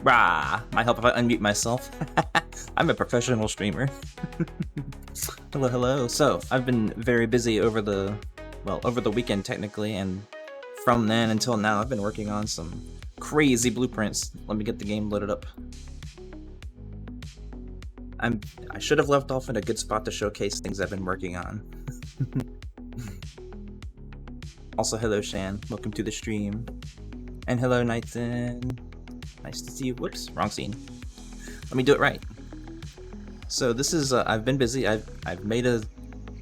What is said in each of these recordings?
Rah! Might help if I unmute myself. I'm a professional streamer. Hello, hello. So, I've been very busy over the weekend technically, and from then until now I've been working on some crazy blueprints. Let me get the game loaded up. I should have left off in a good spot to showcase things I've been working on. Also, hello Shan, welcome to the stream. And hello Nathan. Nice to see you. Whoops, wrong scene. Let me do it right. So this is, I've been busy. I've made a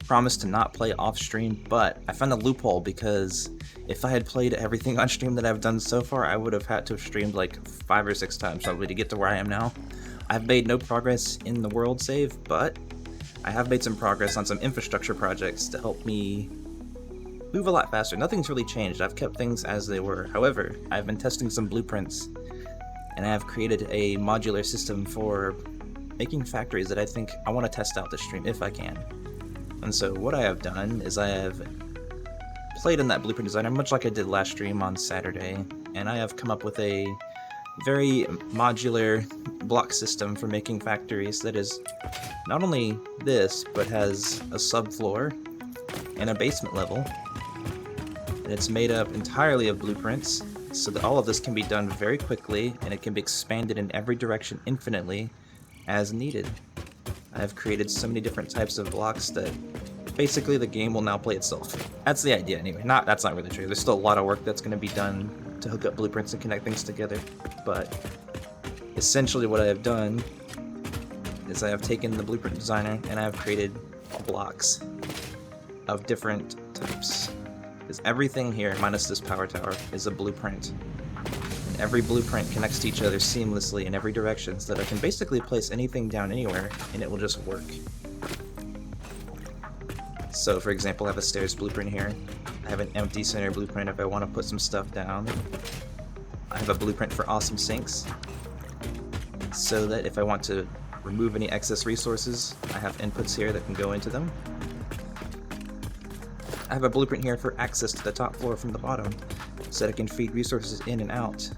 promise to not play off stream, but I found a loophole because if I had played everything on stream that I've done so far, I would have had to have streamed like 5 or 6 times probably to get to where I am now. I've made no progress in the world save, but I have made some progress on some infrastructure projects to help me move a lot faster. Nothing's really changed. I've kept things as they were. However, I've been testing some blueprints, and I have created a modular system for making factories that I think I want to test out this stream if I can. And so what I have done is I have played in that blueprint designer much like I did last stream on Saturday, and I have come up with a very modular block system for making factories that is not only this, but has a subfloor and a basement level. And it's made up entirely of blueprints, so that all of this can be done very quickly, and it can be expanded in every direction infinitely as needed. I have created so many different types of blocks that basically the game will now play itself. That's the idea anyway. That's not really true. There's still a lot of work that's going to be done to hook up blueprints and connect things together, but essentially what I have done is I have taken the blueprint designer and I have created blocks of different types. Because everything here, minus this power tower, is a blueprint. And every blueprint connects to each other seamlessly in every direction, so that I can basically place anything down anywhere and it will just work. So for example, I have a stairs blueprint here. I have an empty center blueprint if I want to put some stuff down. I have a blueprint for awesome sinks, so that if I want to remove any excess resources, I have inputs here that can go into them. I have a blueprint here for access to the top floor from the bottom, so that I can feed resources in and out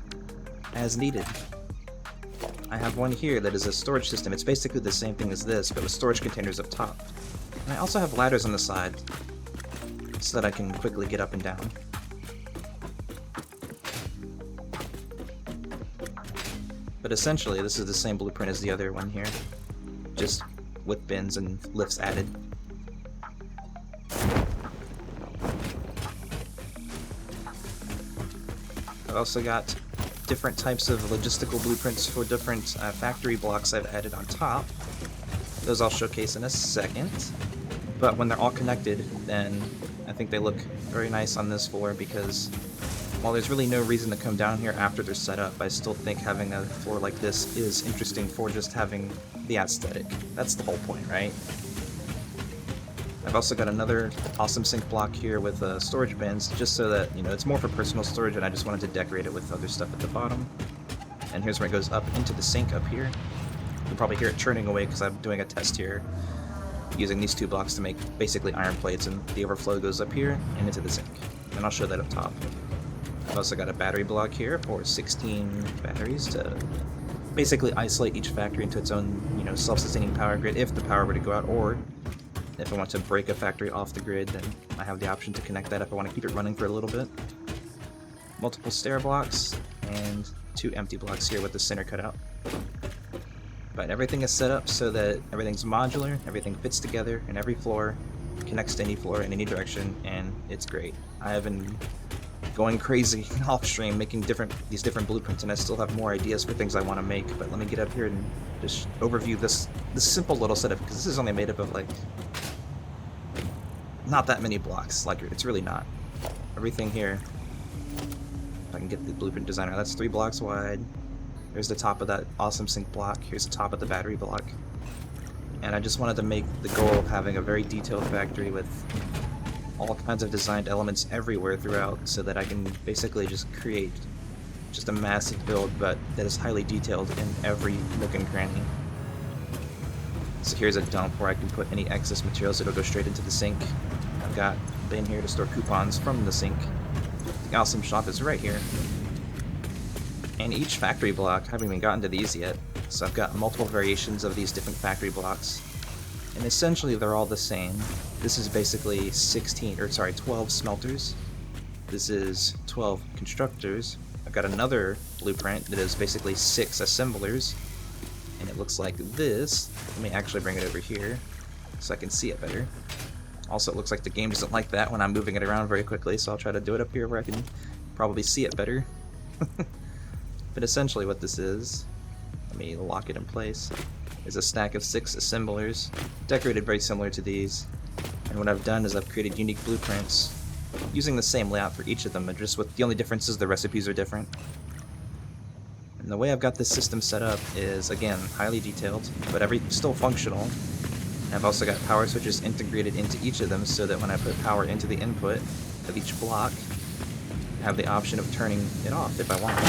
as needed. I have one here that is a storage system. It's basically the same thing as this, but with storage containers up top. And I also have ladders on the side, so that I can quickly get up and down. But essentially, this is the same blueprint as the other one here, just with bins and lifts added. I've also got different types of logistical blueprints for different factory blocks I've added on top. Those I'll showcase in a second. But when they're all connected, then I think they look very nice on this floor, because while there's really no reason to come down here after they're set up, I still think having a floor like this is interesting for just having the aesthetic. That's the whole point, right? I've also got another awesome sink block here with storage bins, just so that, you know, it's more for personal storage, and I just wanted to decorate it with other stuff at the bottom. And here's where it goes up into the sink up here. You'll probably hear it churning away because I'm doing a test here using these 2 blocks to make basically iron plates, and the overflow goes up here and into the sink. And I'll show that up top. I've also got a battery block here for 16 batteries to basically isolate each factory into its own, you know, self-sustaining power grid if the power were to go out, or if I want to break a factory off the grid, then I have the option to connect that if I want to keep it running for a little bit. Multiple stair blocks, and 2 empty blocks here with the center cut out. But everything is set up so that everything's modular, everything fits together, and every floor connects to any floor in any direction, and it's great. I have been going crazy off stream making these different blueprints, and I still have more ideas for things I want to make, but let me get up here and just overview this simple little setup, because this is only made up of like not that many blocks. Like, it's really not. Everything here, if I can get the blueprint designer, that's 3 blocks wide. There's the top of that awesome sink block. Here's the top of the battery block. And I just wanted to make the goal of having a very detailed factory with all kinds of designed elements everywhere throughout, so that I can basically just create just a massive build, but that is highly detailed in every nook and cranny. So here's a dump where I can put any excess materials. It'll go straight into the sink. I've got a bin here to store coupons from the sink. The awesome shop is right here. And each factory block, I haven't even gotten to these yet, so I've got multiple variations of these different factory blocks. And essentially they're all the same. This is basically 12 smelters. This is 12 constructors. I've got another blueprint that is basically 6 assemblers. And it looks like this. Let me actually bring it over here so I can see it better. Also, it looks like the game doesn't like that when I'm moving it around very quickly, so I'll try to do it up here where I can probably see it better. But essentially what this is, let me lock it in place, is a stack of 6 assemblers, decorated very similar to these. And what I've done is I've created unique blueprints using the same layout for each of them, but just with the only difference is the recipes are different. And the way I've got this system set up is, again, highly detailed, but still functional. I've also got power switches integrated into each of them so that when I put power into the input of each block, I have the option of turning it off if I want.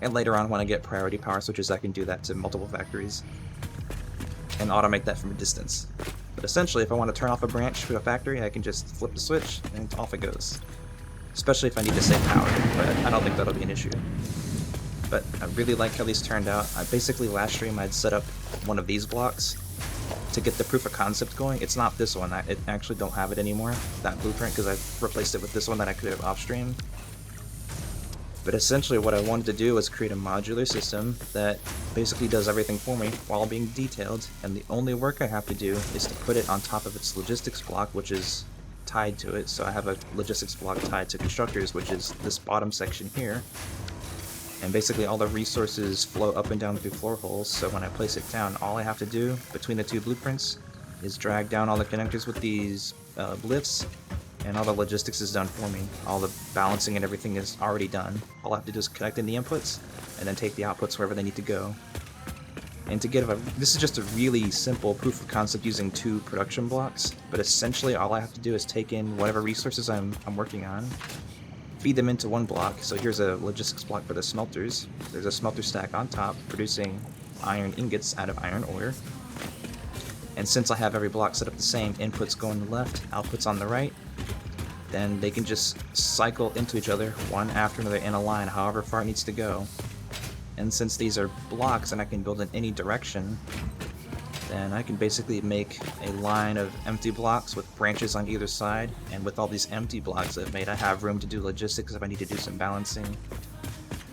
And later on, when I get priority power switches, I can do that to multiple factories and automate that from a distance. But essentially, if I want to turn off a branch to a factory, I can just flip the switch and off it goes. Especially if I need to save power, but I don't think that'll be an issue. But I really like how these turned out. Basically last stream I'd set up one of these blocks to get the proof of concept going. It's not this one, I actually don't have it anymore, that blueprint, because I've replaced it with this one that I could have off stream. But essentially what I wanted to do was create a modular system that basically does everything for me while being detailed, and the only work I have to do is to put it on top of its logistics block, which is tied to it. So I have a logistics block tied to constructors, which is this bottom section here. And basically all the resources flow up and down through floor holes, so when I place it down, all I have to do between the two blueprints is drag down all the connectors with these lifts, and all the logistics is done for me. All the balancing and everything is already done. All I have to do is connect in the inputs, and then take the outputs wherever they need to go. And to get this is just a really simple proof of concept using 2 production blocks, but essentially all I have to do is take in whatever resources I'm working on, feed them into one block. So here's a logistics block for the smelters. There's a smelter stack on top producing iron ingots out of iron ore. And since I have every block set up the same, inputs go on the left, outputs on the right, then they can just cycle into each other one after another in a line however far it needs to go. And since these are blocks and I can build in any direction, then I can basically make a line of empty blocks with branches on either side, and with all these empty blocks I've made, I have room to do logistics if I need to do some balancing,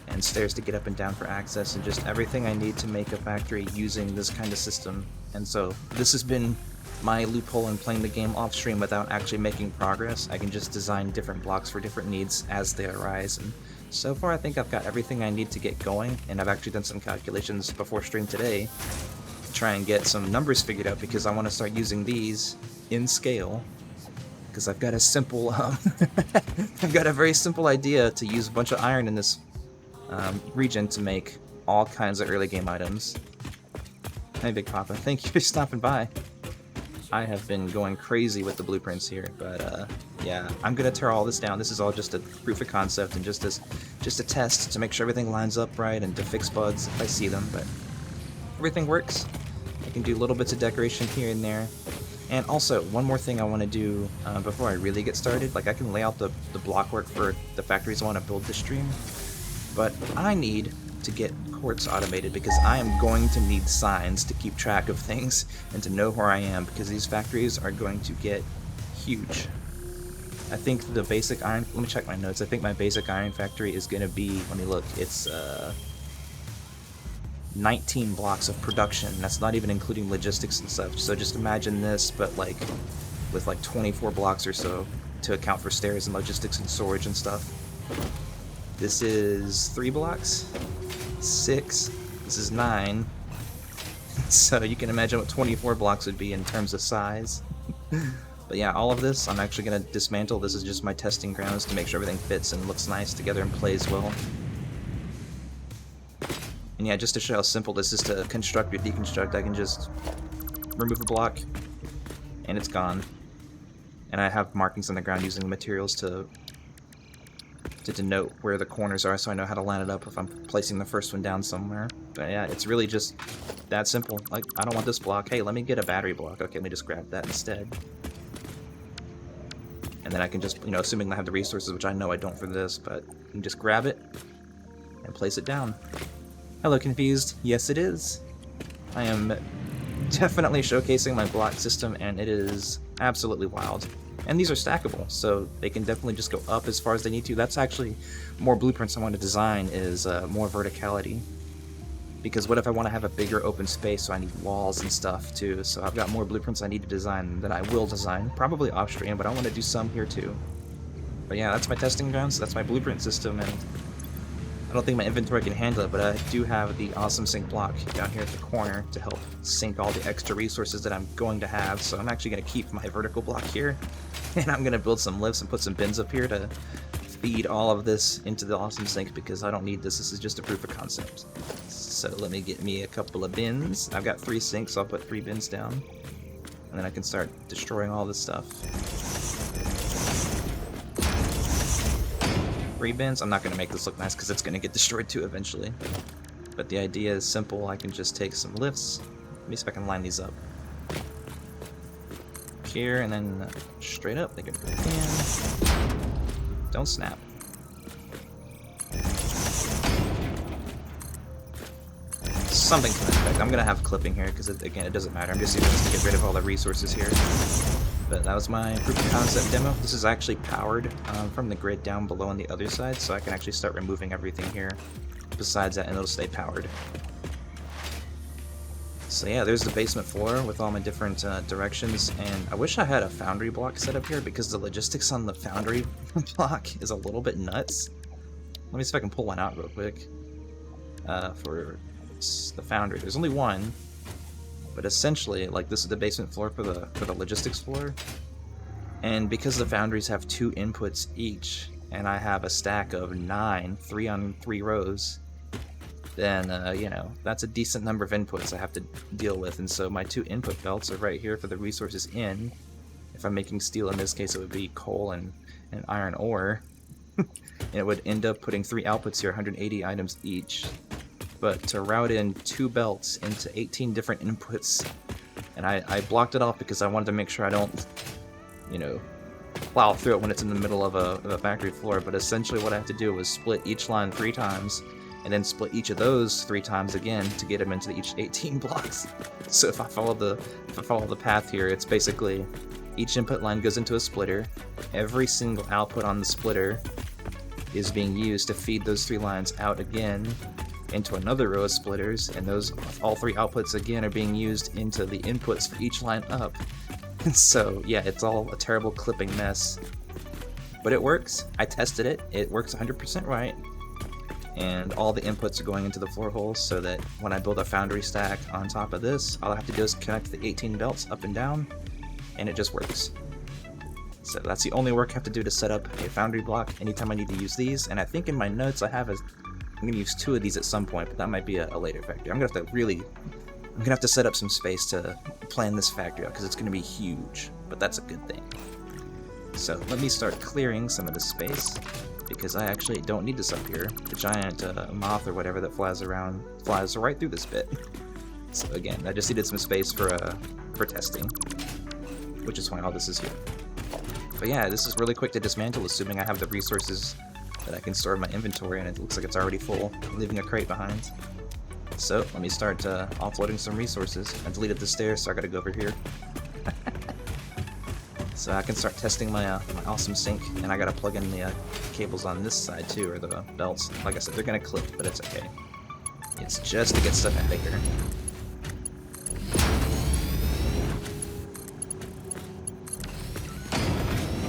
and stairs to get up and down for access, and just everything I need to make a factory using this kind of system. And so this has been my loophole in playing the game off stream without actually making progress. I can just design different blocks for different needs as they arise, and so far I think I've got everything I need to get going, and I've actually done some calculations before stream today try and get some numbers figured out, because I want to start using these in scale, because I've got a simple I've got a very simple idea to use a bunch of iron in this region to make all kinds of early game items. Hey Big Papa, thank you for stopping by. I have been going crazy with the blueprints here, but yeah, I'm gonna tear all this down. This is all just a proof of concept and just a test to make sure everything lines up right and to fix bugs if I see them, but everything works. I can do little bits of decoration here and there. And also, one more thing I want to do before I really get started, like I can lay out the block work for the factories I want to build this stream, but I need to get Quartz automated, because I am going to need signs to keep track of things and to know where I am, because these factories are going to get huge. I think the basic iron, let me check my notes, I think my basic iron factory is going to be, let me look, it's 19 blocks of production. That's not even including logistics and stuff. So just imagine this, but like with like 24 blocks or so to account for stairs and logistics and storage and stuff. This is 3 blocks, 6, this is 9. So you can imagine what 24 blocks would be in terms of size. But yeah, all of this I'm actually going to dismantle. This is just my testing grounds to make sure everything fits and looks nice together and plays well. And yeah, just to show how simple this is to construct or deconstruct, I can just remove a block, and it's gone. And I have markings on the ground using the materials to denote where the corners are, so I know how to line it up if I'm placing the first one down somewhere. But yeah, it's really just that simple. Like, I don't want this block. Hey, let me get a battery block. Okay, let me just grab that instead. And And then I can just, you know, assuming I have the resources, which I know I don't for this, but you can just grab it and place it down. Hello, Confused. Yes, it is. I am definitely showcasing my block system, and it is absolutely wild. And these are stackable, so they can definitely just go up as far as they need to. That's actually more blueprints I want to design, is more verticality. Because what if I want to have a bigger open space, so I need walls and stuff too. So I've got more blueprints I need to design than I will design, probably off stream, but I want to do some here too. But yeah, that's my testing grounds, that's my blueprint system, and I don't think my inventory can handle it, but I do have the awesome sync block down here at the corner to help sync all the extra resources that I'm going to have. So I'm actually going to keep my vertical block here, and I'm going to build some lifts and put some bins up here to feed all of this into the awesome sync, because I don't need this. This is just a proof of concept. So let me get me a couple of bins. I've got 3 sinks, so I'll put 3 bins down, and then I can start destroying all this stuff. 3 bins. I'm not going to make this look nice because it's going to get destroyed too eventually. But the idea is simple. I can just take some lifts. Let me see if I can line these up. Here, and then straight up. They can go in. Don't snap. Something to that effect. I'm going to have clipping here because, again, it doesn't matter. I'm just using this to get rid of all the resources here. But that was my proof of concept demo. This is actually powered from the grid down below on the other side, so I can actually start removing everything here besides that, and it'll stay powered. So yeah, there's the basement floor with all my different directions, and I wish I had a foundry block set up here because the logistics on the foundry block is a little bit nuts. Let me see if I can pull one out real quick for the foundry. There's only one. But essentially, like, this is the basement floor for the logistics floor, and because the foundries have 2 inputs each, and I have a stack of 9, 3 on 3 rows, then you know, that's a decent number of inputs I have to deal with. And so my 2 input belts are right here for the resources in. If I'm making steel, in this case, it would be coal and iron ore, and it would end up putting 3 outputs here, 180 items each. But to route in 2 belts into 18 different inputs, and I blocked it off because I wanted to make sure I don't, you know, plow through it when it's in the middle of a factory floor. But essentially what I have to do was split each line 3 times, and then split each of those 3 times again to get them into each 18 blocks. So if I follow the path here, it's basically each input line goes into a splitter, every single output on the splitter is being used to feed those 3 lines out again into another row of splitters, and those all 3 outputs again are being used into the inputs for each line up. And so yeah, it's all a terrible clipping mess, but it works. I tested it. It works 100% right, and all the inputs are going into the floor holes, so that when I build a foundry stack on top of this, all I have to do is connect the 18 belts up and down, and it just works. So that's the only work I have to do to set up a foundry block anytime I need to use these. And I think in my notes I have I'm going to use 2 of these at some point, but that might be a later factory. I'm going to have to set up some space to plan this factory out, because it's going to be huge, but that's a good thing. So let me start clearing some of this space, because I actually don't need this up here. The giant moth or whatever that flies right through this bit. So again, I just needed some space for testing, which is why all this is here. But yeah, this is really quick to dismantle, assuming I have the resources that I can store in my inventory, and it looks like it's already full, leaving a crate behind. So let me start offloading some resources. I deleted the stairs, so I gotta go over here. So I can start testing my awesome sink, and I gotta plug in the cables on this side too, or the belts. Like I said, they're gonna clip, but it's okay. It's just to get stuff out of here.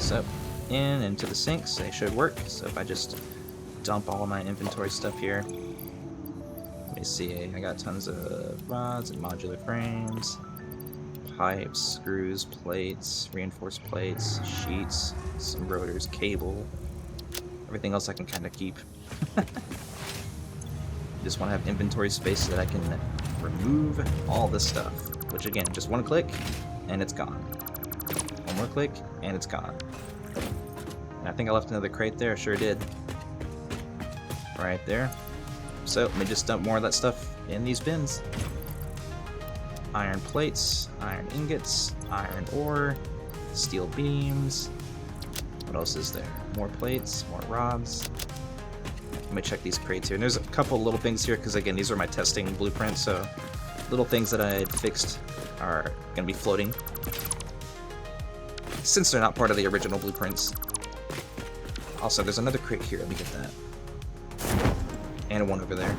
So in into the sinks, they should work. So if I just dump all of my inventory stuff here, let me see, I got tons of rods and modular frames, pipes, screws, plates, reinforced plates, sheets, some rotors, cable, everything else I can kind of keep. Just want to have inventory space so that I can remove all this stuff, which again, just one click and it's gone. One more click and it's gone. And I think I left another crate there. Sure did. Right there. So let me just dump more of that stuff in these bins. Iron plates, iron ingots, iron ore, steel beams, What else is there? More plates, more rods. Let me check these crates here. And there's a couple little things here, because again, these are my testing blueprints, so little things that I fixed are going to be floating, since they're not part of the original blueprints. Also, there's another crate here. Let me get that. And one over there.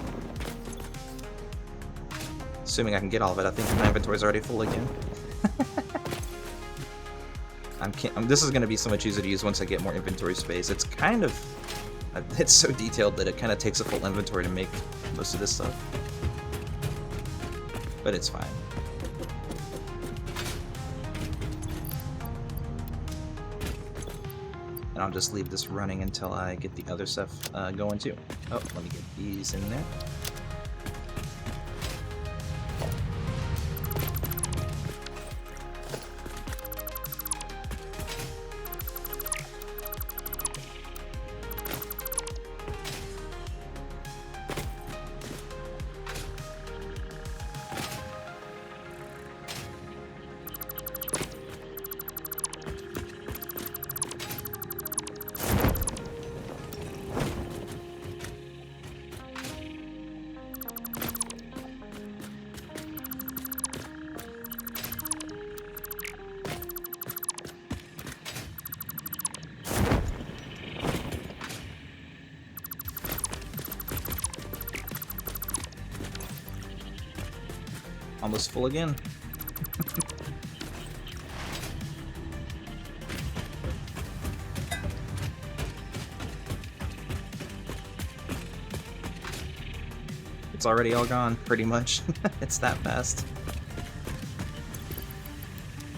Assuming I can get all of it. I think my inventory's already full again. This is going to be so much easier to use once I get more inventory space. It's kind of... It's so detailed that it kind of takes a full inventory to make most of this stuff. But it's fine. And I'll just leave this running until I get the other stuff going too. Oh, let me get these in there. Almost full again. It's already all gone, pretty much. It's that fast.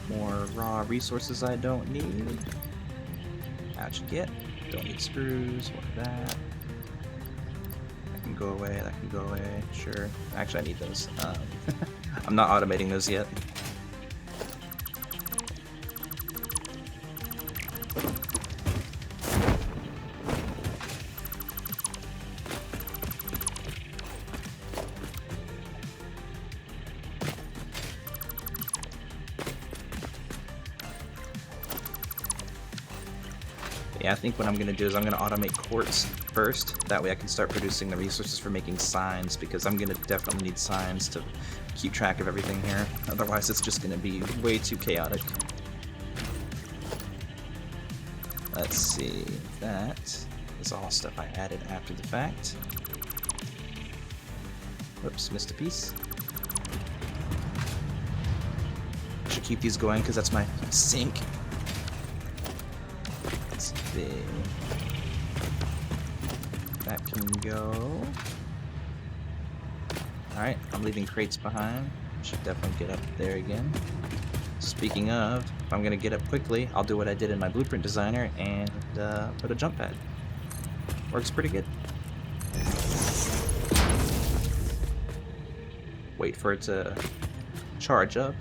More raw resources I don't need. How'd you get? Don't need screws, or that. That can go away, that can go away, sure. Actually, I need those. I'm not automating those yet. Yeah, I think what I'm going to do is I'm going to automate Quartz first. That way I can start producing the resources for making signs, because I'm going to definitely need signs to keep track of everything here. Otherwise it's just going to be way too chaotic. Let's see, that is all stuff I added after the fact. Whoops, missed a piece. I should keep these going because that's my sink. Let's see. That can go. Alright, I'm leaving crates behind. Should definitely get up there again. Speaking of, if I'm going to get up quickly, I'll do what I did in my blueprint designer and put a jump pad. Works pretty good. Wait for it to charge up.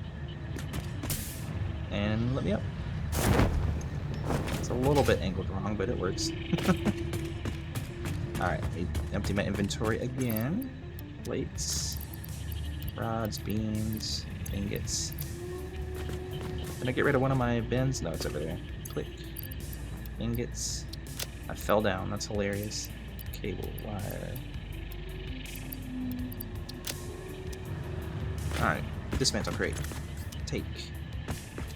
And let me up. It's a little bit angled wrong, but it works. Alright, let me empty my inventory again. Plates, rods, beams, ingots. Can I get rid of one of my bins? No, it's over there. Click. Ingots. I fell down. That's hilarious. Cable, wire. Alright, dismantle crate. Take.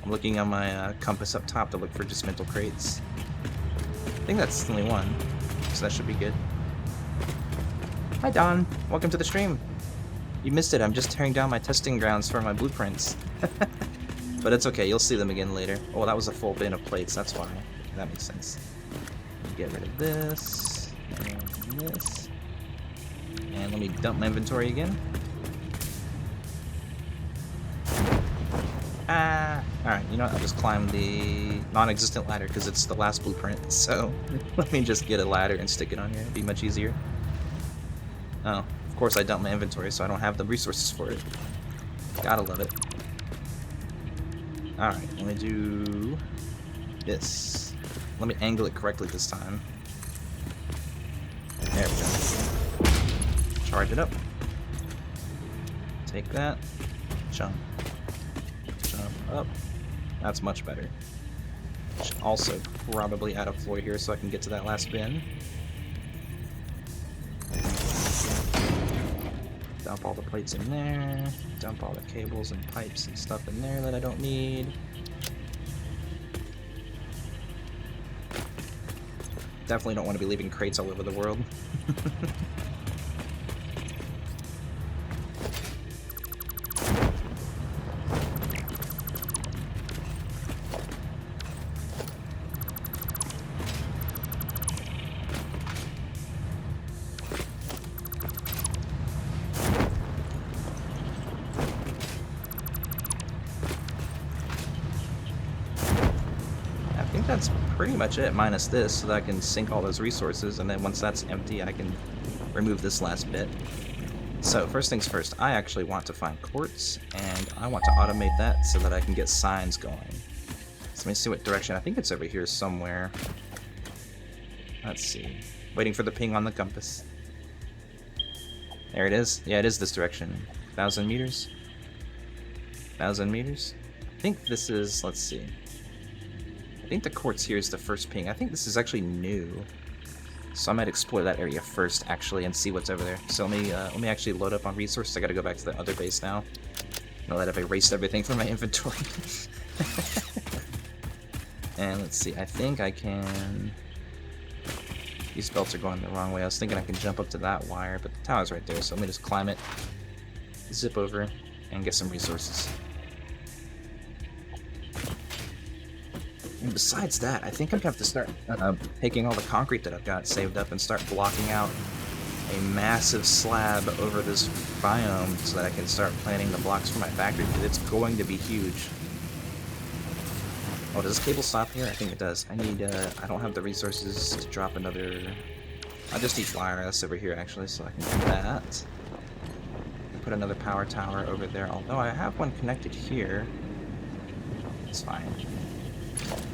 I'm looking on my compass up top to look for dismantle crates. I think that's only one, so that should be good. Hi Don, welcome to the stream. You missed it, I'm just tearing down my testing grounds for my blueprints. But it's okay, you'll see them again later. Oh, that was a full bin of plates, that's why. That makes sense. Get rid of this, and this. And let me dump my inventory again. Ah! Alright, you know what, I'll just climb the non-existent ladder because it's the last blueprint, so let me just get a ladder and stick it on here, it'd be much easier. Oh, of course I dumped my inventory so I don't have the resources for it. Gotta love it. Alright, let me do this. Let me angle it correctly this time. There we go. Charge it up. Take that. Jump. Jump up. That's much better. Should also probably add a floor here so I can get to that last bin. Dump all the plates in there. Dump all the cables and pipes and stuff in there that I don't need. Definitely don't want to be leaving crates all over the world. That's pretty much it, minus this, so that I can sink all those resources, and then once that's empty, I can remove this last bit. So, first things first, I actually want to find quartz, and I want to automate that so that I can get signs going. So let me see what direction. I think it's over here somewhere. Let's see. Waiting for the ping on the compass. There it is. Yeah, it is this direction. 1,000 meters? 1,000 meters? I think this is, let's see. I think the quartz here is the first ping. I think this is actually new, so I might explore that area first, actually, and see what's over there. So let me actually load up on resources. I gotta go back to the other base now. Now that I've erased everything from my inventory. And let's see. I think I can. These belts are going the wrong way. I was thinking I can jump up to that wire, but the tower's right there. So let me just climb it, zip over, and get some resources. And besides that, I think I'm going to have to start taking all the concrete that I've got saved up and start blocking out a massive slab over this biome so that I can start planting the blocks for my factory, because it's going to be huge. Oh, does this cable stop here? I think it does. I need, I don't have the resources to drop another... I just need wire. That's over here, actually, so I can do that. Put another power tower over there, although I have one connected here. It's fine.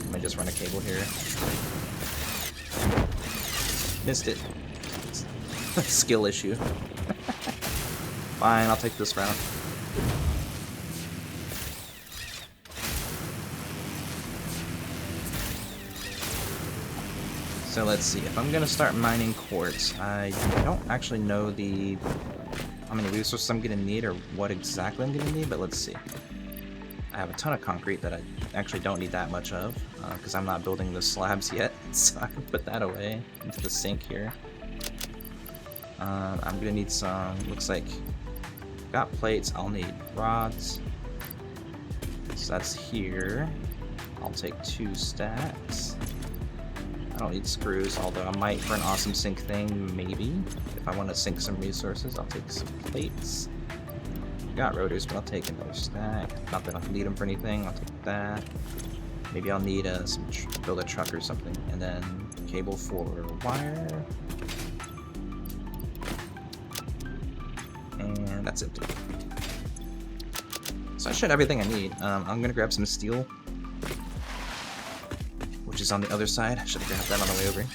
Let me just run a cable here. Missed it. Skill issue. Fine, I'll take this route. So let's see, if I'm gonna start mining quartz, I don't actually know how many resources I'm gonna need or what exactly I'm gonna need, but let's see. I have a ton of concrete that I actually don't need that much of, because I'm not building the slabs yet, so I can put that away into the sink here. I'm gonna need some, looks like, got plates, I'll need rods, so that's here. I'll take 2 stacks. I don't need screws, although I might for an awesome sink thing, maybe. If I want to sink some resources, I'll take some plates. Got rotors, but I'll take another stack. Not that I'll need them for anything, I'll take that. Maybe I'll need build a truck or something. And then cable for wire. And that's it. So I should have everything I need. I'm gonna grab some steel, which is on the other side. I should have grabbed that on the way over.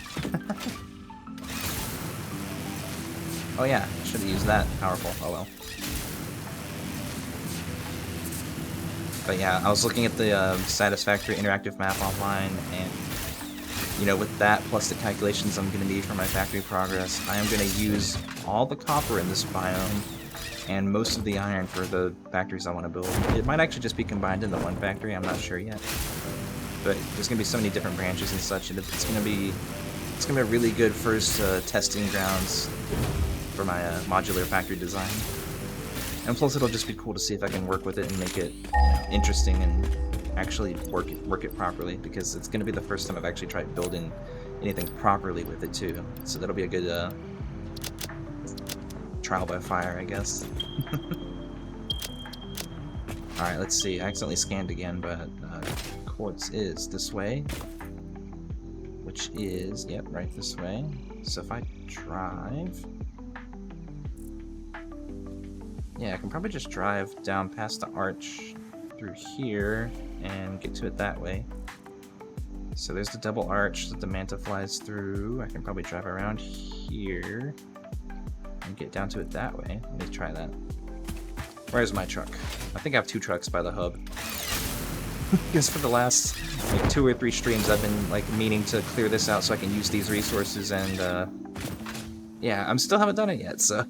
Oh yeah, I should have used that. Powerful. Oh well. But yeah, I was looking at the Satisfactory interactive map online, and you know, with that plus the calculations I'm going to need for my factory progress, I am going to use all the copper in this biome and most of the iron for the factories I want to build. It might actually just be combined into one factory, I'm not sure yet. But there's going to be so many different branches and such, and it's going to be a really good first testing grounds for my modular factory design. And plus, it'll just be cool to see if I can work with it and make it interesting and actually work it properly, because it's going to be the first time I've actually tried building anything properly with it too. So that'll be a good trial by fire, I guess. Alright, let's see. I accidentally scanned again, but Quartz is this way, which is, yep, right this way. So if I drive... Yeah, I can probably just drive down past the arch through here and get to it that way. So there's the double arch that the manta flies through. I can probably drive around here and get down to it that way. Let me try that. Where's my truck? I think I have 2 trucks by the hub. Because for the last like 2 or 3 streams, I've been like meaning to clear this out so I can use these resources, and yeah, I still haven't done it yet, so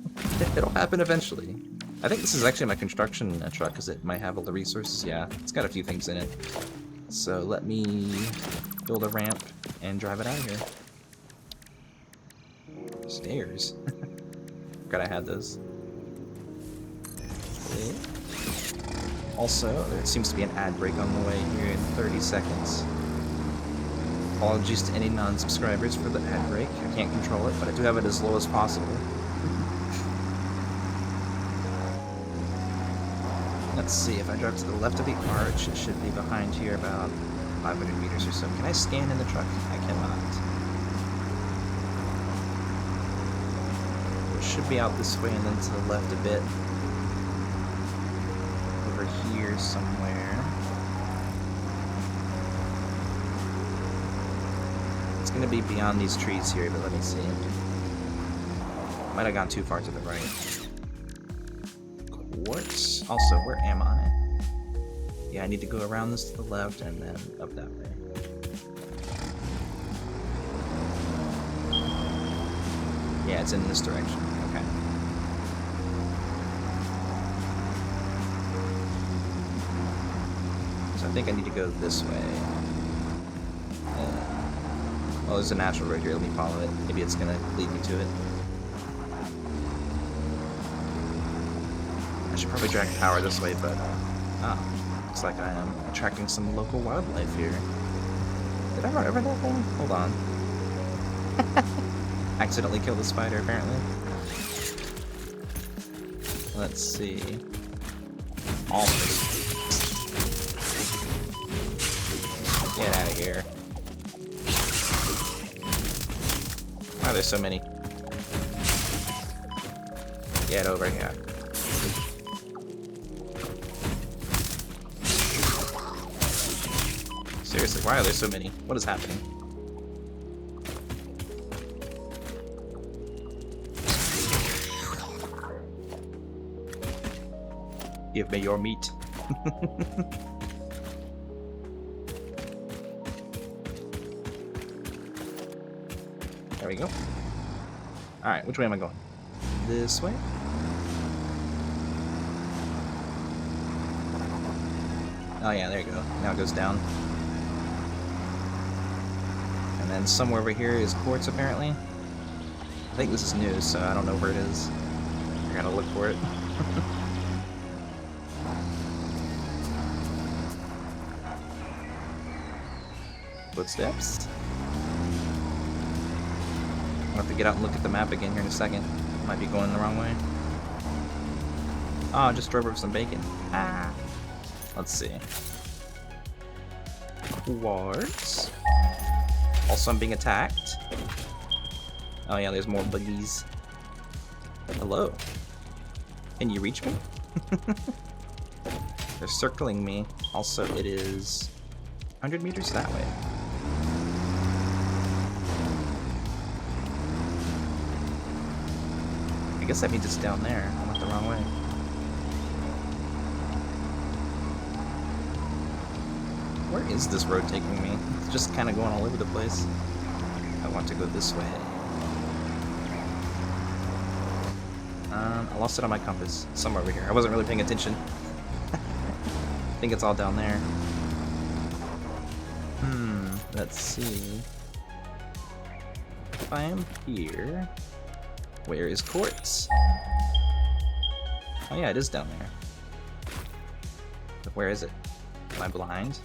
it'll happen eventually. I think this is actually my construction truck, because it might have all the resources. Yeah, it's got a few things in it. So let me build a ramp and drive it out of here. Stairs. Forgot I had those. Okay. Also, there seems to be an ad break on the way here in 30 seconds. Apologies to any non-subscribers for the ad break. I can't control it, but I do have it as low as possible. Let's see, if I drive to the left of the arch, it should be behind here about 500 meters or so. Can I scan in the truck? I cannot. It should be out this way and then to the left a bit. Over here somewhere. It's gonna be beyond these trees here, but let me see. Might have gone too far to the right. Quartz. Also, where am I? Yeah, I need to go around this to the left and then up that way. Yeah, it's in this direction. Okay. So I think I need to go this way. Oh, there's a natural road here. Let me follow it. Maybe it's gonna lead me to it. I should probably drag power this way, but looks like I am attracting some local wildlife here. Did I run over that thing? Hold on. Accidentally killed the spider, apparently. Let's see. Almost. Get out of here. Why are there so many? Get over here. Seriously, why are there so many? What is happening? Give me your meat. There we go. Alright, which way am I going? This way? Oh yeah, there you go. Now it goes down. And then somewhere over here is Quartz, apparently. I think this is new, so I don't know where it is. I gotta look for it. Footsteps. I'll have to get out and look at the map again here in a second. Might be going the wrong way. Oh, I just drove over some bacon. Ah. Let's see. Quartz. Also, I'm being attacked. Oh yeah, there's more buggies. Hello. Can you reach me? They're circling me. Also, it is 100 meters that way. I guess that means it's down there. I went the wrong way. Where is this road taking me? It's just kind of going all over the place. I want to go this way. I lost it on my compass. Somewhere over here. I wasn't really paying attention. I think it's all down there. Let's see. If I am here, where is Quartz? Oh yeah, it is down there. But where is it? Am I blind?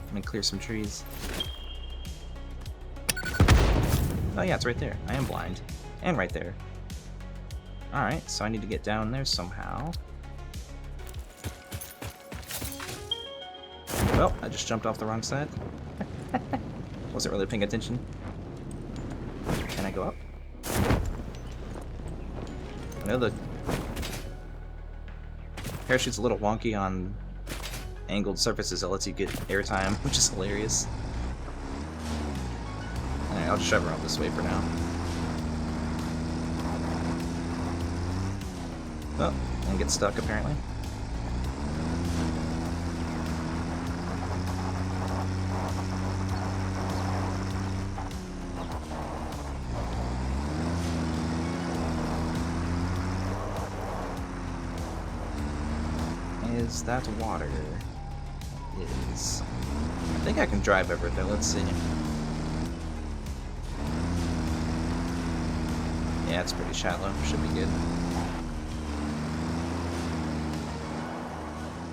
Let me clear some trees. Oh yeah, it's right there. I am blind. And right there. Alright, so I need to get down there somehow. Well, I just jumped off the wrong side. Wasn't really paying attention. Can I go up? I know the parachute's a little wonky on angled surfaces. It lets you get airtime, which is hilarious. Alright, I'll just shove her out this way for now. Oh, and get stuck apparently. Is that water? It is. I think I can drive over there. Let's see. Yeah, it's pretty shallow. Should be good.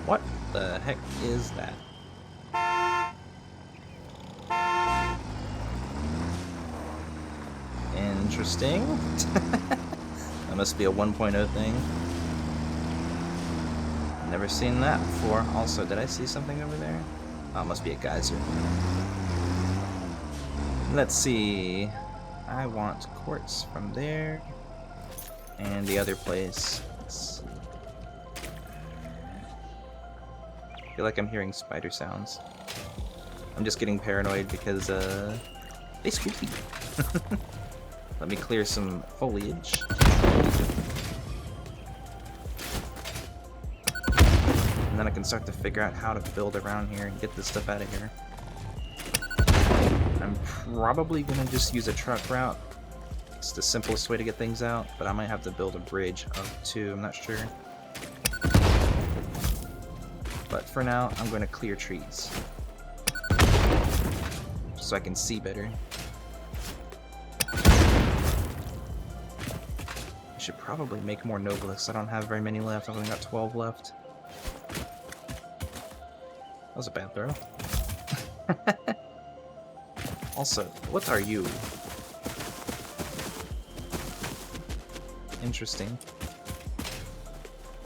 What the heck is that? Interesting. That must be a 1.0 thing. Never seen that before. Also, did I see something over there? Oh, it must be a geyser. Let's see. I want quartz from there. And the other place. Let's see. I feel like I'm hearing spider sounds. I'm just getting paranoid because, they spooky. Let me clear some foliage. And then I can start to figure out how to build around here and get this stuff out of here. I'm probably gonna just use a truck route. It's the simplest way to get things out, but I might have to build a bridge up too, I'm not sure. But for now, I'm gonna clear trees. So I can see better. I should probably make more nobelisks. I don't have very many left. I've only got 12 left. That was a bad throw. Also, what are you? Interesting.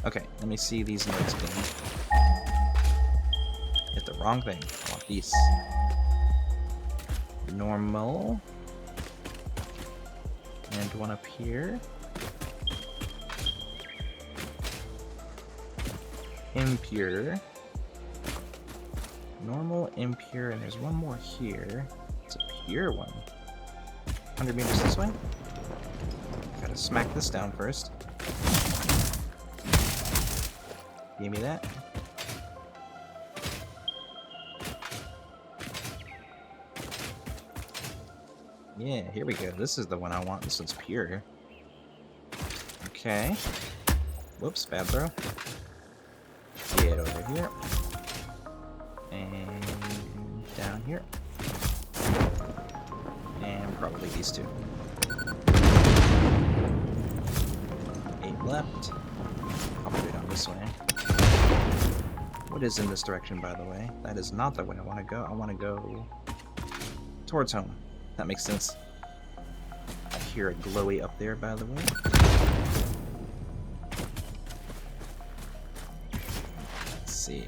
Okay, let me see these notes again. Hit the wrong thing. I want these. Normal. And one up here. Impure. Normal, impure, and there's one more here. It's a pure one. 100 meters this way. Gotta smack this down first. Give me that. Yeah, here we go. This is the one I want. This one's pure. Okay. Whoops, bad throw. Get over here. And down here. And probably these two. 8 left. I'll put it on this way. What is in this direction, by the way? That is not the way I want to go. I want to go towards home. That makes sense. I hear a glowy up there, by the way. Let's see.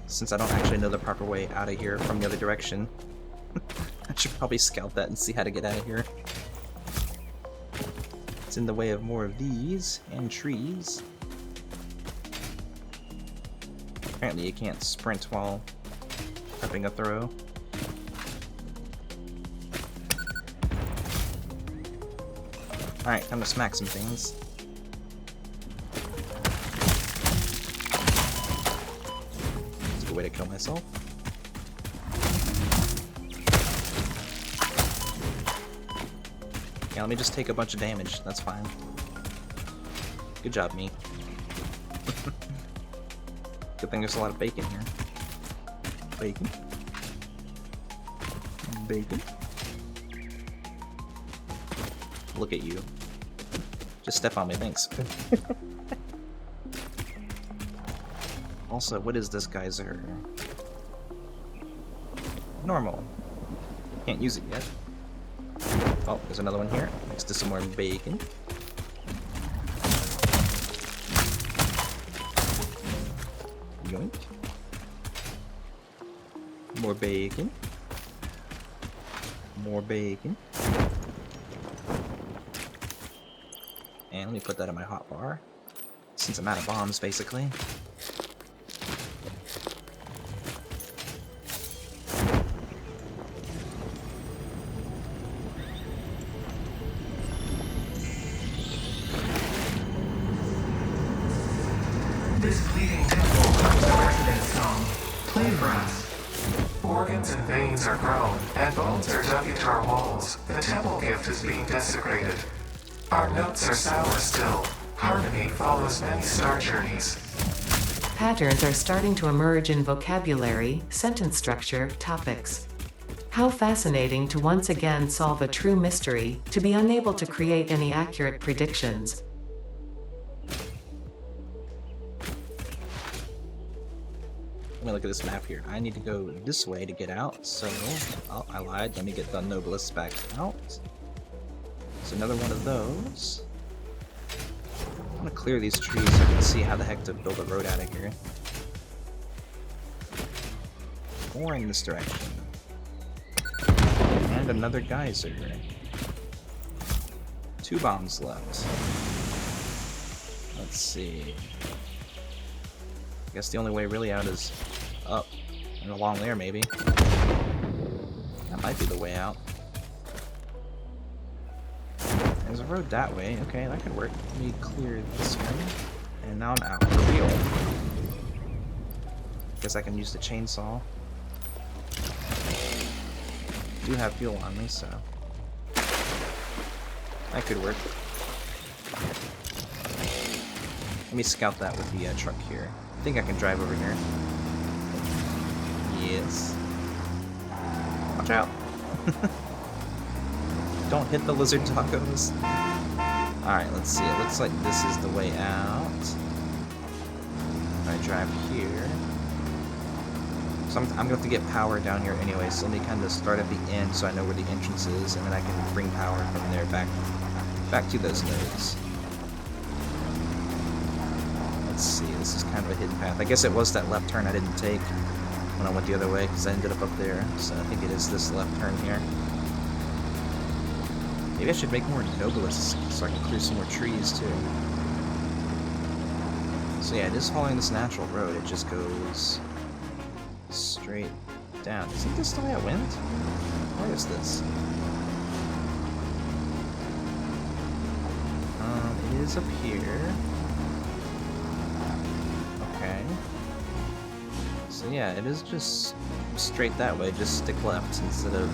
Since I don't actually know the proper way out of here from the other direction, I should probably scout that and see how to get out of here. It's in the way of more of these, and trees. Apparently you can't sprint while prepping a throw. Alright, time to smack some things. That's a good way to kill myself. Yeah, let me just take a bunch of damage. That's fine. Good job, me. Good thing there's a lot of bacon here. Bacon. Bacon. Look at you. Just step on me, thanks. Also, what is this geyser? Normal. Can't use it yet. Oh, there's another one here. Next to some more bacon. Yoink. More bacon. More bacon. And let me put that in my hotbar, since I'm out of bombs, basically. This bleeding temple comes a resident song. Play for us. Organs and veins are grown, and bones are dug into our walls. The temple gift is being desecrated. Our notes are sour still. Harmony follows many star journeys. Patterns are starting to emerge in vocabulary, sentence structure, topics. How fascinating to once again solve a true mystery, to be unable to create any accurate predictions. Let me look at this map here. I need to go this way to get out, so... Oh, I lied. Let me get the Nobilis back out. It's another one of those. I want to clear these trees so I can see how the heck to build a road out of here. Or in this direction. And another geyser. 2 bombs left. Let's see. I guess the only way really out is up and along there, maybe. That might be the way out. There's a road that way. Okay, that could work. Let me clear this one. And now I'm out for real. Guess I can use the chainsaw. I do have fuel on me, so that could work. Let me scout that with the truck here. I think I can drive over here. Yes. Watch out! Don't hit the lizard tacos. Alright, let's see. It looks like this is the way out. I drive here. So I'm gonna have to get power down here anyway, so let me kind of start at the end so I know where the entrance is, and then I can bring power from there back to those nodes. Let's see, this is kind of a hidden path. I guess it was that left turn I didn't take when I went the other way, because I ended up there. So I think it is this left turn here. Maybe I should make more Nobilisks so I can clear some more trees too. So yeah, it is following this natural road. It just goes straight down. Isn't this the way I went? Where is this? It is up here. Okay. So yeah, it is just straight that way. Just stick left instead of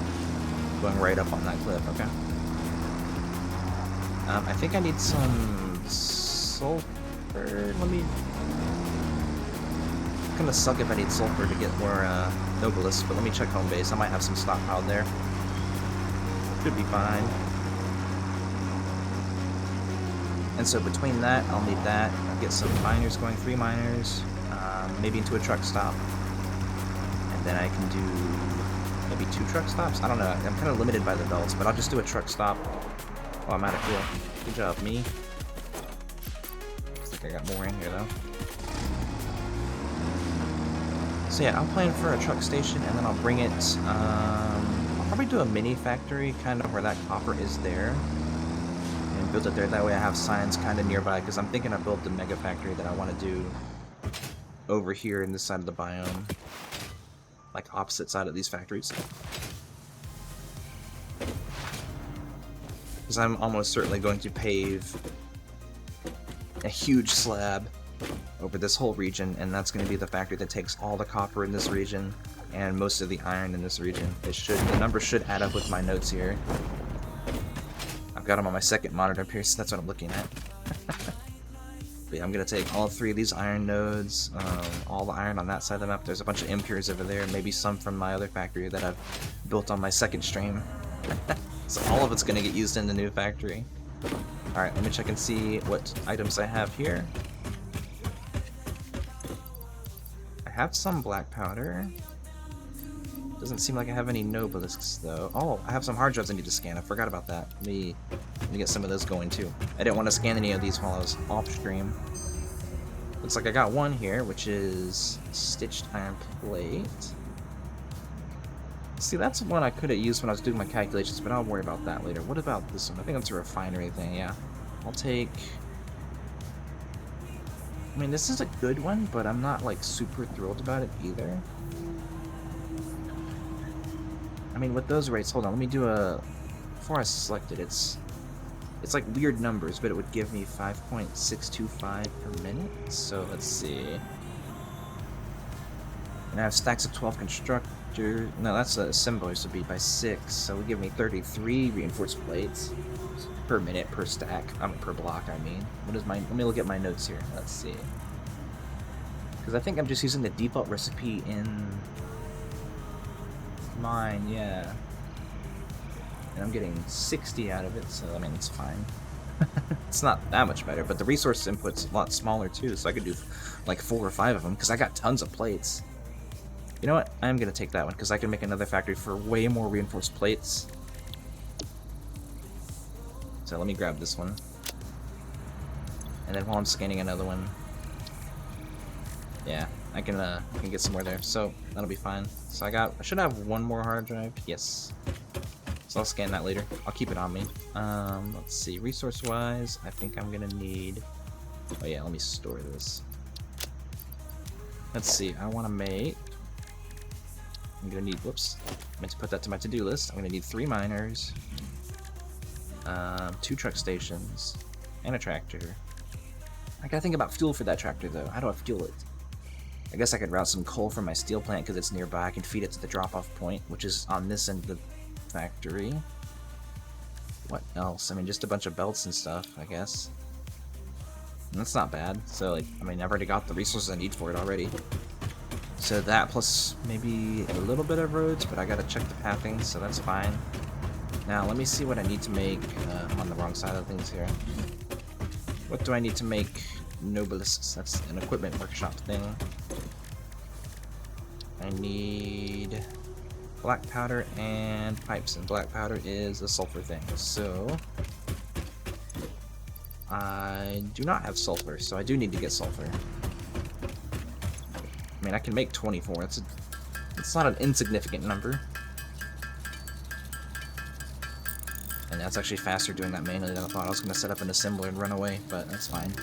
going right up on that cliff. Okay. I think I need some sulfur. Let me... It's gonna suck if I need sulfur to get more Nobilis, but let me check home base. I might have some stockpiled there. Should be fine. And so between that, I'll need that. I'll get some miners going, 3 miners, maybe into a truck stop. And then I can do maybe 2 truck stops? I don't know. I'm kind of limited by the belts, but I'll just do a truck stop. Oh, I'm out of fuel. Good job, me. Looks like I got more in here, though. So yeah, I'll plan for a truck station, and then I'll bring it, I'll probably do a mini factory, kind of where that copper is there, and build it there. That way I have signs kind of nearby, because I'm thinking I built the mega factory that I want to do over here in this side of the biome. Like, opposite side of these factories. Because I'm almost certainly going to pave a huge slab over this whole region, and that's going to be the factory that takes all the copper in this region and most of the iron in this region. The numbers should add up with my notes here. I've got them on my second monitor up here, so that's what I'm looking at. But yeah, I'm going to take all 3 of these iron nodes, all the iron on that side of the map. There's a bunch of impures over there, maybe some from my other factory that I've built on my second stream. So all of it's going to get used in the new factory. Alright, let me check and see what items I have here. I have some black powder. Doesn't seem like I have any Nobilisks though. Oh, I have some hard drives I need to scan. I forgot about that. Let me get some of those going too. I didn't want to scan any of these while I was off stream. Looks like I got one here, which is stitched iron plate. See, that's one I could have used when I was doing my calculations, but I'll worry about that later. What about this one? I think that's a refinery thing, yeah. I'll take... I mean, this is a good one, but I'm not, like, super thrilled about it either. I mean, with those rates, hold on, let me do a... Before I select it, it's like weird numbers, but it would give me 5.625 per minute. So, let's see. And I have stacks of 12 construct reactor. No, that's a assembler, so it'd be by 6. So it would give me 33 reinforced plates per minute per stack. I mean, per block. I mean, what is my? Let me look at my notes here. Let's see. Because I think I'm just using the default recipe in mine. Yeah. And I'm getting 60 out of it, so I mean it's fine. It's not that much better, but the resource input's a lot smaller too, so I could do like 4 or 5 of them because I got tons of plates. You know what? I'm gonna take that one because I can make another factory for way more reinforced plates. So let me grab this one, and then while I'm scanning another one, yeah, I can get some more there. So that'll be fine. So I should have one more hard drive. Yes. So I'll scan that later. I'll keep it on me. Let's see. Resource-wise, I think I'm gonna need... Oh yeah, let me store this. Let's see. I want to make... I'm gonna need... Whoops. I meant to put that to my to-do list. I'm gonna need 3 miners, 2 truck stations, and a tractor. I gotta think about fuel for that tractor, though. How do I fuel it? I guess I could route some coal from my steel plant because it's nearby. I can feed it to the drop-off point, which is on this end of the factory. What else? I mean, just a bunch of belts and stuff, I guess. And that's not bad. So, like, I mean, I've already got the resources I need for it already. So that plus maybe a little bit of roads, but I gotta check the pathing, so that's fine. Now, let me see what I need to make. I'm on the wrong side of things here. What do I need to make nobelisks? That's an equipment workshop thing. I need black powder and pipes, and black powder is a sulfur thing. So I do not have sulfur, so I do need to get sulfur. I mean, I can make 24. It's not an insignificant number. And that's actually faster doing that manually than I thought. I was going to set up an assembler and run away, but that's fine.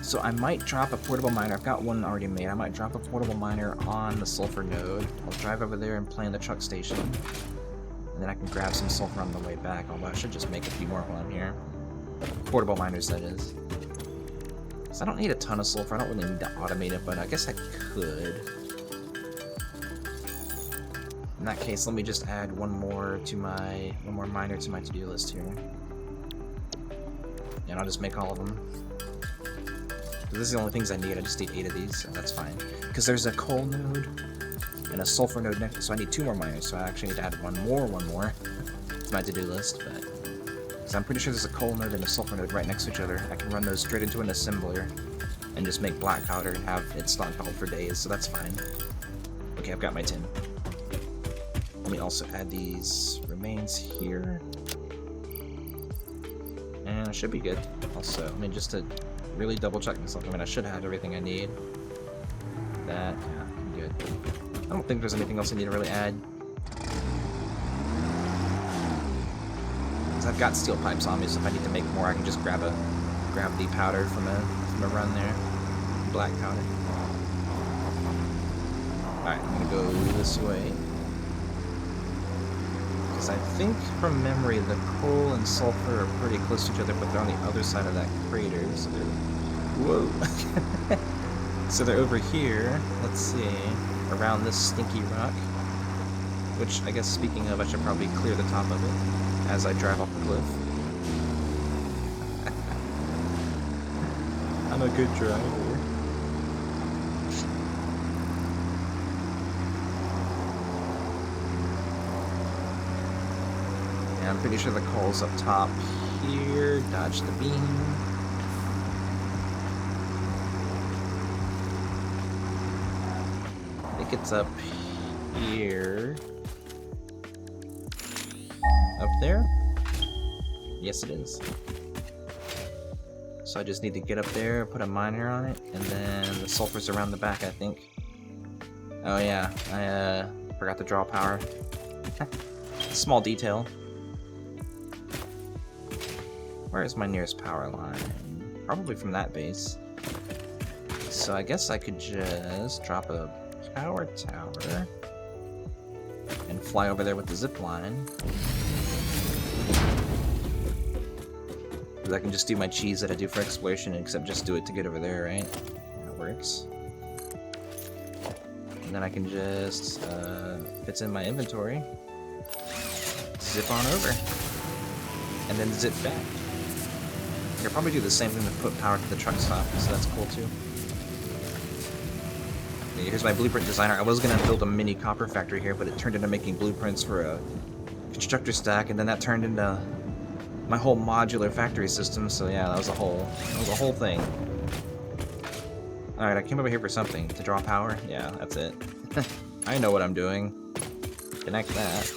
So I might drop a portable miner. I've got one already made. I might drop a portable miner on the sulfur node. I'll drive over there and play in the truck station. And then I can grab some sulfur on the way back, although I should just make a few more while I'm here. Portable miners, that is. So I don't need a ton of sulfur. I don't really need to automate it, but I guess I could. In that case, let me just add one more miner to my to-do list here. And I'll just make all of them. This is the only things I need. I just need 8 of these, so that's fine. Because there's a coal node and a sulfur node next, so I need 2 more miners. So I actually need to add one more to my to-do list. But because I'm pretty sure there's a coal node and a sulfur node right next to each other, I can run those straight into an assembler and just make black powder and have it stockpiled for days. So that's fine. Okay, I've got my tin. Let me also add these remains here, and I should be good. Also, I mean, just to really double check myself. I mean, I should have everything I need. That, yeah, I'm good. I don't think there's anything else I need to really add. Because I've got steel pipes on me, so if I need to make more, I can just grab the powder from a run there. Black powder. Alright, I'm gonna go this way. Because I think from memory, the coal and sulfur are pretty close to each other, but they're on the other side of that crater, so they're... Whoa! So they're over here, let's see, around this stinky rock. Which, I guess, speaking of, I should probably clear the top of it as I drive off the cliff. I'm a good driver. Yeah, I'm pretty sure the coal's up top here. Dodge the beam. I think it's up here. Up there? Yes, it is. So I just need to get up there, put a miner on it, and then the sulfur's around the back, I think. Oh yeah, I forgot to draw power. Small detail. Where is my nearest power line? Probably from that base. So I guess I could just drop a power tower and fly over there with the zip line. Because I can just do my cheese that I do for exploration, except just do it to get over there, right? That works. And then I can just, if it's in my inventory, zip on over. And then zip back. I could probably do the same thing to put power to the truck stop, so that's cool too. Okay, here's my blueprint designer. I was gonna build a mini copper factory here, but it turned into making blueprints for a constructor stack, and then that turned into my whole modular factory system, so yeah, that was a whole thing. Alright, I came over here for something. To draw power? Yeah, that's it. I know what I'm doing. Connect that.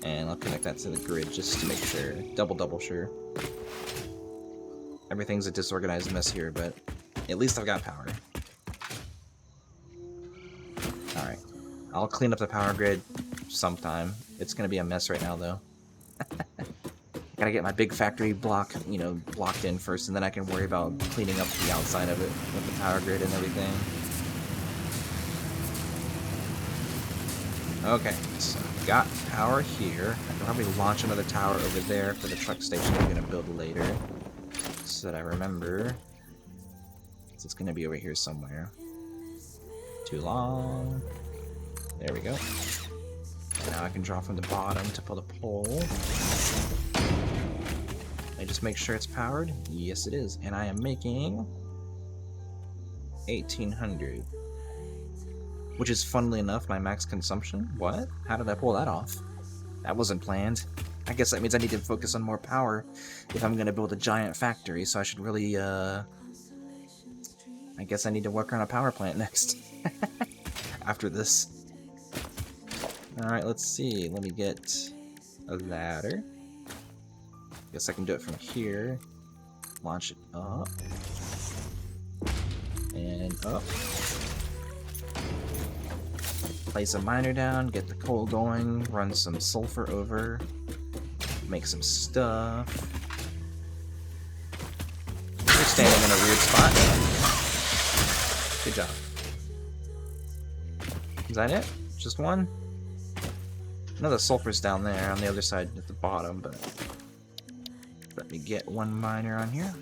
And I'll connect that to the grid just to make sure. Double sure. Everything's a disorganized mess here, but at least I've got power. Alright. I'll clean up the power grid sometime. It's gonna be a mess right now, though. Gotta get my big factory block, you know, blocked in first, and then I can worry about cleaning up the outside of it with the power grid and everything. Okay, so I've got power here. I can probably launch another tower over there for the truck station I'm gonna build later, so that I remember. So it's gonna be over here somewhere. Too long. There we go. And now I can draw from the bottom to pull the pole. I just make sure it's powered. Yes, it is. And I am making 1800. Which is, funnily enough, my max consumption. What? How did I pull that off? That wasn't planned. I guess that means I need to focus on more power if I'm going to build a giant factory, so I should really, I guess I need to work on a power plant next. After this. Alright, let's see. Let me get a ladder. Guess I can do it from here. Launch it up. And up. Place a miner down, get the coal going, run some sulfur over, make some stuff. You're standing in a weird spot. Good job. Is that it? Just one? No, the sulfur's down there on the other side at the bottom, but let me get one miner on here.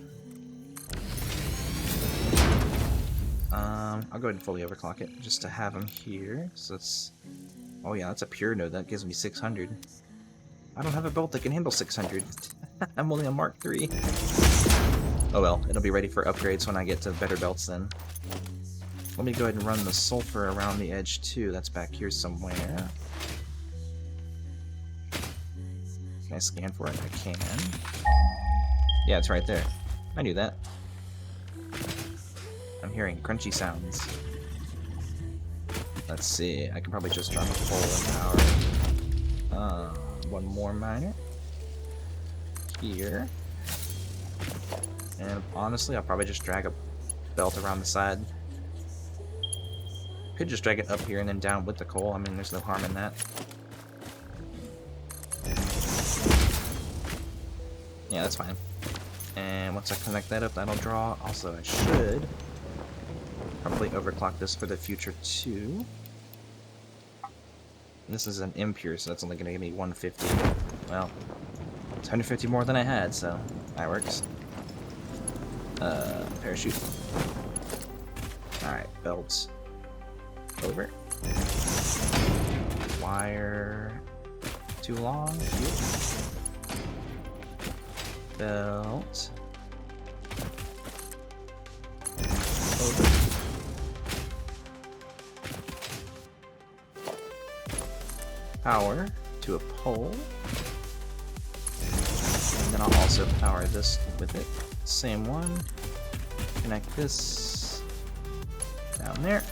I'll go ahead and fully overclock it just to have them here. So it's, oh yeah, that's a pure node. That gives me 600. I don't have a belt that can handle 600. I'm only on Mark III. Oh well, it'll be ready for upgrades when I get to better belts then. Let me go ahead and run the sulfur around the edge too. That's back here somewhere. Can I scan for it? I can. Yeah, it's right there. I knew that. I'm hearing crunchy sounds. Let's see. I can probably just drop a pole and power. One more miner. Here. And honestly, I'll probably just drag a belt around the side. Could just drag it up here and then down with the coal. I mean, there's no harm in that. Yeah, that's fine. And once I connect that up, that'll draw. Also, I should probably overclock this for the future too. This is an impure, so that's only going to give me 150. Well, it's 150 more than I had, so that works. Parachute. Alright, belts. Over. Wire. Too long. Belt. Over. Power to a pole. And then I'll also power this with it. Same one. Connect this down there.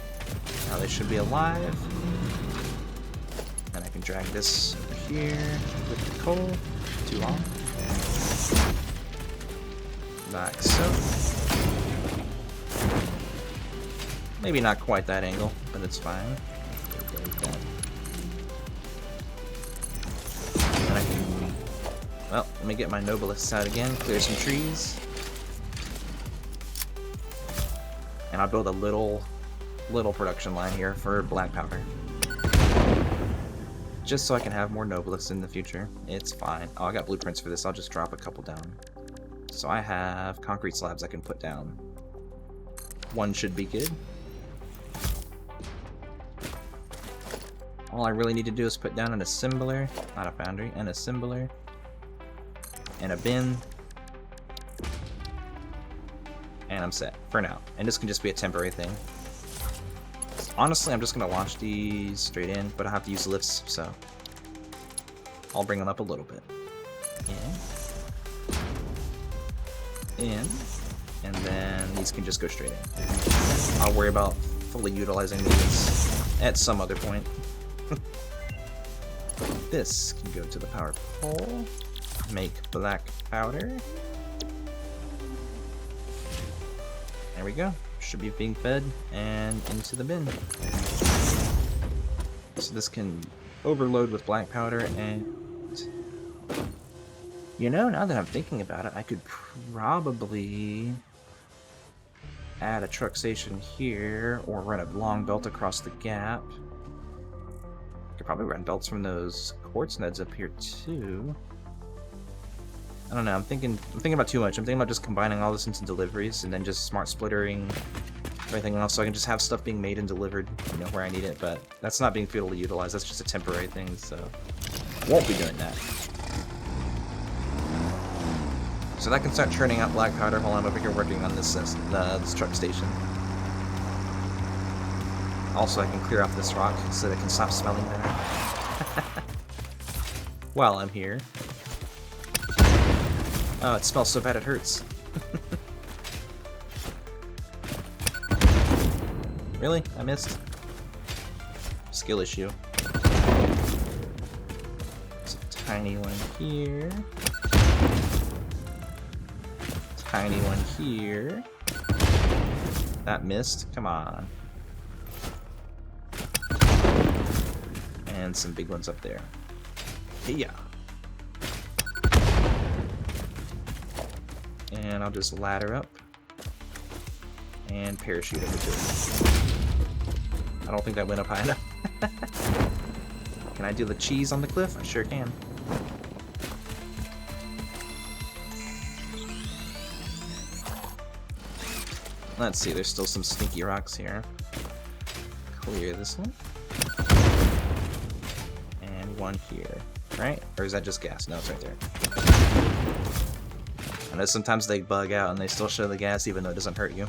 Now they should be alive. Then I can drag this over here with the coal. Too long. Like so. Maybe not quite that angle, but it's fine. Like that. And I can, well, let me get my Nobilis out again, clear some trees. And I'll build a little production line here for black powder. Just so I can have more Nobilis in the future. It's fine. Oh, I got blueprints for this. I'll just drop a couple down. So I have concrete slabs I can put down. One should be good. All I really need to do is put down an assembler, not a foundry, an assembler, and a bin, and I'm set for now. And this can just be a temporary thing. Honestly, I'm just gonna launch these straight in, but I have to use lifts, so I'll bring them up a little bit. In, and then these can just go straight in. I'll worry about fully utilizing these at some other point. This can go to the power pole, make black powder. There we go. Should be being fed and into the bin. So this can overload with black powder, and you know, now that I'm thinking about it, I could probably add a truck station here or run a long belt across the gap. I could probably run belts from those quartz nodes up here too. I don't know, I'm thinking about too much. I'm thinking about just combining all this into deliveries and then just smart splittering everything else so I can just have stuff being made and delivered, you know, where I need it, but that's not being fully utilized. That's just a temporary thing, so won't be doing that. So that can start churning out black powder while I'm over here working on this truck station. Also, I can clear off this rock so that it can stop smelling better. While I'm here. Oh, it smells so bad it hurts. Really? I missed? Skill issue. There's a tiny one here. Tiny one here. That missed. Come on. And some big ones up there. Yeah. And I'll just ladder up and parachute over to it. I don't think that went up high enough. Can I do the cheese on the cliff? I sure can. Let's see, there's still some sneaky rocks here. Clear this one. And one here, right? Or is that just gas? No, it's right there. I know sometimes they bug out and they still show the gas even though it doesn't hurt you.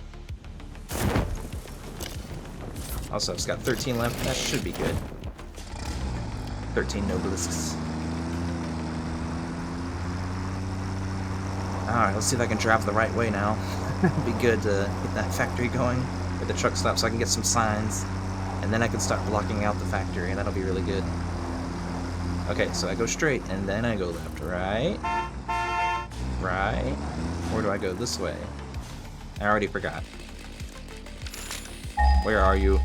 Also, it's got 13 left. That should be good. 13 nobelisks. Alright, let's see if I can drive the right way now. It'd be good to get that factory going with the truck stop so I can get some signs. And then I can start blocking out the factory, and that'll be really good. Okay, so I go straight, and then I go left. Right? Right? Or do I go this way? I already forgot. Where are you?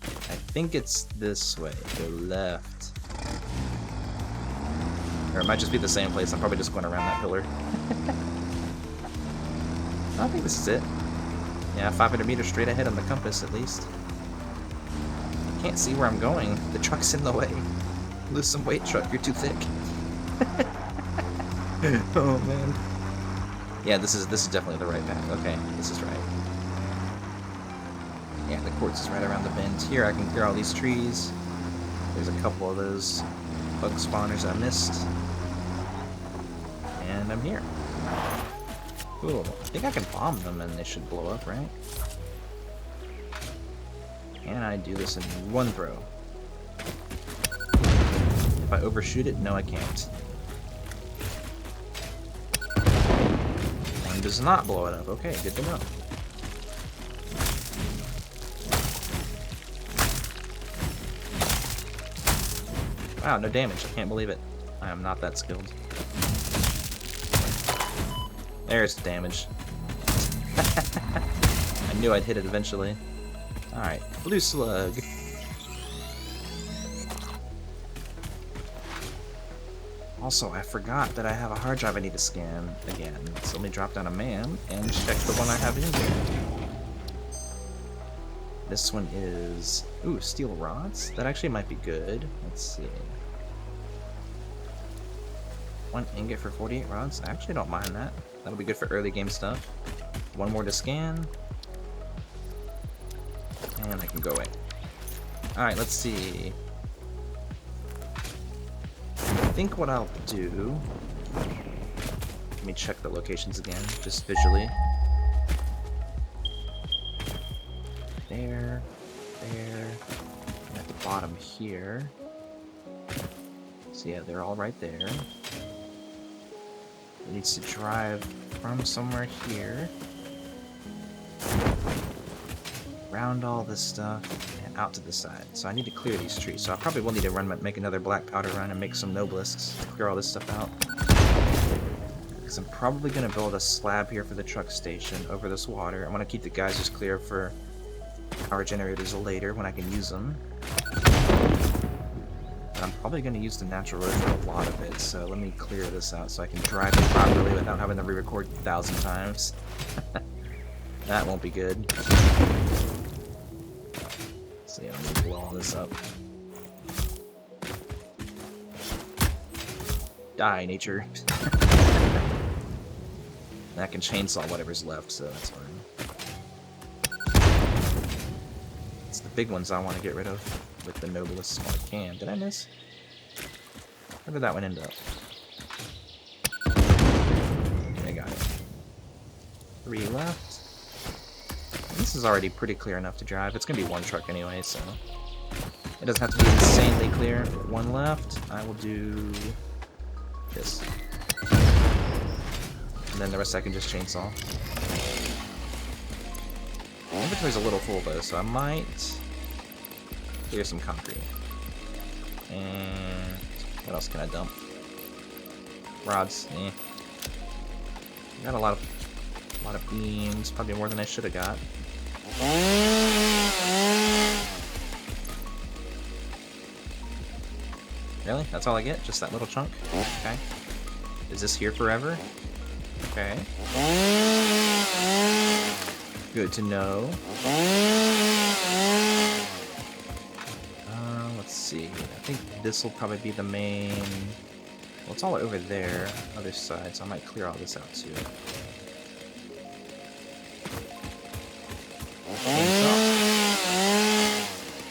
I think it's this way. Go left. Or it might just be the same place. I'm probably just going around that pillar. I think this is it. Yeah, 500 meters straight ahead on the compass, at least. I can't see where I'm going. The truck's in the way. Lose some weight, truck. You're too thick. Oh, man. Yeah, this is definitely the right path. Okay, this is right. Yeah, the quartz is right around the bend. Here, I can clear all these trees. There's a couple of those bug spawners I missed. And I'm here. Cool. I think I can bomb them and they should blow up, right? Can I do this in one throw? If I overshoot it, no I can't. One does not blow it up. Okay, good to know. Wow, no damage. I can't believe it. I am not that skilled. There's the damage. I knew I'd hit it eventually. Alright, blue slug. Also, I forgot that I have a hard drive I need to scan again. So let me drop down a man and check the one I have in here. This one is... Ooh, steel rods? That actually might be good. Let's see. 1 ingot for 48 rods? I actually don't mind that. That'll be good for early game stuff. One more to scan. And I can go away. Alright, let's see. I think what I'll do... Let me check the locations again, just visually. There, and at the bottom here. So yeah, they're all right there. It needs to drive from somewhere here. Around all this stuff, and out to the side. So I need to clear these trees. So I probably will need to make another black powder run and make some nobelisks to clear all this stuff out. Because I'm probably going to build a slab here for the truck station over this water. I want to keep the geysers clear for power generators later when I can use them. But I'm probably going to use the natural road for a lot of it, so let me clear this out so I can drive it properly without having to re-record 1,000 times. That won't be good. So yeah, I'm going to blow all this up. Die, nature. And I can chainsaw whatever's left, so that's fine. It's the big ones I want to get rid of with the noblest while I can. Did I miss? Where did that one end up? I got it. 3 left. This is already pretty clear enough to drive. It's going to be one truck anyway, so... It doesn't have to be insanely clear. 1 left. I will do... this. And then the rest I can just chainsaw. The inventory's a little full though, so I might clear some concrete. And what else can I dump? Rods, eh. Got a lot of beams, probably more than I should have got. Really? That's all I get? Just that little chunk? Okay. Is this here forever? Okay. Good to know. Let's see. I think this will probably be the main... Well, it's all over there, other side, so I might clear all this out too.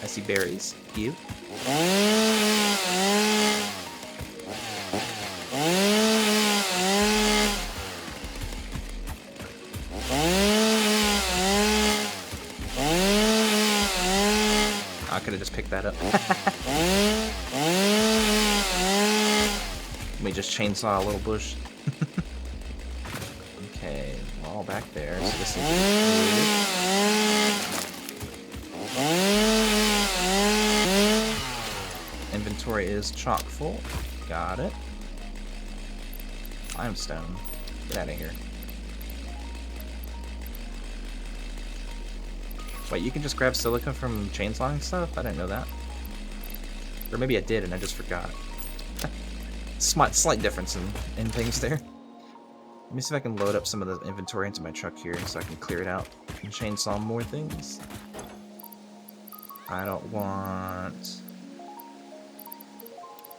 I see berries. You. I could have just picked that up. Let me just chainsaw a little bush. Okay, all back there, so this is inventory is chock full. Got it. Limestone. Get out of here. Wait, you can just grab silica from chainsawing stuff? I didn't know that. Or maybe I did and I just forgot. Slight difference in things there. Let me see if I can load up some of the inventory into my truck here so I can clear it out and chainsaw more things. I don't want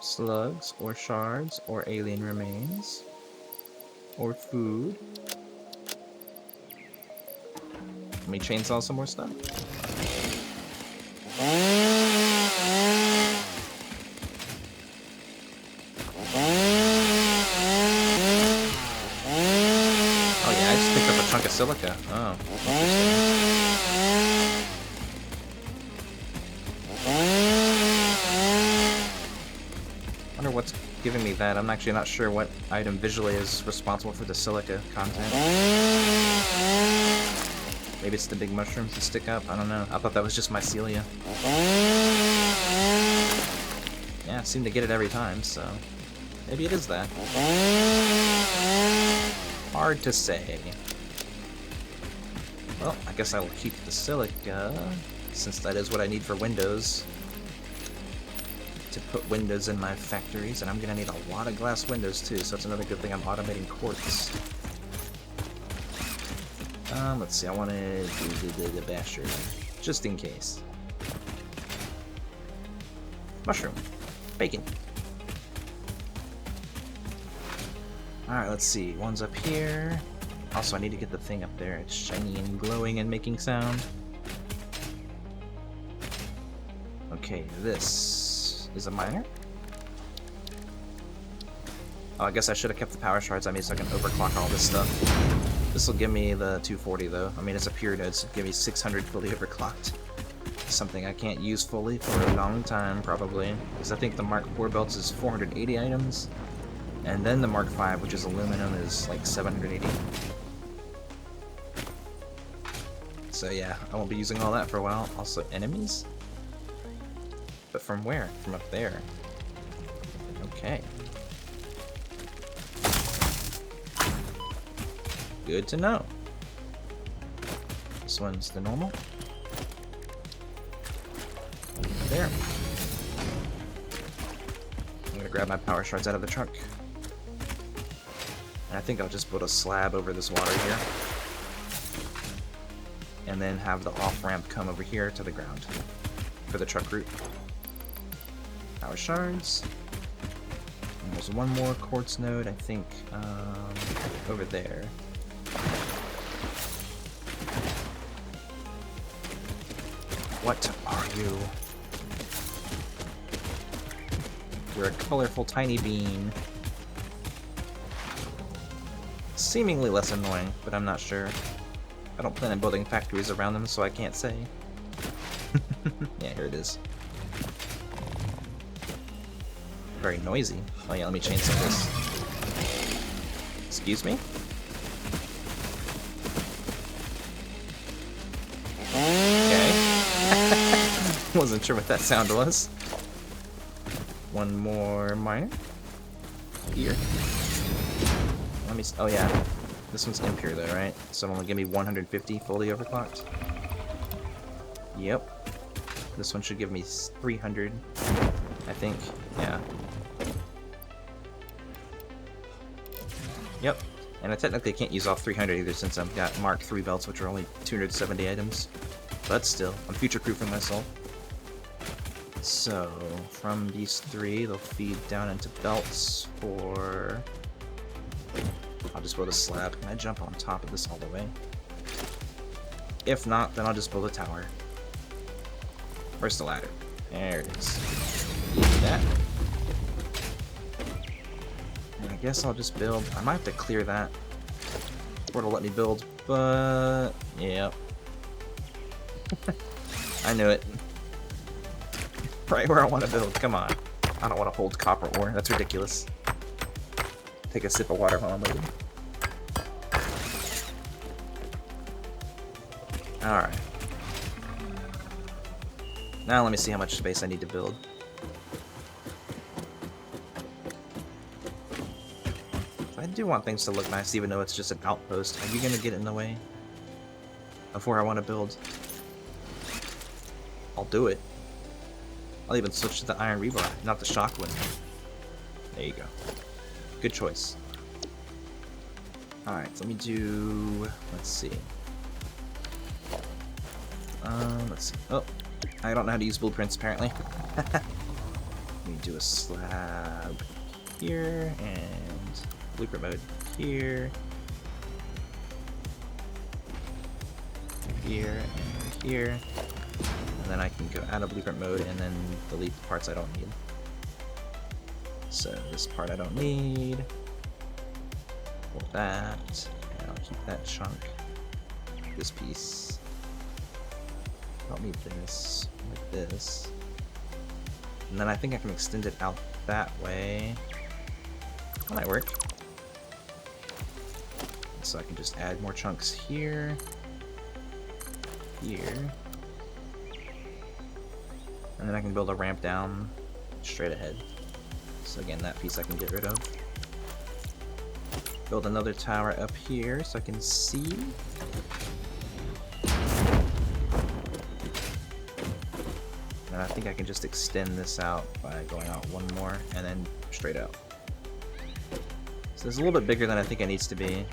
slugs or shards or alien remains or food. Let me chainsaw some more stuff. Oh yeah, I just picked up a chunk of silica. Oh, interesting. Wonder what's giving me that. I'm actually not sure what item visually is responsible for the silica content. Maybe it's the big mushrooms that stick up. I don't know. I thought that was just mycelia. Yeah, I seem to get it every time, so maybe it is that. Hard to say. Well, I guess I will keep the silica, since that is what I need for windows. To put windows in my factories, and I'm gonna need a lot of glass windows too, so that's another good thing I'm automating quartz. Let's see, I want to do the basher, just in case. Mushroom. Bacon. Alright, let's see. One's up here. Also, I need to get the thing up there. It's shiny and glowing and making sound. Okay, this is a miner. Oh, I guess I should have kept the power shards on me so I can overclock all this stuff. This will give me the 240 though. I mean, it's a pure node, so it'll give me 600 fully overclocked. Something I can't use fully for a long time, probably. Because I think the Mark IV belts is 480 items. And then the Mark V, which is aluminum, is like 780. So yeah, I won't be using all that for a while. Also, enemies? But from where? From up there. Okay. Good to know. This one's the normal. There. I'm gonna grab my power shards out of the truck. And I think I'll just put a slab over this water here. And then have the off-ramp come over here to the ground for the truck route. Power shards. And there's one more quartz node, I think, over there. What are you? You're a colorful tiny bean. Seemingly less annoying, but I'm not sure. I don't plan on building factories around them, so I can't say. Yeah, here it is. Very noisy. Oh yeah, let me chainsaw this. Excuse me? Okay. Wasn't sure what that sound was. One more miner. Here. Let me. Oh yeah, this one's impure though, right? So it'll only give me 150 fully overclocked. Yep. This one should give me 300, I think. Yeah. Yep. And I technically can't use off 300 either since I've got Mark III belts, which are only 270 items. But still, I'm future-proofing myself. So, from these three, they'll feed down into belts for... I'll just build a slab. Can I jump on top of this all the way? If not, then I'll just build a tower. Where's the ladder? There it is. Do that. And I guess I'll just build... I might have to clear that. Or it'll let me build, but... Yep. I knew it. Right where I want to build, come on. I don't want to hold copper ore, that's ridiculous. Take a sip of water while I'm waiting. Alright. Now let me see how much space I need to build. I do want things to look nice even though it's just an outpost. Are you gonna get in the way of where I want to build? I'll do it. I'll even switch to the iron rebar, not the shock one. There you go. Good choice. Alright, let me do... Let's see. Let's see. Oh, I don't know how to use blueprints, apparently. Let me do a slab here, and blueprint mode here. Here, and here. And then I can go out of blueprint mode and then delete the parts I don't need. So this part I don't need. Pull that. And I'll keep that chunk. This piece. I'll need this. Like this. And then I think I can extend it out that way. That might work. So I can just add more chunks here. Here. And then I can build a ramp down straight ahead. So again, that piece I can get rid of. Build another tower up here so I can see. And I think I can just extend this out by going out one more and then straight out. So it's a little bit bigger than I think it needs to be.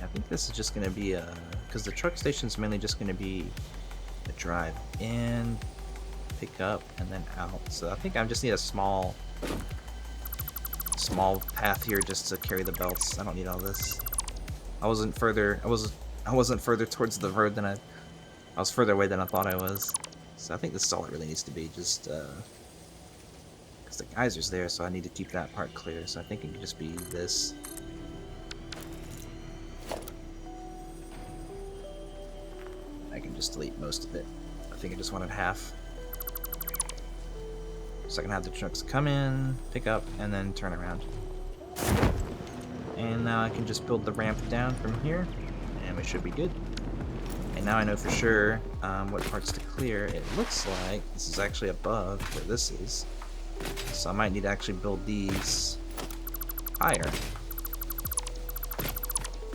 I think this is just going to be a... Because the truck station's mainly just going to be a drive in, pick up, and then out. So I think I just need a small small path here just to carry the belts. I don't need all this. I wasn't further towards the road than I was further away than I thought I was. So I think this is all it really needs to be, just because the geyser's there, so I need to keep that part clear. So I think it could just be this. I can just delete most of it. I think I just wanted half. So I can have the trucks come in, pick up, and then turn around. And now I can just build the ramp down from here, and we should be good. And now I know for sure what parts to clear. It looks like this is actually above where this is. So I might need to actually build these higher.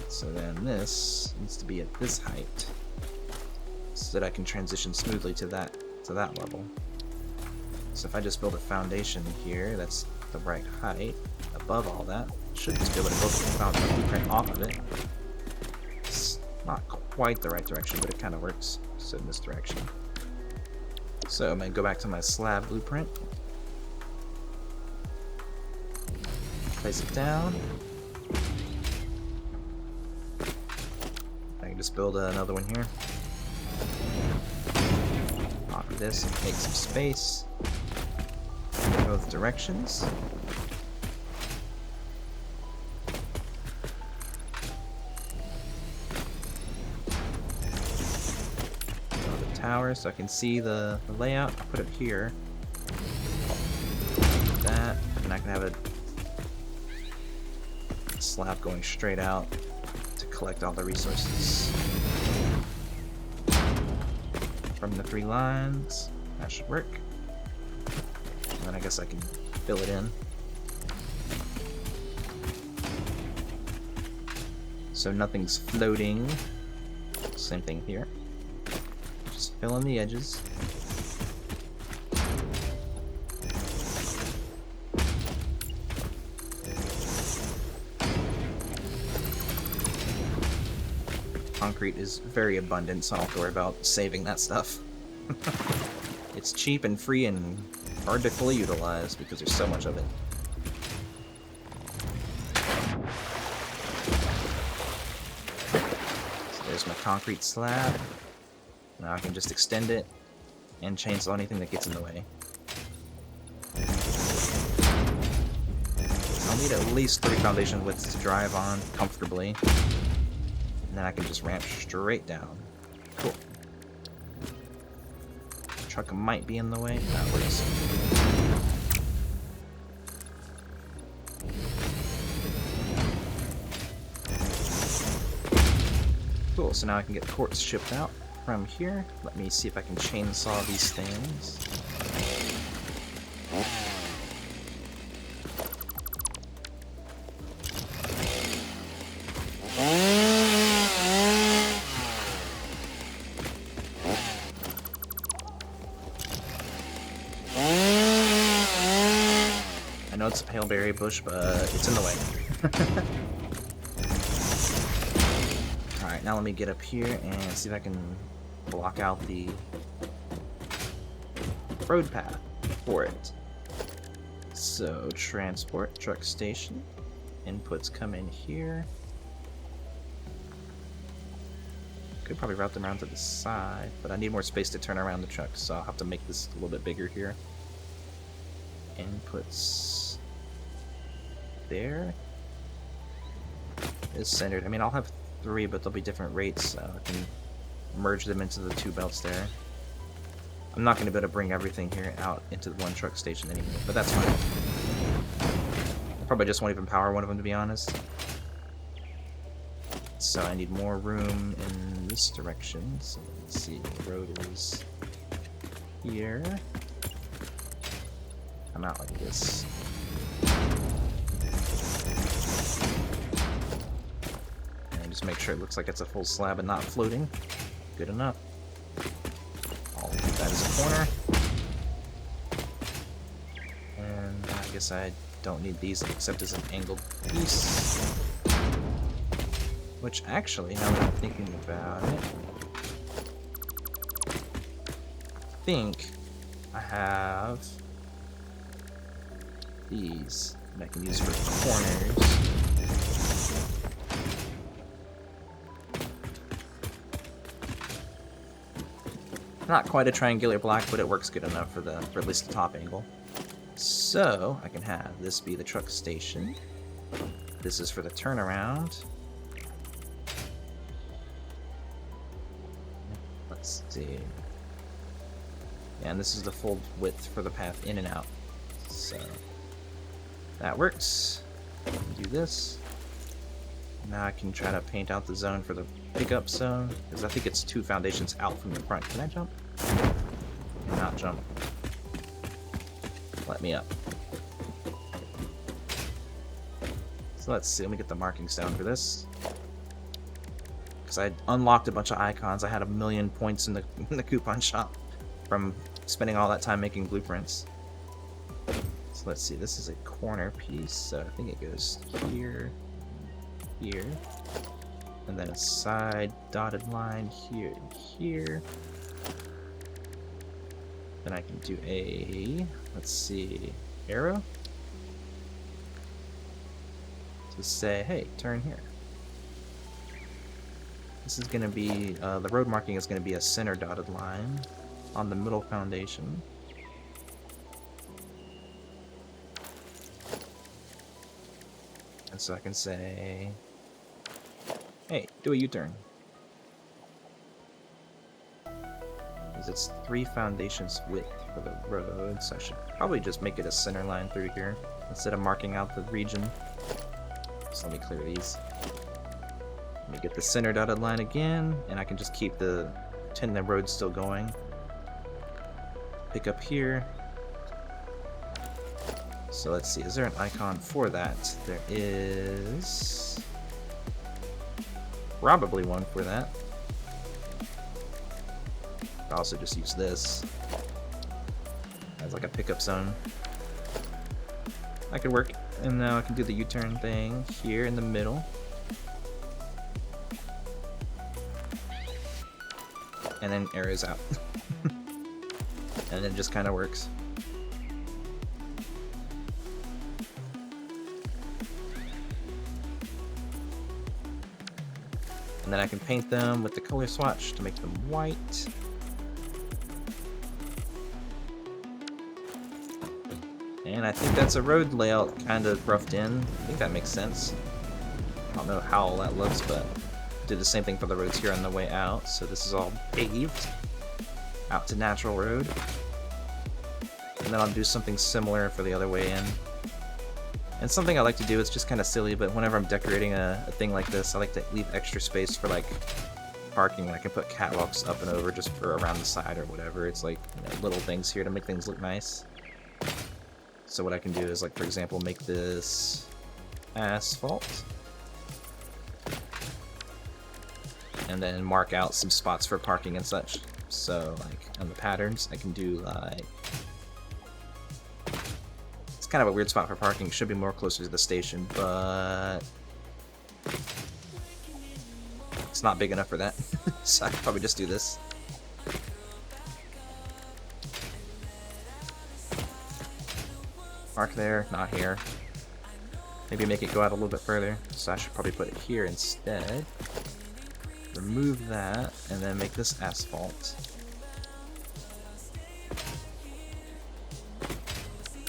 So then this needs to be at this height, so that I can transition smoothly to that level. So if I just build a foundation here that's the right height above all that, should just be able to build the blueprint off of it. It's not quite the right direction, but it kind of works. So in this direction. So I'm going to go back to my slab blueprint. Place it down. I can just build another one here. Copy this and make some space. Both directions. The tower so I can see the layout. I'll put it here. That, and I can have a slab going straight out to collect all the resources from the 3 lines. That should work. And then I guess I can fill it in. So nothing's floating. Same thing here. Just fill in the edges. Concrete is very abundant, so I don't have to worry about saving that stuff. It's cheap and free and hard to fully utilize because there's so much of it. So there's my concrete slab. Now I can just extend it and chainsaw anything that gets in the way. I'll need at least 3 foundation widths to drive on comfortably. And then I can just ramp straight down. Cool. Truck might be in the way. That works. Cool, so now I can get quartz shipped out from here. Let me see if I can chainsaw these things. I know it's a paleberry bush, but it's in the way. Alright, now let me get up here and see if I can block out the road path for it. So, transport, truck station. Inputs come in here. Could probably route them around to the side, but I need more space to turn around the truck, so I'll have to make this a little bit bigger here. Inputs there is centered. I mean, I'll have 3, but they'll be different rates, so I can merge them into the 2 belts there. I'm not going to be able to bring everything here out into the 1 truck station anymore, but that's fine. I probably just won't even power one of them, to be honest. So I need more room in this direction. So let's see, the road is here. Come out like this. And just make sure it looks like it's a full slab and not floating. Good enough. I'll keep that as a corner. And I guess I don't need these except as an angled piece. Which actually, now that I'm thinking about it, I think I have these. And I can use for corners. Not quite a triangular block, but it works good enough for at least the top angle. So I can have this be the truck station. This is for the turnaround. Let's see. Yeah, and this is the full width for the path in and out. So that works. Do this. Now I can try to paint out the zone for the pickup zone, because I think it's 2 foundations out from the front. Can I jump? Cannot jump. Let me up. So let's see, let me get the markings down for this. Because I unlocked a bunch of icons. I had 1,000,000 points in the coupon shop from spending all that time making blueprints. So let's see, this is a corner piece, so I think it goes here, here, and then a side dotted line here and here. Then I can do a, let's see, arrow to say, hey, turn here. This is going to be, the road marking is going to be a center dotted line on the middle foundation. And so I can say, hey, do a U-turn. Because it's 3 foundations width for the road, so I should probably just make it a center line through here instead of marking out the region. So let me clear these. Let me get the center dotted line again, and I can just keep the road still going. Pick up here. So let's see, is there an icon for that? There is probably one for that. I'll also just use this as like a pickup zone. That could work. And now I can do the U-turn thing here in the middle. And then arrows out. And it just kind of works. And then I can paint them with the color swatch to make them white. And I think that's a road layout kind of roughed in. I think that makes sense. I don't know how all that looks, but did the same thing for the roads here on the way out. So this is all paved out to natural road. And then I'll do something similar for the other way in. And something I like to do, it's just kind of silly, but whenever I'm decorating a thing like this, I like to leave extra space for like parking, and I can put catwalks up and over just for around the side or whatever. It's like, you know, little things here to make things look nice. So what I can do is, like, for example, make this asphalt. And then mark out some spots for parking and such. So, like, on the patterns, I can do, like... It's kind of a weird spot for parking. Should be more closer to the station, but... It's not big enough for that. So I could probably just do this. Mark there, not here. Maybe make it go out a little bit further. So I should probably put it here instead. Remove that, and then make this asphalt.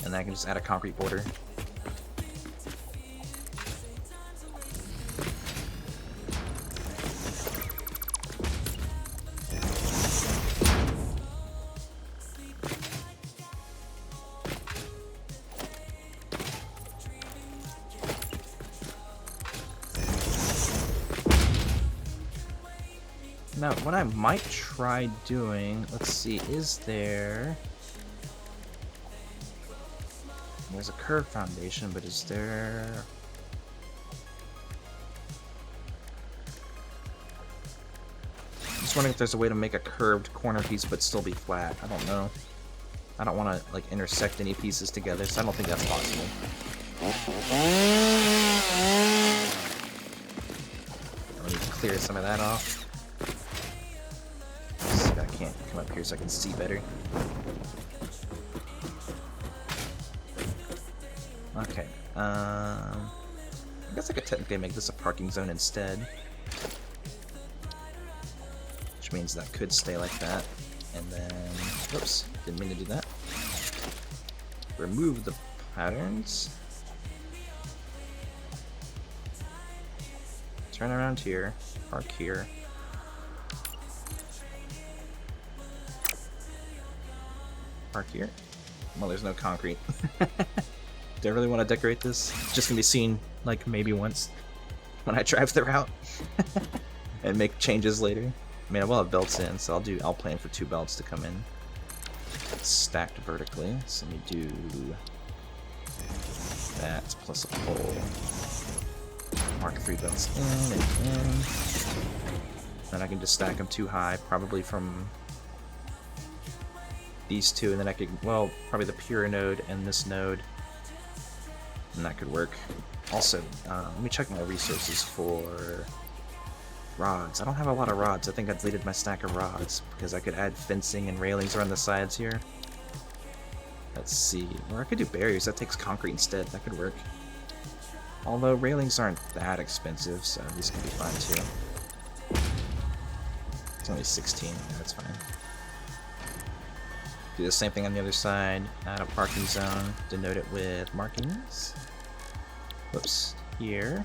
And then I can just add a concrete border. Now, what I might try doing, let's see, is there... There's a curved foundation, but is there... I'm just wondering if there's a way to make a curved corner piece but still be flat. I don't know. I don't want to, like, intersect any pieces together, so I don't think that's possible. I need to clear some of that off. I can't come up here so I can see better. Okay, I guess I could technically make this a parking zone instead. Which means that could stay like that. And then, whoops, didn't mean to do that. Remove the patterns. Turn around here, park here. Park here. Well, there's no concrete. Do I really want to decorate this? It's just gonna be seen like maybe once when I drive the route and make changes later. I mean, I will have belts in, so I'll plan for 2 belts to come in stacked vertically. So let me do that plus a pole. Mark 3 belts in and in. Then I can just stack them 2 high, probably from these 2, and then I could, well, probably the pure node and this node, and that could work. Also, let me check my resources for rods. I don't have a lot of rods. I think I deleted my stack of rods because I could add fencing and railings around the sides here. Let's see. Or I could do barriers. That takes concrete instead. That could work. Although railings aren't that expensive, so these can be fine too. It's only 16. Yeah, that's fine. Do the same thing on the other side. Add a parking zone. Denote it with markings. Whoops. Here.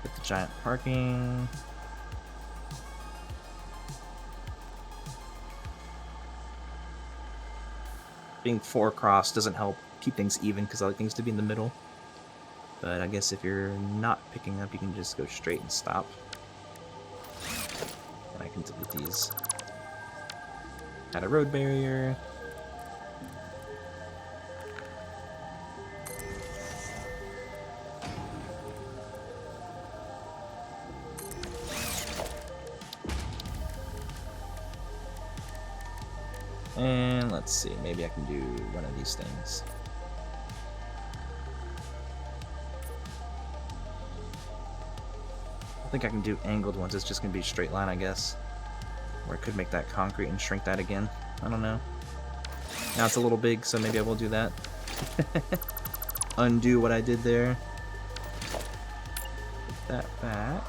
Put the giant parking. Being 4 across doesn't help keep things even because I like things to be in the middle. But I guess if you're not picking up, you can just go straight and stop. And I can delete these. Add a road barrier. And let's see, maybe I can do one of these things. I think I can do angled ones. It's just gonna be a straight line, I guess. Or I could make that concrete and shrink that again. I don't know. Now it's a little big, so maybe I will do that. Undo what I did there. Put that back.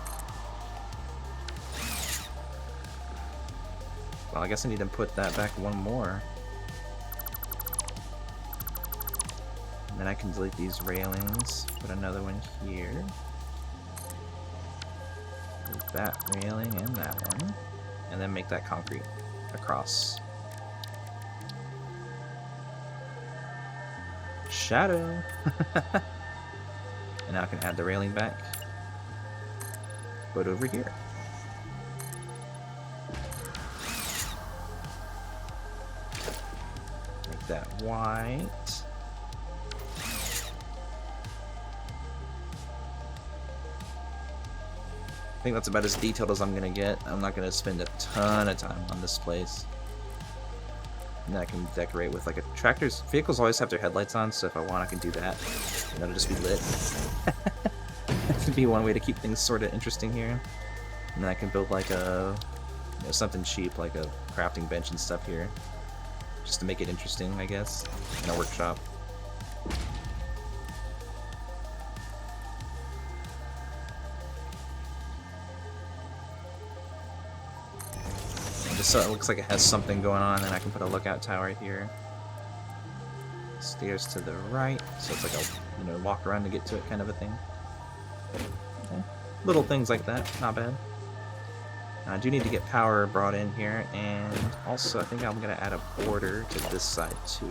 Well, I guess I need to put that back one more. And then I can delete these railings. Put another one here. Delete that railing and that one. And then make that concrete across. Shadow! And now I can add the railing back. Put over here. Make that white. I think that's about as detailed as I'm gonna get. I'm not gonna spend a ton of time on this place. And then I can decorate with like a tractor's vehicles always have their headlights on, so if I want I can do that. And that'll just be lit. That could be one way to keep things sort of interesting here. And then I can build like a something cheap like a crafting bench and stuff here. Just to make it interesting, I guess. In a workshop. So it looks like it has something going on, and I can put a lookout tower here. Stairs to the right, so it's like a walk around to get to it kind of a thing. Okay. Little things like that, not bad. I do need to get power brought in here, and also I think I'm gonna add a border to this side too.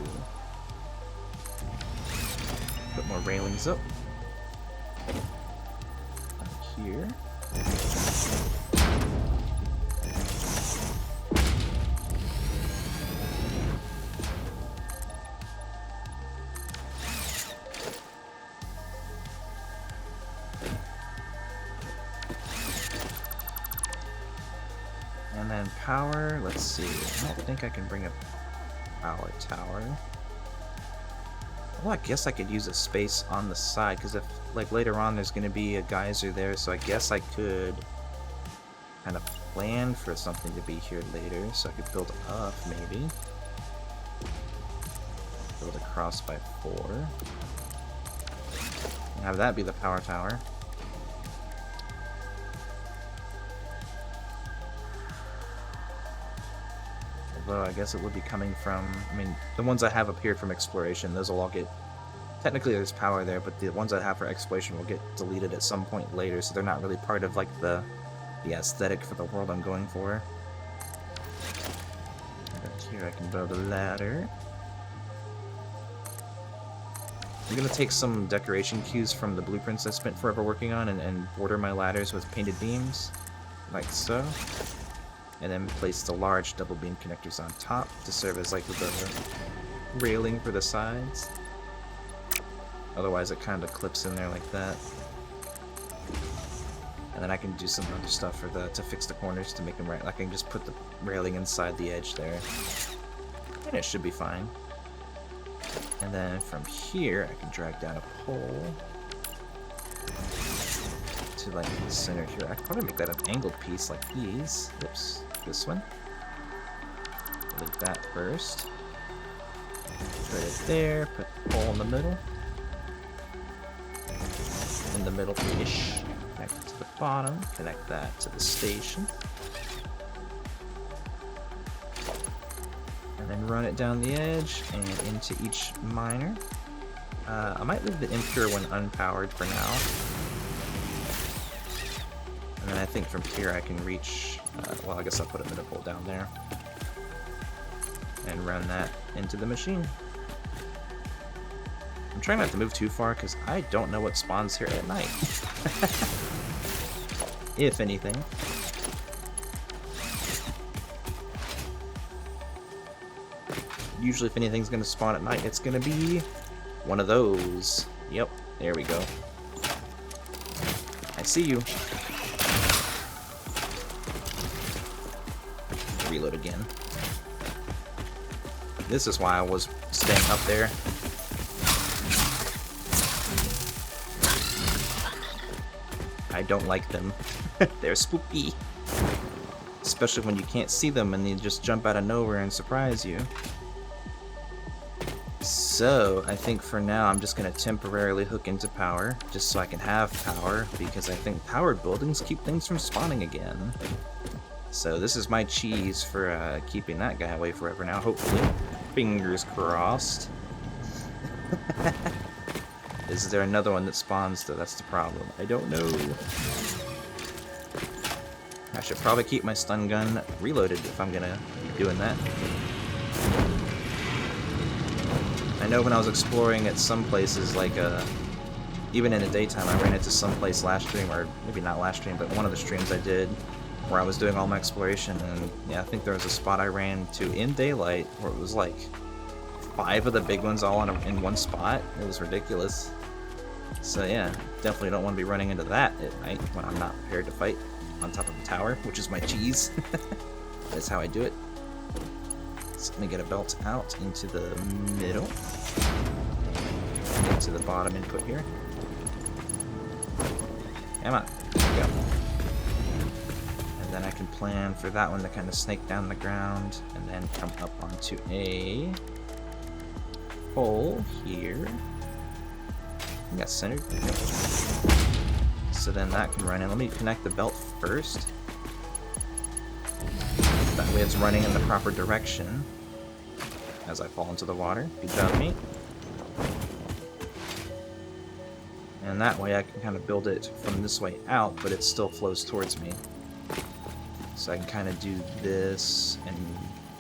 Put more railings up. Here. And then power, let's see, I don't think I can bring a power tower. Well, I guess I could use a space on the side, because if, like, later on there's going to be a geyser there, so I guess I could kind of plan for something to be here later, so I could build up, maybe. Build across by 4. Have that be the power tower. Although I guess it would be coming from, I mean, the ones I have up here from exploration, those will all get, technically there's power there, but the ones I have for exploration will get deleted at some point later, so they're not really part of like the aesthetic for the world I'm going for. But here I can build a ladder. I'm gonna take some decoration cues from the blueprints I spent forever working on and border my ladders with painted beams, like so. And then place the large double beam connectors on top to serve as like the railing for the sides. Otherwise it kind of clips in there like that. And then I can do some other stuff for to fix the corners to make them right. I can just put the railing inside the edge there. And it should be fine. And then from here I can drag down a pole to like the center here. I could probably make that an angled piece like these. Oops. This one. Like that first. Put it there, put the pole in the middle. In the middle-ish. Connect it to the bottom, connect that to the station. And then run it down the edge and into each miner. I might leave the impure one unpowered for now. And then I think from here I can reach, well, I guess I'll put a middle pole down there. And run that into the machine. I'm trying not to move too far because I don't know what spawns here at night. If anything. Usually if anything's going to spawn at night, it's going to be one of those. Yep, there we go. I see you. Reload again. This is why I was staying up there. I don't like them. They're spooky. Especially when you can't see them and they just jump out of nowhere and surprise you. So, I think for now I'm just going to temporarily hook into power, just so I can have power, because I think powered buildings keep things from spawning again. So this is my cheese for keeping that guy away forever now, hopefully. Fingers crossed. Is there another one that spawns though? That's the problem. I don't know. I should probably keep my stun gun reloaded if I'm gonna be doing that. I know when I was exploring at some places, like even in the daytime, I ran into some place last stream, or maybe not last stream, but one of the streams I did, where I was doing all my exploration, and yeah, I think there was a spot I ran to in daylight where it was like 5 of the big ones all in one spot. It was ridiculous. So yeah, definitely don't want to be running into that at night when I'm not prepared to fight on top of a tower, which is my cheese. That's how I do it. So let me get a belt out into the middle. Into the bottom input here. Come on, there we go. Then I can plan for that one to kind of snake down the ground and then come up onto a hole here. I got centered. So then that can run in. Let me connect the belt first. That way it's running in the proper direction as I fall into the water. Good job, me. And that way I can kind of build it from this way out, but it still flows towards me. So I can kind of do this and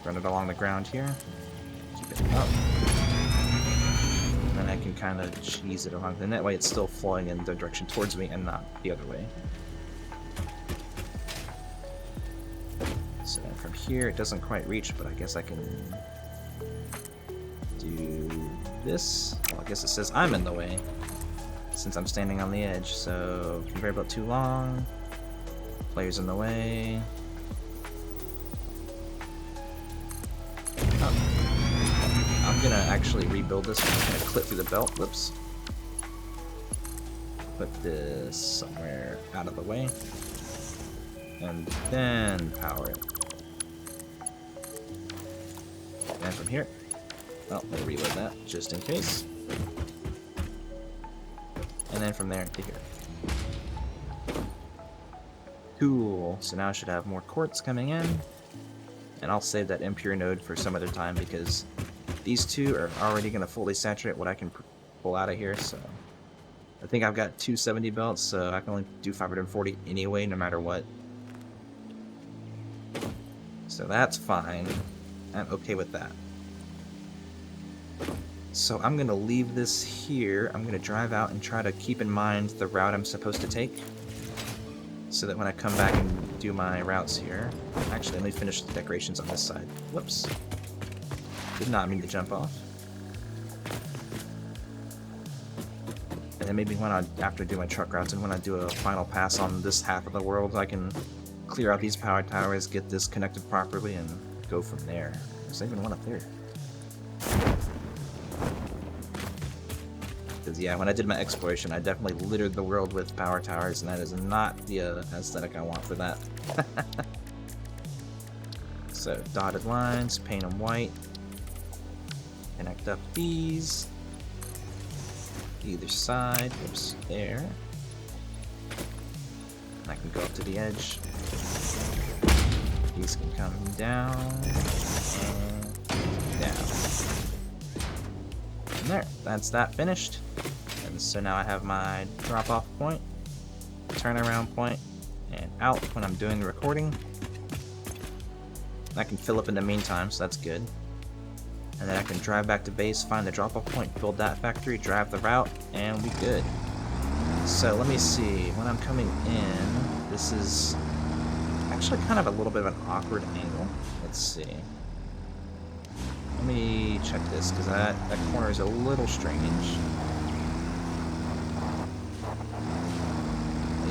run it along the ground here. Keep it up. And then I can kind of cheese it along. And that way it's still flowing in the direction towards me and not the other way. So from here it doesn't quite reach, but I guess I can do this. Well, I guess it says I'm in the way since I'm standing on the edge. So conveyor belt too long. Players in the way. I'm gonna actually rebuild this. I'm gonna clip through the belt. Whoops. Put this somewhere out of the way. And then power it. And from here. Well, let me reload that just in case. And then from there to here. Cool. So now I should have more quartz coming in. And I'll save that impure node for some other time because these two are already going to fully saturate what I can pull out of here. So I think I've got 270 belts, so I can only do 540 anyway, no matter what. So that's fine. I'm okay with that. So I'm going to leave this here. I'm going to drive out and try to keep in mind the route I'm supposed to take, so that when I come back and do my routes here... Actually, let me finish the decorations on this side. Whoops. Did not mean to jump off. And then maybe when after I do my truck routes and when I do a final pass on this half of the world, I can clear out these power towers, get this connected properly, and go from there. There's even one up there. Because yeah, when I did my exploration, I definitely littered the world with power towers, and that is not the aesthetic I want for that. So, dotted lines, paint them white, connect up these, either side, oops, there. And I can go up to the edge. These can come down, and down. And there, that's that finished. And so now I have my drop-off point, turnaround point, and out when I'm doing the recording. I can fill up in the meantime, so that's good. And then I can drive back to base, find the drop-off point, build that factory, drive the route, and we good. So let me see, when I'm coming in, this is actually kind of a little bit of an awkward angle. Let's see. Let me check this, because that corner is a little strange.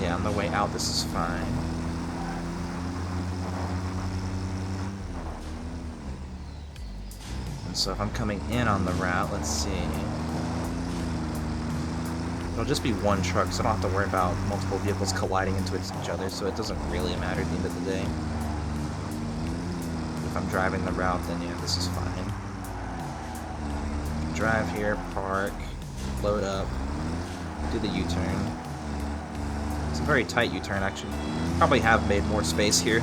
Yeah, on the way out this is fine. And so if I'm coming in on the route, let's see. It'll just be one truck, so I don't have to worry about multiple vehicles colliding into each other, so it doesn't really matter at the end of the day. If I'm driving the route, then yeah, this is fine. Drive here, park, load up, do the U-turn. It's a very tight U-turn, actually. Probably have made more space here.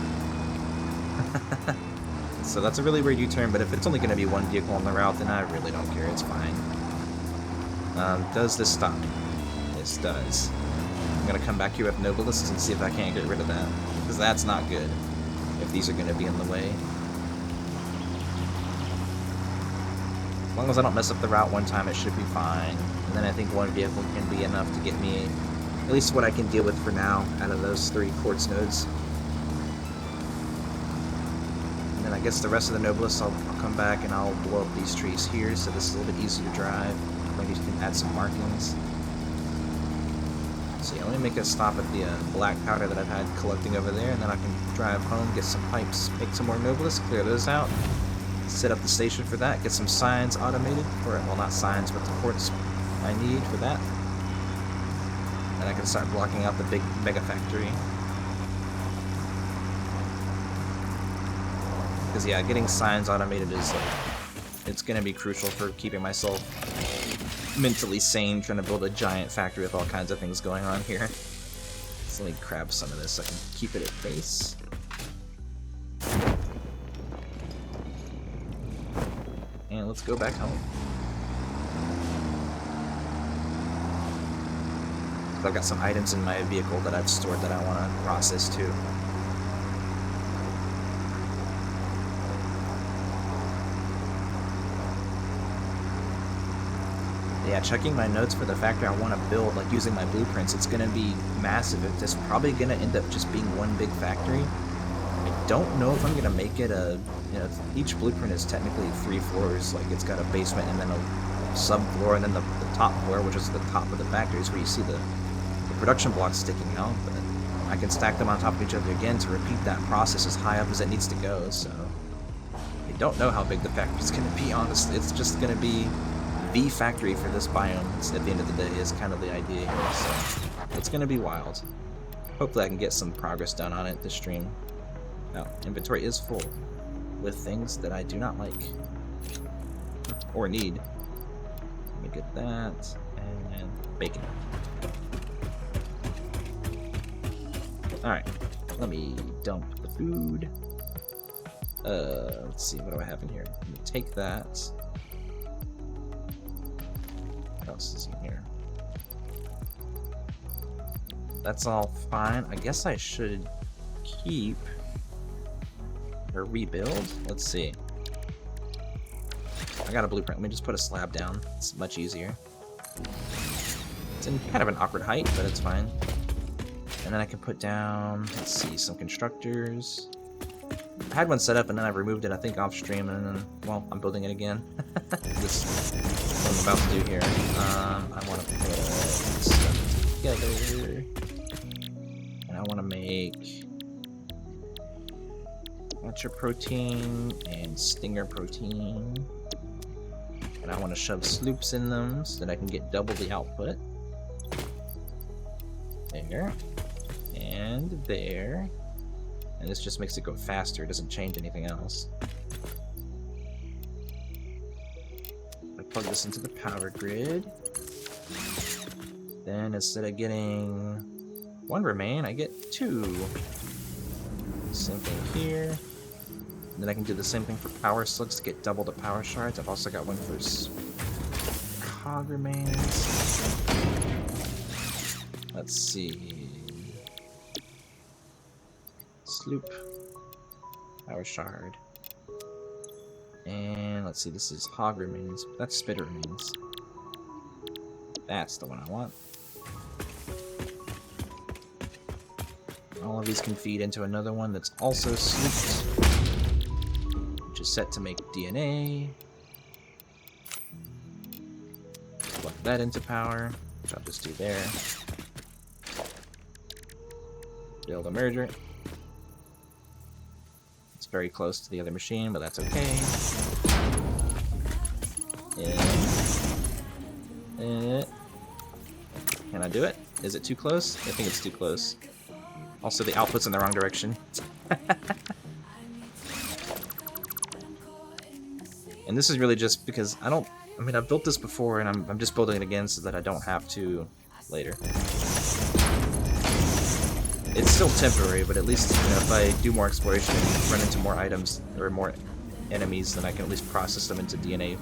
So that's a really weird U-turn, but if it's only going to be one vehicle on the route, then I really don't care, it's fine. Does this stop? This does. I'm going to come back here with Nobilis and see if I can't get rid of that, because that's not good if these are going to be in the way. As long as I don't mess up the route one time, it should be fine. And then I think one vehicle can be enough to get me at least what I can deal with for now out of those 3 quartz nodes. And then I guess the rest of the Nobilis, I'll come back and I'll blow up these trees here, so this is a little bit easier to drive. Maybe you can add some markings. So yeah, let me make a stop at the black powder that I've had collecting over there, and then I can drive home, get some pipes, make some more Nobilis, clear those out, set up the station for that, get some signs automated, or, well, not signs, but the quartz I need for that. And I can start blocking out the big mega factory. Because yeah, getting signs automated is it's going to be crucial for keeping myself mentally sane, trying to build a giant factory with all kinds of things going on here. So let me grab some of this so I can keep it at base. And let's go back home. I've got some items in my vehicle that I've stored that I want to process too. Yeah, checking my notes for the factory I want to build, like using my blueprints, it's going to be massive. It's probably going to end up just being one big factory. I don't know if I'm going to make it a, you know, each blueprint is technically 3 floors. Like, it's got a basement and then a subfloor, and then the top floor, which is the top of the factory, is where you see the production blocks sticking out. But I can stack them on top of each other again to repeat that process as high up as it needs to go. So I don't know how big the factory's going to be, honestly. It's just going to be the factory for this biome at the end of the day is kind of the idea here, so it's going to be wild. Hopefully I can get some progress done on it this stream. Now, inventory is full with things that I do not like or need. Let me get that, and bacon. Alright, let me dump the food. Let's see, what do I have in here? Let me take that. What else is in here? That's all fine. I guess I should keep or rebuild. Let's see. I got a blueprint. Let me just put a slab down. It's much easier. It's in kind of an awkward height, but it's fine. And then I can put down, let's see, some constructors. I had one set up and then I removed it, I think, off stream, and then, well, I'm building it again. This is what I'm about to do here. I want to put stuff together. And I want to make Watcher protein and Stinger protein. And I want to shove sloops in them so that I can get double the output. There. And there. And this just makes it go faster, it doesn't change anything else. I plug this into the power grid. Then instead of getting 1 remain, I get 2. Same thing here. And then I can do the same thing for power slugs to get double the power shards. I've also got one for cog remains. Let's see. Sloop, power shard, and let's see, this is hog remains, that's spitter remains. That's the one I want. All of these can feed into another one that's also slooped, which is set to make DNA. Plug that into power, which I'll just do there. Build a merger. Very close to the other machine, but that's okay. Can I do it? Is it too close? I think it's too close. Also, the output's in the wrong direction. And this is really just because I mean, I've built this before, and I'm just building it again so that I don't have to later. It's still temporary, but at least, you know, if I do more exploration and run into more items or more enemies, then I can at least process them into DNA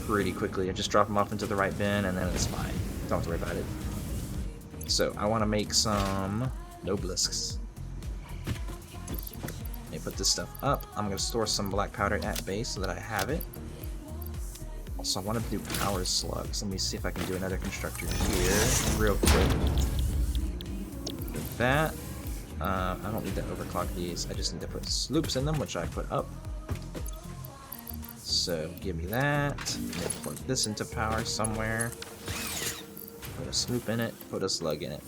pretty quickly. I just drop them off into the right bin, and then it's fine. Don't have to worry about it. So, I want to make some obelisks. Let me put this stuff up. I'm going to store some black powder at base so that I have it. Also, I want to do power slugs. Let me see if I can do another constructor here real quick. That. I don't need to overclock these. I just need to put sloops in them, which I put up. So give me that. Plug this into power somewhere. Put a sloop in it. Put a slug in it.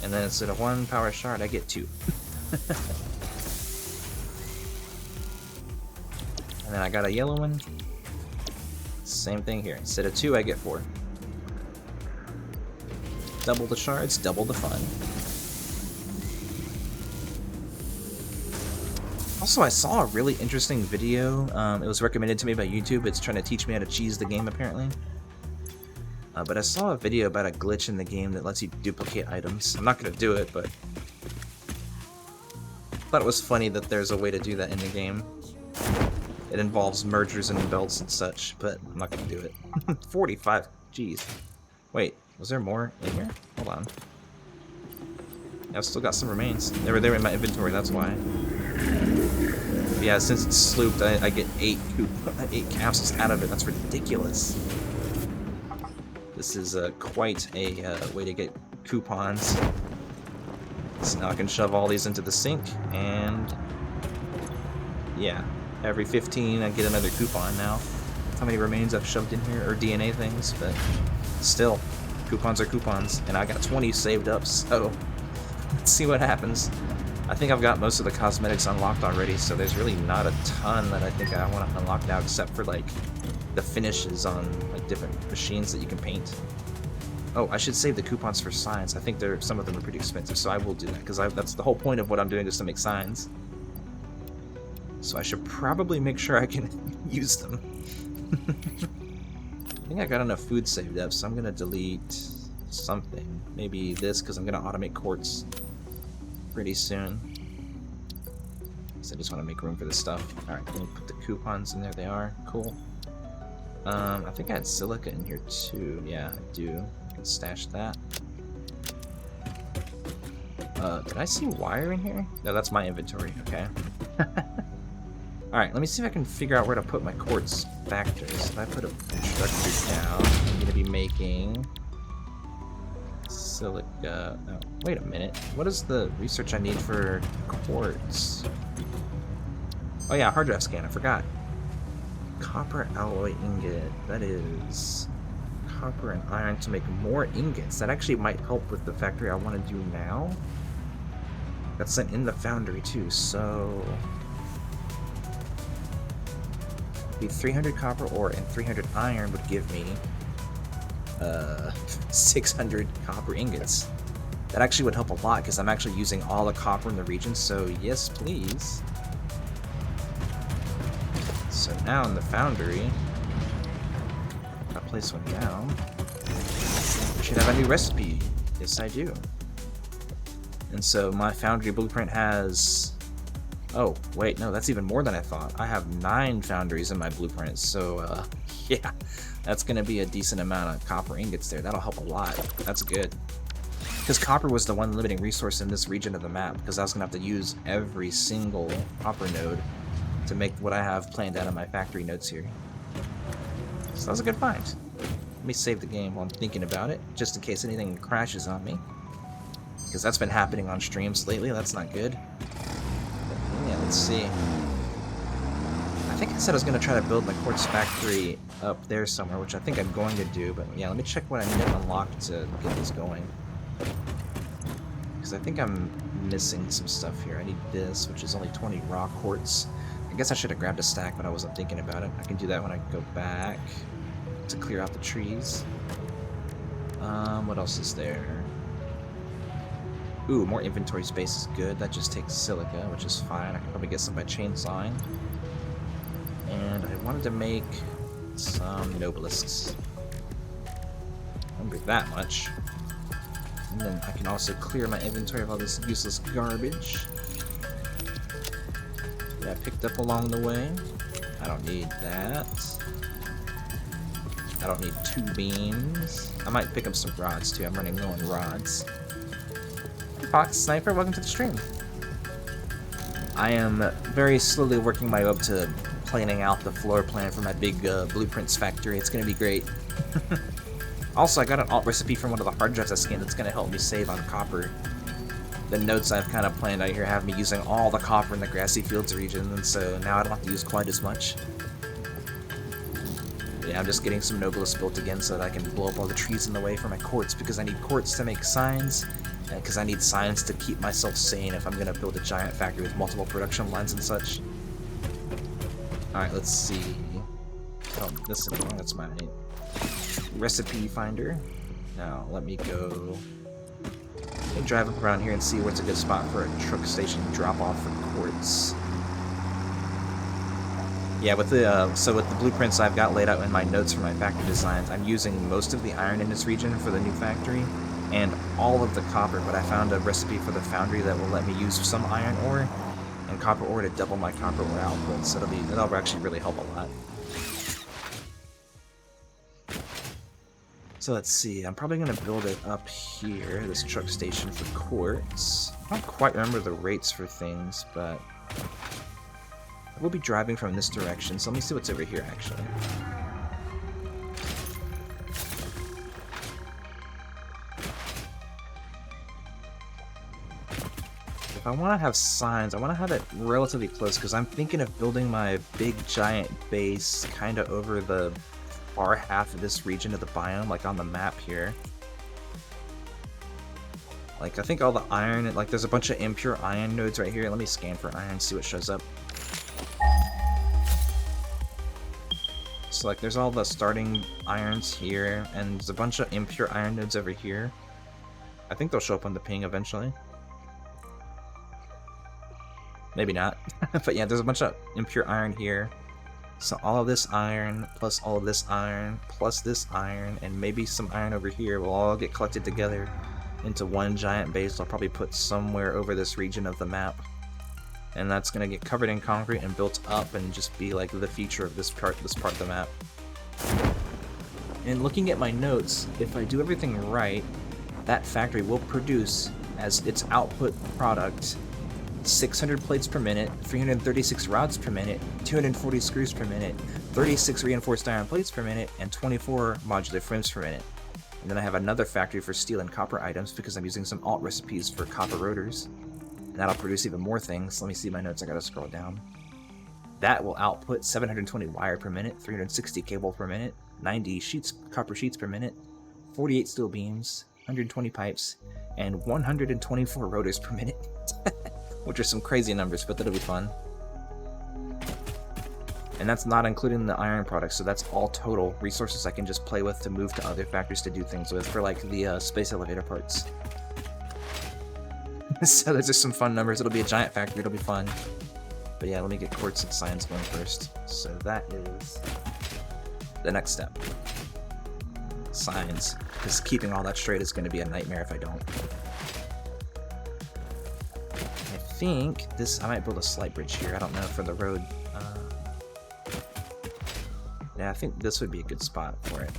And then instead of 1 power shard, I get 2. And then I got a yellow one. Same thing here. Instead of 2, I get 4. Double the shards, double the fun. Also, I saw a really interesting video. It was recommended to me by YouTube. It's trying to teach me how to cheese the game, apparently. But I saw a video about a glitch in the game that lets you duplicate items. I'm not going to do it, but I thought it was funny that there's a way to do that in the game. It involves mergers and belts and such, but I'm not going to do it. 45, jeez. Wait. Was there more in here? Hold on. I've still got some remains. They were there in my inventory, that's why. But yeah, since it's slooped, I get 8 capsules out of it. That's ridiculous. This is quite a way to get coupons. So now I can shove all these into the sink, and yeah, every 15 I get another coupon now. How many remains I've shoved in here, or DNA things, but still. Coupons are coupons, and I got 20 saved up, so let's see what happens. I think I've got most of the cosmetics unlocked already, so there's really not a ton that I think I want to unlock now, except for like the finishes on like different machines that you can paint. Oh, I should save the coupons for signs. I think some of them are pretty expensive, so I will do that, because that's the whole point of what I'm doing, is to make signs. So I should probably make sure I can use them. I think I got enough food saved up, so I'm gonna delete something. Maybe this, because I'm gonna automate quartz pretty soon. So I just want to make room for this stuff. Alright, let me put the coupons in there. They are. Cool. I think I had silica in here too. Yeah, I do. I can stash that. Did I see wire in here? No, that's my inventory. Okay. Alright, let me see if I can figure out where to put my quartz factories. If I put a constructor down, I'm going to be making silica. Oh, wait a minute. What is the research I need for quartz? Oh yeah, hard drive scan. I forgot. Copper alloy ingot. That is copper and iron to make more ingots. That actually might help with the factory I want to do now. That's sent in the foundry too, so... the 300 copper ore and 300 iron would give me 600 copper ingots. That actually would help a lot because I'm actually using all the copper in the region, so yes please. So now in the foundry, I'll place one down. I should have a new recipe. Yes I do. And so my foundry blueprint has... oh, wait, no, that's even more than I thought. I have 9 foundries in my blueprint, so, yeah, that's going to be a decent amount of copper ingots there. That'll help a lot. That's good. Because copper was the one limiting resource in this region of the map, because I was going to have to use every single copper node to make what I have planned out of my factory nodes here. So that was a good find. Let me save the game while I'm thinking about it, just in case anything crashes on me. Because that's been happening on streams lately, that's not good. Yeah, let's see. I think I said I was going to try to build my quartz factory up there somewhere, which I think I'm going to do, but yeah, let me check what I need to unlock to get this going. Because I think I'm missing some stuff here. I need this, which is only 20 raw quartz. I guess I should have grabbed a stack, but I wasn't thinking about it. I can do that when I go back to clear out the trees. What else is there? Ooh, more inventory space is good. That just takes silica, which is fine. I can probably get some by chainsawing. And I wanted to make some nobelisks. Remember that much. And then I can also clear my inventory of all this useless garbage that I picked up along the way. I don't need that. I don't need 2 beams. I might pick up some rods too. I'm running low on rods. Fox Sniper, welcome to the stream. I am very slowly working my way up to planning out the floor plan for my big blueprints factory. It's going to be great. Also, I got an alt recipe from one of the hard drives I scanned that's going to help me save on copper. The notes I've kind of planned out here have me using all the copper in the grassy fields region, and so now I don't have to use quite as much. Yeah, I'm just getting some nobelisks built again so that I can blow up all the trees in the way for my quartz, because I need quartz to make signs. Because I need signs to keep myself sane if I'm going to build a giant factory with multiple production lines and such. Alright, let's see. Oh, this is wrong. That's my recipe finder. Now, let me go... let me drive up around here and see where's a good spot for a truck station drop-off for quartz. Yeah, with the so with the blueprints I've got laid out in my notes for my factory designs, I'm using most of the iron in this region for the new factory. And all of the copper, but I found a recipe for the foundry that will let me use some iron ore and copper ore to double my copper ore output, so that'll actually really help a lot. So let's see, I'm probably going to build it up here, this truck station for quartz. I don't quite remember the rates for things, but we'll be driving from this direction, so let me see what's over here actually. If I want to have signs, I want to have it relatively close, because I'm thinking of building my big giant base kind of over the far half of this region of the biome, like on the map here. Like, I think all the iron, like there's a bunch of impure iron nodes right here. Let me scan for iron, see what shows up. So like there's all the starting irons here, and there's a bunch of impure iron nodes over here. I think they'll show up on the ping eventually. Maybe not. But yeah, there's a bunch of impure iron here. So all of this iron, plus all of this iron, plus this iron, and maybe some iron over here will all get collected together into one giant base I'll probably put somewhere over this region of the map. And that's going to get covered in concrete and built up and just be like the feature of this part of the map. And looking at my notes, if I do everything right, that factory will produce as its output product 600 plates per minute, 336 rods per minute, 240 screws per minute, 36 reinforced iron plates per minute, and 24 modular frames per minute. And then I have another factory for steel and copper items because I'm using some alt recipes for copper rotors. And that'll produce even more things. Let me see my notes, I gotta scroll down. That will output 720 wire per minute, 360 cable per minute, 90 copper sheets per minute, 48 steel beams, 120 pipes, and 124 rotors per minute. Which are some crazy numbers, but that'll be fun. And that's not including the iron products, so that's all total resources I can just play with to move to other factories to do things with, for like the space elevator parts. So those are some fun numbers. It'll be a giant factory, it'll be fun. But yeah, let me get quartz and science going first. So that is the next step. Science, because keeping all that straight is going to be a nightmare if I don't. I think this, I might build a slight bridge here, I don't know, for the road. Yeah, I think this would be a good spot for it.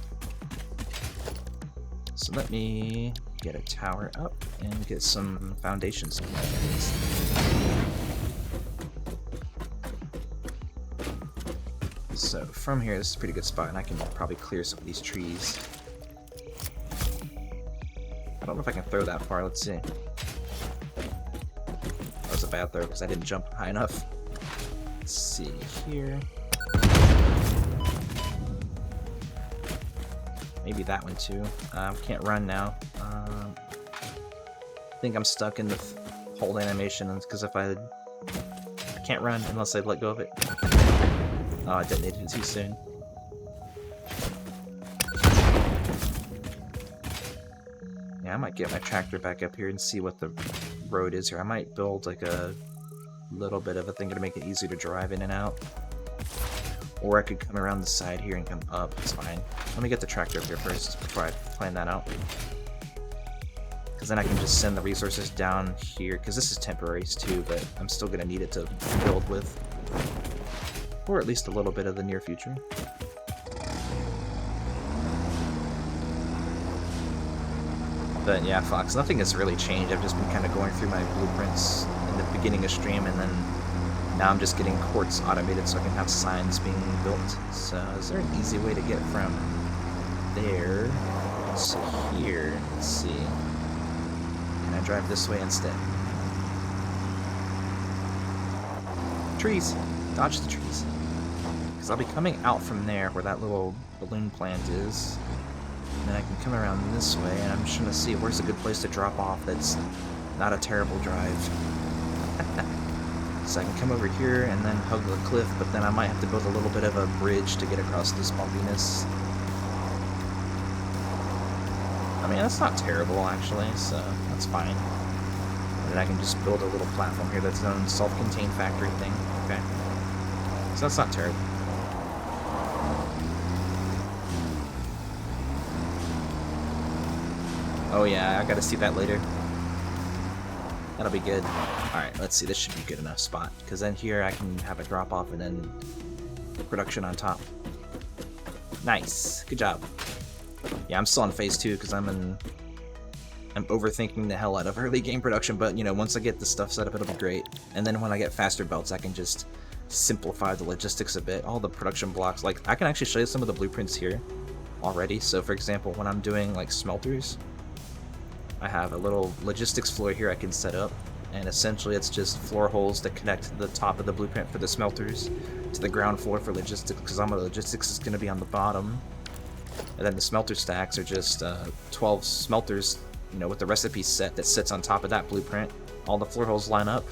So let me get a tower up and get some foundations. So from here, this is a pretty good spot, and I can probably clear some of these trees. I don't know if I can throw that far, let's see. That was a bad throw because I didn't jump high enough. Let's see here. Maybe that one too. Can't run now. I think I'm stuck in the hold animation because if I can't run unless I let go of it. Oh, I detonated it too soon. Yeah, I might get my tractor back up here and see what the road is here. I might build like a little bit of a thing to make it easier to drive in and out. Or I could come around the side here and come up. It's fine. Let me get the tractor up here first before I plan that out. Because then I can just send the resources down here. Because this is temporaries too, but I'm still going to need it to build with. Or at least a little bit of the near future. But yeah, Fox, nothing has really changed. I've just been kind of going through my blueprints in the beginning of stream, and then now I'm just getting quartz automated so I can have signs being built. So is there an easy way to get from there to here? Let's see. Can I drive this way instead? Trees! Dodge the trees. Because I'll be coming out from there where that little balloon plant is. And then I can come around this way, and I'm just trying to see where's a good place to drop off that's not a terrible drive. So I can come over here and then hug the cliff, but then I might have to build a little bit of a bridge to get across this bumpiness. I mean, that's not terrible, actually, so that's fine. And then I can just build a little platform here that's its own self-contained factory thing. Okay. So that's not terrible. Oh yeah, I gotta see that later. That'll be good. Alright, let's see, this should be a good enough spot. Because then here I can have a drop off and then production on top. Nice. Good job. Yeah, I'm still on phase 2 because I'm overthinking the hell out of early game production, but you know, once I get the stuff set up, it'll be great. And then when I get faster belts, I can just simplify the logistics a bit. All the production blocks, like I can actually show you some of the blueprints here already. So for example, when I'm doing like smelters, I have a little logistics floor here I can set up, and essentially it's just floor holes that connect the top of the blueprint for the smelters to the ground floor for logistics, because all my logistics is going to be on the bottom. And then the smelter stacks are just 12 smelters, you know, with the recipe set that sits on top of that blueprint. All the floor holes line up,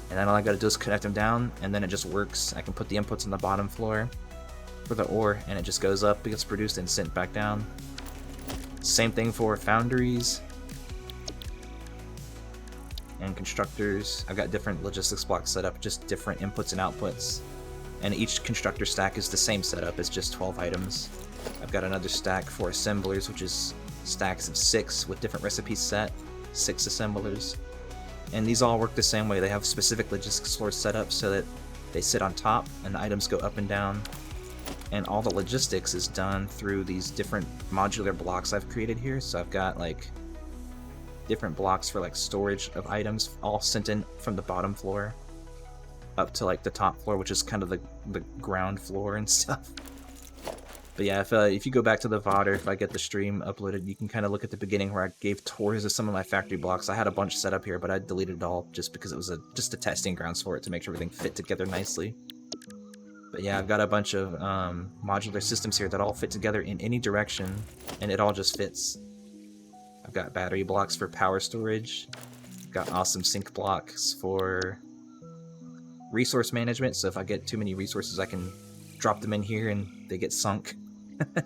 and then all I gotta do is connect them down, and then it just works. I can put the inputs on the bottom floor for the ore, and it just goes up, it gets produced and sent back down. Same thing for foundries and constructors. I've got different logistics blocks set up, just different inputs and outputs. And each constructor stack is the same setup, it's just 12 items. I've got another stack for assemblers, which is stacks of 6 with different recipes set, 6 assemblers. And these all work the same way. They have specific logistics floors set up so that they sit on top and the items go up and down. And all the logistics is done through these different modular blocks I've created here. So I've got like different blocks for like storage of items, all sent in from the bottom floor up to like the top floor, which is kind of the ground floor and stuff. But yeah, if you go back to the VOD, or if I get the stream uploaded, you can kind of look at the beginning where I gave tours of some of my factory blocks. I had a bunch set up here, but I deleted it all just because it was just a testing grounds for it to make sure everything fit together nicely. But yeah, I've got a bunch of modular systems here that all fit together in any direction, and it all just fits. I've got battery blocks for power storage. I've got awesome sink blocks for resource management, so if I get too many resources, I can drop them in here and they get sunk. I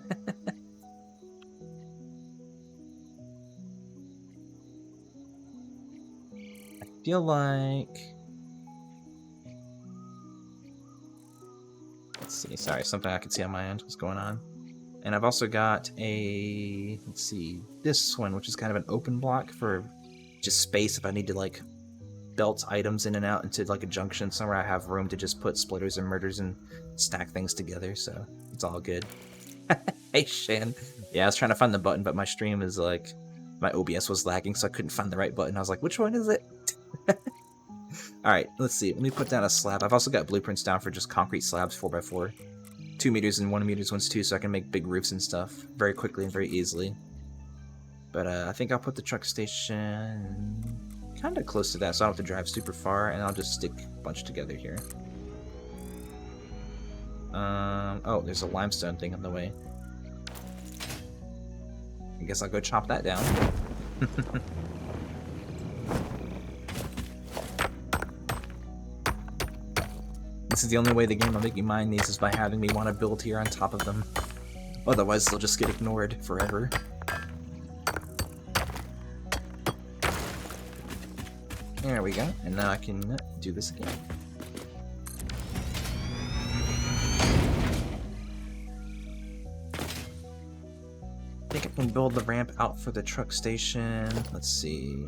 feel like... Let's see, sorry, something I can see on my end. What's going on? And I've also got a... Let's see, this one, which is kind of an open block for just space if I need to, like, belt items in and out into, like, a junction somewhere. I have room to just put splitters and murders and stack things together, so it's all good. Hey, Shan. Yeah, I was trying to find the button, but my stream is, like... My OBS was lagging, so I couldn't find the right button. I was like, which one is it? Alright, let's see. Let me put down a slab. I've also got blueprints down for just concrete slabs 4x4. 2 meters and 1 meters ones too, so I can make big roofs and stuff very quickly and very easily. But I think I'll put the truck station kind of close to that, so I don't have to drive super far, and I'll just stick a bunch together here. Oh, there's a limestone thing in the way. I guess I'll go chop that down. This is the only way the game will make you mine these, is by having me want to build here on top of them. Otherwise, they'll just get ignored forever. There we go, and now I can do this again. I think I can build the ramp out for the truck station. Let's see.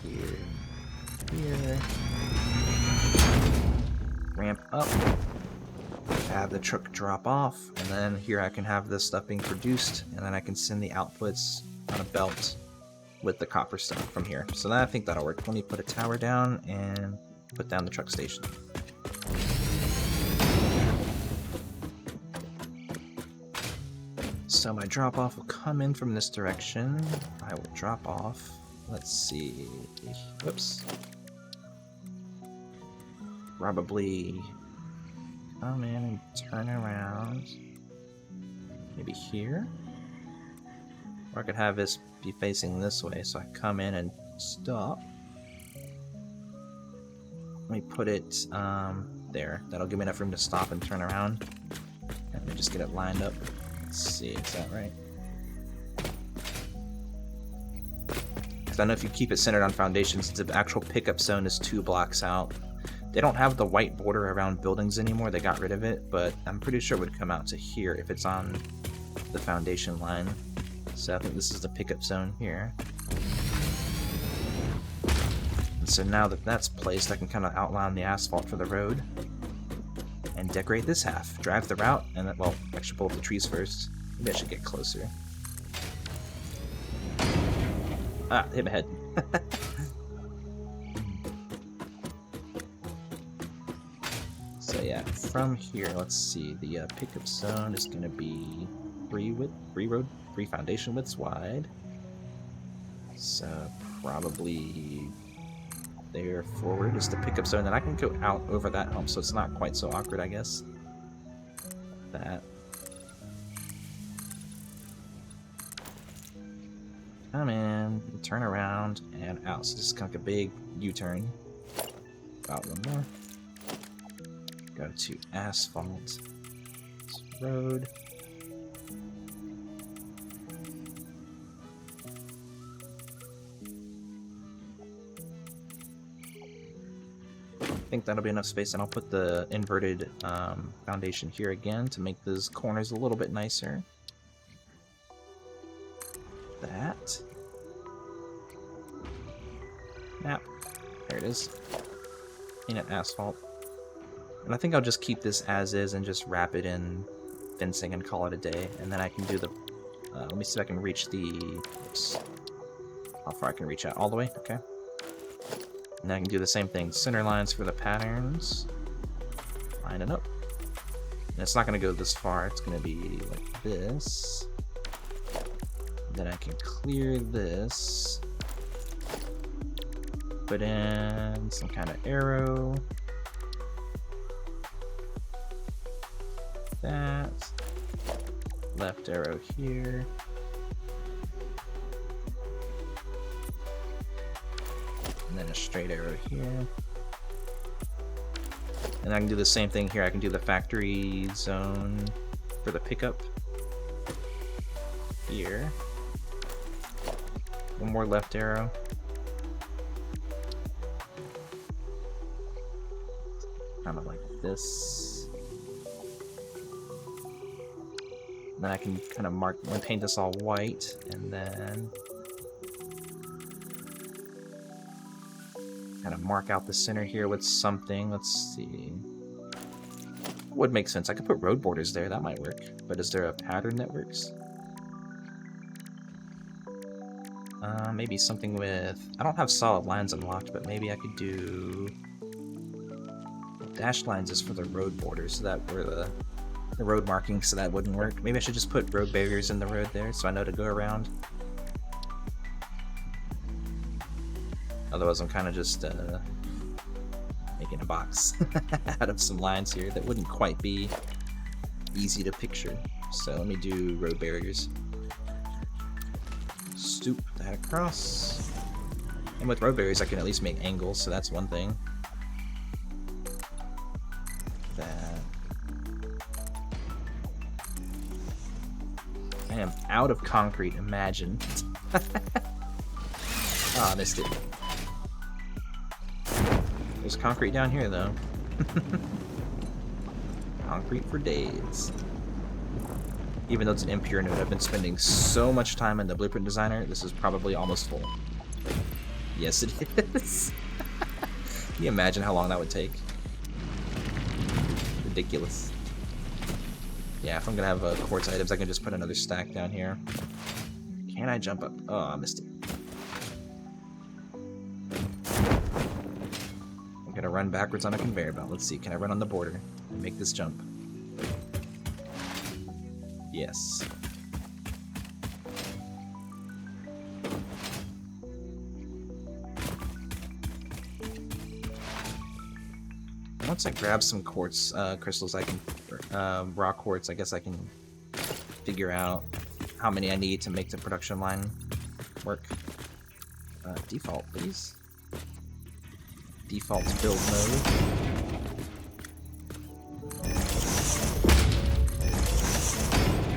Here. Ramp up. Have the truck drop off, and then here I can have this stuff being produced, and then I can send the outputs on a belt with the copper stuff from here. So then I think that'll work. Let me put a tower down and put down the truck station. So my drop off will come in from this direction. I will drop off. Let's see. Whoops. Probably come in and turn around. Maybe here? Or I could have this be facing this way, so I come in and stop. Let me put it there. That'll give me enough room to stop and turn around. And let me just get it lined up. Let's see, is that right? Because I know if you keep it centered on foundations, the actual pickup zone is 2 blocks out. They don't have the white border around buildings anymore, they got rid of it, but I'm pretty sure it would come out to here if it's on the foundation line. So I think this is the pickup zone here. And so now that that's placed, I can kind of outline the asphalt for the road. And decorate this half. Drive the route, and then, well, I should pull up the trees first. Maybe I should get closer. Ah, hit my head. So yeah, from here, let's see, the pickup zone is going to be 3 foundation widths wide. So probably there forward is the pickup zone, and I can go out over that hump, so it's not quite so awkward, I guess. That. Come in, turn around, and out. So this is kind of like a big U-turn. Out one more. Go to asphalt. Road. think that'll be enough space, and I'll put the inverted foundation here again to make those corners a little bit nicer. That. Yep. There it is. Paint it asphalt. And I think I'll just keep this as is and just wrap it in fencing and call it a day. And then I can do the... let me see if I can reach the... Oops. How far I can reach out? All the way? Okay. And I can do the same thing. Center lines for the patterns. Line it up. And it's not going to go this far. It's going to be like this. Then I can clear this. Put in some kind of arrow. That. Left arrow here. And then a straight arrow here. And I can do the same thing here. I can do the factory zone for the pickup here. One more left arrow. Kind of like this. Then I can kind of mark and paint this all white, and then kind of mark out the center here with something. Let's see. Would make sense. I could put road borders there. That might work. But is there a pattern that works? Maybe something with... I don't have solid lines unlocked, but maybe I could do... Dashed lines is for the road borders, so that were the road markings, so that wouldn't work. Maybe I should just put road barriers in the road there, so I know to go around. Otherwise, I'm kind of just making a box out of some lines here that wouldn't quite be easy to picture. So let me do road barriers. Stoop that across. And with road barriers, I can at least make angles, so that's one thing. That. I am out of concrete, imagine. Ah, I missed it. There's concrete down here, though. Concrete for days. Even though it's an impure node, I've been spending so much time in the Blueprint Designer, this is probably almost full. Yes, it is. Can you imagine how long that would take? Ridiculous. Yeah, if I'm gonna have quartz items, I can just put another stack down here. Can I jump up? Oh, I missed it. I'm gonna run backwards on a conveyor belt. Let's see, can I run on the border and make this jump? Yes. Once I grab some quartz crystals, I can, raw quartz, I guess I can figure out how many I need to make the production line work. Default, please. Default build mode.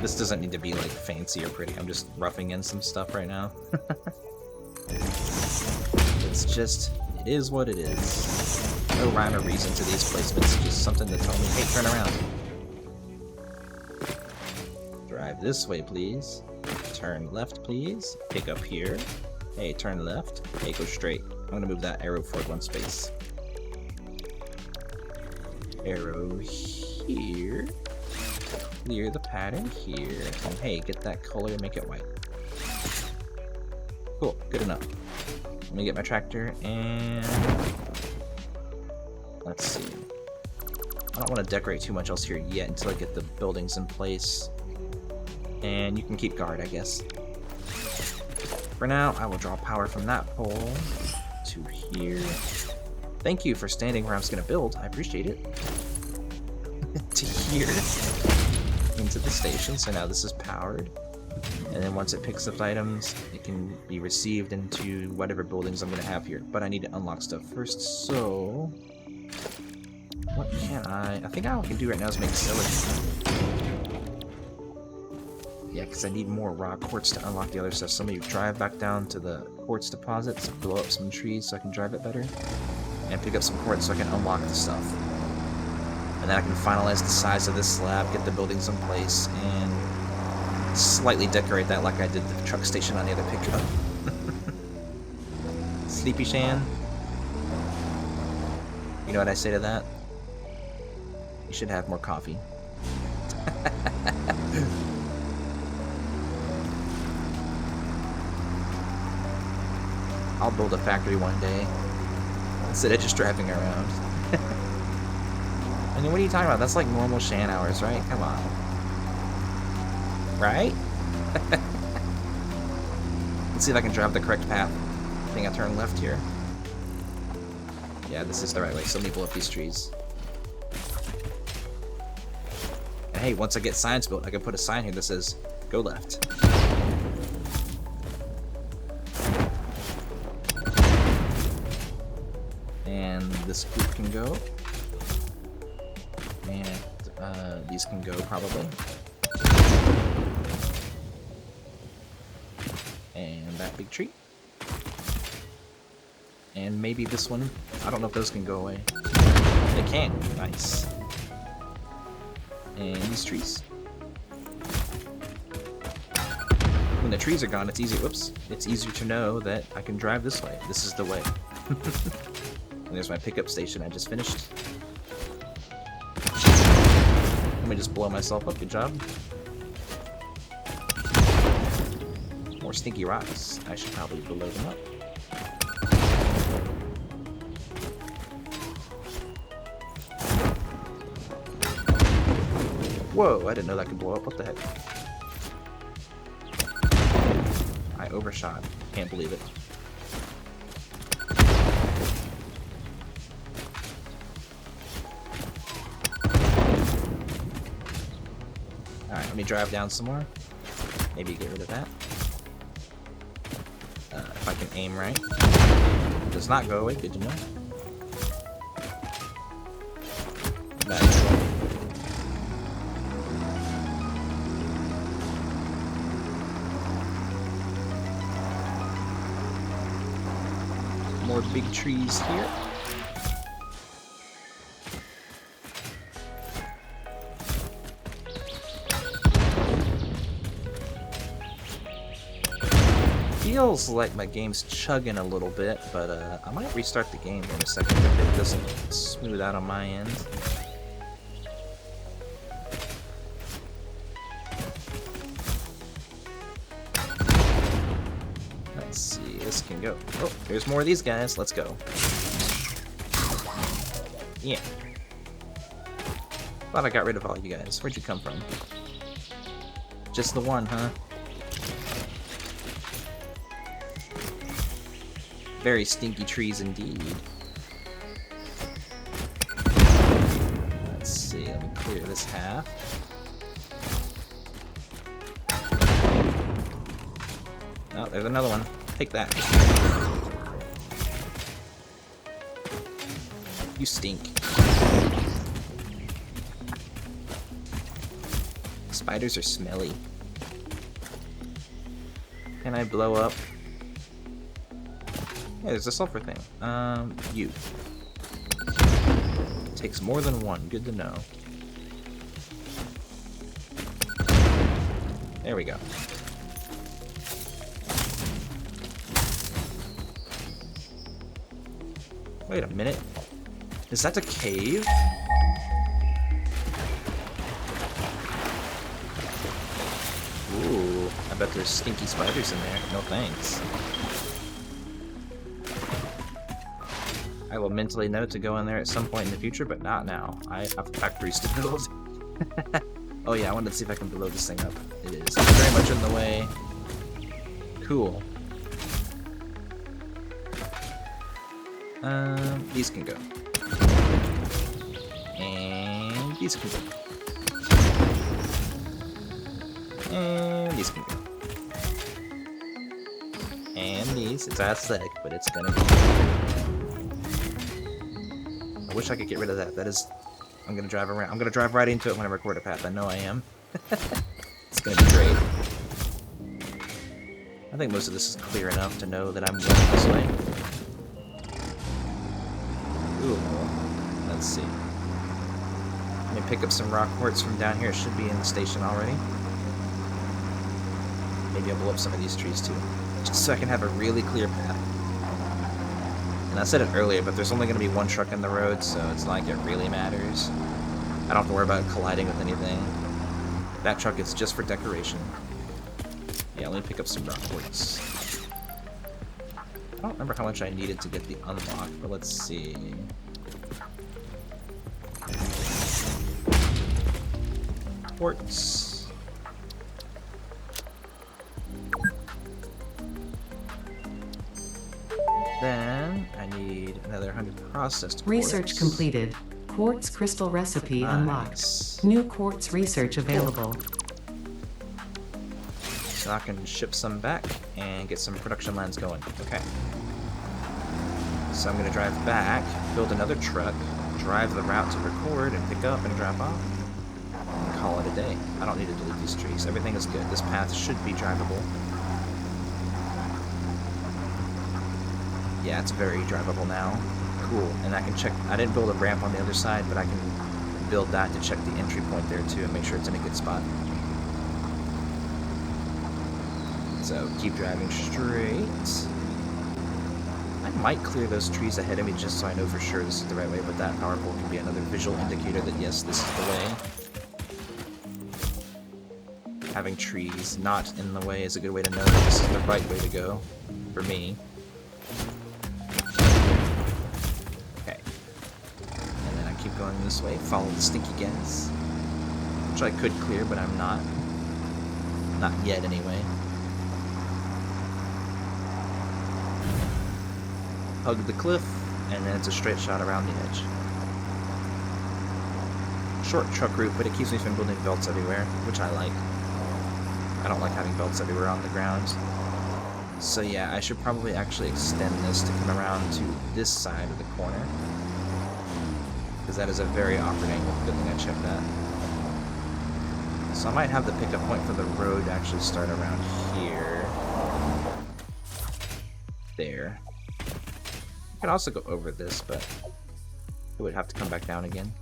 This doesn't need to be like fancy or pretty. I'm just roughing in some stuff right now. It's just, it is what it is. No rhyme or reason to these placements, just something to tell me, hey, turn around. Drive this way, please. Turn left, please. Pick up here. Hey, turn left. Hey, go straight. I'm gonna move that arrow forward one space. Arrow here. Clear the pattern here. And hey, get that color, make it white. Cool, good enough. Let me get my tractor and... Let's see. I don't want to decorate too much else here yet until I get the buildings in place. And you can keep guard, I guess. For now, I will draw power from that pole to here. Thank you for standing where I was going to build. I appreciate it. To here. Into the station. So now this is powered. And then once it picks up items, it can be received into whatever buildings I'm going to have here. But I need to unlock stuff first, so... What can I think all I can do right now is make silicon. Yeah, because I need more raw quartz to unlock the other stuff. So let me drive back down to the quartz deposits, blow up some trees so I can drive it better. and pick up some quartz so I can unlock the stuff. And then I can finalize the size of this slab, get the buildings in place, and slightly decorate that like I did the truck station on the other pickup. Sleepy Shan? You know what I say to that? You should have more coffee. I'll build a factory one day instead of just driving around. I mean, what are you talking about? That's like normal Shan hours, right? Come on. Right? Let's see if I can drive the correct path. I think I turn left here. Yeah, this is the right way, so let me blow up these trees. And hey, once I get signs built, I can put a sign here that says, go left. And this group can go. And these can go, probably. And that big tree. And maybe this one. I don't know if those can go away. They can. Nice. And these trees. When the trees are gone, it's easy. Whoops. It's easier to know that I can drive this way. This is the way. And there's my pickup station I just finished. Let me just blow myself up. Good job. More stinky rocks. I should probably blow them up. Whoa, I didn't know that could blow up. What the heck? I overshot. Can't believe it. Alright, let me drive down some more. Maybe get rid of that. If I can aim right. It does not go away, good to know. More big trees here. Feels like my game's chugging a little bit, but I might restart the game in a second if it doesn't smooth out on my end. Let's see, this can go. Oh, there's more of these guys. Let's go. Yeah. Thought I got rid of all you guys. Where'd you come from? Just the one, huh? Very stinky trees indeed. Let's see, let me clear this half. Oh, there's another one. Take that. You stink. Spiders are smelly. Can I blow up? Yeah, there's a sulfur thing. You. Takes more than one. Good to know. There we go. Wait a minute. Is that a cave? Ooh, I bet there's stinky spiders in there. No thanks. I will mentally note to go in there at some point in the future, but not now. I have factories to build. Oh yeah, I wanted to see if I can blow this thing up. It is very much in the way. Cool. These can go. And these can go. And these can go. And these, it's aesthetic, but it's gonna be... I wish I could get rid of that. That is... I'm gonna drive around. I'm gonna drive right into it when I record a path. I know I am. It's gonna be great. I think most of this is clear enough to know that I'm going this way. cool. Let's see. Let me pick up some rock quartz from down here. It should be in the station already. Maybe I'll blow up some of these trees too, just so I can have a really clear path. And I said it earlier, but there's only going to be one truck in the road, so it's not like it really matters. I don't have to worry about colliding with anything. That truck is just for decoration. Yeah, let me pick up some rock quartz. I don't remember how much I needed to get the unlock, but let's see. Quartz. Then I need another 100 processed quartz. Research completed. Quartz crystal recipe unlocked. New quartz research available. So I can ship some back and get some production lines going. Okay. So I'm gonna drive back, build another truck, drive the route to record and pick up and drop off, and call it a day. I don't need to delete these trees. Everything is good. This path should be drivable. Yeah, it's very drivable now. Cool. And I can check. I didn't build a ramp on the other side, but I can build that to check the entry point there too and make sure it's in a good spot. So keep driving straight. I might clear those trees ahead of me just so I know for sure this is the right way, but that power pole can be another visual indicator that yes, this is the way. Having trees not in the way is a good way to know that this is the right way to go for me. Okay. And then I keep going this way, follow the stinky gas, which I could clear, but I'm not. Not yet, anyway. Hug the cliff, and then it's a straight shot around the edge. Short truck route, but it keeps me from building belts everywhere, which I like. I don't like having belts everywhere on the ground. So yeah, I should probably actually extend this to come around to this side of the corner, because that is a very awkward angle. Good thing I checked that. So I might have the pickup point for the road actually start around here. There. I could also go over this, but it would have to come back down again.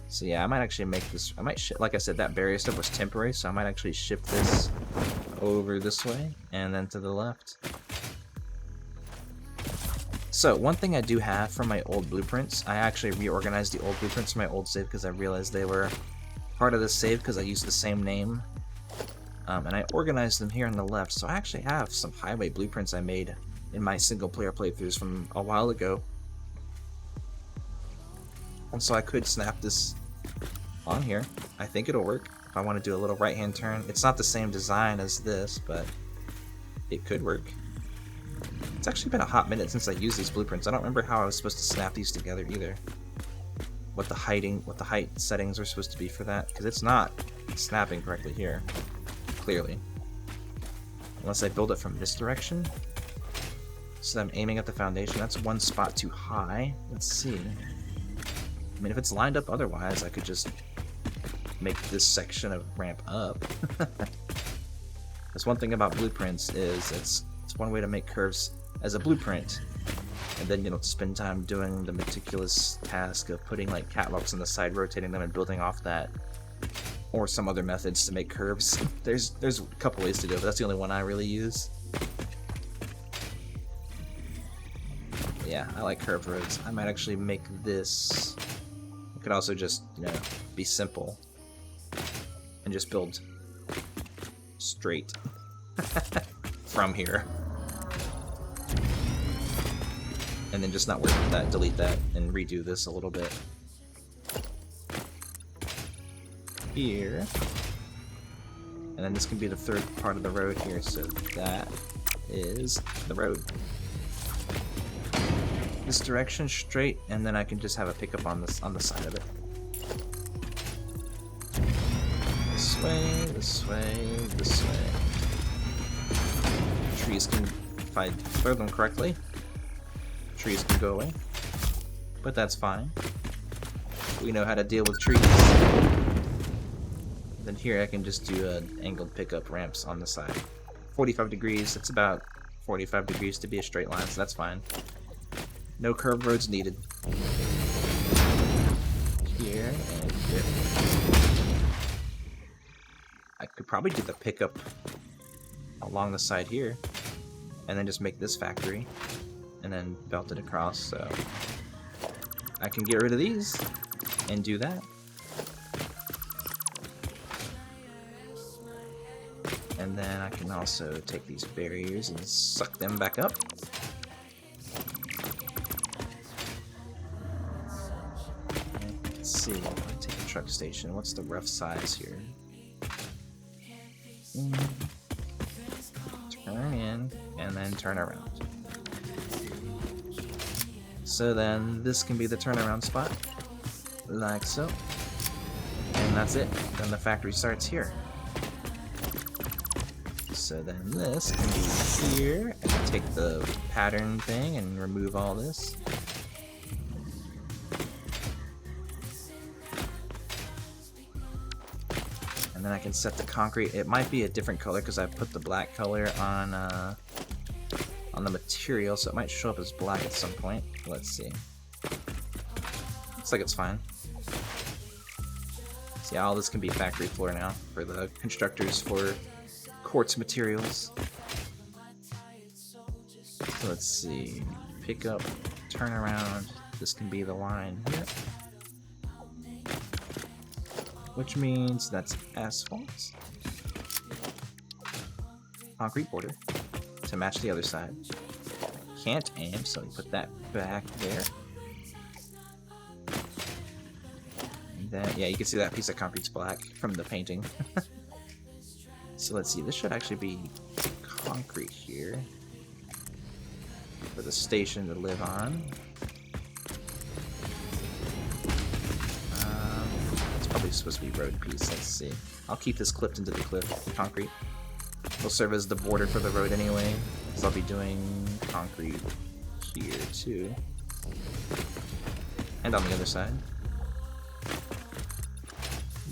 So yeah, I might actually make this, like I said, that barrier stuff was temporary, so I might actually shift this over this way, and then to the left. So, one thing I do have from my old blueprints, I actually reorganized the old blueprints from my old save because I realized they were part of the save because I used the same name. And I organized them here on the left, so I actually have some highway blueprints I made in my single-player playthroughs from a while ago. And so I could snap this on here. I think it'll work if I want to do a little right-hand turn. It's not the same design as this, but it could work. It's actually been a hot minute since I used these blueprints. I don't remember how I was supposed to snap these together either. What the height settings are supposed to be for that, because it's not snapping correctly here, clearly. Unless I build it from this direction. So I'm aiming at the foundation. That's one spot too high. Let's see. I mean, if it's lined up otherwise, I could just make this section of ramp up. That's one thing about blueprints is it's one way to make curves as a blueprint, and then you don't spend time doing the meticulous task of putting like catwalks on the side, rotating them, and building off that, or some other methods to make curves. There's a couple ways to do it, but that's the only one I really use. Yeah, I like curved roads. I might actually make this. I could also just, be simple and just build straight from here. And then just not work with that, delete that, and redo this a little bit. Here. And then this can be the third part of the road here, so that is the road. This direction straight, and then I can just have a pickup on this on the side of it. This way, this way, this way. Trees can, if I throw them correctly, trees can go away. But that's fine. We know how to deal with trees. Then here I can just do angled pickup ramps on the side. 45 degrees, it's about 45 degrees to be a straight line, so that's fine. No curved roads needed. Here and here. I could probably do the pickup along the side here, and then just make this factory, and then belt it across, so I can get rid of these and do that. And then I can also take these barriers and suck them back up. Let's see, I'm gonna take a truck station. What's the rough size here? Turn in, and then turn around. So then this can be the turnaround spot, like so. And that's it. Then the factory starts here. So then this can be here, and take the pattern thing and remove all this. And then I can set the concrete. It might be a different color because I put the black color on the material, so it might show up as black at some point. Let's see. Looks like it's fine. So yeah, all this can be factory floor now for the constructors for Quartz materials. So let's see. Pick up, turn around. This can be the line here. Which means that's asphalt. Concrete border to match the other side. Can't aim, so we put that back there. And then, yeah, you can see that piece of concrete's black from the painting. So let's see, this should actually be concrete here for the station to live on. It's probably supposed to be road piece, let's see. I'll keep this clipped into the cliff, concrete. It'll serve as the border for the road anyway, because I'll be doing concrete here too. And on the other side.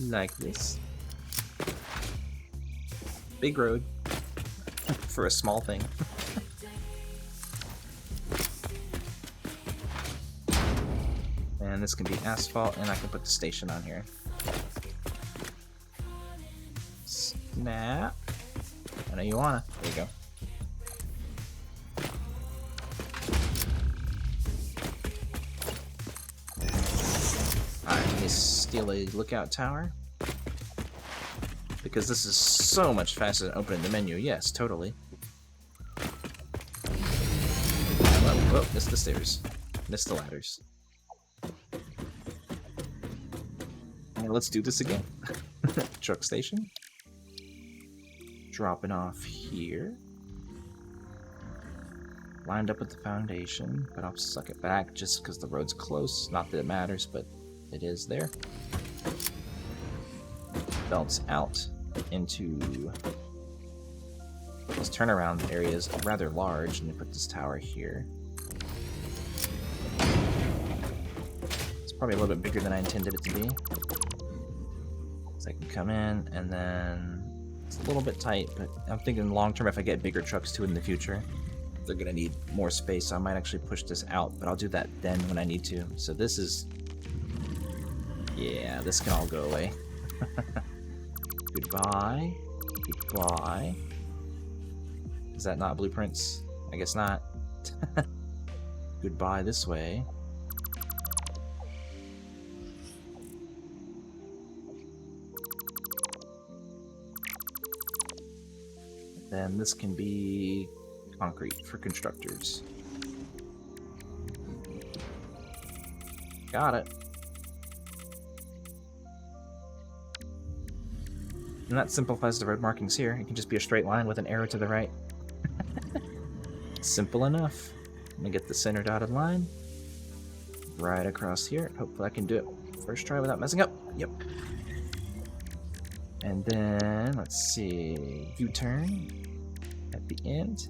Like this. Big road for a small thing. And this can be asphalt, and I can put the station on here. Snap. I know you wanna. There you go. Alright, let me steal a lookout tower. Because this is so much faster than opening the menu. Yes, totally. Whoa, missed the stairs. Missed the ladders. And let's do this again. Truck station. Dropping off here. Lined up with the foundation, but I'll suck it back just because the road's close. Not that it matters, but it is there. Belts out into this turnaround area is rather large, and we put this tower here. It's probably a little bit bigger than I intended it to be. So I can come in, and then it's a little bit tight, but I'm thinking long term if I get bigger trucks too in the future, they're gonna need more space, so I might actually push this out, but I'll do that then when I need to. So this is, yeah, this can all go away. Goodbye. Goodbye. Is that not blueprints? I guess not. Goodbye this way. Then this can be concrete for constructors. Got it. And that simplifies the road markings here. It can just be a straight line with an arrow to the right. Simple enough. Let me get the center dotted line right across here. Hopefully I can do it first try without messing up. Yep. And then, let's see, U-turn at the end.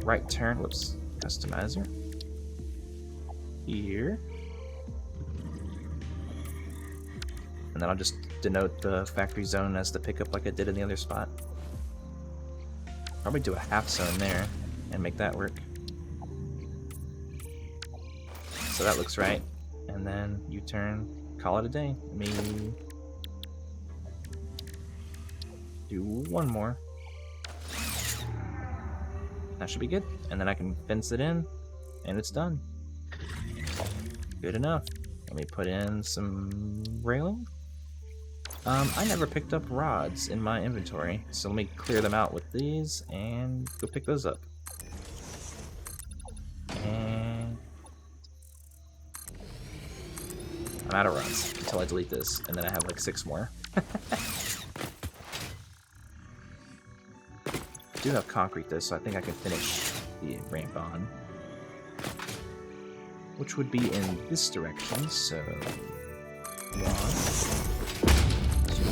Right turn, whoops, customizer. Here. And then I'll just denote the factory zone as the pickup like I did in the other spot. Probably do a half zone there and make that work. so that looks right. And then U-turn, call it a day. Let me do one more. That should be good. And then I can fence it in, and it's done. Good enough. Let me put in some railing. I never picked up rods in my inventory, so let me clear them out with these and go pick those up. And I'm out of rods until I delete this, and then I have like 6 more. I do have concrete though, so I think I can finish the ramp on. Which would be in this direction, so 1, 2.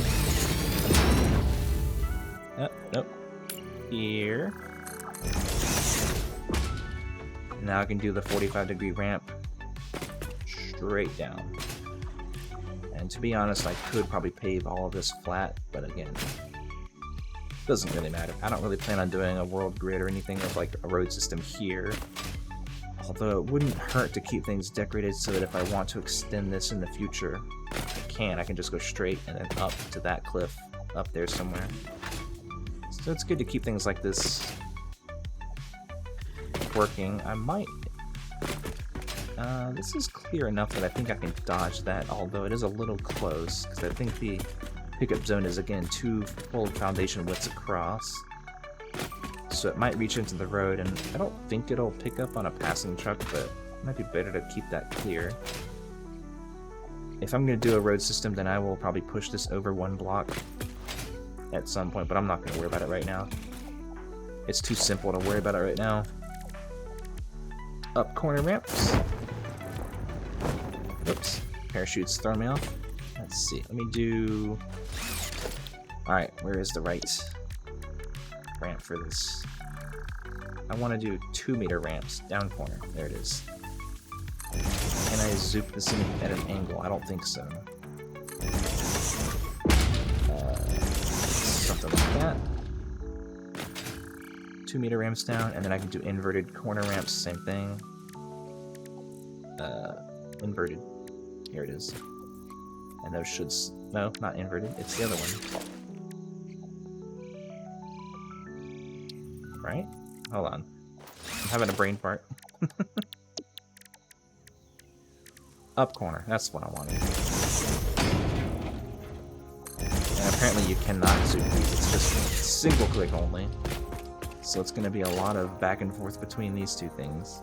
Oh, nope. Here. Now I can do the 45-degree ramp straight down. And to be honest, I could probably pave all of this flat, but again, doesn't really matter. I don't really plan on doing a world grid or anything of like a road system here. Although it wouldn't hurt to keep things decorated so that if I want to extend this in the future, I can just go straight and then up to that cliff up there somewhere. So it's good to keep things like this working. I might... this is clear enough that I think I can dodge that, although it is a little close, because I think the pickup zone is, again, 2 full foundation widths across. So it might reach into the road, and I don't think it'll pick up on a passing truck, but it might be better to keep that clear. If I'm going to do a road system, then I will probably push this over 1 block at some point, but I'm not going to worry about it right now. It's too simple to worry about it right now. Up corner ramps. Oops, parachute's throwing me off. Let's see, let me do... Alright, where is the right ramp for this? I want to do 2-meter ramps down corner. There it is. Can I zoop this in at an angle? I don't think so. Something like that. 2-meter ramps down, and then I can do inverted corner ramps, same thing. Inverted. Here it is. And those should... No, not inverted. It's the other one. Right? Hold on. I'm having a brain fart. Up corner. That's what I wanted. And apparently you cannot zoom these. It's just single click only. So it's going to be a lot of back and forth between these two things.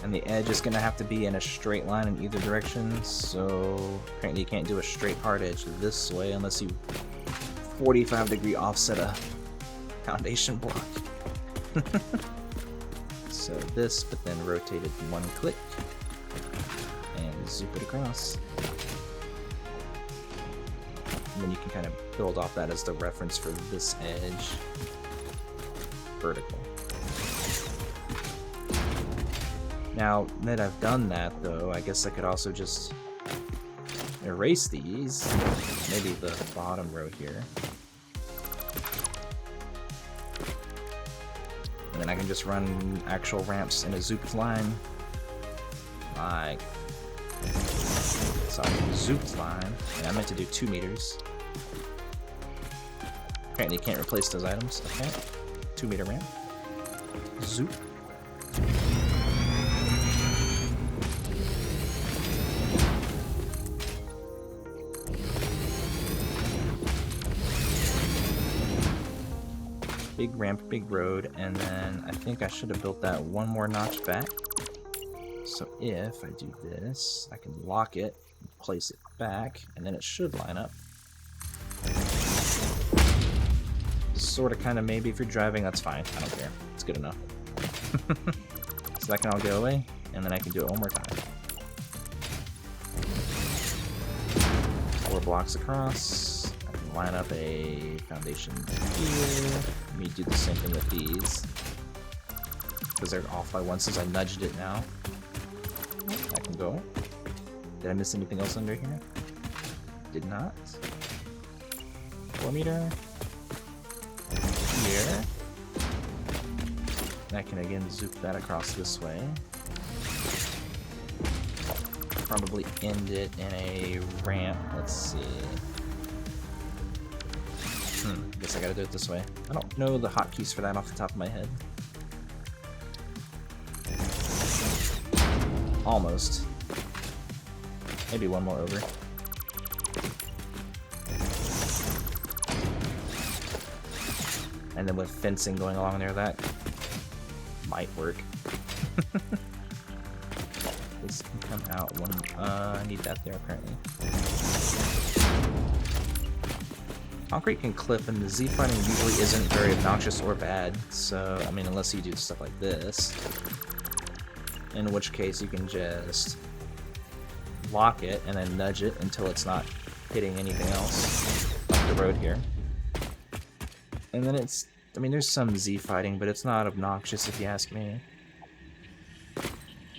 And the edge is going to have to be in a straight line in either direction, so apparently you can't do a straight hard edge this way unless you 45-degree offset a foundation block. So this, but then rotate it 1 click and zoop it across. And then you can kind of build off that as the reference for this edge. Vertical. Now that I've done that, though, I guess I could also just erase these. Maybe the bottom row here. And then I can just run actual ramps in a zooped line. Like... Sorry, zooped line. And I meant to do 2 meters. Apparently you can't replace those items. Okay. 2-meter ramp. Zoop. Big ramp, big road, and then I think I should have built that 1 more notch back. So if I do this, I can lock it, and place it back, and then it should line up. Sort of, kind of, maybe if you're driving, that's fine. I don't care. It's good enough. So that can all go away, and then I can do it 1 more time. blocks across. I can line up a foundation here. Let me do the same thing with these. Because they're off by one since I nudged it now. That can go. Did I miss anything else under here? Did not. 4 meter. Here. I can again zoop that across this way. Probably end it in a ramp. Let's see. Guess I gotta do it this way. I don't know the hotkeys for that off the top of my head. Almost. Maybe one more over. And then with fencing going along there, that might work. This can come out one. I need that there apparently. Concrete can clip, and the Z fighting usually isn't very obnoxious or bad. So, I mean, unless you do stuff like this, in which case you can just lock it and then nudge it until it's not hitting anything else up the road here. And then it's, I mean, there's some Z fighting, but it's not obnoxious if you ask me.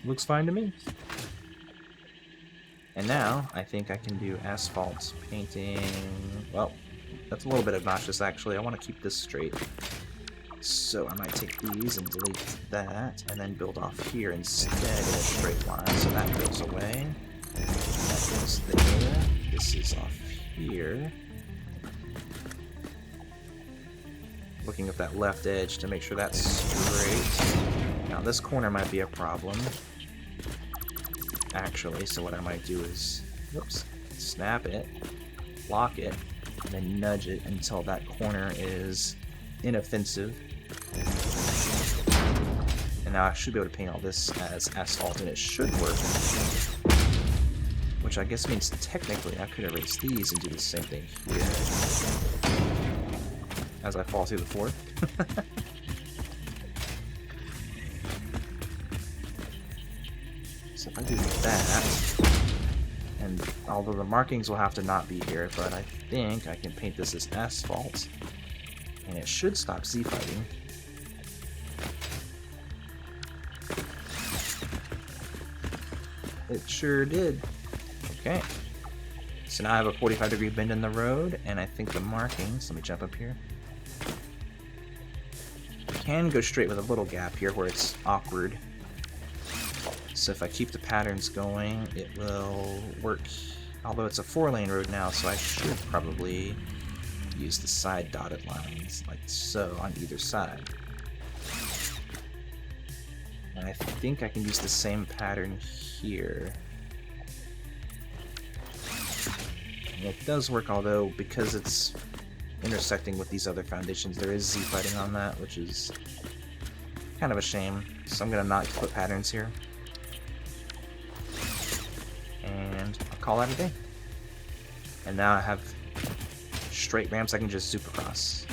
Looks fine to me. And now, I think I can do asphalt painting. Well, that's a little bit obnoxious actually. I want to keep this straight. So I might take these and delete that, and then build off here instead in a straight line. So that goes away. That goes there. This is off here. Looking at that left edge to make sure that's straight. Now this corner might be a problem, actually, so what I might do is, whoops, snap it, lock it, and then nudge it until that corner is inoffensive. And now I should be able to paint all this as asphalt, and it should work. Which I guess means technically I could erase these and do the same thing here. As I fall through the floor. So if I do that, and although the markings will have to not be here, but I think I can paint this as asphalt, and it should stop Z fighting. It sure did. Okay. So now I have a 45-degree bend in the road, and I think the markings, let me jump up here, can go straight with a little gap here where it's awkward. So if I keep the patterns going, it will work. Although it's a 4-lane road now, so I should probably use the side dotted lines, like so, on either side. And I think I can use the same pattern here. And it does work, although because it's intersecting with these other foundations, there is Z fighting on that, which is kind of a shame. So I'm gonna not put patterns here. And I'll call that a day. And now I have straight ramps I can just zoop across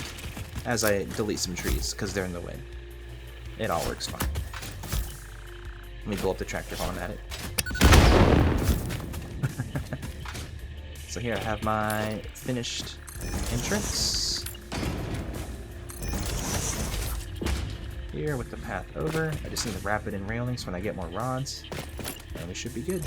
as I delete some trees because they're in the way. It all works fine. Let me blow up the tractor while I'm at it. So here I have my finished entrance. Here with the path over. I just need to wrap it in railings when I get more rods. And we should be good.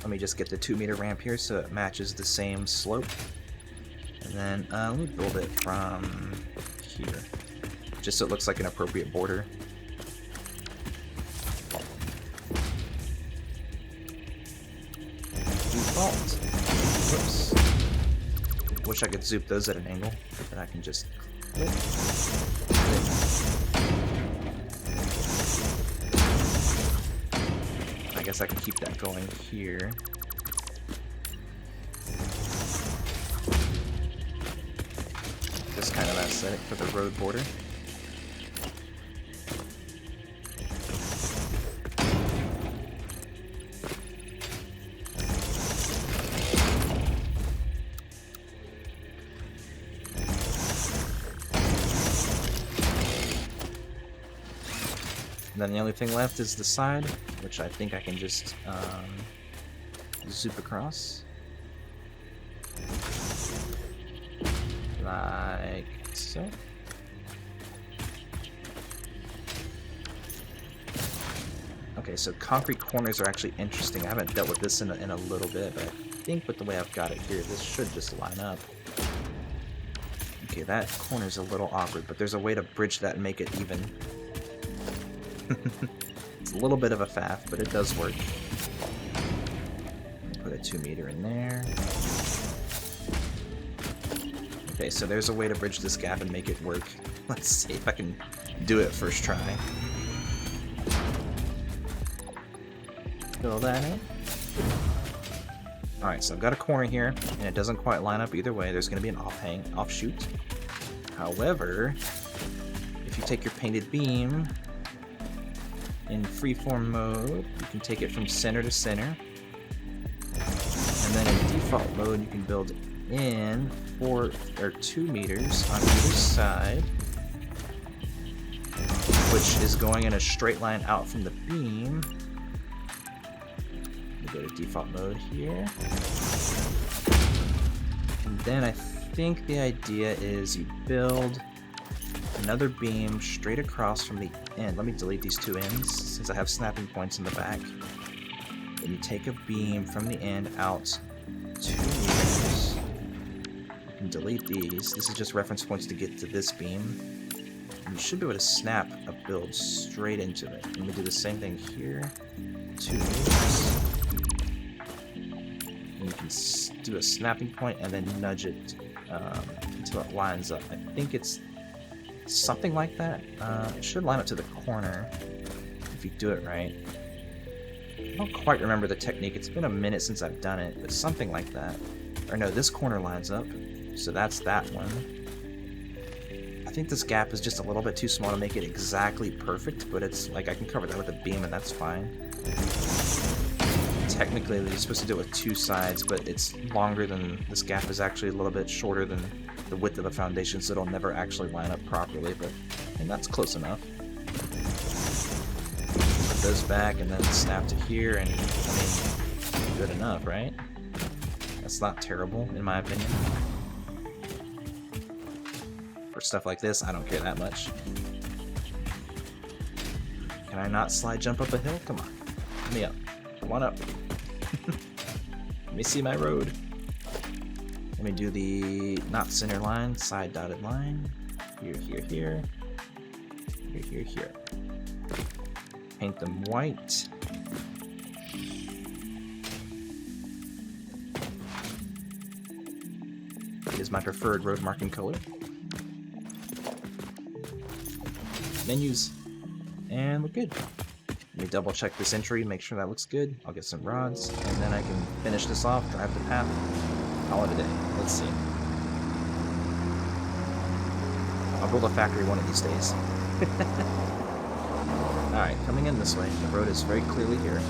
Let me just get the 2-meter ramp here so it matches the same slope. And then let me build it from here, just so it looks like an appropriate border. Default. Whoops. Wish I could zoop those at an angle, but I can just click. I guess I can keep that going here. Just kind of aesthetic for the road border. And then the only thing left is the side, which I think I can just zoop across. Like so. Okay, so concrete corners are actually interesting. I haven't dealt with this in a little bit, but I think with the way I've got it here, this should just line up. Okay, that corner's a little awkward, but there's a way to bridge that and make it even. It's a little bit of a faff, but it does work. Put a 2 meter in there. Okay, so there's a way to bridge this gap and make it work. Let's see if I can do it first try. Fill that in. Alright, so I've got a corner here, and it doesn't quite line up either way. There's going to be an offshoot. However, if you take your painted beam in freeform mode, you can take it from center to center. And then in default mode, you can build in 2 meters on either side, which is going in a straight line out from the beam. Go to default mode here. And then I think the idea is you build another beam straight across from the end. Let me delete these 2 ends since I have snapping points in the back. Then you take a beam from the end out 2 meters. You can delete these. This is just reference points to get to this beam. And you should be able to snap a build straight into it. Let me do the same thing here. 2 meters. You can do a snapping point and then nudge it until it lines up. I think it's something like that. It should line up to the corner if you do it right. I don't quite remember the technique. It's been a minute since I've done it, but something like that. Or no, this corner lines up, so that's that one. I think this gap is just a little bit too small to make it exactly perfect, but it's like I can cover that with a beam and that's fine. Technically, you're supposed to do it with 2 sides, but it's longer than this gap is actually a little bit shorter than the width of the foundation, so it'll never actually line up properly, but and that's close enough. Put those back and then snap to here, and I mean, good enough, right? That's not terrible, in my opinion. For stuff like this, I don't care that much. Can I not slide jump up a hill? Come on. Let me up. Come on up. Let me see my road. Let me do the not center line, side dotted line. Here, here, here. Here, here, here. Paint them white. It is my preferred road marking color. Menus. And we're good. Let me double check this entry, make sure that looks good. I'll get some rods, and then I can finish this off, drive the path, call it a day. Let's see. I'll build a factory one of these days. Alright, coming in this way. The road is very clearly here.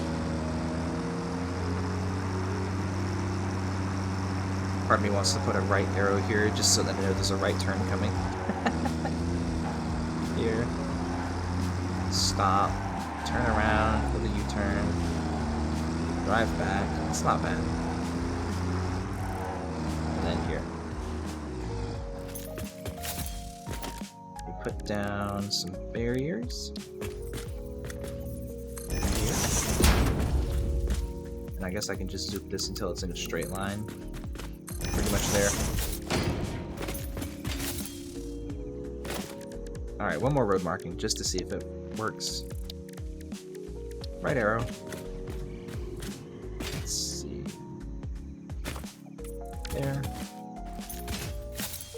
Part of me wants to put a right arrow here, just so that I know there's a right turn coming. Here. Stop. Turn around for the U-turn, drive back, it's not bad. And then here. We put down some barriers. Here. And I guess I can just zoop this until it's in a straight line. Pretty much there. Alright, one more road marking just to see if it works. Right arrow. Let's see. There.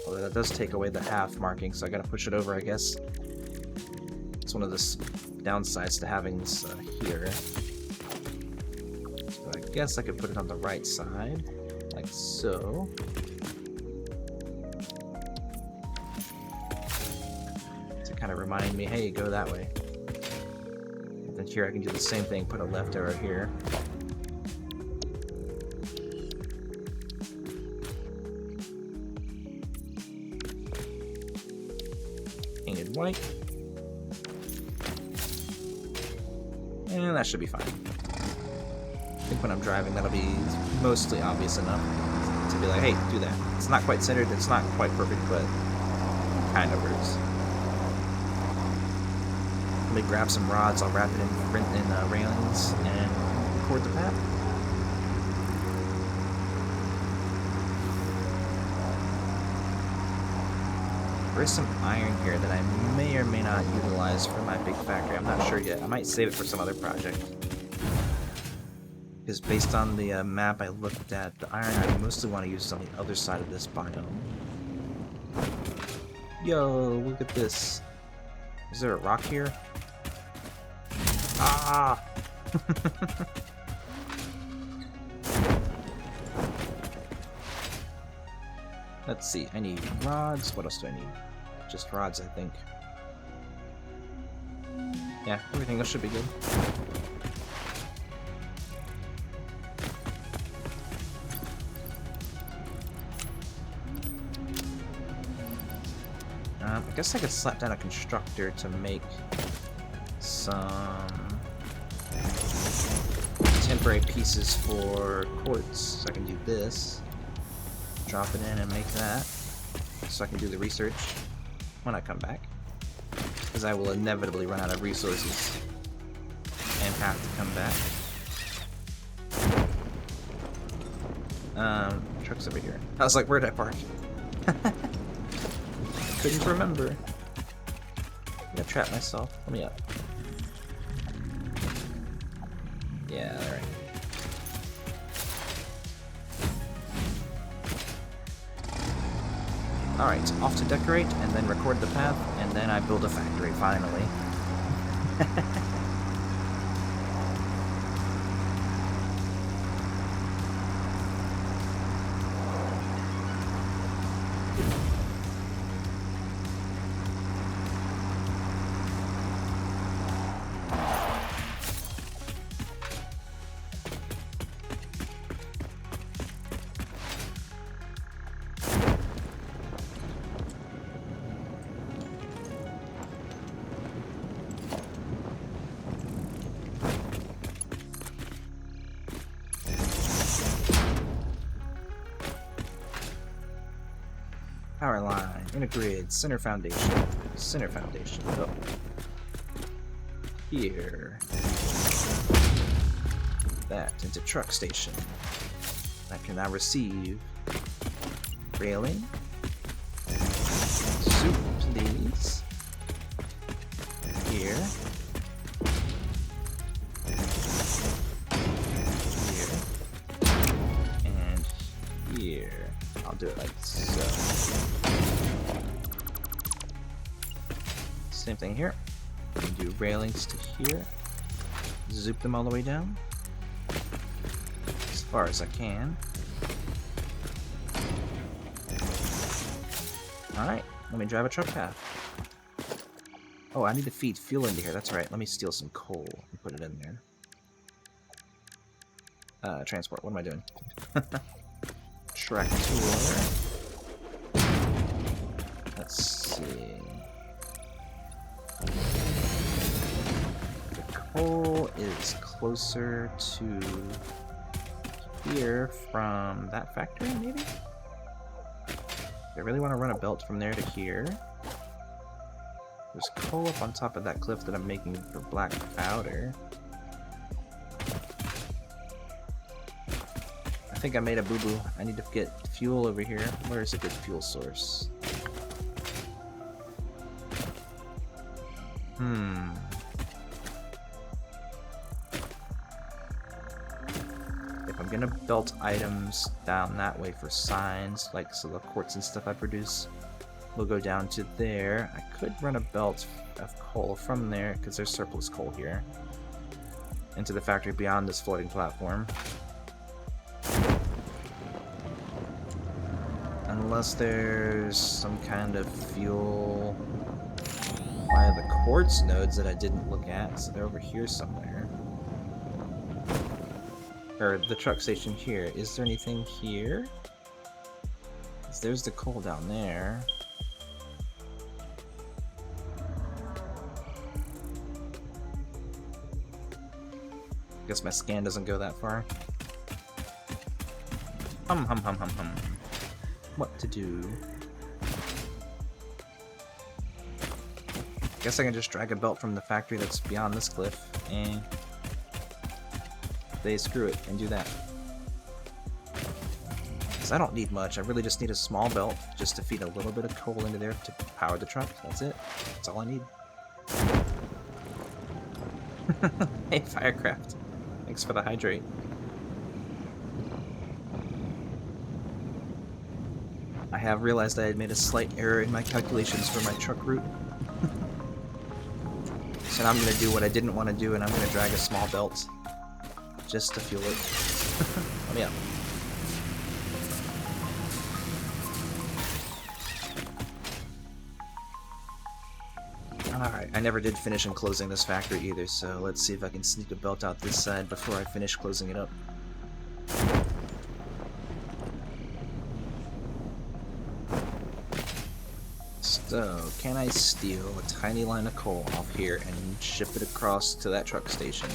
Although that does take away the half marking, so I gotta push it over, I guess. It's one of the downsides to having this here. So I guess I could put it on the right side, like so. To kind of remind me, hey, go that way. And here I can do the same thing, put a left arrow here. Painted white. That should be fine. I think when I'm driving, that'll be mostly obvious enough to be like, hey, do that. It's not quite centered, it's not quite perfect, but kind of works. Let me grab some rods, I'll wrap it in railings and record the path. There is some iron here that I may or may not utilize for my big factory. I'm not sure yet. I might save it for some other project. Because based on the map I looked at, the iron I mostly want to use is on the other side of this biome. Yo, look at this. Is there a rock here? Ah! Let's see, I need rods. What else do I need? Just rods, I think. Yeah, everything else should be good. I guess I could slap down a constructor to make some temporary pieces for quartz. So I can do this, drop it in and make that, so I can do the research when I come back. Because I will inevitably run out of resources and have to come back. Truck's over here. I was like, where'd I park? Couldn't remember. I'm gonna trap myself. Let me up. Yeah, alright. Alright, off to decorate, and then record the path, and then I build a factory, finally. Power line, in a grid, center foundation, oh. Here. That into truck station. That can now receive railing. Soup, please. Here. Here. And here. I'll do it like so. Same thing here. We can do railings to here. Zoop them all the way down. As far as I can. Alright, let me drive a truck path. Oh, I need to feed fuel into here. That's right. Let me steal some coal and put it in there. Transport. What am I doing? Tractor. Let's see. The coal is closer to here from that factory, maybe? I really want to run a belt from there to here. There's coal up on top of that cliff that I'm making for black powder. I think I made a boo-boo. I need to get fuel over here. Where is a good fuel source? If I'm gonna belt items down that way for signs, like so the quartz and stuff I produce will go down to there. I could run a belt of coal from there, because there's surplus coal here, into the factory beyond this floating platform. Unless there's some kind of fuel via the quartz nodes that I didn't look at, so they're over here somewhere. Or the truck station here. Is there anything here? 'Cause there's the coal down there. guess my scan doesn't go that far. Hum. What to do? Guess I can just drag a belt from the factory that's beyond this cliff, and they screw it and do that. Because I don't need much, I really just need a small belt just to feed a little bit of coal into there to power the truck. That's it. That's all I need. Hey, Firecraft. Thanks for the hydrate. I have realized I had made a slight error in my calculations for my truck route. So now I'm going to do what I didn't want to do, and I'm going to drag a small belt just to fuel it. Let me up. Alright, I never did finish enclosing this factory either, so let's see if I can sneak a belt out this side before I finish closing it up. So, can I steal a tiny line of coal off here and ship it across to that truck station?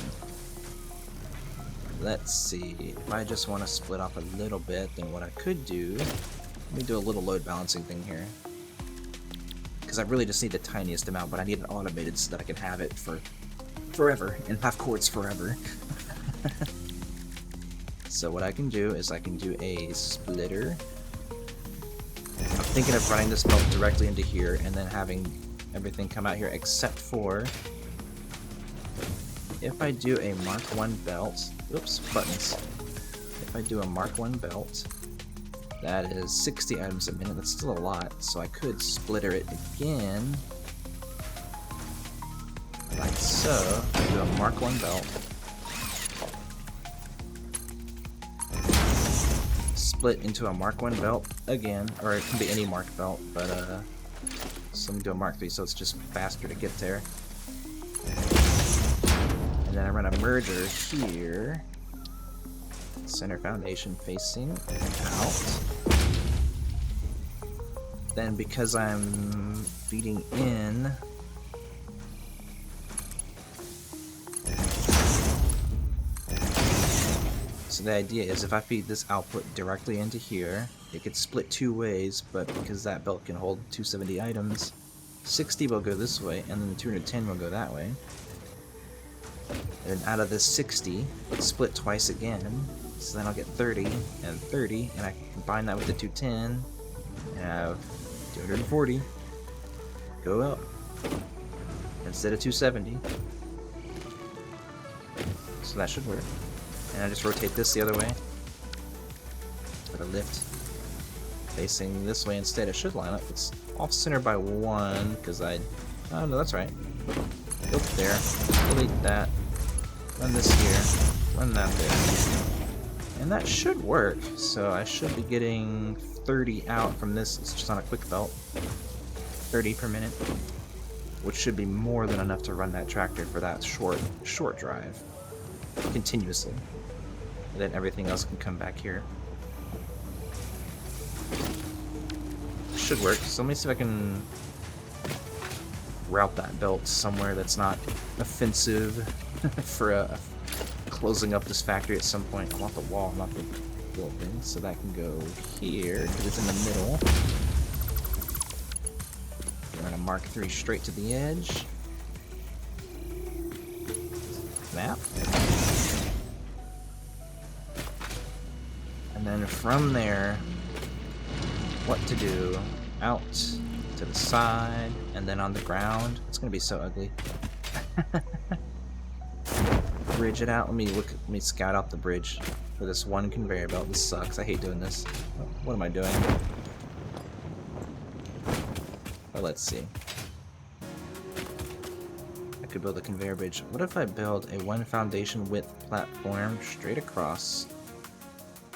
Let's see, if I just want to split off a little bit, then what I could do, let me do a little load balancing thing here. Because I really just need the tiniest amount, but I need it automated so that I can have it for forever, and have quartz forever. So what I can do is I can do a splitter. I'm thinking of running this belt directly into here, and then having everything come out here, except for if I do a Mark 1 belt, oops, buttons. If I do a Mark 1 belt, that is 60 items a minute. That's still a lot, so I could splitter it again, like so. Do a Mark 1 belt, split into a Mark 1 belt again, or it can be any Mark belt, but so I'm gonna do a Mark 3, so it's just faster to get there. And then I run a merger here. Center foundation facing out. Then because I'm feeding in, so the idea is if I feed this output directly into here, it could split two ways, but because that belt can hold 270 items, 60 will go this way, and then the 210 will go that way. And then out of this 60, it's split twice again. So then I'll get 30 and 30, and I can combine that with the 210 and have 240 go up instead of 270. So that should work. And I just rotate this the other way. Put a lift facing this way instead. It should line up. It's off center by 1 because I. Oh no, that's right. Go there. Delete that. Run this here. Run that there. And that should work, so I should be getting 30 out from this. It's just on a quick belt. 30 per minute, which should be more than enough to run that tractor for that short drive continuously. And then everything else can come back here. Should work. So let me see if I can route that belt somewhere that's not offensive for closing up this factory at some point. I want the wall, not the building, so that can go here because it's in the middle. We're gonna Mark 3 straight to the edge. Map. And then from there, what to do? Out to the side, and then on the ground. It's gonna be so ugly. Bridge it out. Let me scout out the bridge for this one conveyor belt. This sucks. I hate doing this. What am I doing? Well, let's see. I could build a conveyor bridge. What if I build a 1 foundation width platform straight across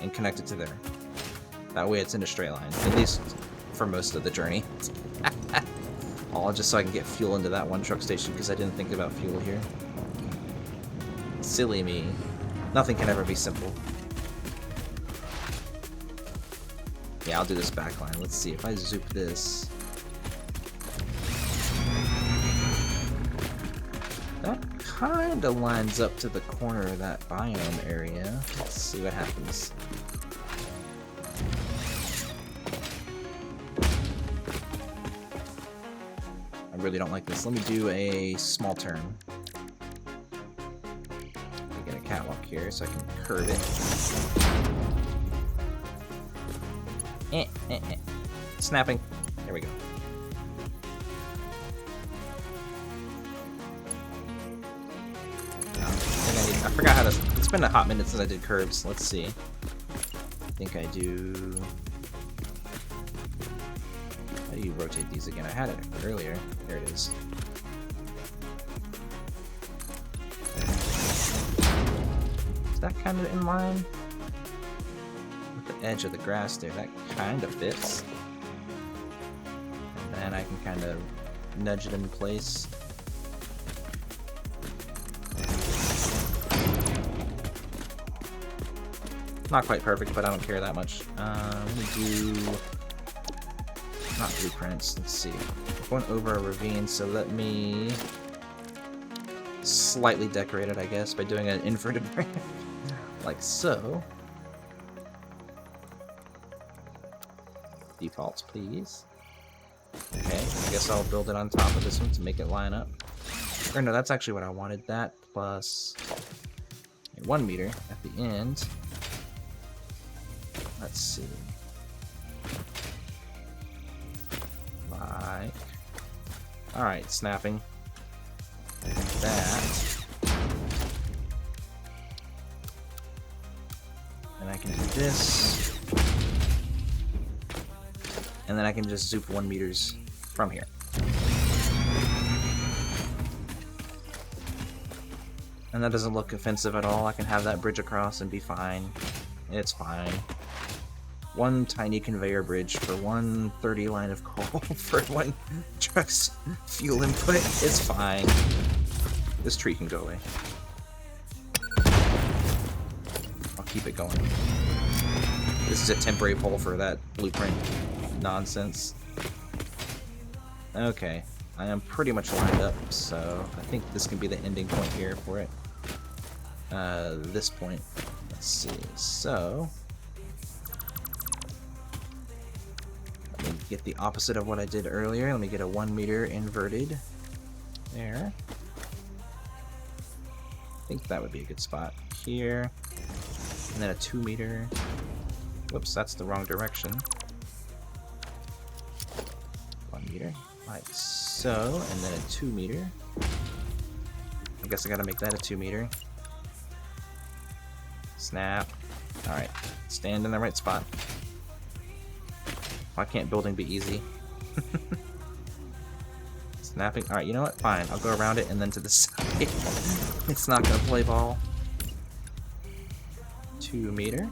and connect it to there? That way it's in a straight line, at least for most of the journey. All just so I can get fuel into that one truck station because I didn't think about fuel here. Silly me. Nothing can ever be simple. Yeah, I'll do this backline. Let's see if I zoop this. That kinda lines up to the corner of that biome area. Let's see what happens. I really don't like this. Let me do a small turn. Get a catwalk here so I can curve it. Snapping. There we go. I forgot how to... It's been a hot minute since I did curves. Let's see. I think I do... How do you rotate these again? I had it earlier. There it is. Is that kind of in line with the edge of the grass there? That kind of fits. And then I can kind of nudge it in place. Not quite perfect, but I don't care that much. Let me do... Not blueprints, let's see. We're going over a ravine, so let me... slightly decorate it, I guess, by doing an inverted ramp. Like so. Defaults, please. Okay, I guess I'll build it on top of this one to make it line up. Or no, that's actually what I wanted. That plus 1 meter at the end. Let's see. Like... Alright, snapping. Like that. And I can do this. And then I can just zoop 1 meters from here. And that doesn't look offensive at all. I can have that bridge across and be fine. It's fine. 1 tiny conveyor bridge for 1 30 line of coal for 1 truck's fuel input. It's fine. This tree can go away. I'll keep it going. This is a temporary pole for that blueprint nonsense. Okay, I am pretty much lined up, so I think this can be the ending point here for it. This point. Let's see. So let me get the opposite of what I did earlier. Let me get a 1 meter inverted. There. I think that would be a good spot here. And then a 2 meter. Whoops, that's the wrong direction. 1 meter, like so, and then a 2 meter. I guess I gotta make that a 2 meter. Snap. Alright, stand in the right spot. Why can't building be easy? Snapping. Alright, you know what? Fine, I'll go around it and then to the side. It's not gonna play ball. 2 meter.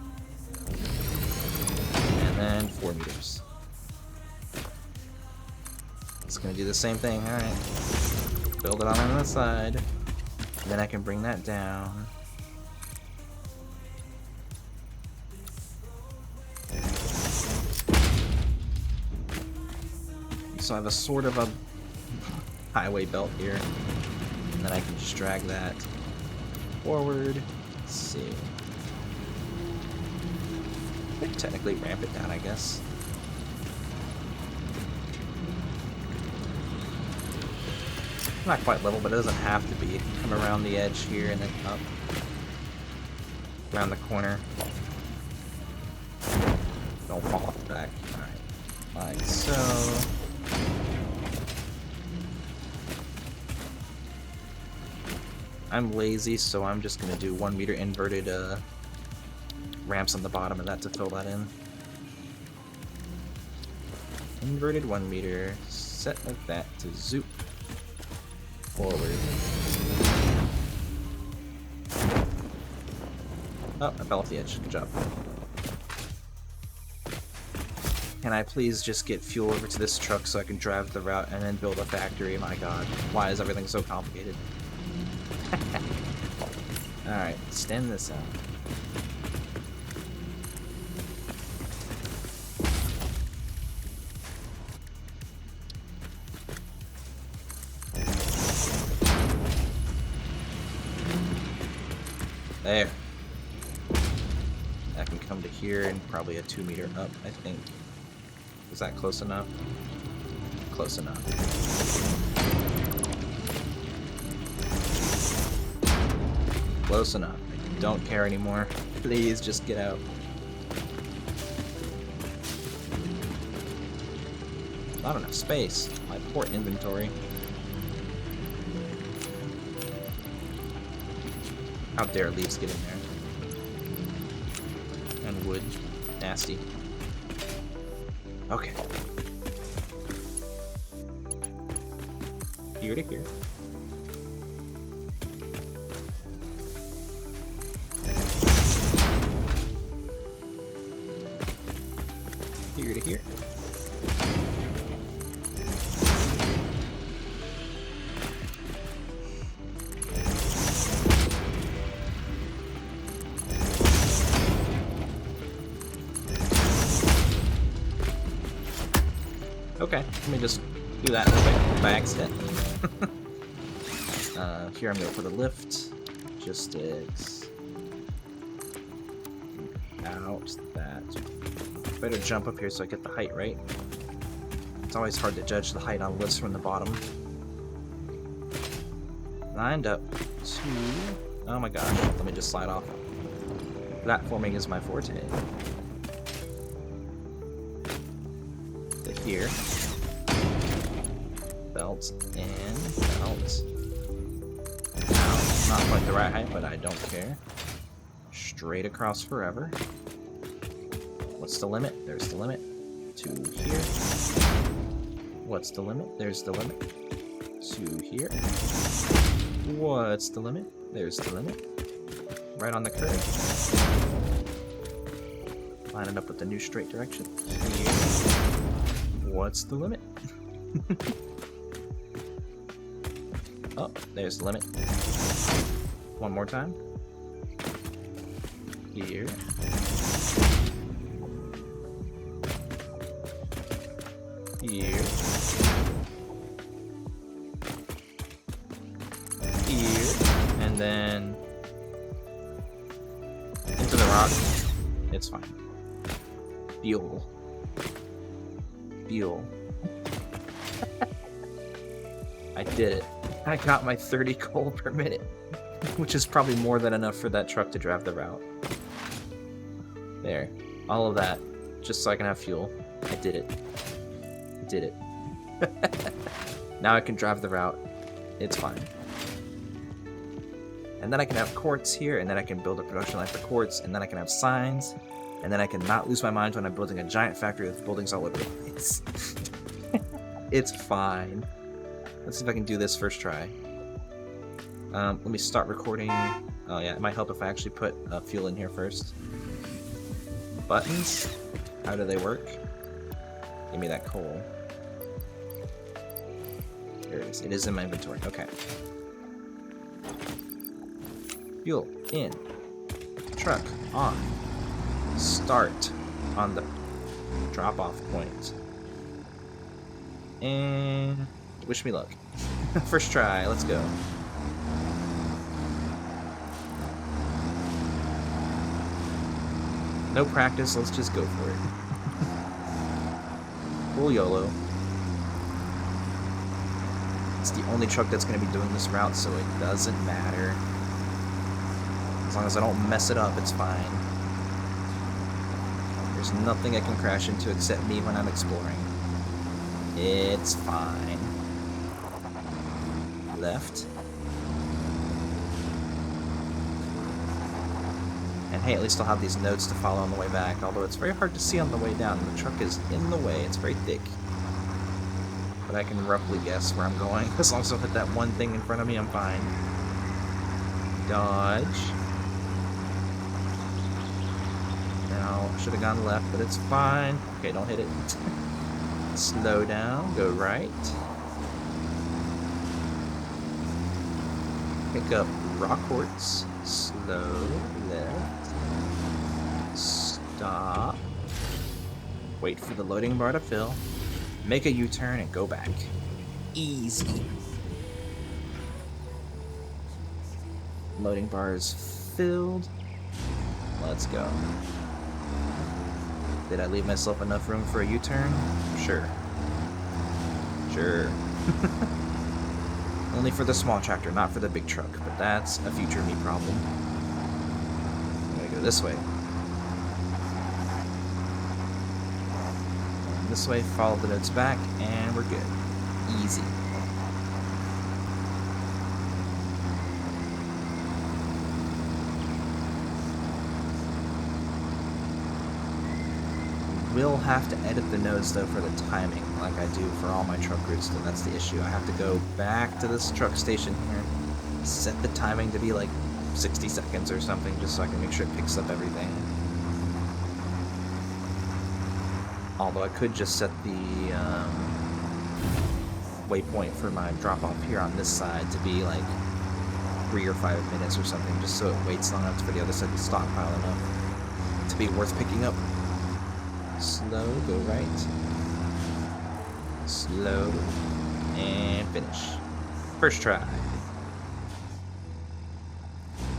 And then 4 meters. It's gonna do the same thing, alright. Build it on the side. And then I can bring that down. So I have a sort of a highway belt here. And then I can just drag that forward. Let's see. I could technically ramp it down, I guess. Not quite level, but it doesn't have to be. Come around the edge here and then up. Around the corner. Don't fall off the back. Alright. Like so. I'm lazy, so I'm just gonna do 1 meter inverted ramps on the bottom of that to fill that in. Inverted 1 meter, set like that to zoop forward. Oh, I fell off the edge. Good job. Can I please just get fuel over to this truck so I can drive the route and then build a factory? My god, why is everything so complicated? Alright, extend this out. There. I can come to here and probably a 2 meter up, I think. Is that close enough? Close enough. Close enough. I don't care anymore. Please just get out. Not enough space. My poor inventory. How dare leaves get in there. And wood. Nasty. Okay. Here to here. Here to here. Okay, let me just do that by accident. Here I'm gonna put a lift. Logistics. Out that. Better jump up here so I get the height right. It's always hard to judge the height on lifts from the bottom. Lined up to... Oh my gosh, let me just slide off. Platforming is my forte. To here. Belt and belt. Not quite the right height, but I don't care. Straight across forever. What's the limit? There's the limit. To here. What's the limit? There's the limit. To here. What's the limit? There's the limit. Right on the curve. Line it up with the new straight direction. Here. What's the limit? Oh, there's the limit. One more time. Here. Here. Here. And then into the rock. It's fine. Fuel. Fuel. I did it. I got my 30 coal per minute, which is probably more than enough for that truck to drive the route. There. All of that, just so I can have fuel. I did it. I did it. Now I can drive the route. It's fine. And then I can have quartz here, and then I can build a production line for quartz, and then I can have signs, and then I can not lose my mind when I'm building a giant factory with buildings all over the place. It's fine. Let's see if I can do this first try. Let me start recording. Oh yeah, it might help if I actually put fuel in here first. Buttons. How do they work? Give me that coal. There it is. It is in my inventory. Okay. Fuel in. Truck on. Start on the drop-off point. And wish me luck. First try. Let's go. No practice. Let's just go for it. Full YOLO. It's the only truck that's going to be doing this route, so it doesn't matter. As long as I don't mess it up, it's fine. There's nothing I can crash into except me when I'm exploring. It's fine. Left. And hey, at least I'll have these notes to follow on the way back, although it's very hard to see on the way down. The truck is in the way, it's very thick. But I can roughly guess where I'm going. As long as I hit that one thing in front of me, I'm fine. Dodge. Now, I should have gone left, but it's fine. Okay, don't hit it. Slow down, go right. Pick up rock quartz. Slow, left. Stop. Wait for the loading bar to fill. Make a U-turn and go back. Easy. Loading bar is filled. Let's go. Did I leave myself enough room for a U-turn? Sure. Sure. Only for the small tractor, not for the big truck, but that's a future me problem. I'm gonna go this way. And this way, follow the notes back, and we're good. Easy. Will have to edit the nodes though for the timing, like I do for all my truck routes, and that's the issue. I have to go back to this truck station here, set the timing to be like 60 seconds or something, just so I can make sure it picks up everything. Although I could just set the waypoint for my drop-off here on this side to be like 3 or 5 minutes or something, just so it waits long enough for the other side to stockpile enough to be worth picking up. Slow, go right. Slow, and finish. First try.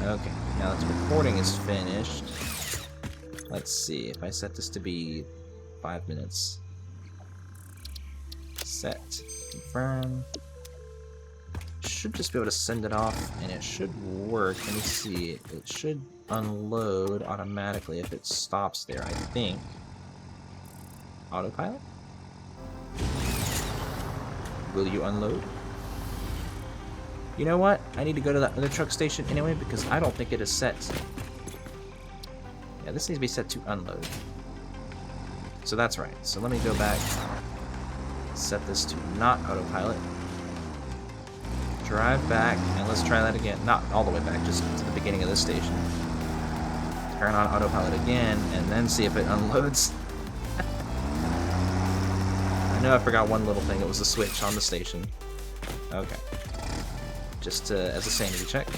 Okay, now that the recording is finished, let's see if I set this to be 5 minutes. Set, confirm. Should just be able to send it off, and it should work. Let me see. It should unload automatically if it stops there, I think. Autopilot? Will you unload? You know what? I need to go to that other truck station anyway because I don't think it is set. Yeah, this needs to be set to unload. So that's right. So let me go back, set this to not autopilot, drive back, and let's try that again. Not all the way back, just to the beginning of this station. Turn on autopilot again, and then see if it unloads. I know I forgot one little thing. It was the switch on the station. Okay. Just as a sanity check,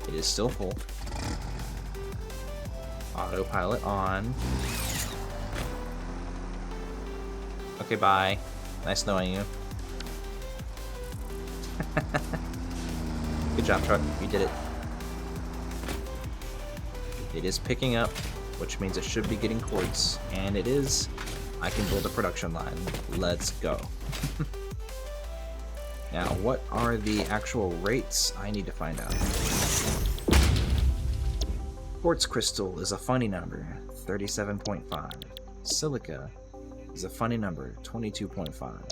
it is still full. Autopilot on. Okay, bye. Nice knowing you. Good job, truck. You did it. It is picking up, which means it should be getting quartz, and it is. I can build a production line. Let's go. Now, what are the actual rates? I need to find out. Quartz crystal is a funny number, 37.5. Silica is a funny number, 22.5.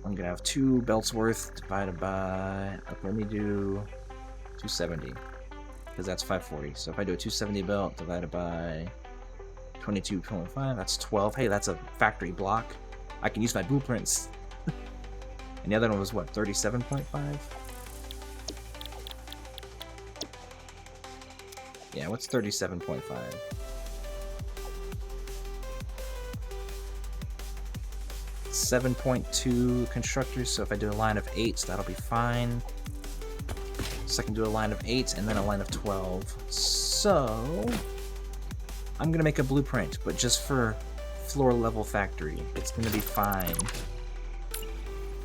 I'm gonna have 2 belts worth divided by, let me do 270, because that's 540. So if I do a 270 belt divided by 22.5, that's 12. Hey, that's a factory block. I can use my blueprints. And the other one was what, 37.5? Yeah, what's 37.5? 7.2 constructors, so if I do a line of 8, that'll be fine. So I can do a line of 8 and then a line of 12. So I'm gonna make a blueprint, but just for floor level factory. It's gonna be fine.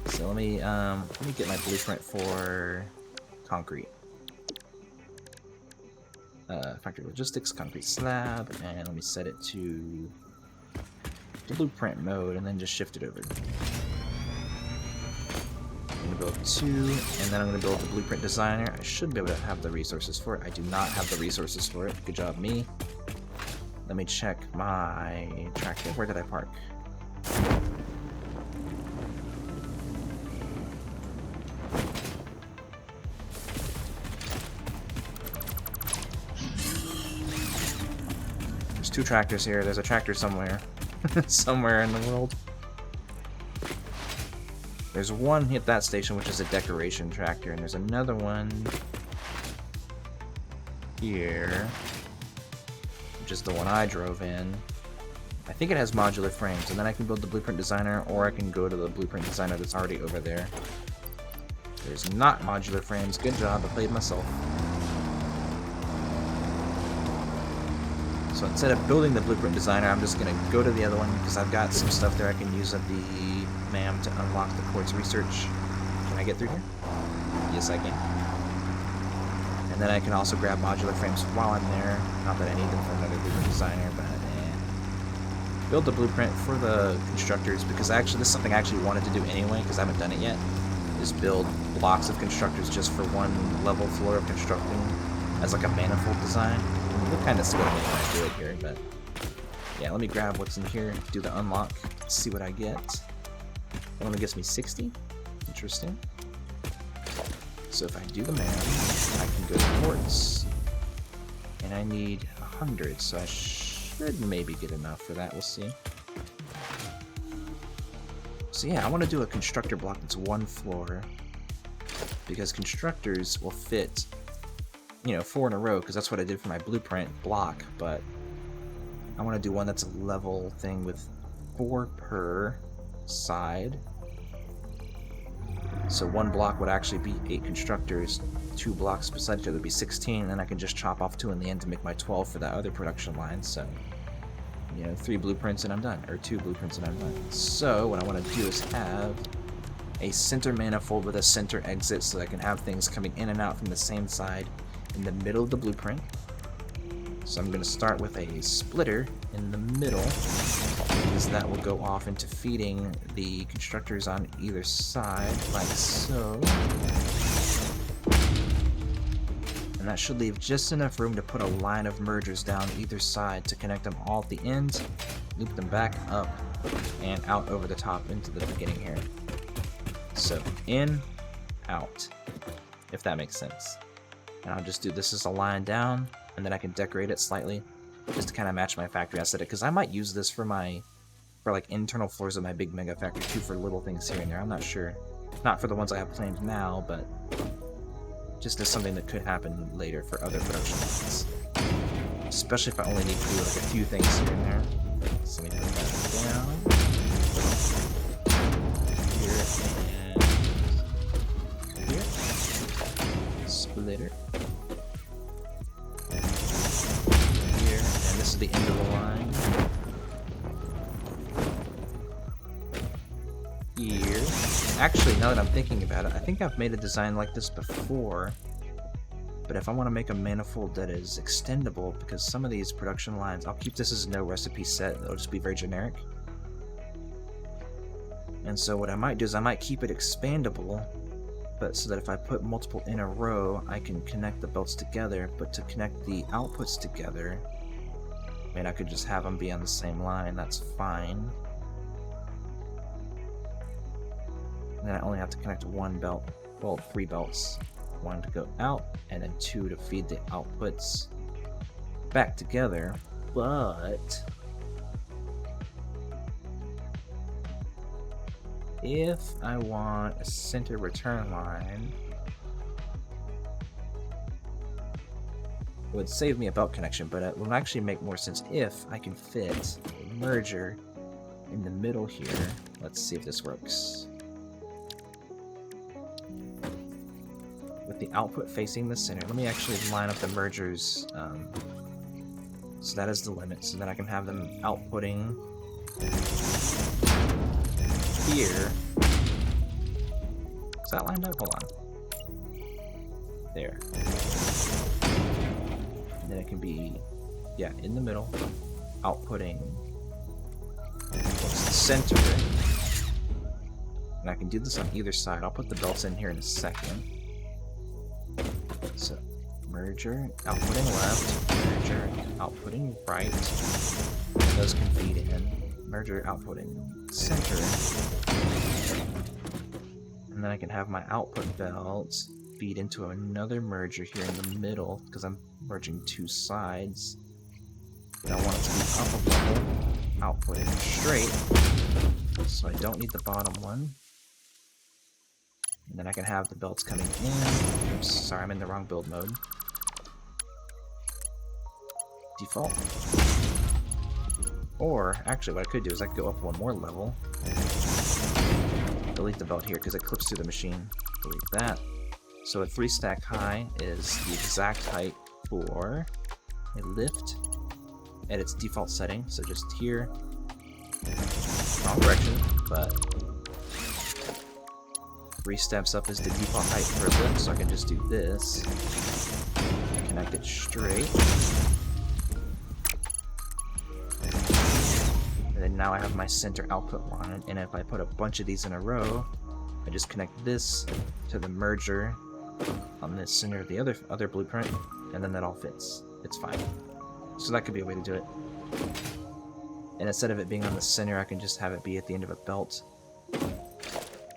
So let me get my blueprint for concrete. Factory logistics, concrete slab, and let me set it to the blueprint mode and then just shift it over. I'm gonna build 2, and then I'm gonna build the blueprint designer. I should be able to have the resources for it. I do not have the resources for it. Good job, me. Let me check my tractor. Where did I park? There's 2 tractors here. There's a tractor somewhere. Somewhere in the world. There's one at that station, which is a decoration tractor, and there's another one here, which is the one I drove in. I think it has modular frames, and then I can build the blueprint designer, or I can go to the blueprint designer that's already over there. There's not modular frames. Good job, I played myself. So instead of building the blueprint designer, I'm just going to go to the other one, because I've got some stuff there I can use at the MAM to unlock the Quartz research. Can I get through here? Yes, I can. And then I can also grab modular frames while I'm there. Not that I need them for another blueprint designer, but build the blueprint for the constructors, because actually this is something I actually wanted to do anyway, because I haven't done it yet. Is build blocks of constructors just for one level floor of constructing as like a manifold design. We'll kind of see what I mean when I do it here, but yeah, let me grab what's in here, do the unlock, see what I get. That only gives me 60. Interesting. So if I do the math, I can go to Quartz, and I need 100, so I should maybe get enough for that, we'll see. So yeah, I want to do a constructor block that's one floor, because constructors will fit, you know, 4 in a row, because that's what I did for my blueprint block, but I want to do one that's a level thing with 4 per side. So one block would actually be 8 constructors, 2 blocks beside each other would be 16, and then I can just chop off 2 in the end to make my 12 for that other production line. So, you know, 3 blueprints and I'm done, or 2 blueprints and I'm done. So what I want to do is have a center manifold with a center exit, so that I can have things coming in and out from the same side in the middle of the blueprint. So I'm going to start with a splitter in the middle, because that will go off into feeding the constructors on either side, like so. And that should leave just enough room to put a line of mergers down either side to connect them all at the end, loop them back up, and out over the top into the beginning here. So in, out, if that makes sense. And I'll just do this as a line down, and then I can decorate it slightly, just to kind of match my factory aesthetic, because I might use this for like internal floors of my big mega factory too, for little things here and there. I'm not sure. Not for the ones I have planned now, but just as something that could happen later for other production lines. Especially if I only need to do like a few things here and there. So let me put that down. Here and here. Splitter. Here, and this is the end of the line. Here. Actually, now that I'm thinking about it, I think I've made a design like this before, but if I want to make a manifold that is extendable, because some of these production lines, I'll keep this as no recipe set, it'll just be very generic. And so what I might do is I might keep it expandable, but so that if I put multiple in a row, I can connect the belts together, but to connect the outputs together, I mean, I could just have them be on the same line, that's fine. And then I only have to connect 1 belt, well, 3 belts. 1 to go out, and then 2 to feed the outputs back together. But if I want a center return line, it would save me a belt connection, but it would actually make more sense if I can fit a merger in the middle here. Let's see if this works. With the output facing the center, let me actually line up the mergers, so that is the limit, so that I can have them outputting here. Is that lined up? Hold on. There. And then it can be, yeah, in the middle, outputting towards the center. And I can do this on either side. I'll put the belts in here in a second. So, merger, outputting left, merger, outputting right, and those can feed in, merger, outputting center, and then I can have my output belts feed into another merger here in the middle, because I'm merging 2 sides, but I want it to be up a level, outputting straight, so I don't need the bottom one. And then I can have the belts coming in. Oops, sorry, I'm in the wrong build mode. Default. Or, actually, what I could do is I could go up 1 more level. Delete the belt here, because it clips through the machine. Delete that. So a 3-stack high is the exact height for a lift at its default setting. So just here. Wrong direction, but 3 steps up is the default height for a lift, so I can just do this. connect it straight. And then now I have my center output line, and if I put a bunch of these in a row, I just connect this to the merger on the center of the other blueprint, and then that all fits. It's fine. So that could be a way to do it. And instead of it being on the center, I can just have it be at the end of a belt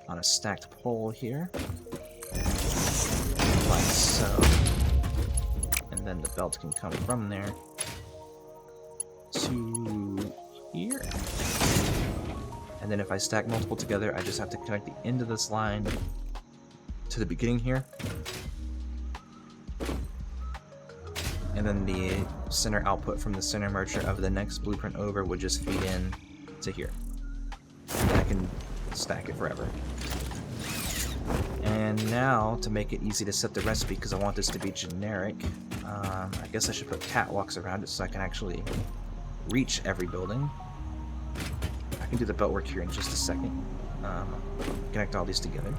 on a stacked pole here, like so. And then the belt can come from there to here. And then if I stack multiple together, I just have to connect the end of this line to the beginning here. And then the center output from the center merger of the next blueprint over would just feed in to here. And I can stack it forever. And now, to make it easy to set the recipe, because I want this to be generic, I guess I should put catwalks around it so I can actually reach every building. I can do the belt work here in just a second. Connect all these together.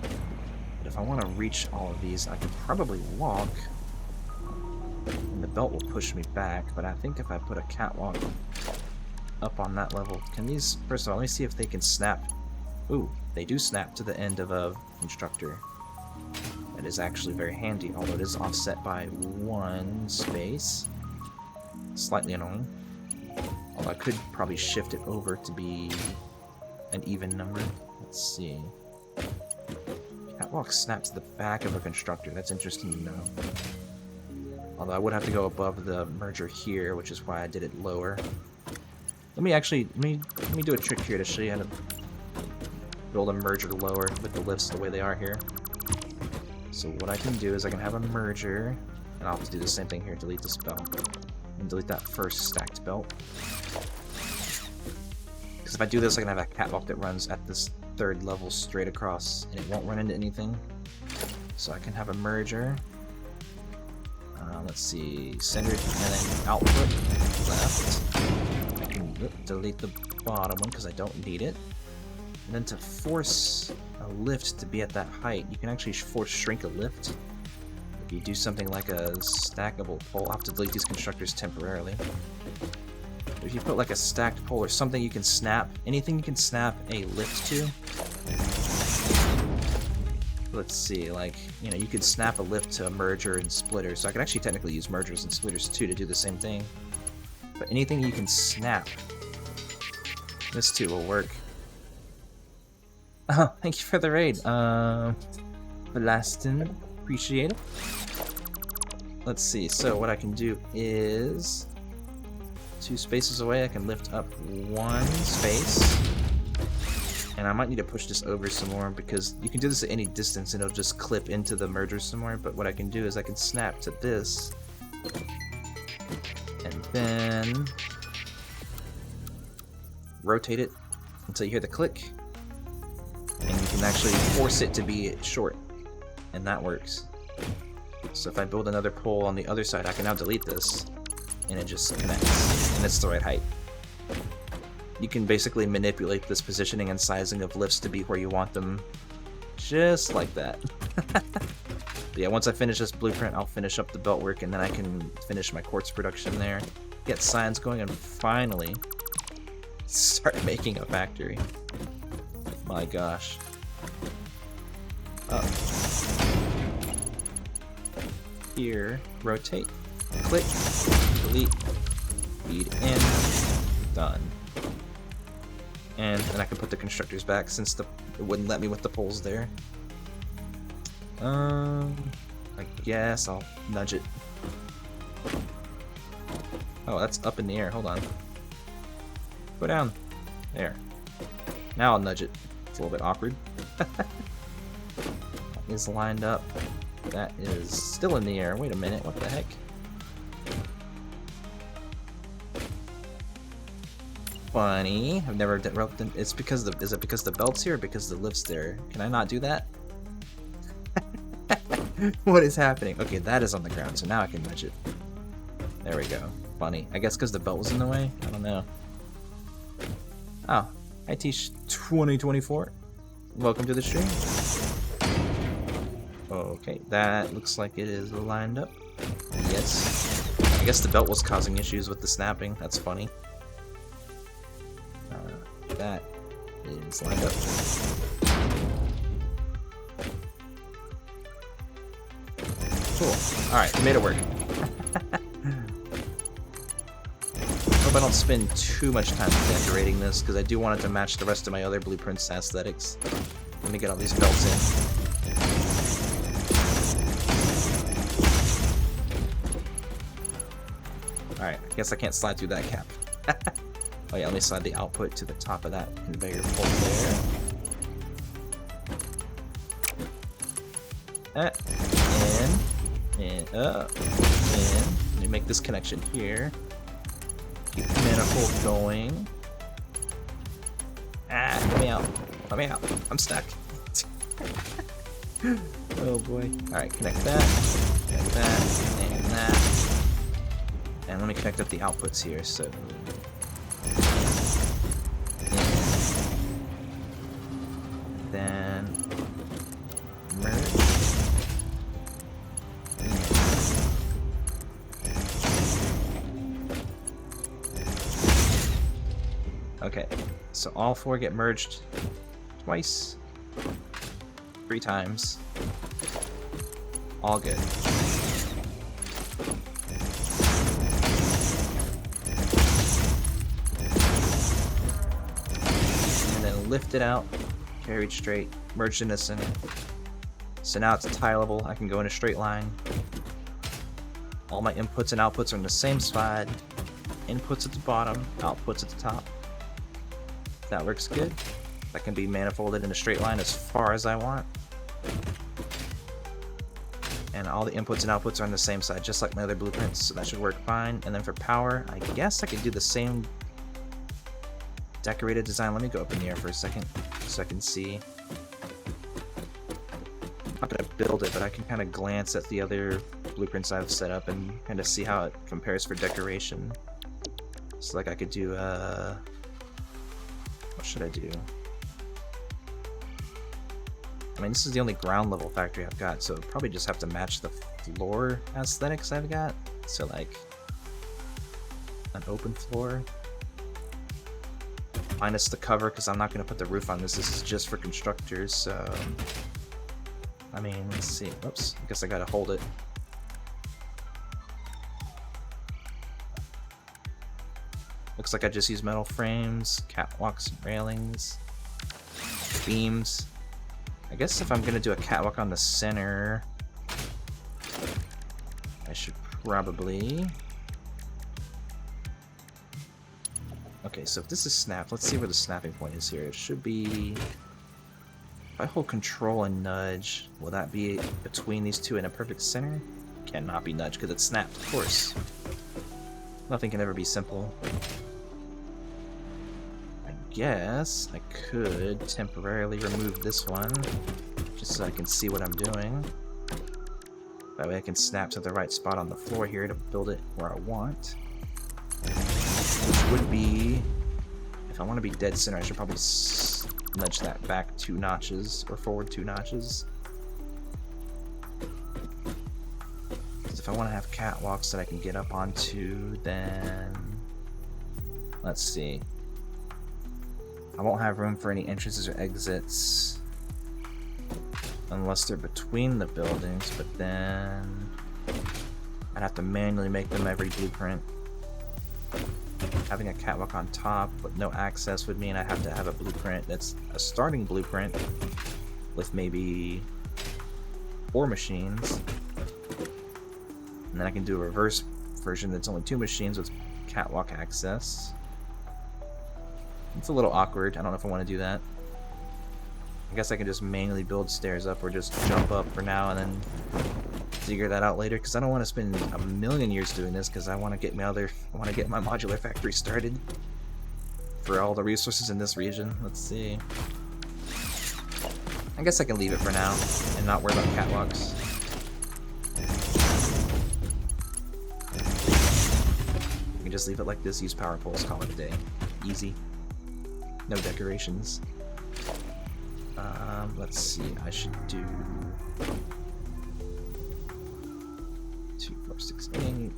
But if I want to reach all of these, I could probably walk, and the belt will push me back, but I think if I put a catwalk up on that level, can these, first of all, let me see if they can snap. Ooh, they do snap to the end of a constructor. That is actually very handy, although it is offset by 1 space. Slightly annoying. Although I could probably shift it over to be an even number. Let's see. Catwalk snaps to the back of a constructor. That's interesting to know. Although I would have to go above the merger here, which is why I did it lower. Let me do a trick here to show you how to build a merger lower with the lifts the way they are here. So what I can do is I can have a merger, and I'll have to do the same thing here, delete this belt, and delete that first stacked belt. Because if I do this, I can have a catwalk that runs at this 3rd level straight across, and it won't run into anything. So I can have a merger. Let's see, centered, and then output left. I can delete the bottom one because I don't need it. And then to force a lift to be at that height, you can actually force shrink a lift. If you do something like a stackable pole, I'll have to delete these constructors temporarily. But if you put like a stacked pole or something you can snap, anything you can snap a lift to. Let's see, like, you know, you could snap a lift to a merger and splitter, so I could actually technically use mergers and splitters too to do the same thing. But anything you can snap, this too will work. Oh, thank you for the raid, Belastin, appreciate it. Let's see, so what I can do is 2 spaces away, I can lift up 1 space. And I might need to push this over some more because you can do this at any distance and it'll just clip into the merger some more. But what I can do is I can snap to this and then rotate it until you hear the click. And you can actually force it to be short. And that works. So if I build another pole on the other side, I can now delete this and it just connects. And it's the right height. You can basically manipulate this positioning and sizing of lifts to be where you want them, just like that. But yeah, once I finish this blueprint, I'll finish up the belt work, and then I can finish my quartz production there, get signs going, and finally start making a factory. My gosh. Up. Here, rotate, click, delete, feed in, done. And then I can put the constructors back since it wouldn't let me with the poles there. I guess I'll nudge it. Oh, that's up in the air. Hold on. Go down. There. Now I'll nudge it. It's a little bit awkward. That is lined up. That is still in the air. Wait a minute. What the heck? Funny. I've never roped them. It's because the. Is it because the belt's here or because the lift's there? Can I not do that? What is happening? Okay, that is on the ground, so now I can nudge it. There we go. Funny. I guess because the belt was in the way? I don't know. Oh. Hi, Tish 2024. Welcome to the stream. Okay, that looks like it is lined up. Yes. I guess the belt was causing issues with the snapping. That's funny. That is lined up. Cool. Alright, made it work. Hope I don't spend too much time decorating this, because I do want it to match the rest of my other blueprints aesthetics. Let me get all these belts in. Alright, I guess I can't slide through that cap. Oh yeah, let me slide the output to the top of that conveyor pole there. And let me make this connection here. Keep the manifold going. Ah, let me out. Let me out. I'm stuck. Oh boy. Alright, connect that, and that. And let me connect up the outputs here, so. Then merge. Okay, so all four get merged twice, 3 times. All good. And then lift it out, carried straight, merged in the center. So now it's tileable. I can go in a straight line. All my inputs and outputs are in the same spot. Inputs at the bottom, outputs at the top. That works good. That can be manifolded in a straight line as far as I want. And all the inputs and outputs are on the same side, just like my other blueprints, so that should work fine. And then for power, I guess I could do the same decorated design. Let me go up in the air for a second, so I can see. I'm not gonna build it, but I can kind of glance at the other blueprints I've set up and kind of see how it compares for decoration. So like I could do, what should I do? I mean, this is the only ground level factory I've got, so probably just have to match the floor aesthetics I've got. So like an open floor. Minus the cover, because I'm not going to put the roof on this. This is just for constructors, so. I mean, let's see. Oops, I guess I gotta hold it. Looks like I just used metal frames, catwalks, railings, beams. I guess if I'm gonna do a catwalk on the center, I should probably... Okay, so if this is snapped, let's see where the snapping point is here. It should be... If I hold control and nudge, will that be between these two in a perfect center? Cannot be nudged because it's snapped, of course. Nothing can ever be simple. I guess I could temporarily remove this one, just so I can see what I'm doing. That way I can snap to the right spot on the floor here to build it where I want. Which would be, if I want to be dead center, I should probably nudge that back 2 notches, or forward 2 notches. Because if I want to have catwalks that I can get up onto, then... Let's see. I won't have room for any entrances or exits unless they're between the buildings, but then I'd have to manually make them every blueprint. Having a catwalk on top but no access would mean I have to have a blueprint that's a starting blueprint with maybe 4 machines, and then I can do a reverse version that's only 2 machines with catwalk access. It's a little awkward. I don't know if I want to do that. I guess I can just manually build stairs up or just jump up for now and then figure that out later, because I don't want to spend a million years doing this, because I want to get my modular factory started for all the resources in this region. Let's see. I guess I can leave it for now and not worry about catwalks. I can just leave it like this, use power poles, call it a day. Easy. No decorations. Let's see, I should do... 2, 4, 6, 8.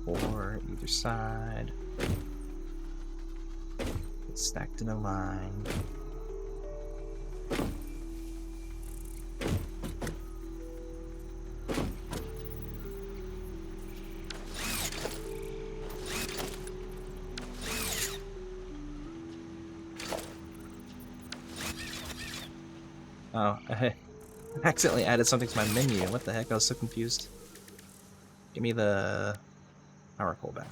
4 either side. It's stacked in a line. Oh, I accidentally added something to my menu. What the heck? I was so confused. Give me the power pole back.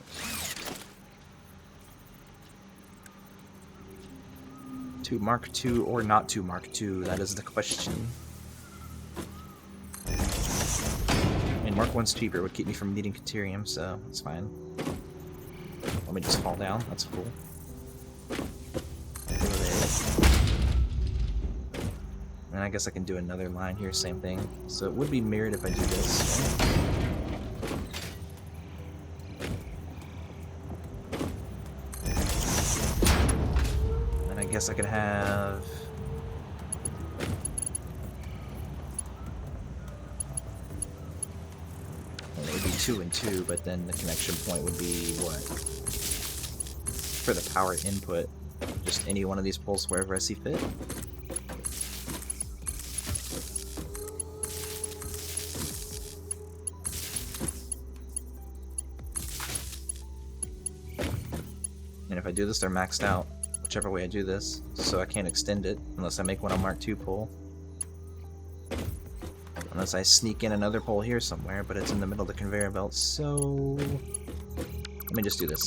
To Mark II or not to Mark II? That is the question. I mean, Mark I's cheaper would keep me from needing Caterium, so it's fine. Let me just fall down. That's cool. And I guess I can do another line here, same thing. So it would be mirrored if I do this, right? And I guess I could have... Well, it would be 2 and 2, but then the connection point would be what? For the power input, just any one of these poles wherever I see fit. And if I do this, they're maxed out, whichever way I do this, so I can't extend it unless I make one on Mark II pole. Unless I sneak in another pole here somewhere, but it's in the middle of the conveyor belt, so... Let me just do this.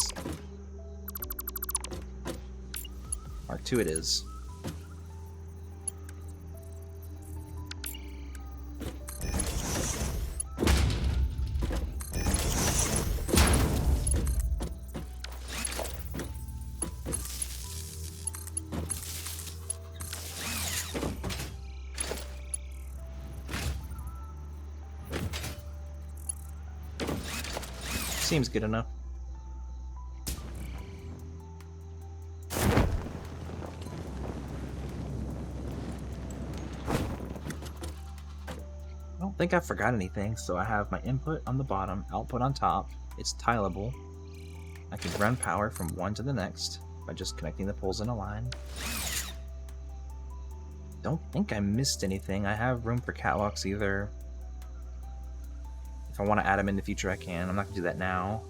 Mark II it is. Seems good enough. I don't think I forgot anything, so I have my input on the bottom, output on top. It's tileable. I can run power from one to the next by just connecting the poles in a line. Don't think I missed anything. I have room for catwalks either. If I want to add them in the future, I can. I'm not going to do that now.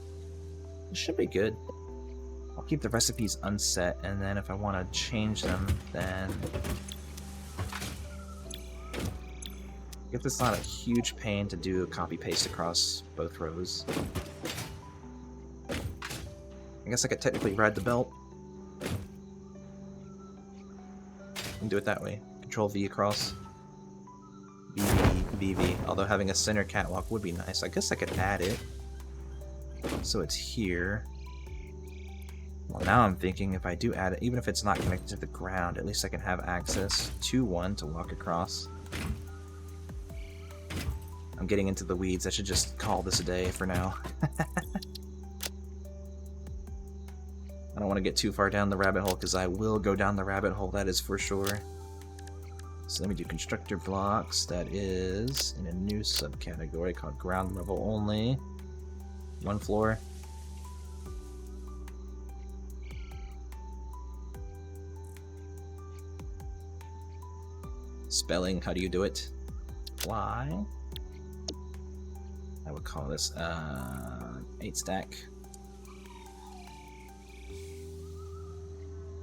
It should be good. I'll keep the recipes unset, and then if I want to change them, then... If it's not a huge pain to do a copy-paste across both rows. I guess I could technically ride the belt. And do it that way. Control V across. BV, although having a center catwalk would be nice. I guess I could add it so it's here. Well, now I'm thinking if I do add it, even if it's not connected to the ground, at least I can have access to one to walk across. I'm getting into the weeds. I should just call this a day for now. I don't want to get too far down the rabbit hole, because I will go down the rabbit hole, that is for sure. So let me do constructor blocks. That is in a new subcategory called ground level only. 1 floor. Spelling, how do you do it? Fly. I would call this 8 stack.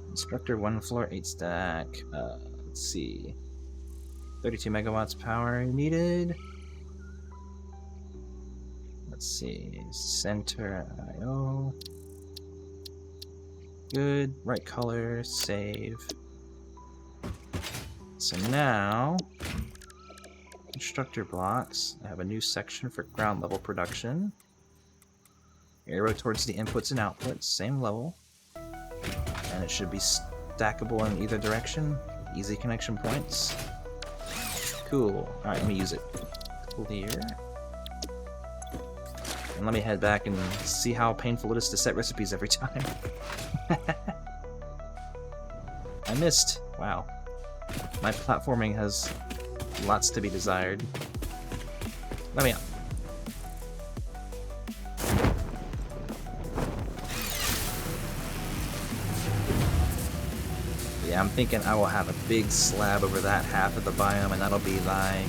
Constructor 1 floor 8 stack. Let's see. 32 megawatts power needed. Let's see. Center IO. Good. Right color. Save. So now, constructor blocks. I have a new section for ground level production. Arrow towards the inputs and outputs. Same level. And it should be stackable in either direction. Easy connection points. Cool. Alright, let me use it. Clear. And let me head back and see how painful it is to set recipes every time. I missed. Wow. My platforming has lots to be desired. Let me out. Yeah, I'm thinking I will have a big slab over that half of the biome, and that'll be thy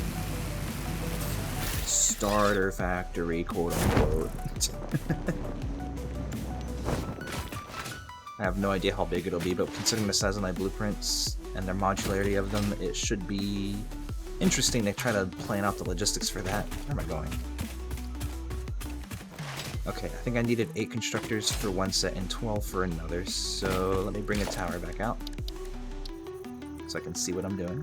starter factory, quote unquote. I have no idea how big it'll be, but considering the size of my blueprints and the modularity of them, it should be interesting to try to plan out the logistics for that. Where am I going? Okay, I think I needed 8 constructors for one set and 12 for another, so let me bring a tower back out so I can see what I'm doing.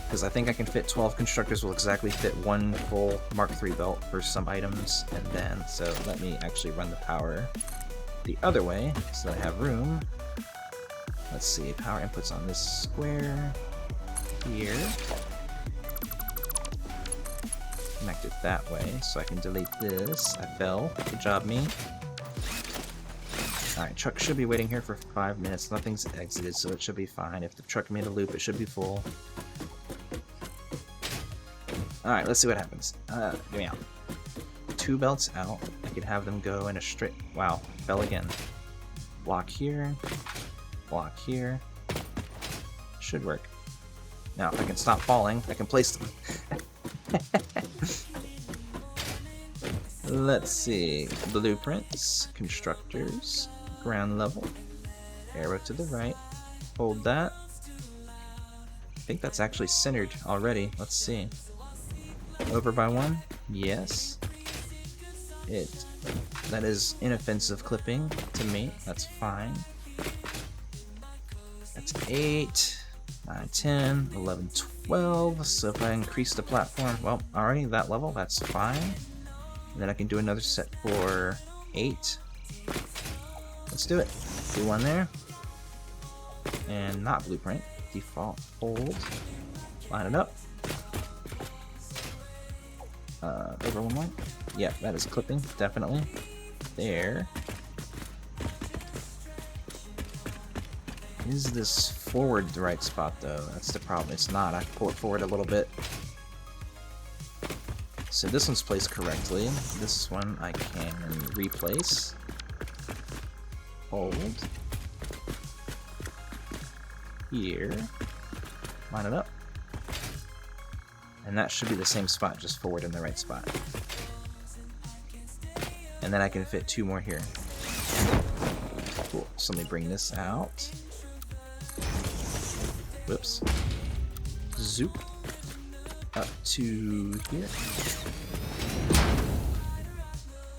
Because I think I can fit 12 constructors will exactly fit one full Mark III belt for some items, and then, so let me actually run the power the other way so that I have room. Let's see, power inputs on this square here. Connect it that way so I can delete this. I fell. Good job, me. Alright, truck should be waiting here for 5 minutes. Nothing's exited, so it should be fine. If the truck made a loop, it should be full. Alright, let's see what happens. Get me out. 2 belts out. I could have them go in a straight... Wow, fell again. Block here. Block here. Should work. Now, if I can stop falling, I can place them. Let's see. Blueprints. Constructors. Ground level. Arrow to the right. Hold that. I think that's actually centered already. Let's see. Over by 1? Yes. That is inoffensive clipping to me. That's fine. That's 8, 9, 10, 11, 12. So if I increase the platform, well, already that level, that's fine. And then I can do another set for 8. Let's do it. Do one there. And not blueprint. Default. Hold. Line it up. Over 1 more. Yeah, that is clipping, definitely. There. Is this forward the right spot, though? That's the problem. It's not. I pull it forward a little bit. So this one's placed correctly. This one I can replace. Hold. Here. Line it up. And that should be the same spot, just forward in the right spot. And then I can fit 2 more here. Cool. So let me bring this out. Whoops. Zoop. Up to here.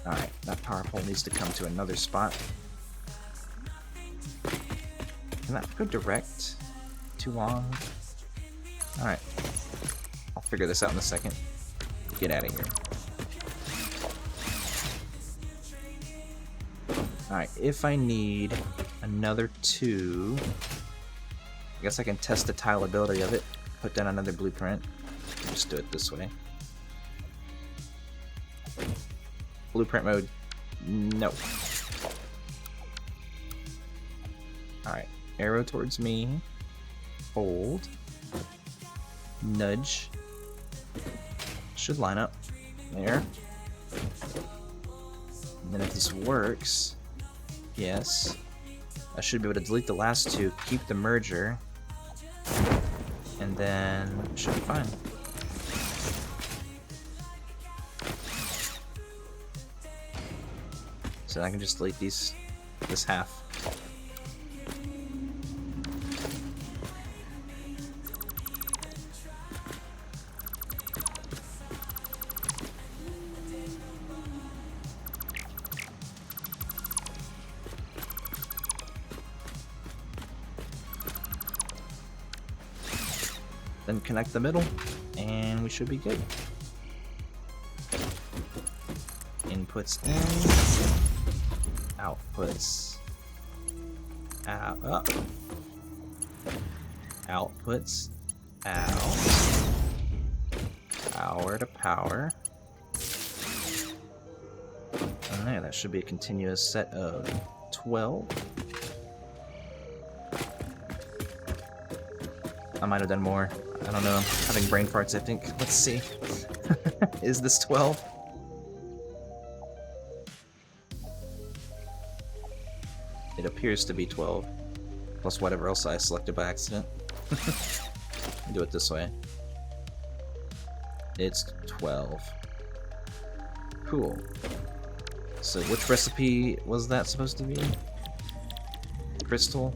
Alright, that power pole needs to come to another spot. Can that go direct? Too long? Alright. I'll figure this out in a second. Get out of here. Alright, if I need another 2, I guess I can test the tileability of it. Put down another blueprint. Just do it this way. Blueprint mode. No. Alright, arrow towards me. Hold. Nudge. Should line up. There. And then if this works, yes, I should be able to delete the last 2, keep the merger, and then it should be fine. So I can just delete this half. Then connect the middle, and we should be good. Inputs in, outputs out, up, outputs out, power to power. And there, that should be a continuous set of 12. I might have done more. I don't know. I'm having brain farts, I think. Let's see. Is this 12? It appears to be 12. Plus whatever else I selected by accident. Do it this way. It's 12. Cool. So which recipe was that supposed to be? Crystal,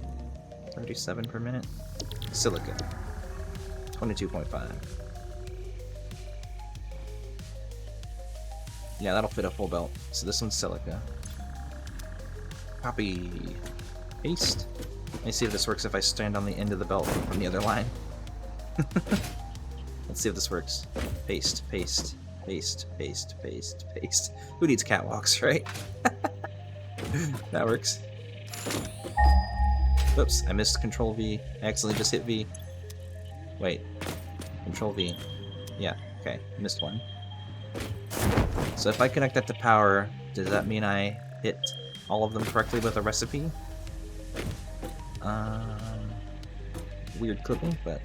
37 per minute. Silica, 22.5. Yeah, that'll fit a full belt. So this one's silica. Copy. Paste. Let me see if this works if I stand on the end of the belt from the other line. Let's see if this works. Paste, paste, paste, paste, paste, paste. Who needs catwalks, right? That works. Whoops, I missed Control V. I accidentally just hit V. Wait. Control V. Yeah, okay. Missed one. So if I connect that to power, does that mean I hit all of them correctly with a recipe? Weird clipping, but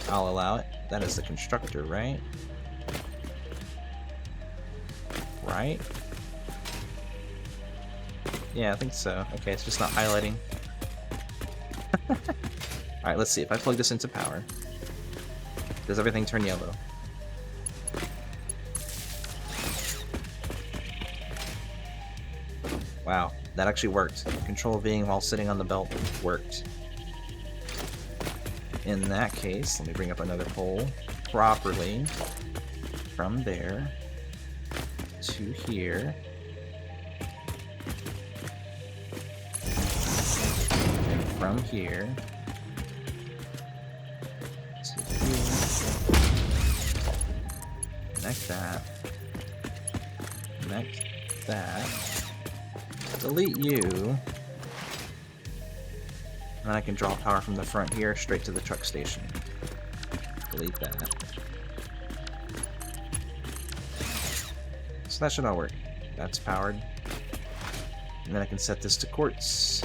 I'll allow it. That is the constructor, right? Right? Yeah, I think so. Okay, it's just not highlighting. Alright, let's see. If I plug this into power, does everything turn yellow? Wow, that actually worked. Control Ving while sitting on the belt worked. In that case, let me bring up another pole properly. From there to here. And from here to here. Connect that. Connect that. Delete you. And then I can draw power from the front here straight to the truck station. Delete that. So that should all work. That's powered. And then I can set this to Quartz.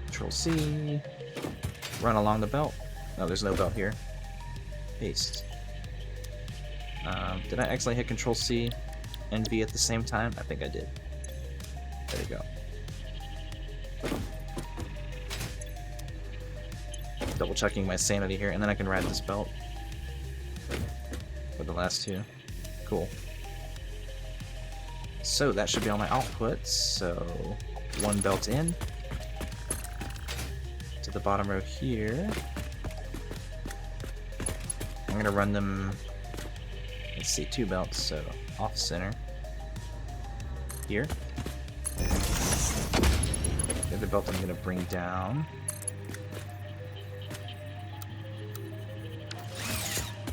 Control C. Run along the belt. No, there's no belt here. Paste. Did I accidentally hit Control C and V at the same time? I think I did. There we go. Double checking my sanity here, and then I can ride this belt for the last two. Cool. So that should be all my outputs. So one belt in to the bottom row here. I'm gonna run them. Let's see, two belts. So off center here. The other belt I'm gonna bring down.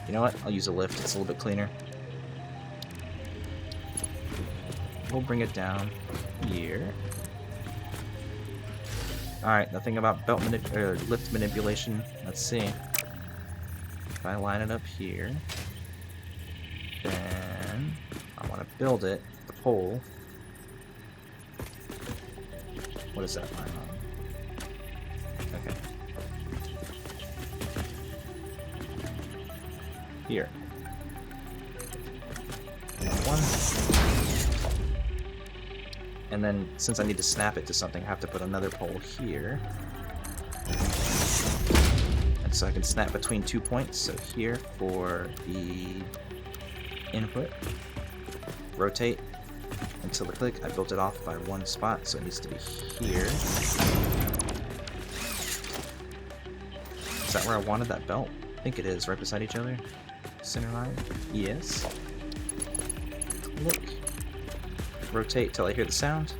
You know what? I'll use a lift. It's a little bit cleaner. We'll bring it down here. Alright, nothing about belt lift manipulation. Let's see. If I line it up here, then I want to build it, the pole. What is that line on? Okay. Here. One. And then, since I need to snap it to something, I have to put another pole here. And so I can snap between 2 points. So here for the input. Rotate until the click. I built it off by one spot, so it needs to be here. Is that where I wanted that belt? I think it is, right beside each other. Center line. Yes. Look. Rotate till I hear the sound.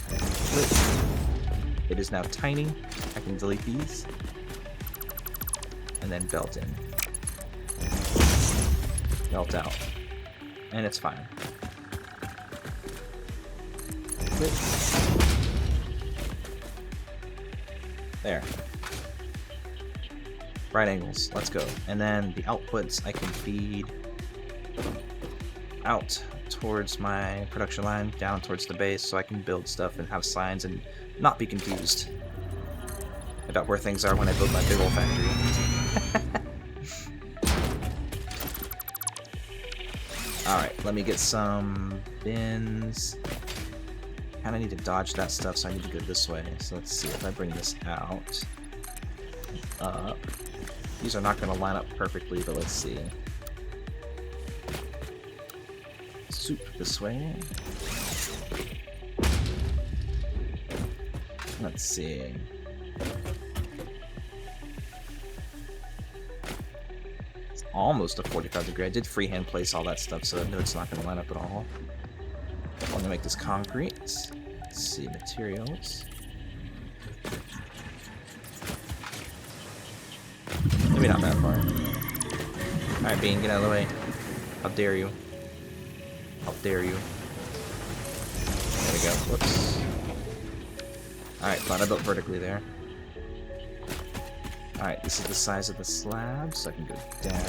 Click. It is now tiny. I can delete these. And then belt in. Belt out. And it's fine. Click. There. Right angles. Let's go. And then the outputs I can feed out towards my production line, down towards the base, so I can build stuff and have signs and not be confused about where things are when I build my big old factory. Alright, let me get some bins. Kinda need to dodge that stuff, so I need to go this way. So let's see if I bring this out. Up. These are not gonna line up perfectly, but let's see. Soup this way. Let's see. It's almost a 45 degree. I did freehand place all that stuff, so I know it's not going to line up at all. I'm going to make this concrete. Let's see, materials. Maybe not that far. Alright, Bean, get out of the way. How dare you? How dare you? There we go. Whoops. Alright, thought I built vertically there. Alright, this is the size of the slab, so I can go down.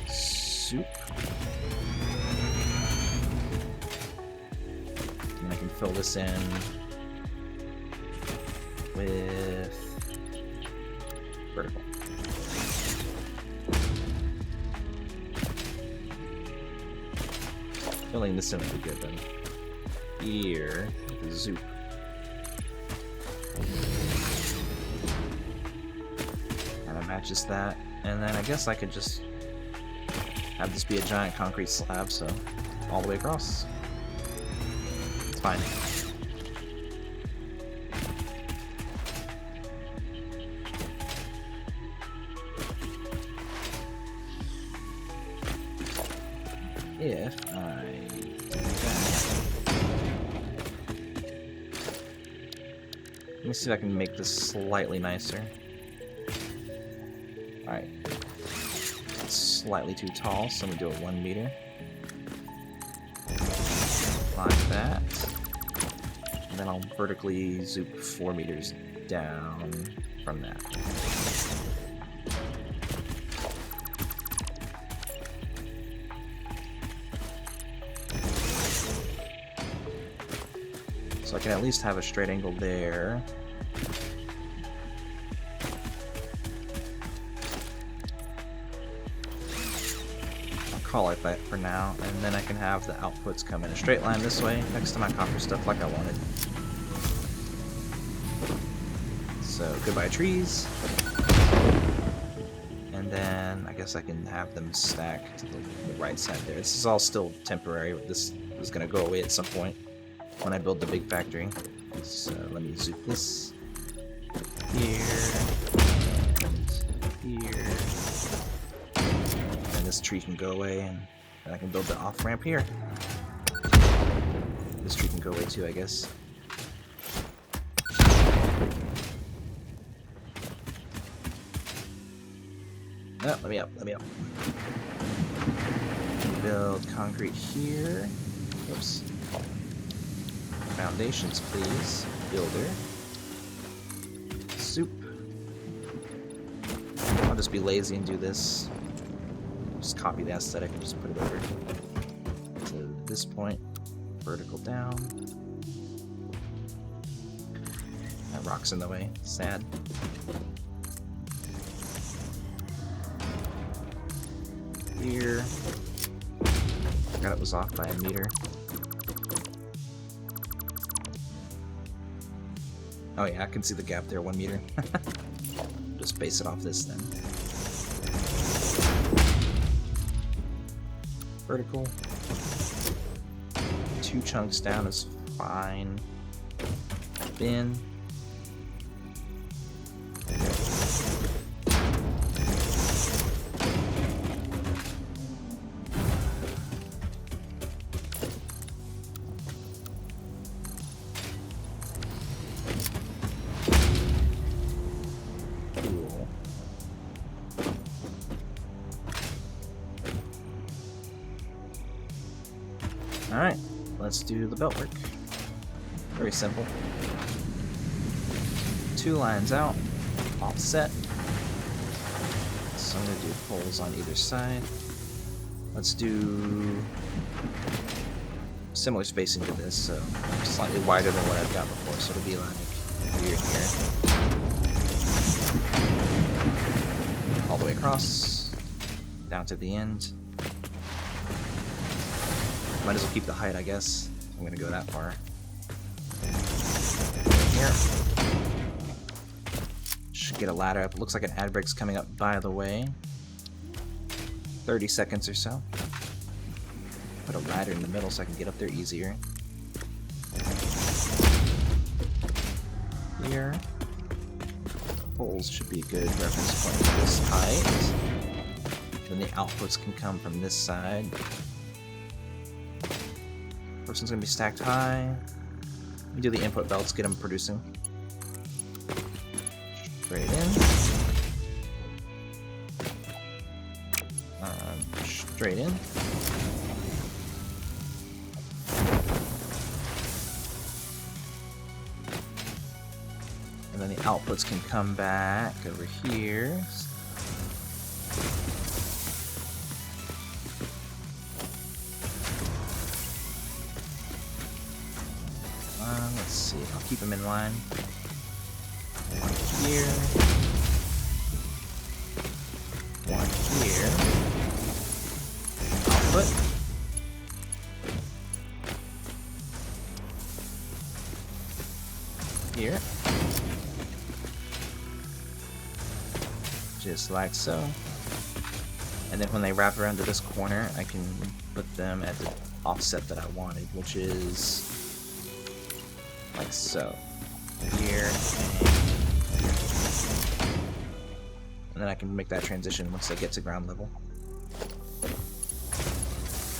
Soup. And I can fill this in with vertical. Filling this in would be good then. Here, the zoop. Matches that, and then I guess I could just have this be a giant concrete slab, so all the way across. It's fine. If I do that. Let me see if I can make this slightly nicer. Alright, it's slightly too tall, so I'm gonna do it 1 meter. Like that. And then I'll vertically zoop 4 meters down from that. So I can at least have a straight angle there. Call it that for now, and then I can have the outputs come in a straight line this way next to my copper stuff like I wanted. So goodbye trees, and then I guess I can have them stack to the right side there. This is all still temporary. This is going to go away at some point when I build the big factory. So let me zoop this here and here. This tree can go away, and I can build the off-ramp here. This tree can go away too, I guess. No, let me up, let me up. Build concrete here. Oops. Foundations, please. Builder. Soup. I'll just be lazy and do this. Just copy the aesthetic and just put it over to this point. Vertical down. That rock's in the way. Sad. Here. Forgot it was off by a meter. Oh yeah, I can see the gap there, 1 meter. Just base it off this then. Vertical. 2 chunks down is fine. Bin. Cool. Alright, let's do the belt work. Very simple. 2 lines out, offset. So I'm going to do holes on either side. Let's do similar spacing to this, so slightly wider than what I've got before, so it'll be like here. All the way across, down to the end. Might as well keep the height, I guess. I'm gonna go that far. Here. Should get a ladder up. Looks like an ad break's coming up, by the way. 30 seconds or so. Put a ladder in the middle so I can get up there easier. Here. Holes should be a good reference point for this height. Then the outputs can come from this side. First one's gonna be stacked high. We do the input belts, get them producing. Straight in. Straight in. And then the outputs can come back over here. Let's see, I'll keep them in line. One here. One here. Output. Here. Just like so. And then when they wrap around to this corner, I can put them at the offset that I wanted, which is like so. Here and here. And then I can make that transition once they get to ground level.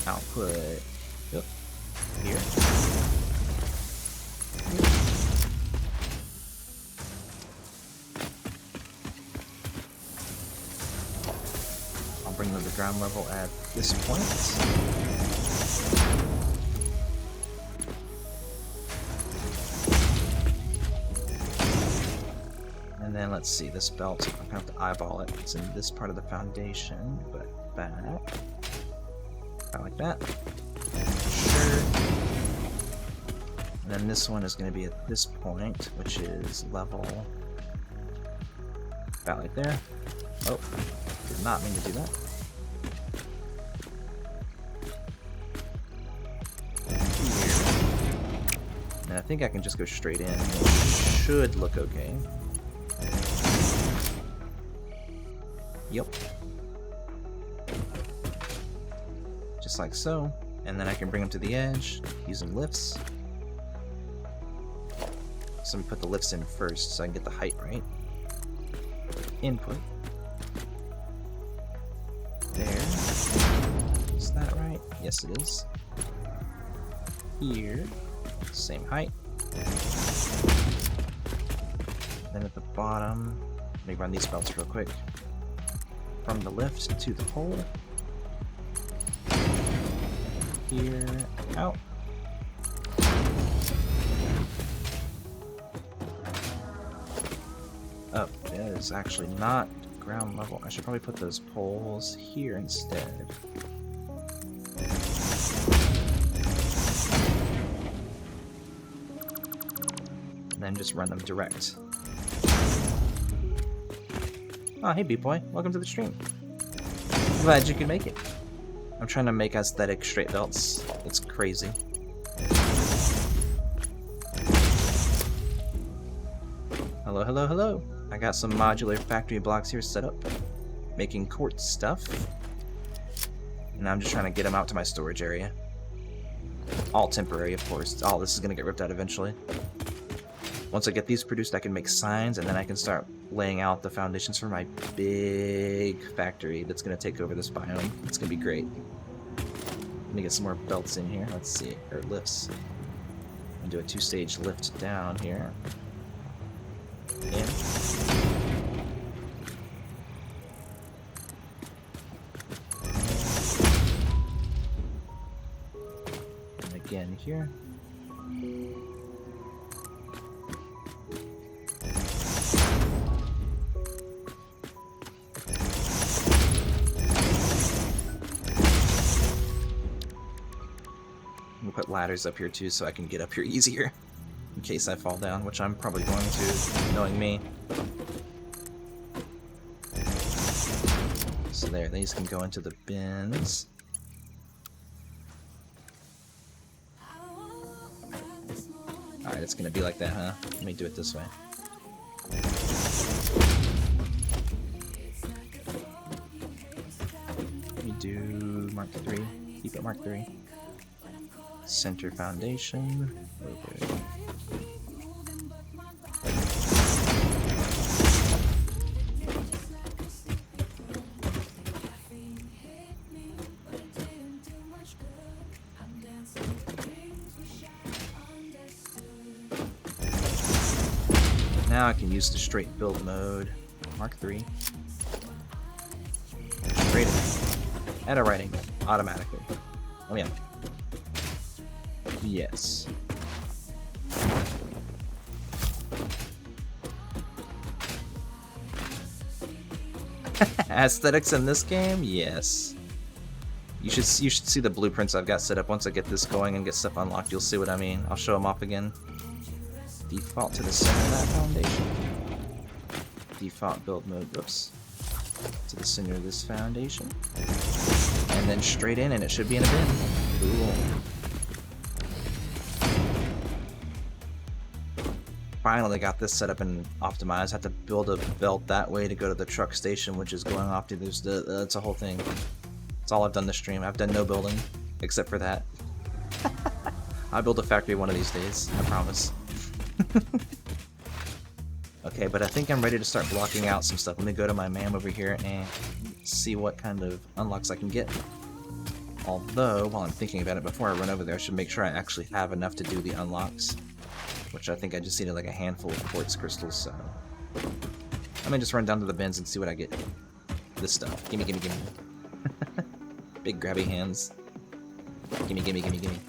Output. Yep. Here. I'll bring them to ground level at this point. And then let's see, this belt, I'm gonna have to eyeball it. It's in this part of the foundation, but back. Kind of like that. Sure. And then this one is gonna be at this point, which is level about like there. Oh, did not mean to do that. Here. And I think I can just go straight in. It should look okay. Yep. Just like so. And then I can bring them to the edge using lifts. So let me put the lifts in first so I can get the height right. Input. There. Is that right? Yes, it is. Here. Same height. Then at the bottom, let me run these belts real quick. From the lift to the hole. Here, out. Oh, that is actually not ground level. I should probably put those poles here instead. And then just run them direct. Oh, hey B-Boy, welcome to the stream. Glad you could make it. I'm trying to make aesthetic straight belts. It's crazy. Hello, hello, hello. I got some modular factory blocks here set up. Making quartz stuff. And I'm just trying to get them out to my storage area. All temporary, of course. All this is going to get ripped out eventually. Once I get these produced, I can make signs, and then I can start laying out the foundations for my big factory that's going to take over this biome. It's going to be great. Let me get some more belts in here. Let's see. Or lifts. I'm going to do a 2-stage lift down here. In. And again here. Put ladders up here too so I can get up here easier in case I fall down, which I'm probably going to, knowing me. So there, these can go into the bins. Alright, it's gonna be like that, huh? Let me do it this way. Let me do Mark 3. Keep it Mark 3. Center foundation. Okay. Now I can use the straight build mode. Mark 3. Straight in. And a writing automatically. Oh yeah. Yes. Aesthetics in this game? Yes. You should see the blueprints I've got set up. Once I get this going and get stuff unlocked, you'll see what I mean. I'll show them off again. Default to the center of that foundation. Default build mode, whoops. To the center of this foundation. And then straight in, and it should be in a bin. Cool. Finally got this set up and optimized. I have to build a belt that way to go to the truck station, which is going off to this. It's a whole thing. That's all I've done this stream. I've done no building, except for that. I'll build a factory one of these days, I promise. Okay, but I think I'm ready to start blocking out some stuff. Let me go to my MAM over here and see what kind of unlocks I can get. Although, while I'm thinking about it, before I run over there, I should make sure I actually have enough to do the unlocks. Which I think I just needed like a handful of quartz crystals, so... Let me just run down to the bins and see what I get. This stuff. Gimme, gimme, gimme. Big grabby hands. Gimme, gimme, gimme, gimme.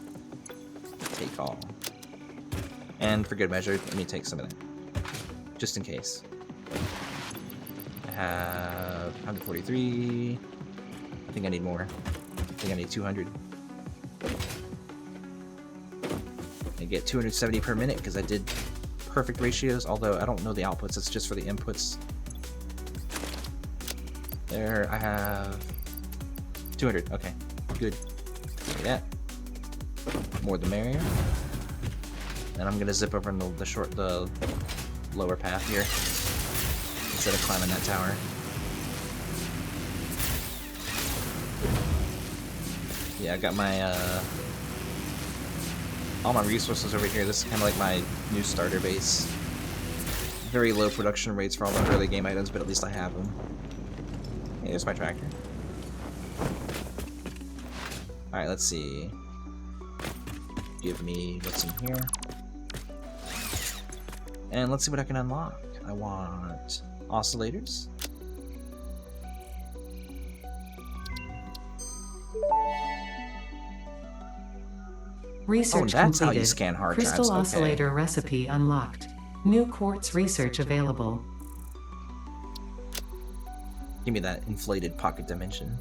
Take all. And for good measure, let me take some of that. Just in case. I have 143. I think I need more. I think I need 200. I get 270 per minute because I did perfect ratios, although I don't know the outputs, it's just for the inputs. There, I have 200. Okay, good. Look at that. More the merrier. And I'm gonna zip over in the lower path here instead of climbing that tower. Yeah, I got my all my resources over here. This is kind of like my new starter base. Very low production rates for all the early game items, but at least I have them. Hey, there's my tractor. Alright, let's see. Give me what's in here. And let's see what I can unlock. I want oscillators. Research that's completed. how you scan hard drives. Crystal Okay. oscillator recipe unlocked. New quartz research available. Give me that inflated pocket dimension.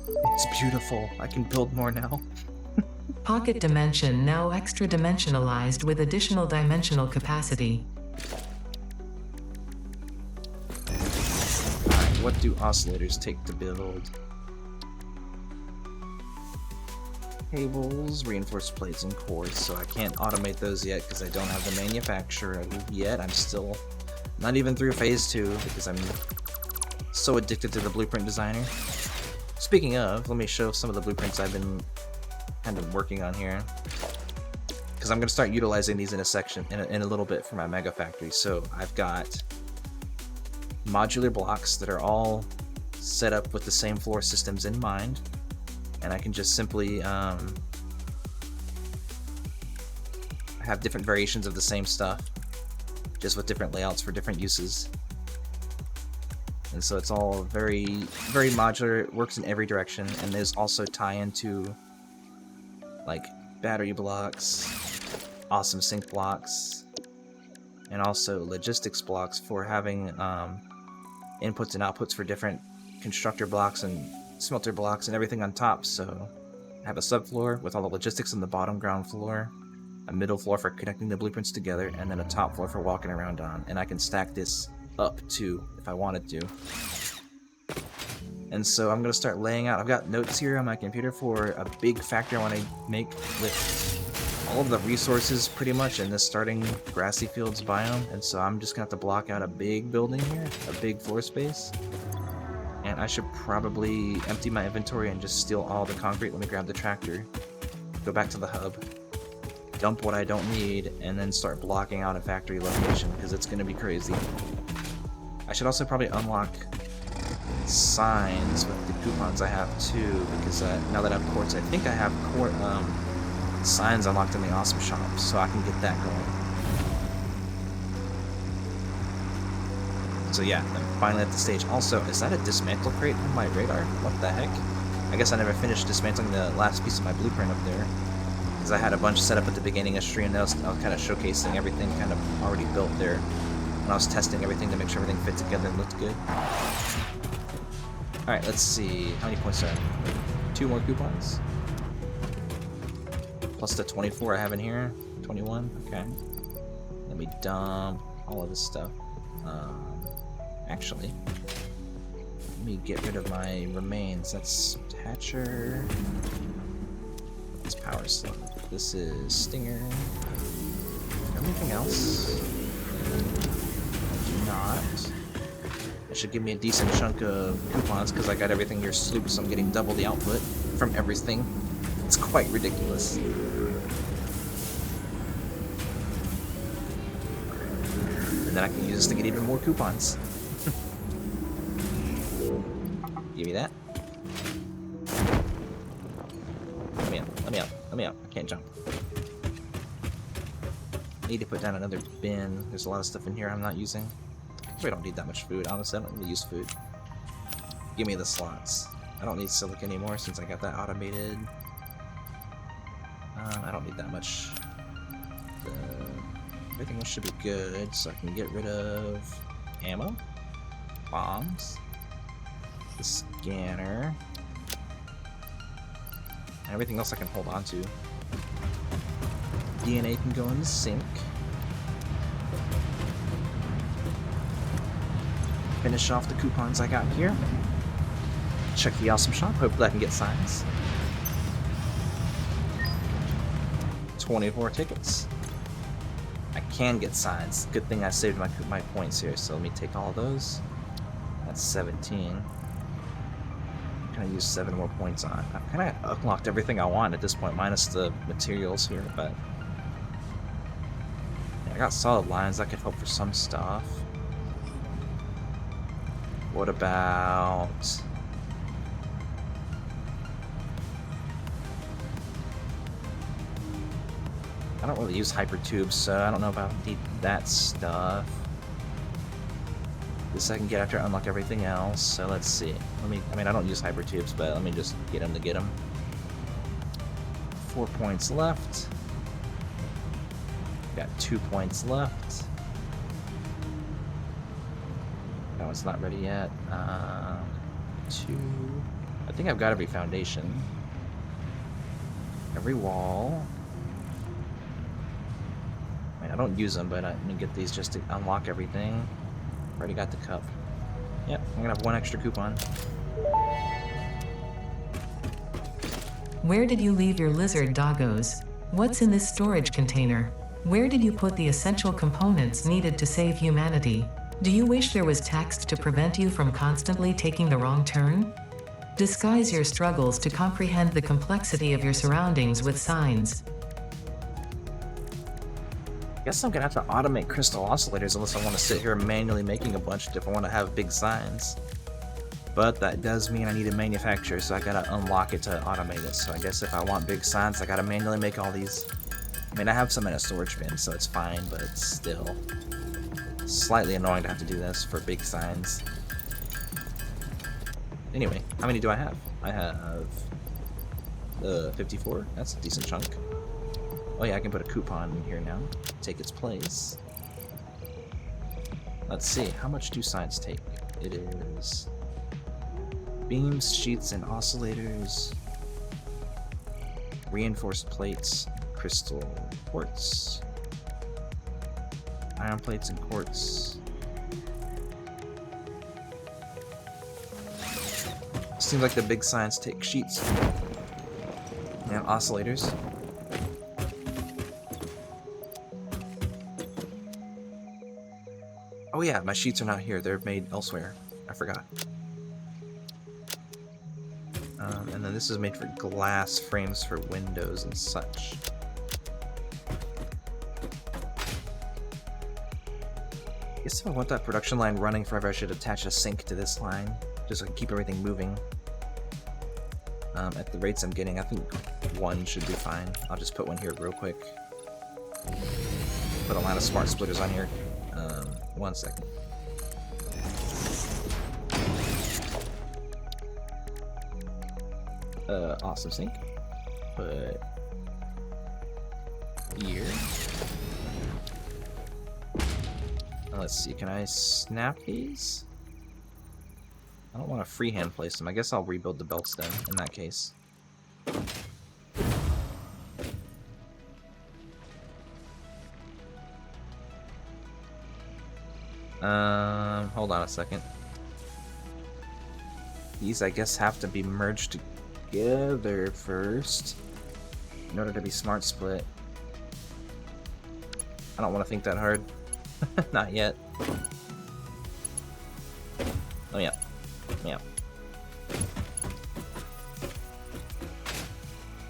It's beautiful. I can build more now. Pocket dimension now extra dimensionalized with additional dimensional capacity. Alright, what do oscillators take to build? Cables, reinforced plates, and quartz, so I can't automate those yet because I don't have the manufacturer yet. I'm still not even through phase 2 because I'm so addicted to the blueprint designer. Speaking of, let me show some of the blueprints I've been kind of working on here, because I'm going to start utilizing these in a little bit for my mega factory. So I've got modular blocks that are all set up with the same floor systems in mind, and I can just simply have different variations of the same stuff, just with different layouts for different uses. And so it's all very, very modular. It works in every direction, and there's also tie into like battery blocks, awesome sync blocks, and also logistics blocks for having inputs and outputs for different constructor blocks and smelter blocks and everything on top. So I have a subfloor with all the logistics on the bottom ground floor, a middle floor for connecting the blueprints together, and then a top floor for walking around on. And I can stack this up too if I wanted to. And so I'm going to start laying out. I've got notes here on my computer for a big factory I want to make with all of the resources pretty much in this starting grassy fields biome, and so I'm just gonna have to block out a big building here, a big floor space. And I should probably empty my inventory and just steal all the concrete. Let me grab the tractor, go back to the hub, dump what I don't need, and then start blocking out a factory location, because it's gonna be crazy. I should also probably unlock signs with the coupons I have too, because now that I have quartz, I think I have signs unlocked in the awesome shop, so I can get that going. So yeah, I'm finally at the stage. Also, is that a dismantle crate on my radar? What the heck? I guess I never finished dismantling the last piece of my blueprint up there, because I had a bunch set up at the beginning of stream. That was kind of showcasing everything kind of already built there, and I was testing everything to make sure everything fit together and looked good. Alright, let's see. How many points are I? 2 more coupons? Plus the 24 I have in here. 21? Okay. Let me dump all of this stuff. Actually, let me get rid of my remains. That's Hatcher. This Power Slug. This is Stinger. Anything else? I do not. It should give me a decent chunk of coupons because I got everything here slooped, so I'm getting double the output from everything. It's quite ridiculous. And then I can use this to get even more coupons. Give me that. Let me out, let me out, let me out. I can't jump. Need to put down another bin. There's a lot of stuff in here I'm not using. We don't need that much food. Honestly, I don't really use food. Give me the slots. I don't need silica anymore since I got that automated. I don't need that much. Everything else should be good, so I can get rid of ammo, bombs, the scanner, and everything else I can hold on to. DNA can go in the sink. Finish off the coupons I got here. Check the awesome shop. Hopefully I can get signs. 24 tickets. I can get signs. Good thing I saved my points here, so let me take all of those. That's 17. I'm gonna use 7 more points on. I've kind of unlocked everything I want at this point, minus the materials here, but yeah, I got solid lines that could help for some stuff. What about... I don't really use hyper tubes, so I don't know if I need that stuff. This I can get after I unlock everything else, so let's see. I mean, I don't use hyper tubes, but let me just get them to get them. 4 points left. Got 2 points left. That one's not ready yet. 2. I think I've got every foundation. Every wall. I don't use them, but I'm gonna get these just to unlock everything. Already got the cup. Yep, I'm gonna have 1 extra coupon. Where did you leave your lizard doggos? What's in this storage container? Where did you put the essential components needed to save humanity? Do you wish there was text to prevent you from constantly taking the wrong turn? Disguise your struggles to comprehend the complexity of your surroundings with signs. I guess I'm gonna have to automate crystal oscillators unless I want to sit here manually making a bunch if I want to have big signs. But that does mean I need a manufacturer, so I gotta unlock it to automate it. So I guess if I want big signs, I gotta manually make all these. I mean, I have some in a storage bin, so it's fine, but it's still slightly annoying to have to do this for big signs. Anyway, how many do I have? I have 54. That's a decent chunk. Oh yeah, I can put a coupon in here now. Take its place. Let's see, how much do signs take? It is beams, sheets, and oscillators, reinforced plates, crystal quartz, iron plates and quartz. Seems like the big signs take sheets and oscillators. Oh yeah, my sheets are not here. They're made elsewhere. I forgot. And then this is made for glass frames for windows and such. I guess if I want that production line running forever, I should attach a sink to this line, just so I can keep everything moving. At the rates I'm getting, I think one should be fine. I'll just put one here real quick. Put a line of smart splitters on here. 1 second. Awesome sink. Put here. Let's see, can I snap these? I don't want to freehand place them. I guess I'll rebuild the belts then, in that case. Hold on a second. These, I guess, have to be merged together first in order to be smart split. I don't want to think that hard. Not yet. Oh yeah. Yeah.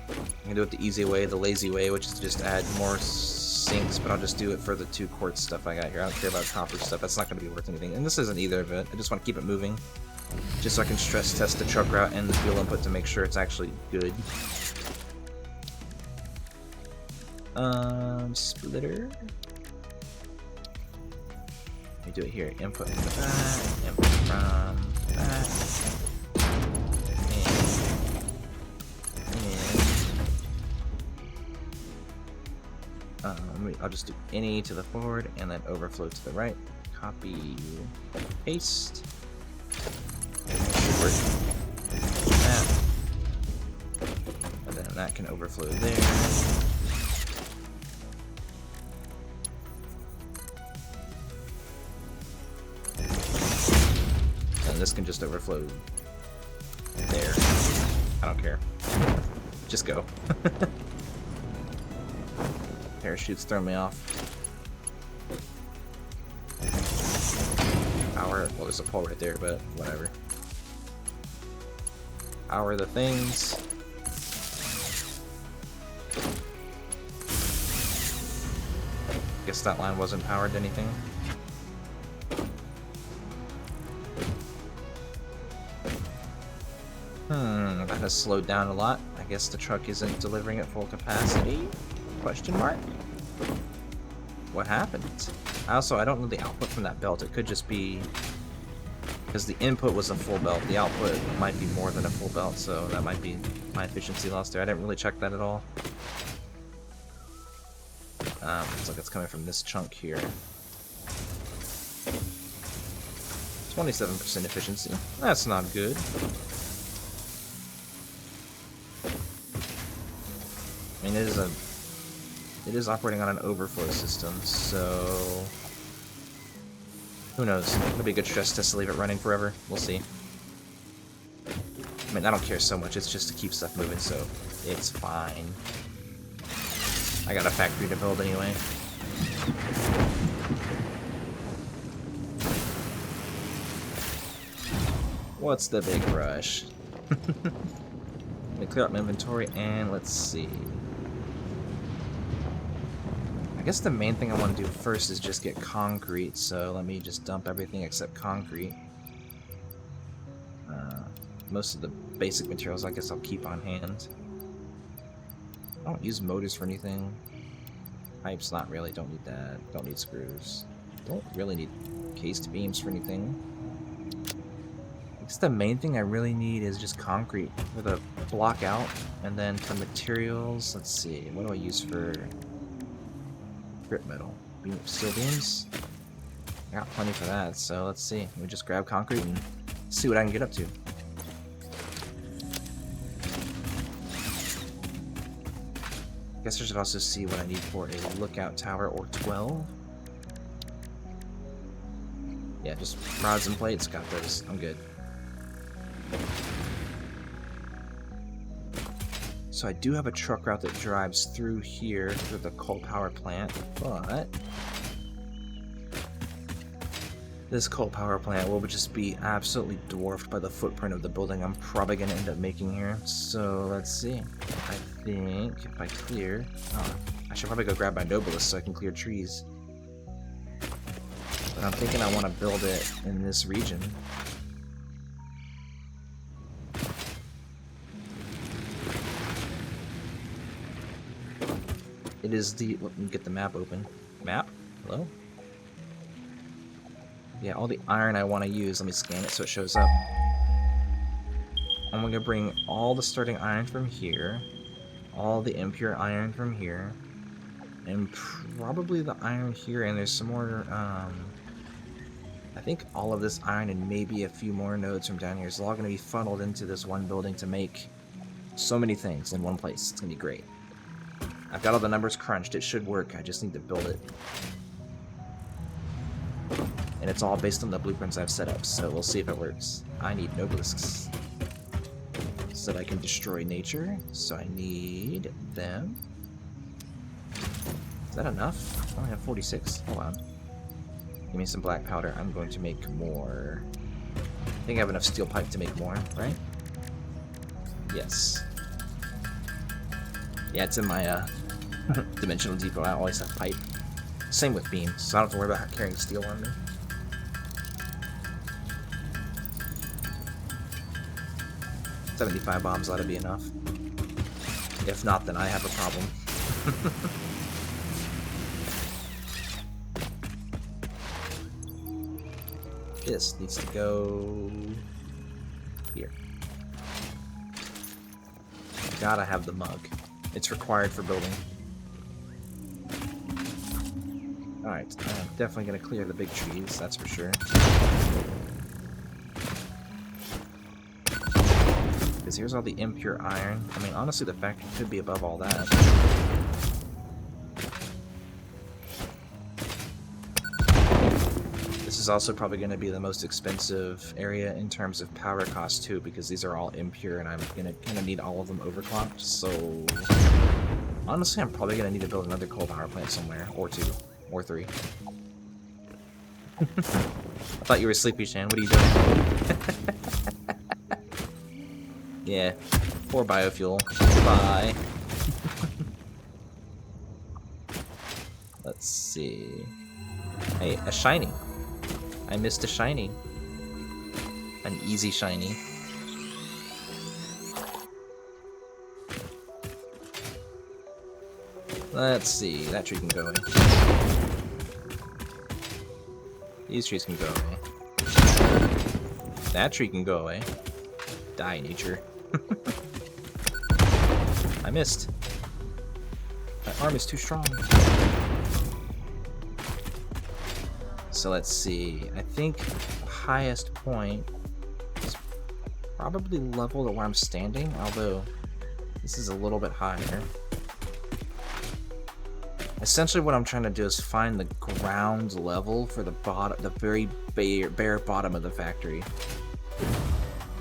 I can do it the easy way, the lazy way, which is to just add more sinks, but I'll just do it for the 2 quartz stuff I got here. I don't care about copper stuff. That's not going to be worth anything. And this isn't either of it. I just want to keep it moving. Just so I can stress test the truck route and the fuel input to make sure it's actually good. Splitter. Let me do it here. Input from that. Input from that. I'll just do any to the forward and then overflow to the right. Copy, paste. Should work. That. And then that can overflow there. And this can just overflow there. I don't care. Just go. Parachutes throw me off. Power. Well, there's a pole right there, but whatever. Power the things. Guess that line wasn't powered to anything. That has slowed down a lot. I guess the truck isn't delivering at full capacity? Question mark? What happened? Also, I don't know the output from that belt. It could just be because the input was a full belt. The output might be more than a full belt, so that might be my efficiency loss there. I didn't really check that at all. Looks like it's coming from this chunk here. 27% efficiency. That's not good. I mean, it is operating on an overflow system, so who knows? It'll be a good stress test to leave it running forever. We'll see. I mean, I don't care so much. It's just to keep stuff moving, so it's fine. I got a factory to build anyway. What's the big rush? Let me clear out my inventory and let's see. I guess the main thing I want to do first is just get concrete, so let me just dump everything except concrete. Most of the basic materials I guess I'll keep on hand. I don't use motors for anything. Pipes, not really, don't need that. Don't need screws. Don't really need cased beams for anything. I guess the main thing I really need is just concrete with a block out, and then for materials, let's see, what do I use for grip metal? Steel beams? I got plenty for that, so let's see. Let me just grab concrete and see what I can get up to. I guess I should also see what I need for a lookout tower or 12. Yeah, just rods and plates, got those. I'm good. So I do have a truck route that drives through here, through the coal power plant, but This coal power plant will just be absolutely dwarfed by the footprint of the building I'm probably going to end up making here. So let's see. I think if I clear... Oh, I should probably go grab my Nobilis so I can clear trees. But I'm thinking I want to build it in this region. It is the... Let me get the map open. Map? Hello? Yeah, all the iron I want to use, let me scan it so it shows up. I'm going to bring all the starting iron from here, all the impure iron from here, and probably the iron here, and there's some more, I think all of this iron and maybe a few more nodes from down here is all going to be funneled into this one building to make so many things in one place. It's going to be great. I've got all the numbers crunched. It should work. I just need to build it. And it's all based on the blueprints I've set up, so we'll see if it works. I need Nobelisks so that I can destroy nature, so I need them. Is that enough? I only have 46. Hold on. Give me some black powder. I'm going to make more. I think I have enough steel pipe to make more, right? Yes. Yeah, it's in my dimensional depot. I always have pipe. Same with beams, so I don't have to worry about carrying steel on me. $75 bombs ought to be enough. If not, then I have a problem. This needs to go here. Gotta have the mug. It's required for building. Alright, I'm definitely gonna clear the big trees, that's for sure. Because here's all the impure iron. I mean, honestly, the factory could be above all that. This is also probably going to be the most expensive area in terms of power cost too, because these are all impure and I'm going to kind of need all of them overclocked. So honestly, I'm probably going to need to build another coal power plant somewhere, or 2, or 3. I thought you were sleepy, Shan. What are you doing? Yeah, poor biofuel. Bye. Let's see. Hey, a shiny. I missed a shiny. An easy shiny. Let's see. That tree can go away. These trees can go away. That tree can go away. Die, nature. I missed. My arm is too strong. So let's see. I think the highest point is probably level to where I'm standing, although this is a little bit higher. Essentially what I'm trying to do is find the ground level for the bottom, the very bare bottom of the factory.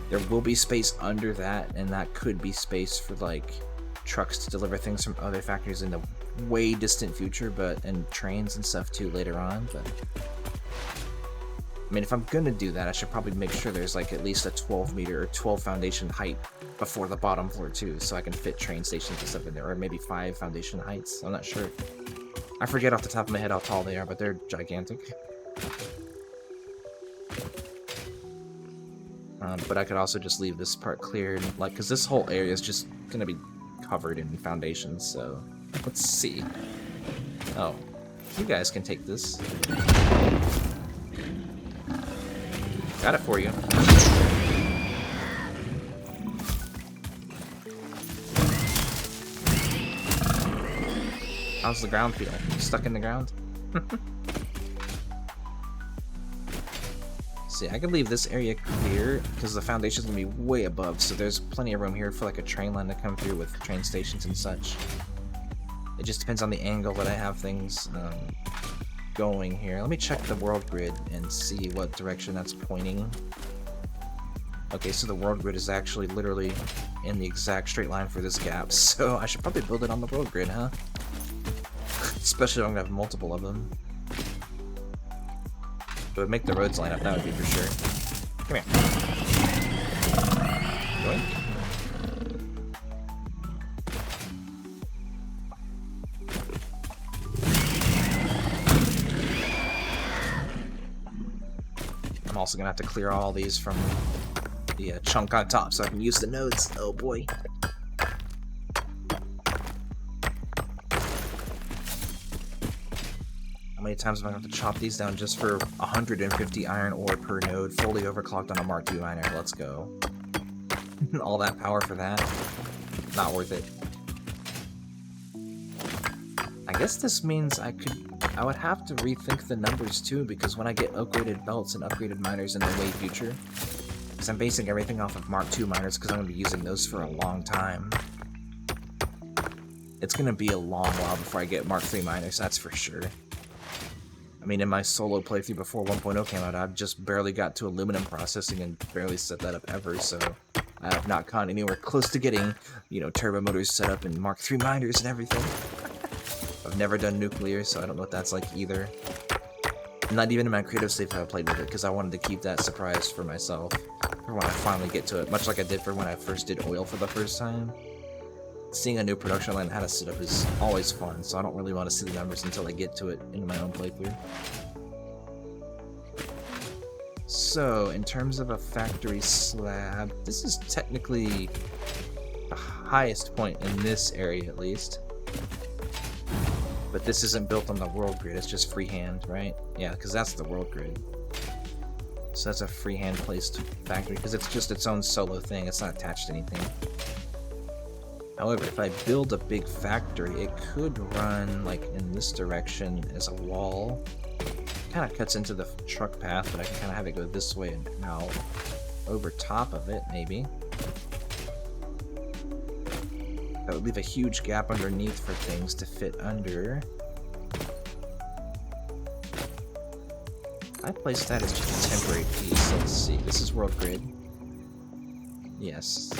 There will be space under that, and that could be space for like trucks to deliver things from other factories in the way distant future, and trains and stuff too later on. But I mean, if I'm gonna do that, I should probably make sure there's like at least a 12 meter or 12 foundation height before the bottom floor too, so I can fit train stations and stuff in there, or maybe 5 foundation heights. I'm not sure. I forget off the top of my head how tall they are, but they're gigantic. But I could also just leave this part cleared, like, because this whole area is just gonna be covered in foundations. So let's see. Oh, you guys can take this. Got it for you. How's the ground feel? Stuck in the ground? See, I could leave this area clear because the foundation's gonna be way above, so there's plenty of room here for like a train line to come through with train stations and such. It just depends on the angle that I have things going here. Let me check the world grid and see what direction that's pointing. Okay, so the world grid is actually literally in the exact straight line for this gap, so I should probably build it on the world grid, huh? Especially if I'm gonna have multiple of them. It would make the roads line up, that would be for sure. Come here. Yoink. I'm also gonna have to clear all these from the chunk on top so I can use the nodes. Oh boy. How many times am I going to have to chop these down just for 150 iron ore per node, fully overclocked on a Mark II miner? Let's go. All that power for that? Not worth it. I guess this means I would have to rethink the numbers too, because when I get upgraded belts and upgraded miners in the way future, because I'm basing everything off of Mark II miners because I'm going to be using those for a long time. It's going to be a long while before I get Mark III miners, that's for sure. I mean, in my solo playthrough before 1.0 came out, I've just barely got to aluminum processing and barely set that up ever, so I have not gotten anywhere close to getting, you know, turbo motors set up in Mark III miners and everything. I've never done nuclear, so I don't know what that's like either. Not even in my creative save have I played with it, because I wanted to keep that surprise for myself, for when I finally get to it, much like I did for when I first did oil for the first time. Seeing a new production line and how to set up is always fun, so I don't really want to see the numbers until I get to it in my own playthrough. So, in terms of a factory slab, this is technically the highest point in this area, at least. But this isn't built on the world grid, it's just freehand, right? Yeah, because that's the world grid. So that's a freehand placed factory, because it's just its own solo thing, it's not attached to anything. However, if I build a big factory, it could run like in this direction as a wall. Kind of cuts into the truck path, but I can kind of have it go this way and out over top of it, maybe. That would leave a huge gap underneath for things to fit under. I placed that as just a temporary piece. Let's see. This is world grid. Yes.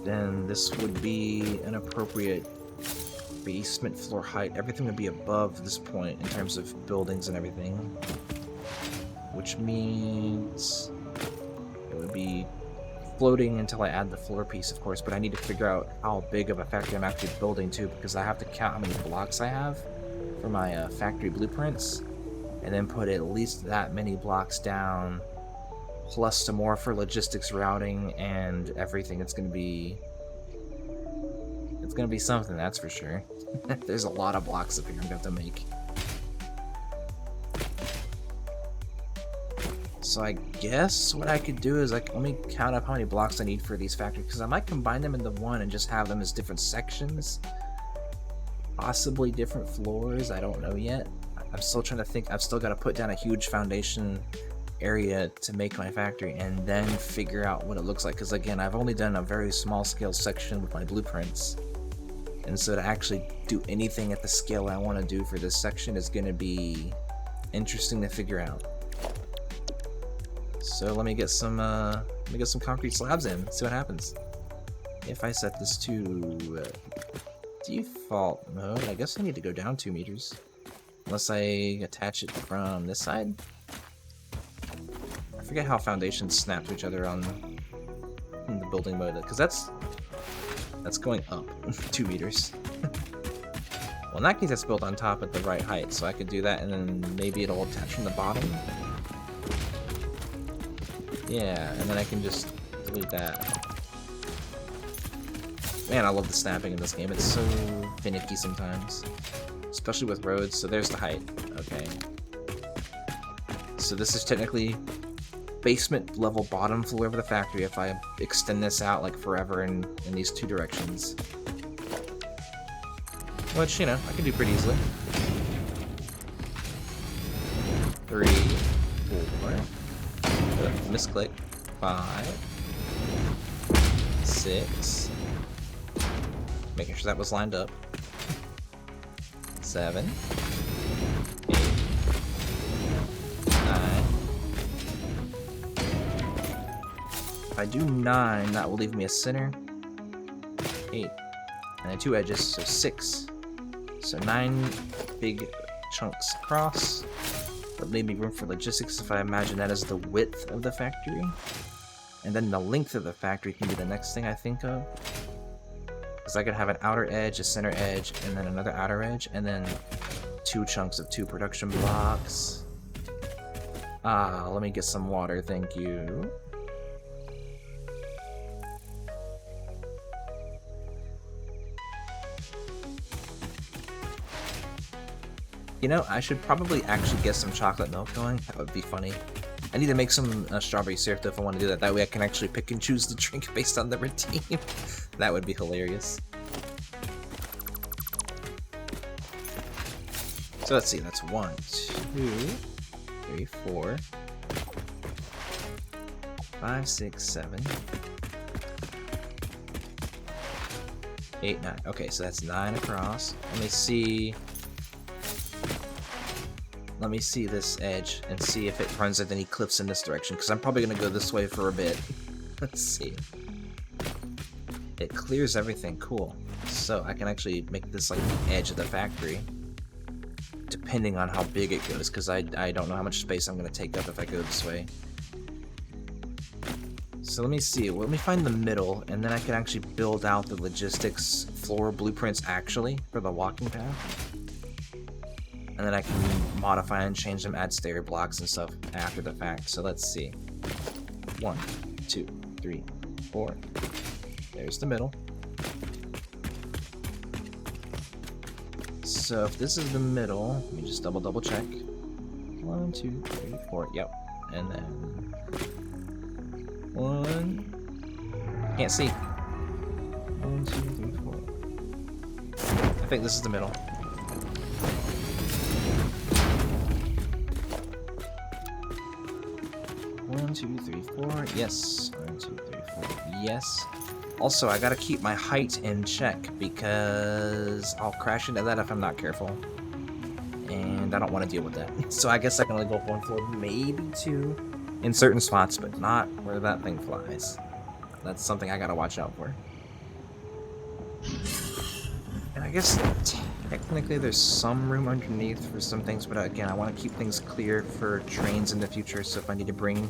Then this would be an appropriate basement floor height. Everything would be above this point in terms of buildings and everything. Which means it would be floating until I add the floor piece, of course, but I need to figure out how big of a factory I'm actually building too, because I have to count how many blocks I have for my factory blueprints, and then put at least that many blocks down, plus some more for logistics routing and everything. It's gonna be something, that's for sure. There's a lot of blocks up here I'm gonna have to make. So I guess what I could do is, like, let me count up how many blocks I need for these factories, because I might combine them into one and just have them as different sections. Possibly different floors, I don't know yet. I'm still trying to think. I've still got to put down a huge foundation area to make my factory and then figure out what it looks like, because again, I've only done a very small scale section with my blueprints, and so to actually do anything at the scale I want to do for this section is going to be interesting to figure out. So let me get some concrete slabs in, see what happens. If I set this to default mode, I guess I need to go down 2 meters, unless I attach it from this side. I forget how foundations snap to each other on the building mode, because that's going up 2 meters. Well, in that case, it's built on top at the right height, so I could do that, and then maybe it'll attach from the bottom. Yeah, and then I can just delete that. Man, I love the snapping in this game. It's so finicky sometimes, especially with roads. So there's the height. Okay. So this is technically basement level bottom floor of the factory if I extend this out like forever in these 2 directions. Which, you know, I can do pretty easily. 3, 4, misclick, 5, 6, making sure that was lined up, 7, 8, 9. If I do 9, that will leave me a center, 8, and then 2 edges, so 6. So 9 big chunks across. That made me room for logistics if I imagine that as the width of the factory. And then the length of the factory can be the next thing I think of. Because I could have an outer edge, a center edge, and then another outer edge, and then 2 chunks of 2 production blocks. Ah, let me get some water, thank you. You know, I should probably actually get some chocolate milk going. That would be funny. I need to make some strawberry syrup though if I want to do that. That way I can actually pick and choose the drink based on the routine. That would be hilarious. So let's see, that's 1, 2, 3, 4, 5, 6, 7, 8, 9. Okay, so that's 9 across. Let me see this edge and see if it runs into any cliffs in this direction, because I'm probably going to go this way for a bit. Let's see. It clears everything, cool. So I can actually make this like the edge of the factory, depending on how big it goes, because I don't know how much space I'm going to take up if I go this way. So let me see, let me find the middle, and then I can actually build out the logistics floor blueprints actually for the walking path. And then I can modify and change them, add stair blocks and stuff after the fact. So let's see. 1, 2, 3, 4. There's the middle. So if this is the middle, let me just double check. 1, 2, 3, 4. Yep. And then 1. Can't see. 1, 2, 3, 4. I think this is the middle. 1, 2, 3, 4. Yes. 1, 2, 3, 4. Yes. Also, I gotta keep my height in check because I'll crash into that if I'm not careful. And I don't want to deal with that. So I guess I can only go up 1 floor, maybe 2 in certain spots, but not where that thing flies. That's something I gotta watch out for. And I guess technically there's some room underneath for some things, but again, I want to keep things clear for trains in the future, so if I need to bring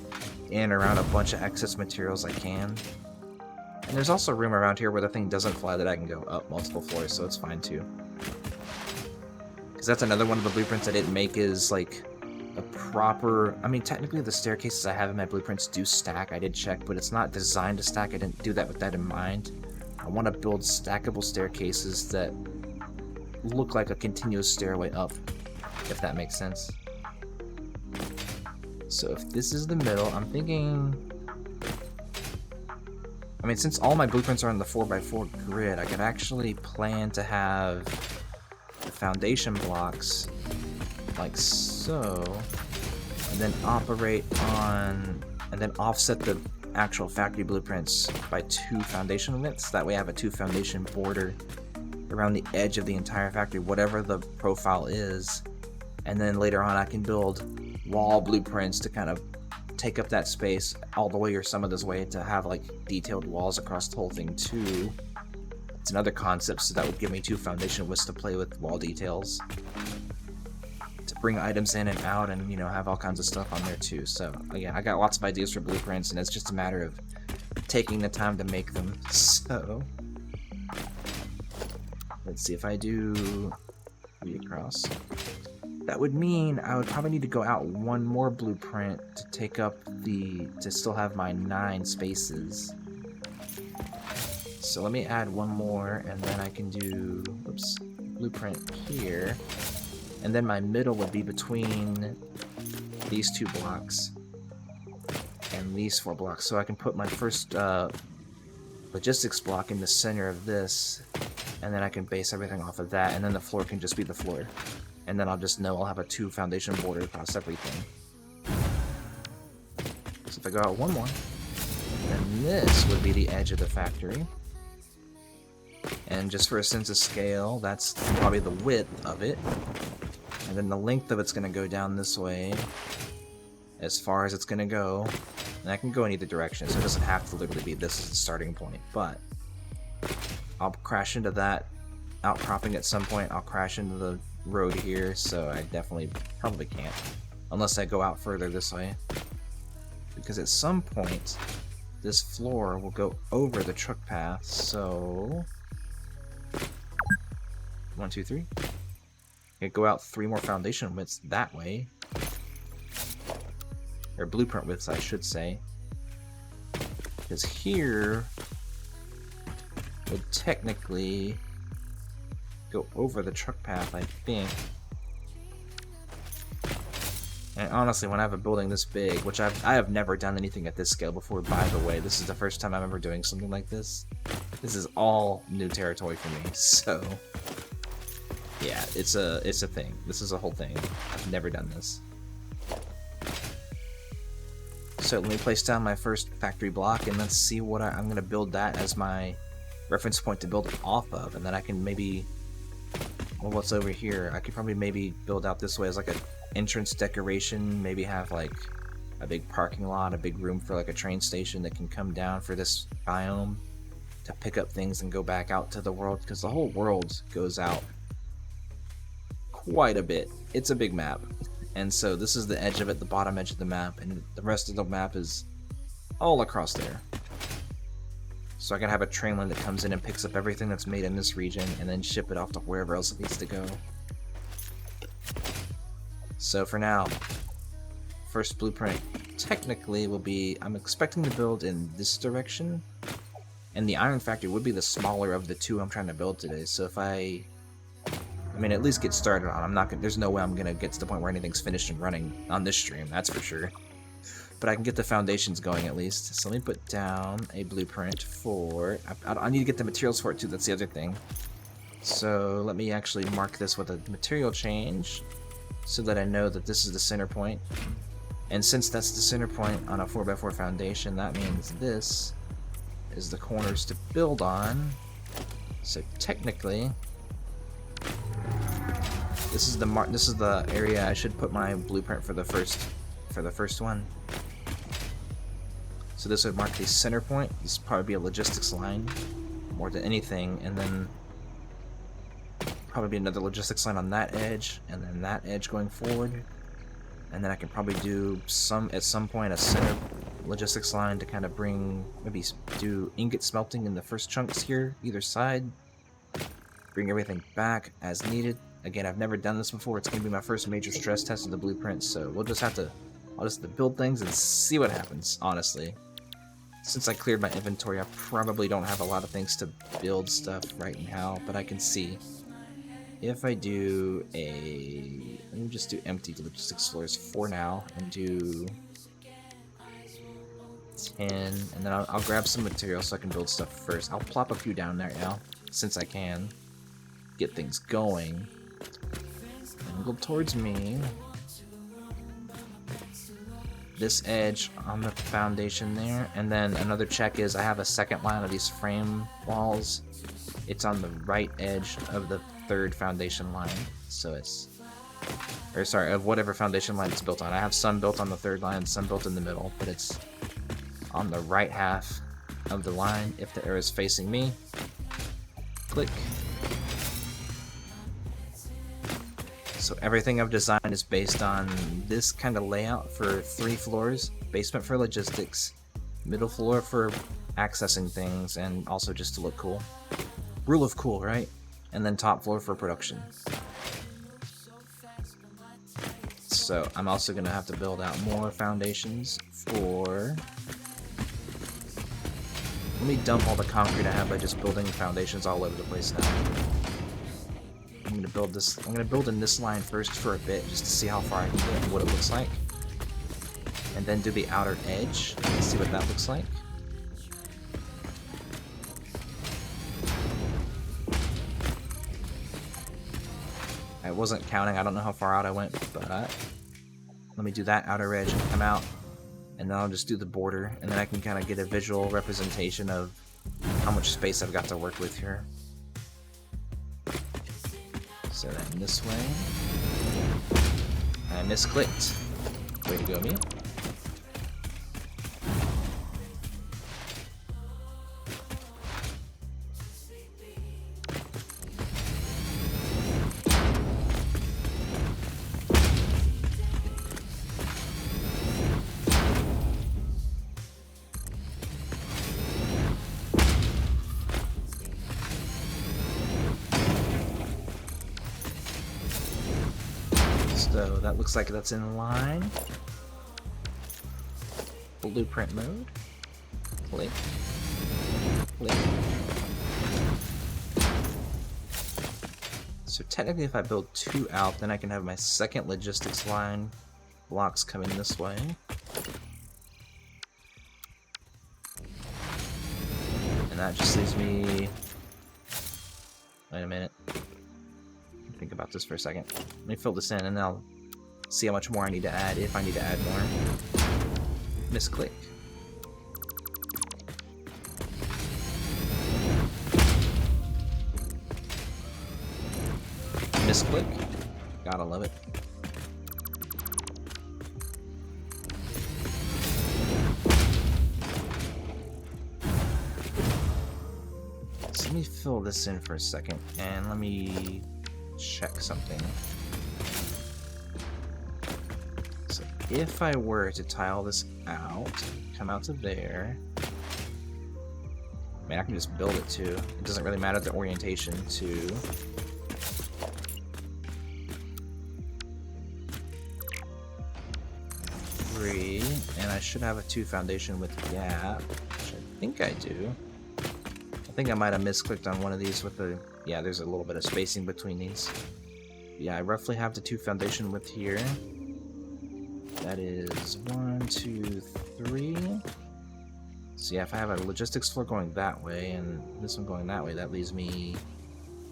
in around a bunch of excess materials, I can. And there's also room around here where the thing doesn't fly that I can go up multiple floors, so it's fine too. Because that's another one of the blueprints I didn't make, is like a proper... I mean, technically the staircases I have in my blueprints do stack, I did check, but it's not designed to stack. I didn't do that with that in mind. I want to build stackable staircases that look like a continuous stairway up, if that makes sense. So if this is the middle, I'm thinking... I mean, since all my blueprints are on the 4x4 grid, I could actually plan to have the foundation blocks like so, and then operate on, and then offset the actual factory blueprints by 2 foundation widths. That way I have a 2 foundation border around the edge of the entire factory, whatever the profile is. And then later on I can build wall blueprints to kind of take up that space all the way or some of this way to have like detailed walls across the whole thing too. It's another concept, so that would give me 2 foundation widths to play with wall details, to bring items in and out, and you know, have all kinds of stuff on there too. So again, I got lots of ideas for blueprints, and it's just a matter of taking the time to make them. So let's see, if I do 3 across, that would mean I would probably need to go out 1 more blueprint to take up to still have my 9 spaces. So let me add 1 more, and then I can do, oops, blueprint here. And then my middle would be between these 2 blocks and these 4 blocks. So I can put my first logistics block in the center of this, and then I can base everything off of that, and then the floor can just be the floor. And then I'll just know I'll have a 2 foundation border across everything. So if I go out 1 more, then this would be the edge of the factory. And just for a sense of scale, that's probably the width of it. And then the length of it's going to go down this way, as far as it's going to go. And I can go in either direction, so it doesn't have to literally be this is the starting point. But I'll crash into that outcropping at some point. I'll crash into the road here, so I definitely probably can't. Unless I go out further this way. Because at some point, this floor will go over the truck path, so... 1, 2, 3. I go out 3 more foundation widths that way. Or blueprint widths, I should say. Because here would technically go over the truck path, I think. And honestly, when I have a building this big, which I have never done anything at this scale before, by the way, this is the first time I'm ever doing something like this. This is all new territory for me, so yeah, it's a thing. This is a whole thing. I've never done this. So let me place down my first factory block, and let's see what I'm going to build that as my reference point to build off of, and then I can maybe, well, what's over here? I could probably maybe build out this way as like an entrance decoration, maybe have like a big parking lot, a big room for like a train station that can come down for this biome to pick up things and go back out to the world, because the whole world goes out quite a bit. It's a big map. And so this is the edge of it, the bottom edge of the map, and the rest of the map is all across there. So I can have a train line that comes in and picks up everything that's made in this region and then ship it off to wherever else it needs to go. So for now, first blueprint technically will be, I'm expecting to build in this direction, and the iron factory would be the smaller of the two I'm trying to build today. So if I mean, at least get started on. I'm not gonna, there's no way I'm gonna get to the point where anything's finished and running on this stream, that's for sure. But I can get the foundations going at least. So let me put down a blueprint for, I need to get the materials for it too, that's the other thing. So let me actually mark this with a material change so that I know that this is the center point. And since that's the center point on a 4x4 foundation, that means this is the corners to build on. So technically, this is the area I should put my blueprint for the first one. So this would mark the center point. This would probably be a logistics line more than anything, and then probably be another logistics line on that edge, and then that edge going forward. And then I can probably do at some point a center logistics line to kind of bring, maybe do ingot smelting in the first chunks here, either side. Bring everything back as needed. Again, I've never done this before. It's going to be my first major stress test of the blueprint, so I'll just have to build things and see what happens, honestly. Since I cleared my inventory, I probably don't have a lot of things to build stuff right now, but I can see. If I do let me just do empty logistics floors for now, and do 10, and then I'll grab some materials so I can build stuff first. I'll plop a few down there now, since I can get things going. Angle towards me. This edge on the foundation there, and then another check is I have a second line of these frame walls. It's on the right edge of the third foundation line, so it's, or sorry, of whatever foundation line it's built on. I have some built on the third line, some built in the middle, but it's on the right half of the line if the arrow is facing me. Click. So everything I've designed is based on this kind of layout for 3 floors. Basement for logistics, middle floor for accessing things, and also just to look cool. Rule of cool, right? And then top floor for production. So I'm also going to have to build out more foundations for... Let me dump all the concrete I have by just building foundations all over the place now. I'm gonna build this. I'm gonna build in this line first for a bit, just to see how far I can get and what it looks like, and then do the outer edge and see what that looks like. I wasn't counting. I don't know how far out I went, but let me do that outer edge and come out, and then I'll just do the border, and then I can kind of get a visual representation of how much space I've got to work with here. So then this way. I misclicked. Way to go, me. that looks like that's in line. Blueprint mode. Click. Click. So technically if I build 2 out, then I can have my second logistics line blocks coming this way. And that just leaves me... Wait a minute. Think about this for a second. Let me fill this in and I'll see how much more I need to add, if I need to add more. Misclick. Misclick. Gotta love it. So let me fill this in for a second, and let me check something. So if I were to tile this out, come out to there, I mean, I can just build it too. It doesn't really matter the orientation to. And I should have a 2 foundation with gap, which I think I do. I think I might have misclicked on one of these with the... Yeah, there's a little bit of spacing between these. Yeah, I roughly have the 2 foundation width here. That is 1, 2, 3. So yeah, if I have a logistics floor going that way and this one going that way, that leaves me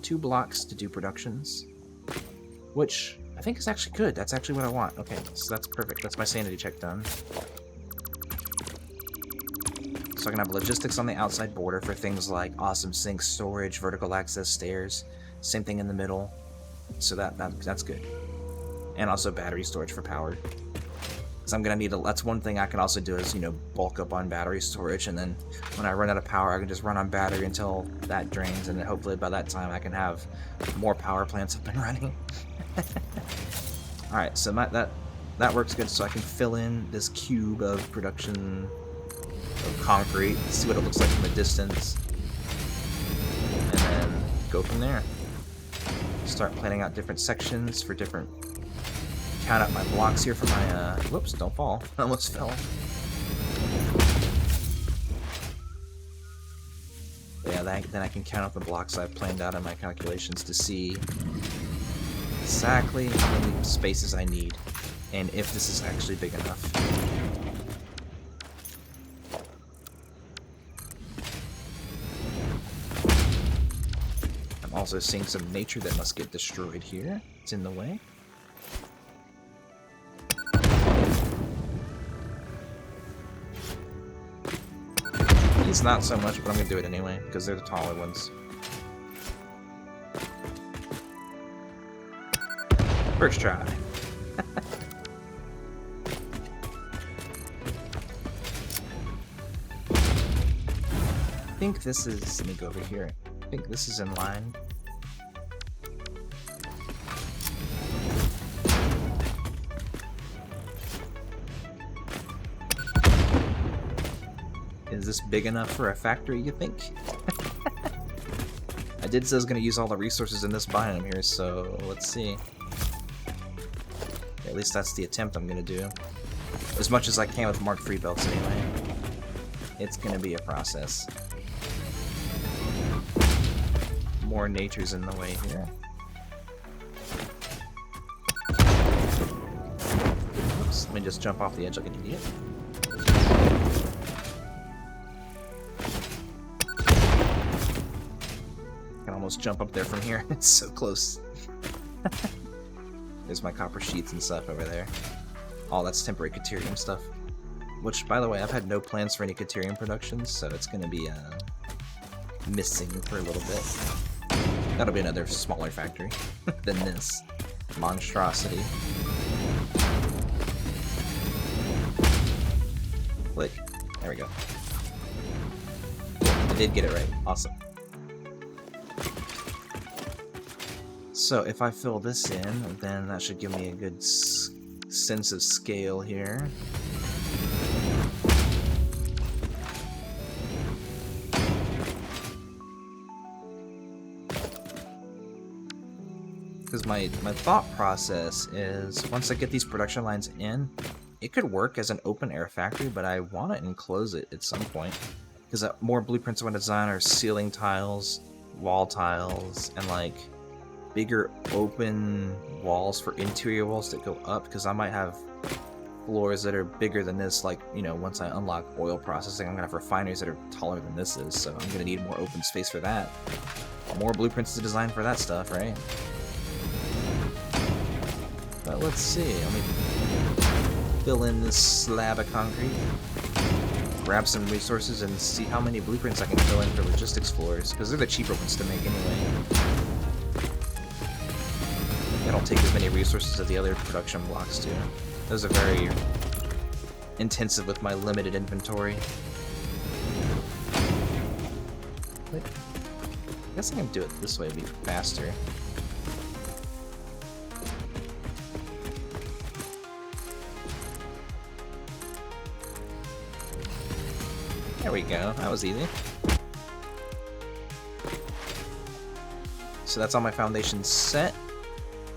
2 blocks to do productions, which I think is actually good. That's actually what I want. Okay, so that's perfect. That's my sanity check done. So I can have logistics on the outside border for things like awesome sinks, storage, vertical access stairs. Same thing in the middle. So that's good. And also battery storage for power. Because I'm gonna need that's one thing I can also do is, you know, bulk up on battery storage, and then when I run out of power, I can just run on battery until that drains, and then hopefully by that time I can have more power plants up and running. Alright, so that works good, so I can fill in this cube of production of concrete, see what it looks like from a distance, and then go from there. Start planning out different sections for different... Count out my blocks here for my, whoops, don't fall. I almost fell. Yeah, then I can count out the blocks I've planned out in my calculations to see exactly how many spaces I need, and if this is actually big enough. I'm also seeing some nature that must get destroyed here. It's in the way. These not so much, but I'm gonna do it anyway, because they're the taller ones. First try. I think this is, let me go over here. I think this is in line. Is this big enough for a factory, you think? I did say I was going to use all the resources in this biome here, so let's see. At least that's the attempt I'm going to do. As much as I can with Mark III belts anyway. It's going to be a process. More nature's in the way here. Oops, let me just jump off the edge like an idiot. Almost jump up there from here. It's so close. There's my copper sheets and stuff over there. Oh, that's temporary Caterium stuff. Which, by the way, I've had no plans for any Caterium productions, so it's going to be missing for a little bit. That'll be another smaller factory than this monstrosity. Click. There we go. I did get it right. Awesome. So if I fill this in, then that should give me a good sense of scale here. Because my thought process is, once I get these production lines in, it could work as an open air factory, but I want to enclose it at some point. Because more blueprints I want to design are ceiling tiles, wall tiles, and like bigger open walls for interior walls that go up, because I might have floors that are bigger than this, like, you know, once I unlock oil processing, I'm gonna have refineries that are taller than this is, so I'm gonna need more open space for that. More blueprints to design for that stuff, right? But let's see, let me fill in this slab of concrete, grab some resources, and see how many blueprints I can fill in for logistics floors, because they're the cheaper ones to make anyway. They don't take as many resources as the other production blocks do. Those are very intensive with my limited inventory. Wait. I guess I can do it this way, it'd be faster. There we go, that was easy. So that's all my foundations set.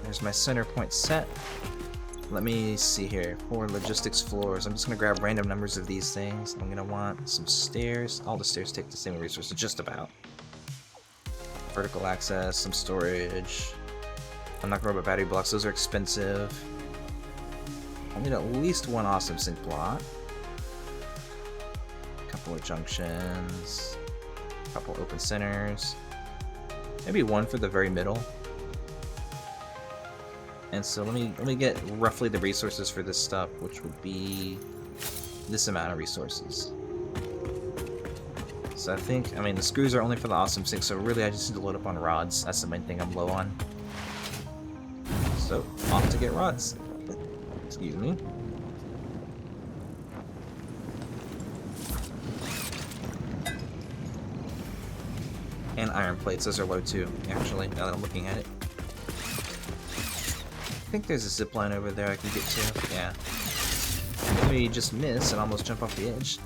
There's my center point set. Let me see here. For logistics floors, I'm just going to grab random numbers of these things. I'm going to want some stairs. All the stairs take the same resources, just about. Vertical access, some storage. I'm not going to worry about battery blocks, those are expensive. I'll need at least one awesome sync block. A couple of junctions. A couple open centers. Maybe one for the very middle. And so let me get roughly the resources for this stuff, which would be this amount of resources. So I think, I mean, the screws are only for the awesome sink, so really I just need to load up on rods. That's the main thing I'm low on. So, off to get rods. Excuse me. And iron plates, those are low too, actually, now that I'm looking at it. I think there's a zip line over there I can get to. Yeah. Let me just miss and almost jump off the edge.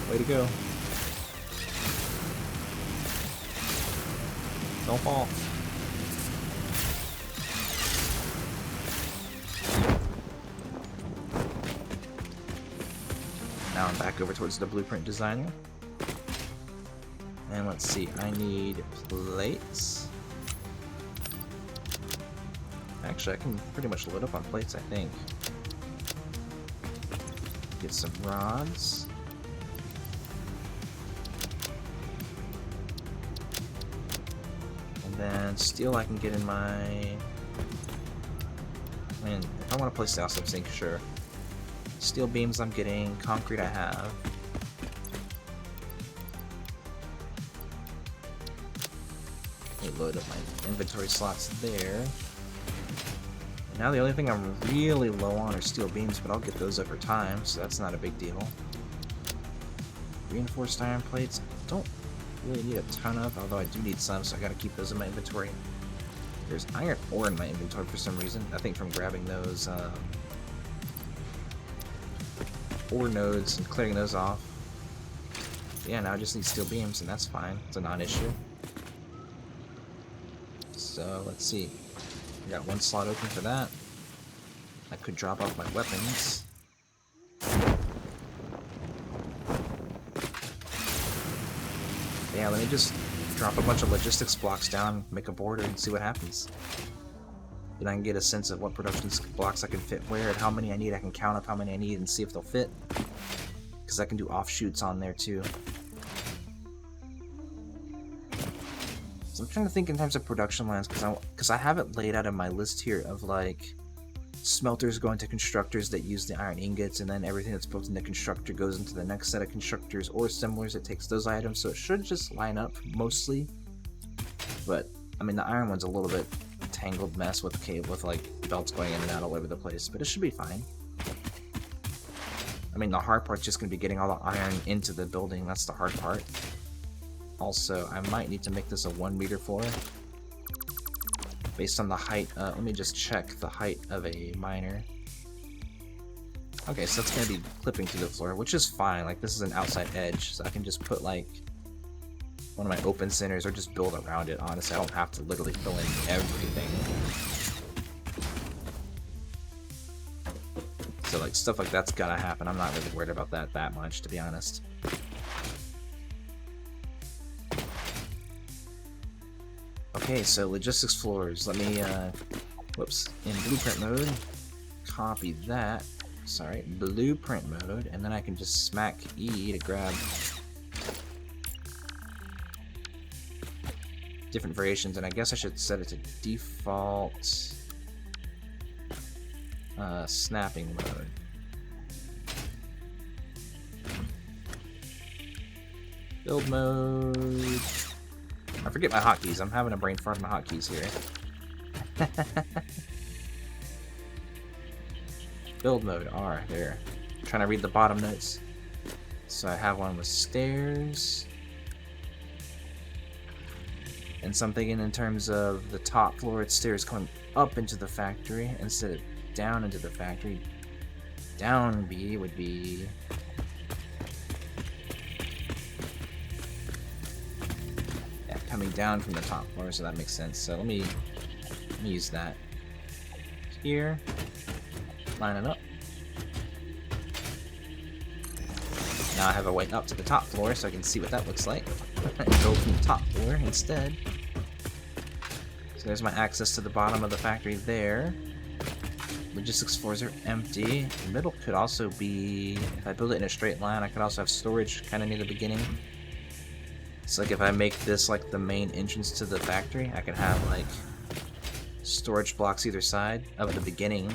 Way to go. Don't fall. Now I'm back over towards the blueprint designer. And let's see, I need plates. Actually, I can pretty much load up on plates, I think. Get some rods. And then steel I can get in my... I mean, if I want to place the awesome sink, sure. Steel beams I'm getting, concrete I have. Let me load up my inventory slots there. Now the only thing I'm really low on are steel beams, but I'll get those over time, so that's not a big deal. Reinforced iron plates, I don't really need a ton of, although I do need some, so I gotta keep those in my inventory. There's iron ore in my inventory for some reason, I think from grabbing those ore nodes and clearing those off. But yeah, now I just need steel beams, and that's fine, it's a non-issue. So, let's see. I got one slot open for that. I could drop off my weapons. Yeah, let me just drop a bunch of logistics blocks down, make a border, and see what happens. Then I can get a sense of what production blocks I can fit where, and how many I need. I can count up how many I need and see if they'll fit. Because I can do offshoots on there too. So I'm trying to think in terms of production lines, because I have it laid out in my list here of like smelters going to constructors that use the iron ingots, and then everything that's built in the constructor goes into the next set of constructors or assemblers that takes those items, so it should just line up mostly. But I mean, the iron one's a little bit tangled mess with like belts going in and out all over the place, but it should be fine. I mean, the hard part's just going to be getting all the iron into the building. That's the hard part. Also, I might need to make this a 1 meter floor based on the height. Let me just check the height of a miner. Okay, so that's going to be clipping to the floor, which is fine. Like, this is an outside edge, so I can just put like one of my open centers or just build around it. Honestly, I don't have to literally fill in everything. So like stuff like that's gotta happen. I'm not really worried about that much, to be honest. Okay, so logistics floors. Let me whoops, in blueprint mode, copy that. Sorry, blueprint mode, and then I can just smack E to grab different variations, and I guess I should set it to default snapping mode. Build mode. I forget my hotkeys. I'm having a brain fart on my hotkeys here. Build mode, R, there. I'm trying to read the bottom notes. So I have one with stairs. And so I'm thinking in terms of the top floor, it's stairs coming up into the factory instead of down into the factory. Down B would be... yeah, coming down from the top floor, so that makes sense. So let me use that. Here. Line it up. Now I have a way up to the top floor so I can see what that looks like. And go from the top floor instead. So there's my access to the bottom of the factory there. Logistics floors are empty. The middle could also be, if I build it in a straight line, I could also have storage kind of near the beginning. So like if I make this like the main entrance to the factory, I could have like storage blocks either side of the beginning.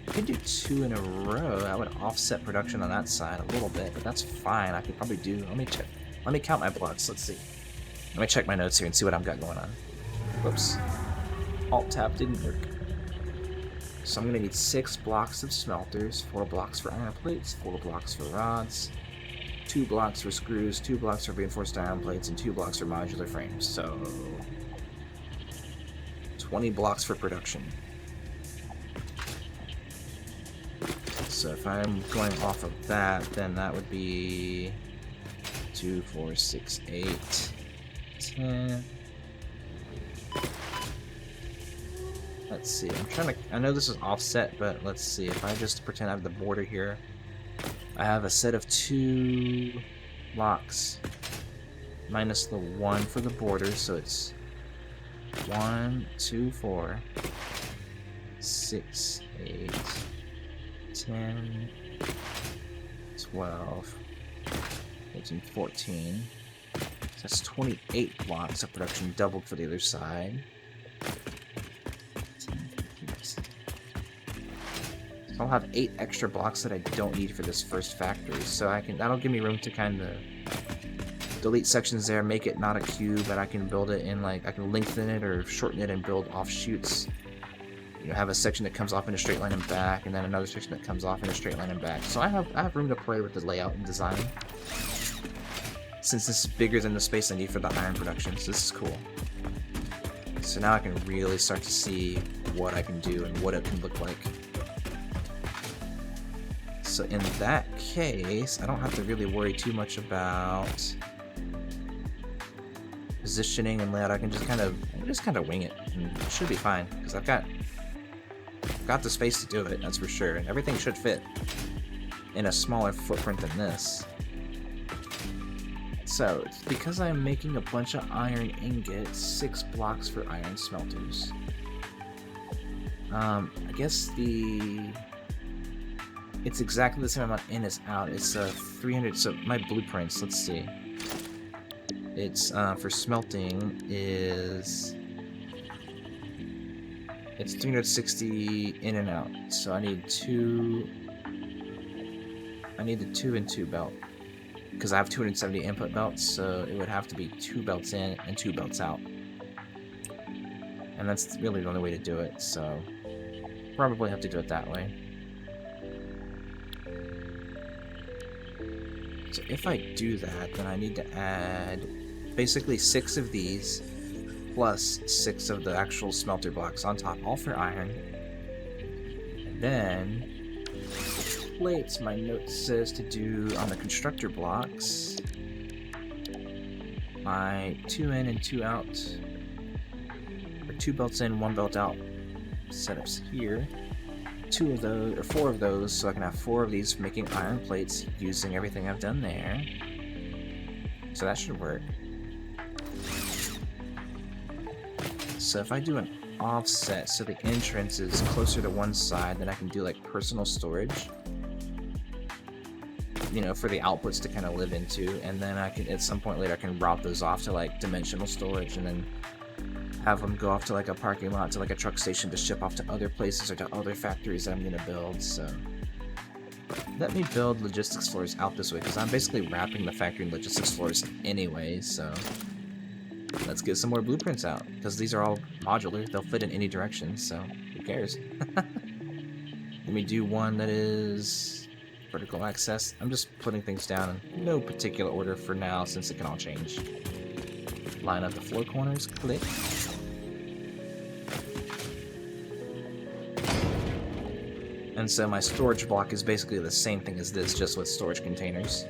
I could do 2 in a row. That would offset production on that side a little bit, but that's fine. I could probably do, let me check. Let me count my blocks, let's see. Let me check my notes here and see what I've got going on. Whoops. Alt-tab didn't work. So I'm gonna need 6 blocks of smelters, 4 blocks for iron plates, 4 blocks for rods, 2 blocks for screws, 2 blocks for reinforced iron plates, and 2 blocks for modular frames. So 20 blocks for production. So if I'm going off of that, then that would be 2, 4, 6, 8, 10. Let's see, I'm trying to, I know this is offset, but let's see, if I just pretend I have the border here, I have a set of 2 blocks minus the 1 for the border, so it's 1, 2, 4, 6, 8, 10, 12, 13, 14. So that's 28 blocks of production, doubled for the other side. 10, 15, so I'll have 8 extra blocks that I don't need for this first factory. So I can, that'll give me room to kind of delete sections there, make it not a cube, but I can build it in like, I can lengthen it or shorten it and build offshoots. You know, have a section that comes off in a straight line and back, and then another section that comes off in a straight line and back. So I have room to play with the layout and design. Since this is bigger than the space I need for the iron production, so this is cool. So now I can really start to see what I can do and what it can look like. So in that case, I don't have to really worry too much about positioning and layout. I can just kind of wing it, and it should be fine because I've got the space to do it, that's for sure, and everything should fit in a smaller footprint than this. So, it's because I'm making a bunch of iron ingots, 6 blocks for iron smelters. I guess it's exactly the same amount in as out. It's 300, so my blueprints, let's see. It's, for smelting is... it's 360 in and out, so I need the 2 and 2 belt, because I have 270 input belts, so it would have to be 2 belts in and 2 belts out. And that's really the only way to do it, so probably have to do it that way. So if I do that, then I need to add basically 6 of these, plus 6 of the actual smelter blocks on top, all for iron. And then plates, my note says to do on the constructor blocks my 2 in and 2 out, or 2 belts in, 1 belt out setups here. 2 of those, or 4 of those, so I can have 4 of these for making iron plates using everything I've done there. So that should work. So if I do an offset so the entrance is closer to one side, then I can do like personal storage, you know, for the outputs to kind of live into, and then I can, at some point later, I can route those off to like dimensional storage and then have them go off to like a parking lot, to like a truck station to ship off to other places or to other factories that I'm going to build. So let me build logistics floors out this way, because I'm basically wrapping the factory in logistics floors anyway. So let's get some more blueprints out, because these are all modular. They'll fit in any direction, so who cares? Let me do one that is vertical access. I'm just putting things down in no particular order for now, since it can all change. Line up the floor corners, click. And so my storage block is basically the same thing as this, just with storage containers.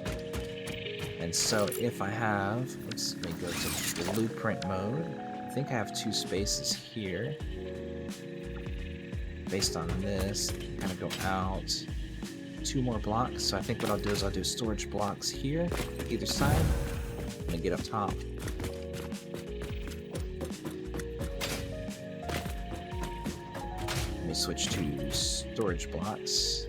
And so if I have, let me go to blueprint mode. I think I have 2 spaces here. Based on this, kind of go out 2 more blocks. So I think what I'll do is I'll do storage blocks here, either side, and get up top. Let me switch to storage blocks.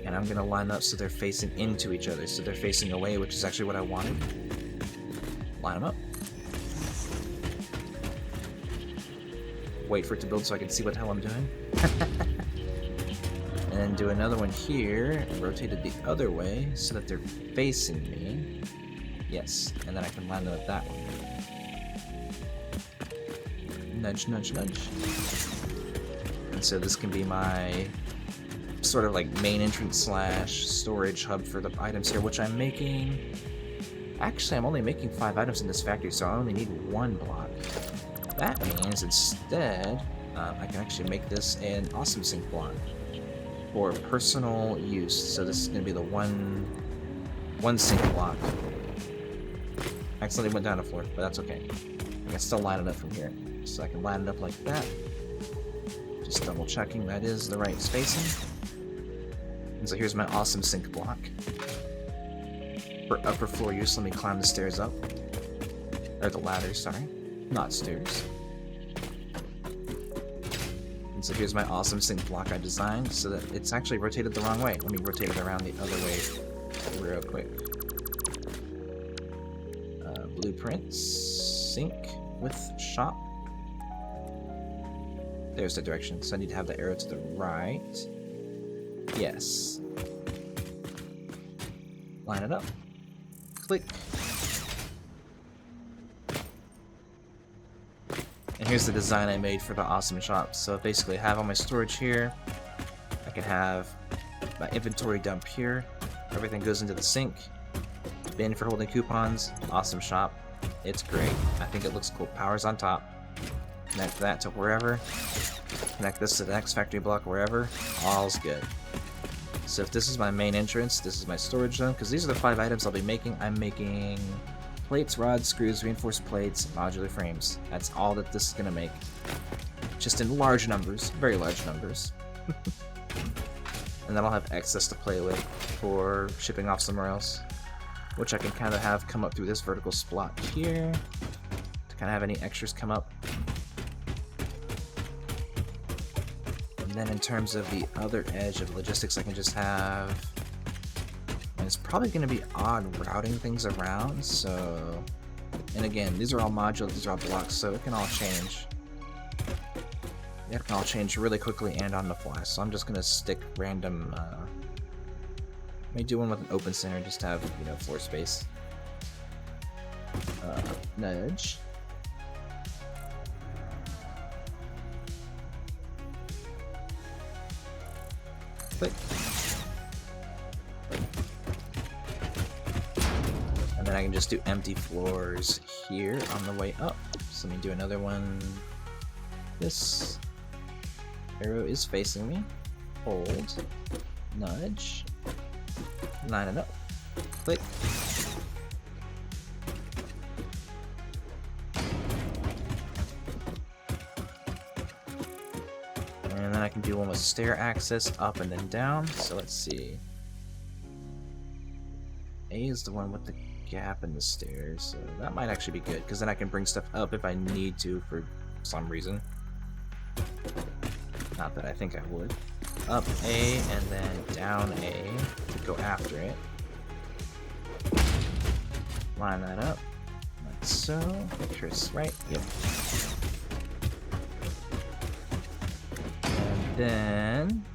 And I'm going to line up so they're facing into each other. So they're facing away, which is actually what I wanted. Line them up. Wait for it to build so I can see what the hell I'm doing. And then do another one here, and rotate it the other way so that they're facing me. Yes, and then I can line them up that way. Nudge, nudge, nudge. And so this can be my sort of like main entrance slash storage hub for the items here, which I'm making. Actually, I'm only making 5 items in this factory, so I only need 1 block. That means instead, I can actually make this an awesome sink block for personal use. So this is going to be the one sink block. Accidentally went down a floor, but that's okay. I can still line it up from here. So I can line it up like that. Just double checking that is the right spacing. And so here's my awesome sink block. For upper floor use, let me climb the stairs up. Or the ladders, sorry. Not stairs. And so here's my awesome sink block I designed, so that it's actually rotated the wrong way. Let me rotate it around the other way real quick. Blueprints, sink with shop. There's the direction, so I need to have the arrow to the right. Yes. Line it up. Click. And here's the design I made for the awesome shop. So basically I have all my storage here. I can have my inventory dump here. Everything goes into the sink. Bin for holding coupons. Awesome shop. It's great. I think it looks cool. Power's on top. Connect that to wherever. Connect this to the next factory block wherever. All's good. So if this is my main entrance, this is my storage zone, because these are the 5 items I'll be making. I'm making plates, rods, screws, reinforced plates, modular frames. That's all that this is going to make. Just in large numbers, very large numbers. And then I'll have excess to play with for shipping off somewhere else, which I can kind of have come up through this vertical spot here to kind of have any extras come up. And then in terms of the other edge of logistics, I can just have, and it's probably going to be odd routing things around, so, and again, these are all modular, these are all blocks, so it can all change. It can all change really quickly and on the fly, so I'm just going to stick random, let me do one with an open center just to have, you know, floor space. Nudge. Click. And then I can just do empty floors here on the way up. So let me do another one. This arrow is facing me. Hold. Nudge. Line it up. Click. can do one with stair access up and then down. So let's see. A is the one with the gap in the stairs, so that might actually be good, because then I can bring stuff up if I need to for some reason. Not that I think I would. Up A and then down A to go after it. Line that up, like so. Make sure it's right. Yep. And then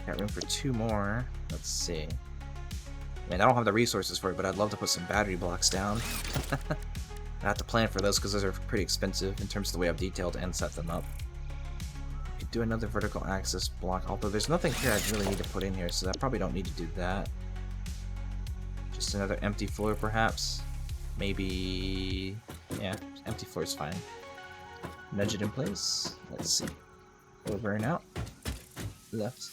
got room for 2 more. Let's see. Man, I don't have the resources for it, but I'd love to put some battery blocks down. I have to plan for those because those are pretty expensive in terms of the way I've detailed and set them up. Could do another vertical access block, although there's nothing here I really need to put in here, so I probably don't need to do that. Just another empty floor, perhaps. Maybe... yeah, empty floor is fine. Nudge it in place. Let's see. Over and out. Left.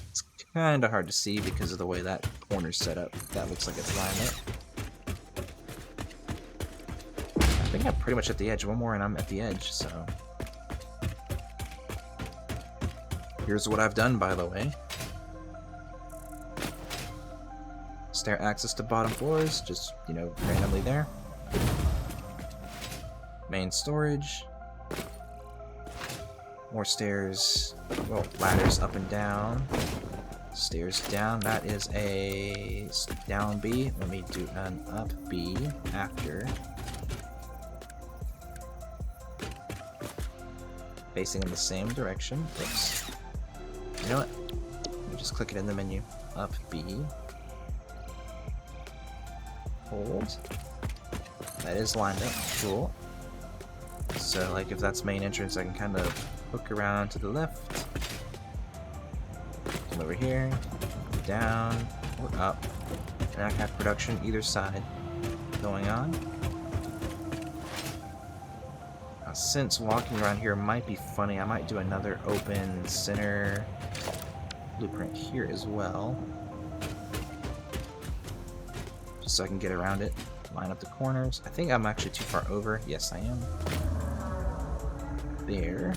It's kind of hard to see because of the way that corner's set up. That looks like it's lined up. I think I'm pretty much at the edge. One more and I'm at the edge, so... here's what I've done, by the way. Stair access to bottom floors, just, you know, randomly there. Main storage. More stairs. Well, ladders up and down. Stairs down. That is a down B. Let me do an up B after. Facing in the same direction. Oops. You know what? Let me just click it in the menu. Up B. Hold. That is lined up. Cool. So, like, if that's main entrance, I can kind of hook around to the left. Come over here. Down. Or up. And I can have production either side going on. Now, since walking around here might be funny, I might do another open center blueprint here as well. Just so I can get around it. Line up the corners. I think I'm actually too far over. Yes, I am. There.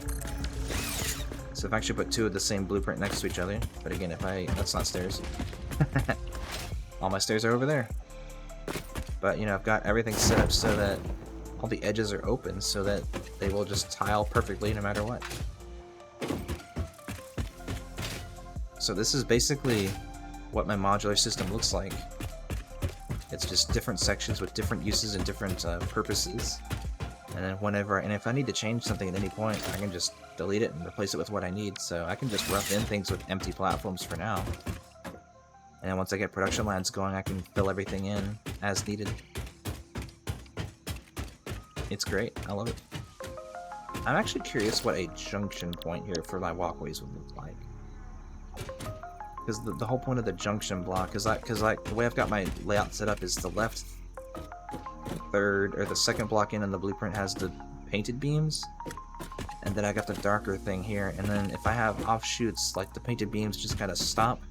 So I've actually put 2 of the same blueprint next to each other. But again, if I... that's not stairs. All my stairs are over there. But, you know, I've got everything set up so that all the edges are open so that they will just tile perfectly no matter what. So this is basically what my modular system looks like. It's just different sections with different uses and different purposes. And then whenever, and if I need to change something at any point, I can just delete it and replace it with what I need. So I can just rough in things with empty platforms for now. And then once I get production lines going, I can fill everything in as needed. It's great. I love it. I'm actually curious what a junction point here for my walkways would look like. Because the whole point of the junction block is like the way I've got my layout set up is the left third or the second block in the blueprint has the painted beams, and then I got the darker thing here. And then if I have offshoots, like the painted beams just kind of stop,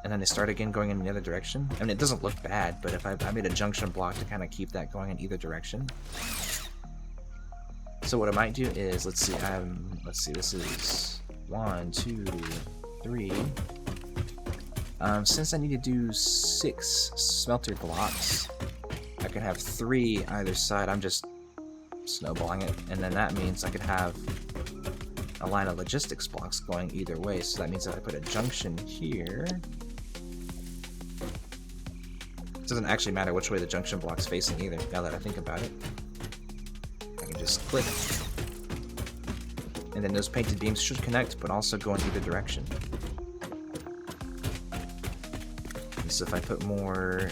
and then they start again going in the other direction. I mean, it doesn't look bad, but if I made a junction block to kind of keep that going in either direction. So what I might do is let's see. This is 1, 2, 3. Since I need to do 6 smelter blocks, I can have 3 either side. I'm just snowballing it, and then that means I could have a line of logistics blocks going either way. So that means that I put a junction here. It doesn't actually matter which way the junction block's facing either, now that I think about it. I can just click. And then those painted beams should connect, but also go in either direction. So if I put more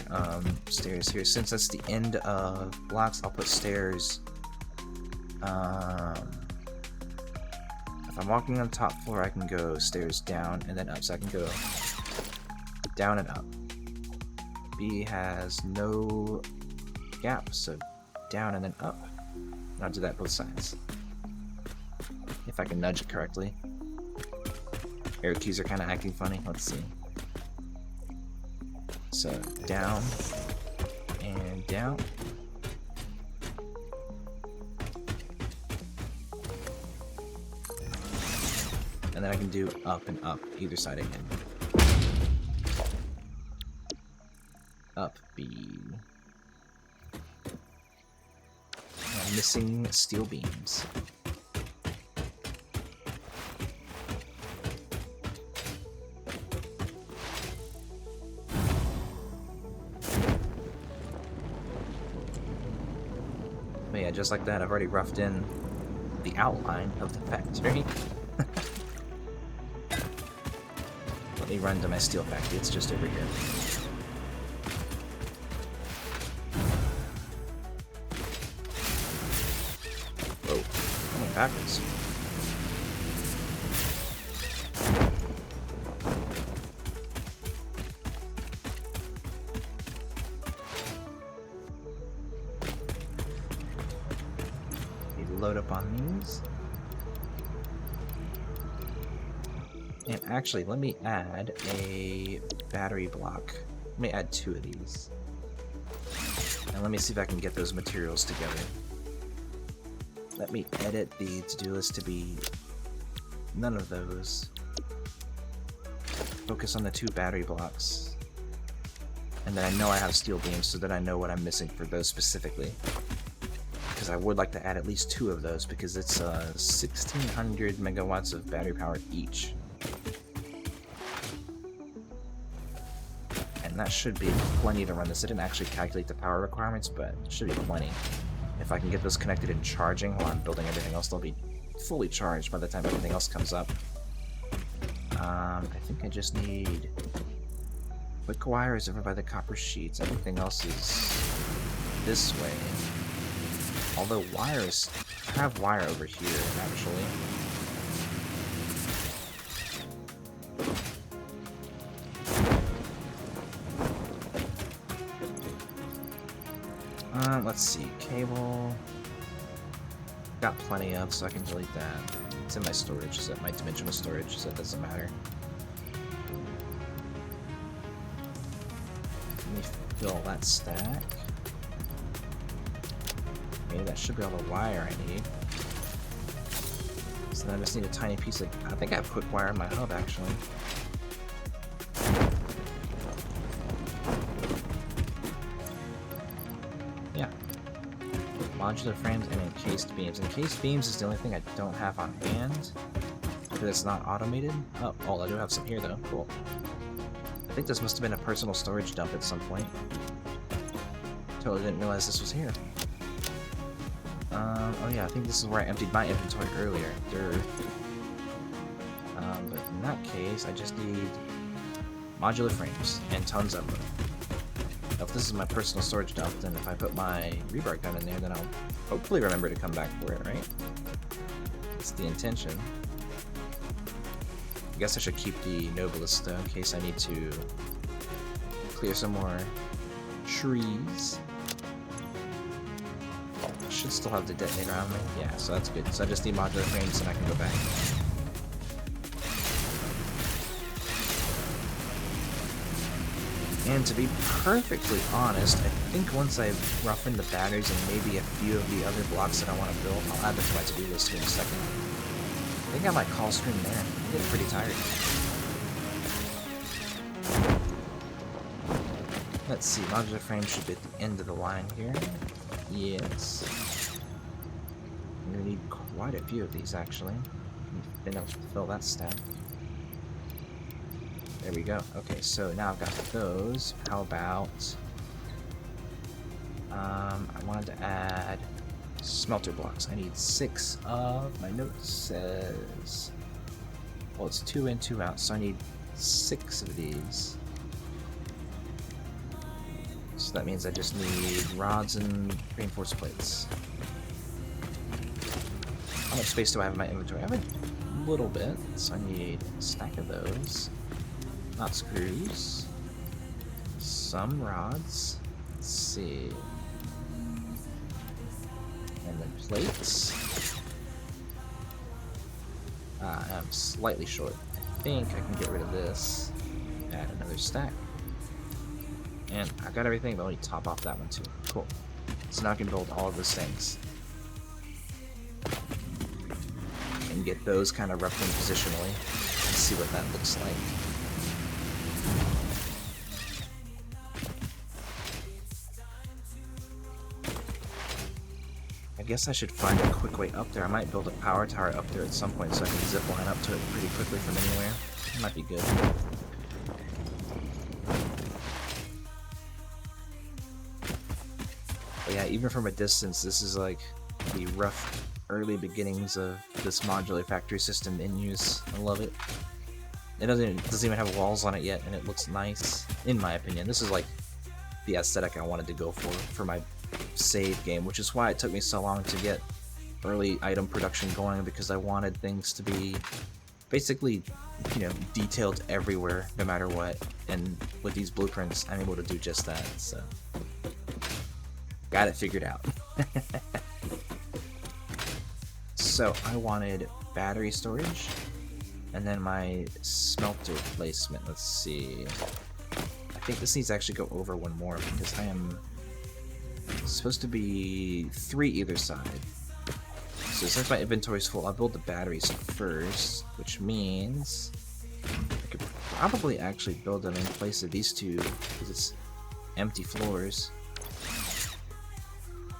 stairs here, since that's the end of blocks, I'll put stairs. If I'm walking on the top floor, I can go stairs down and then up, so I can go down and up. B has no gap, so down and then up. And I'll do that both sides. If I can nudge it correctly. Arrow keys are kind of acting funny. Let's see. So down and down. and then I can do up and up either side again. Up B. I'm missing steel beams. But yeah, just like that, I've already roughed in the outline of the factory. Let me run to my steel factory, it's just over here. Whoa, I'm going backwards. Load up on these. And actually, let me add a battery block. Let me add 2 of these. And let me see if I can get those materials together. Let me edit the to-do list to be none of those. Focus on the 2 battery blocks. And then I know I have steel beams so that I know what I'm missing for those specifically. Because I would like to add at least 2 of those because it's 1600 megawatts of battery power each. And that should be plenty to run this. I didn't actually calculate the power requirements, but it should be plenty. If I can get those connected and charging while I'm building everything else, they'll be fully charged by the time everything else comes up. I think I just need quick wires over by the copper sheets. Everything else is this way. Although wires, I have wire over here, actually. Let's see, cable. Got plenty of, so I can delete that. It's in my storage, so my dimensional storage, so it doesn't matter. Let me fill that stack. Okay, that should be all the wire I need. So then I just need a tiny piece of... I think I have quick wire in my hub, actually. Yeah. Modular frames and encased beams. Encased beams is the only thing I don't have on hand. Because it's not automated. Oh, I do have some here, though. Cool. I think this must have been a personal storage dump at some point. Totally didn't realize this was here. Oh yeah, I think this is where I emptied my inventory earlier. But in that case, I just need modular frames, and tons of them. Now, if this is my personal storage dump, then if I put my rebar gun in there, then I'll hopefully remember to come back for it, right? That's the intention. I guess I should keep the Noblest, though, in case I need to clear some more trees. Should still have the detonator on me. Yeah, so that's good. So I just need modular frames and I can go back. And to be perfectly honest, I think once I roughen the batteries and maybe a few of the other blocks that I want to build, I'll add them to my to-do list here in a second. I think I might call stream there. I'm getting pretty tired. Let's see, modular frames should be at the end of the line here. Yes. I'm gonna need quite a few of these, actually. Then I'll fill that stack. There we go. Okay, so now I've got those. How about... I wanted to add smelter blocks. I need 6 of... My note says... Well, it's 2 in, 2 out, so I need 6 of these. So that means I just need rods and reinforced plates. How much space do I have in my inventory? I have a little bit, so I need a stack of those. Not screws. Some rods. Let's see. And then plates. I'm slightly short. I think I can get rid of this. Add another stack. And I got everything, but let me top off that one too. Cool. So now I can build all of those things. And get those kind of roughed in positionally and see what that looks like. I guess I should find a quick way up there. I might build a power tower up there at some point so I can zip line up to it pretty quickly from anywhere. It might be good. But yeah, even from a distance, this is like the rough early beginnings of this modular factory system in use. I love it. It doesn't even have walls on it yet, and it looks nice, in my opinion. This is like the aesthetic I wanted to go for my save game, which is why it took me so long to get early item production going, because I wanted things to be basically, you know, detailed everywhere, no matter what. And with these blueprints, I'm able to do just that, so got it figured out. So I wanted battery storage, and then my smelter placement. Let's see. I think this needs to actually go over one more, because I am supposed to be 3 either side. So since my inventory's full, I'll build the batteries first, which means I could probably actually build them in place of these two, because it's empty floors.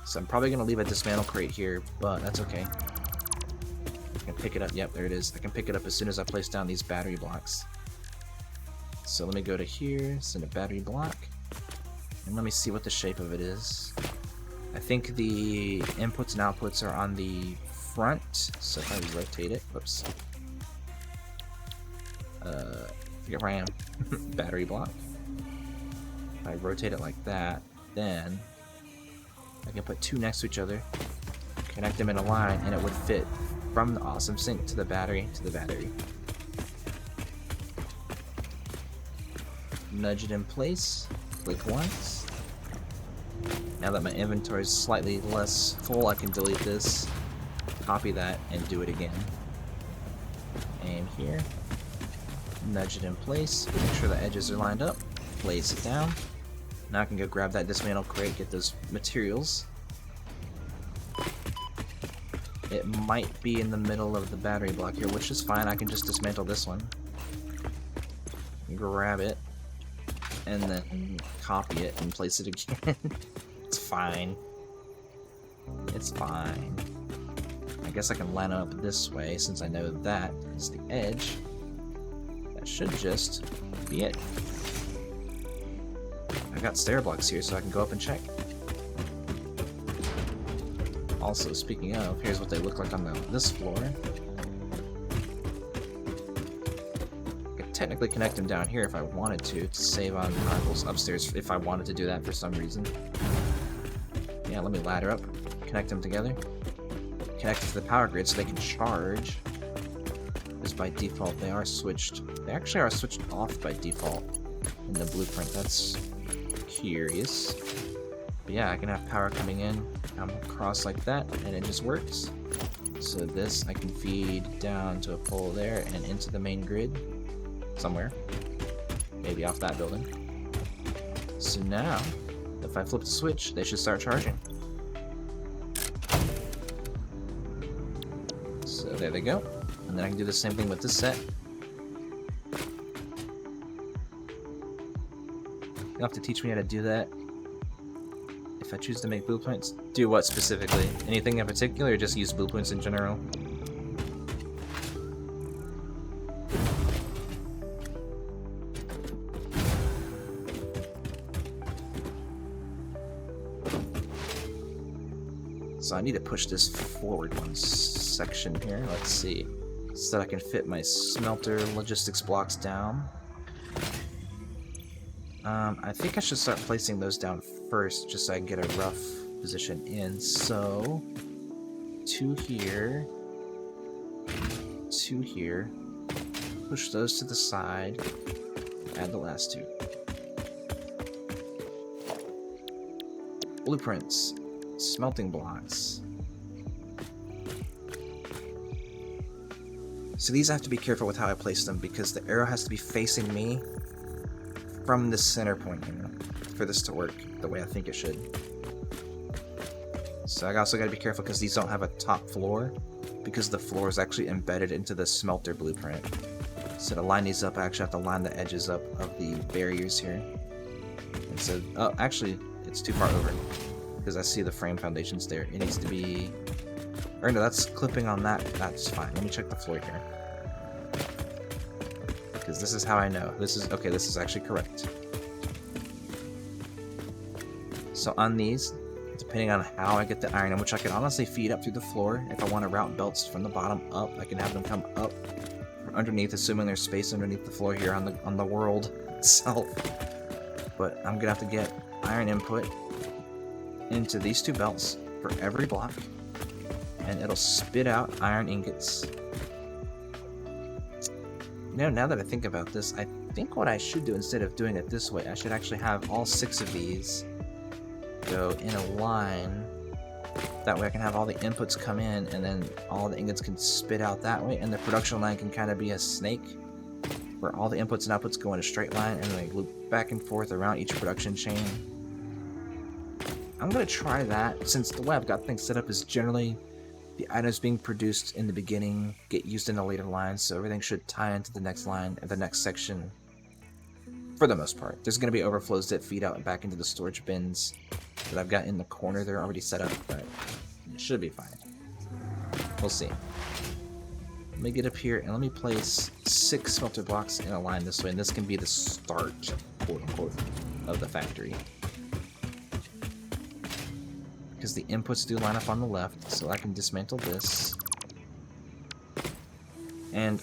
So I'm probably going to leave a dismantle crate here, but that's okay. I can pick it up. Yep, there it is. I can pick it up as soon as I place down these battery blocks. So let me go to here, send a battery block, and let me see what the shape of it is. I think the inputs and outputs are on the front, so if I rotate it, whoops. Forget where I am. Battery block. If I rotate it like that, then I can put 2 next to each other, connect them in a line, and it would fit from the awesome sink to the battery Nudge it in place, click once. Now that my inventory is slightly less full, I can delete this, copy that, and do it again. Aim here, nudge it in place, make sure the edges are lined up, place it down. Now I can go grab that dismantle crate, get those materials. It might be in the middle of the battery block here, which is fine. I can just dismantle this one, grab it, and then copy it and place it again. It's fine. It's fine. I guess I can line up this way since I know that is the edge. That should just be it. I got stair blocks here so I can go up and check. Also, speaking of, here's what they look like on this floor. I could technically connect them down here if I wanted to save on marbles upstairs if I wanted to do that for some reason. Yeah, let me ladder up, connect them together, connect to the power grid so they can charge. Because by default they are switched. They actually are switched off by default in the blueprint. That's curious. But yeah, I can have power coming in, come across like that, and it just works. So this I can feed down to a pole there and into the main grid somewhere. Maybe off that building. So now, if I flip the switch, they should start charging. So there they go. And then I can do the same thing with this set. You'll have to teach me how to do that. If I choose to make blueprints, do what specifically? Anything in particular, or just use blueprints in general? So I need to push this forward one section here. Let's see. So that I can fit my smelter logistics blocks down. I think I should start placing those down first, just so I can get a rough position in. So, 2 here, 2 here, push those to the side, add the last 2. Blueprints, smelting blocks. So these I have to be careful with how I place them, because the arrow has to be facing me from the center point here for this to work the way I think it should. So I also gotta be careful because these don't have a top floor. because the floor is actually embedded into the smelter blueprint. So to line these up, I actually have to line the edges up of the barriers here. And so, oh, actually, it's too far over because I see the frame foundations there. It needs to be, or no, that's clipping on that. That's fine. Let me check the floor here. Because this is how I know. This is, okay, this is actually correct. So on these, depending on how I get the iron in, which I can honestly feed up through the floor. If I want to route belts from the bottom up, I can have them come up from underneath, assuming there's space underneath the floor here on the world itself. But I'm gonna have to get iron input into these two belts for every block, and it'll spit out iron ingots. You know, now that I think about this, I think what I should do instead of doing it this way, I should actually have all 6 of these go in a line. That way I can have all the inputs come in, and then all the ingots can spit out that way, and the production line can kind of be a snake, where all the inputs and outputs go in a straight line, and they loop back and forth around each production chain. I'm going to try that, since the way I've got things set up is generally the items being produced in the beginning get used in the later lines, so everything should tie into the next line and the next section for the most part. There's going to be overflows that feed out and back into the storage bins that I've got in the corner. They're already set up, but it should be fine. We'll see. Let me get up here and let me place 6 smelter blocks in a line this way, and this can be the start, quote unquote, of the factory. Because the inputs do line up on the left, so I can dismantle this. And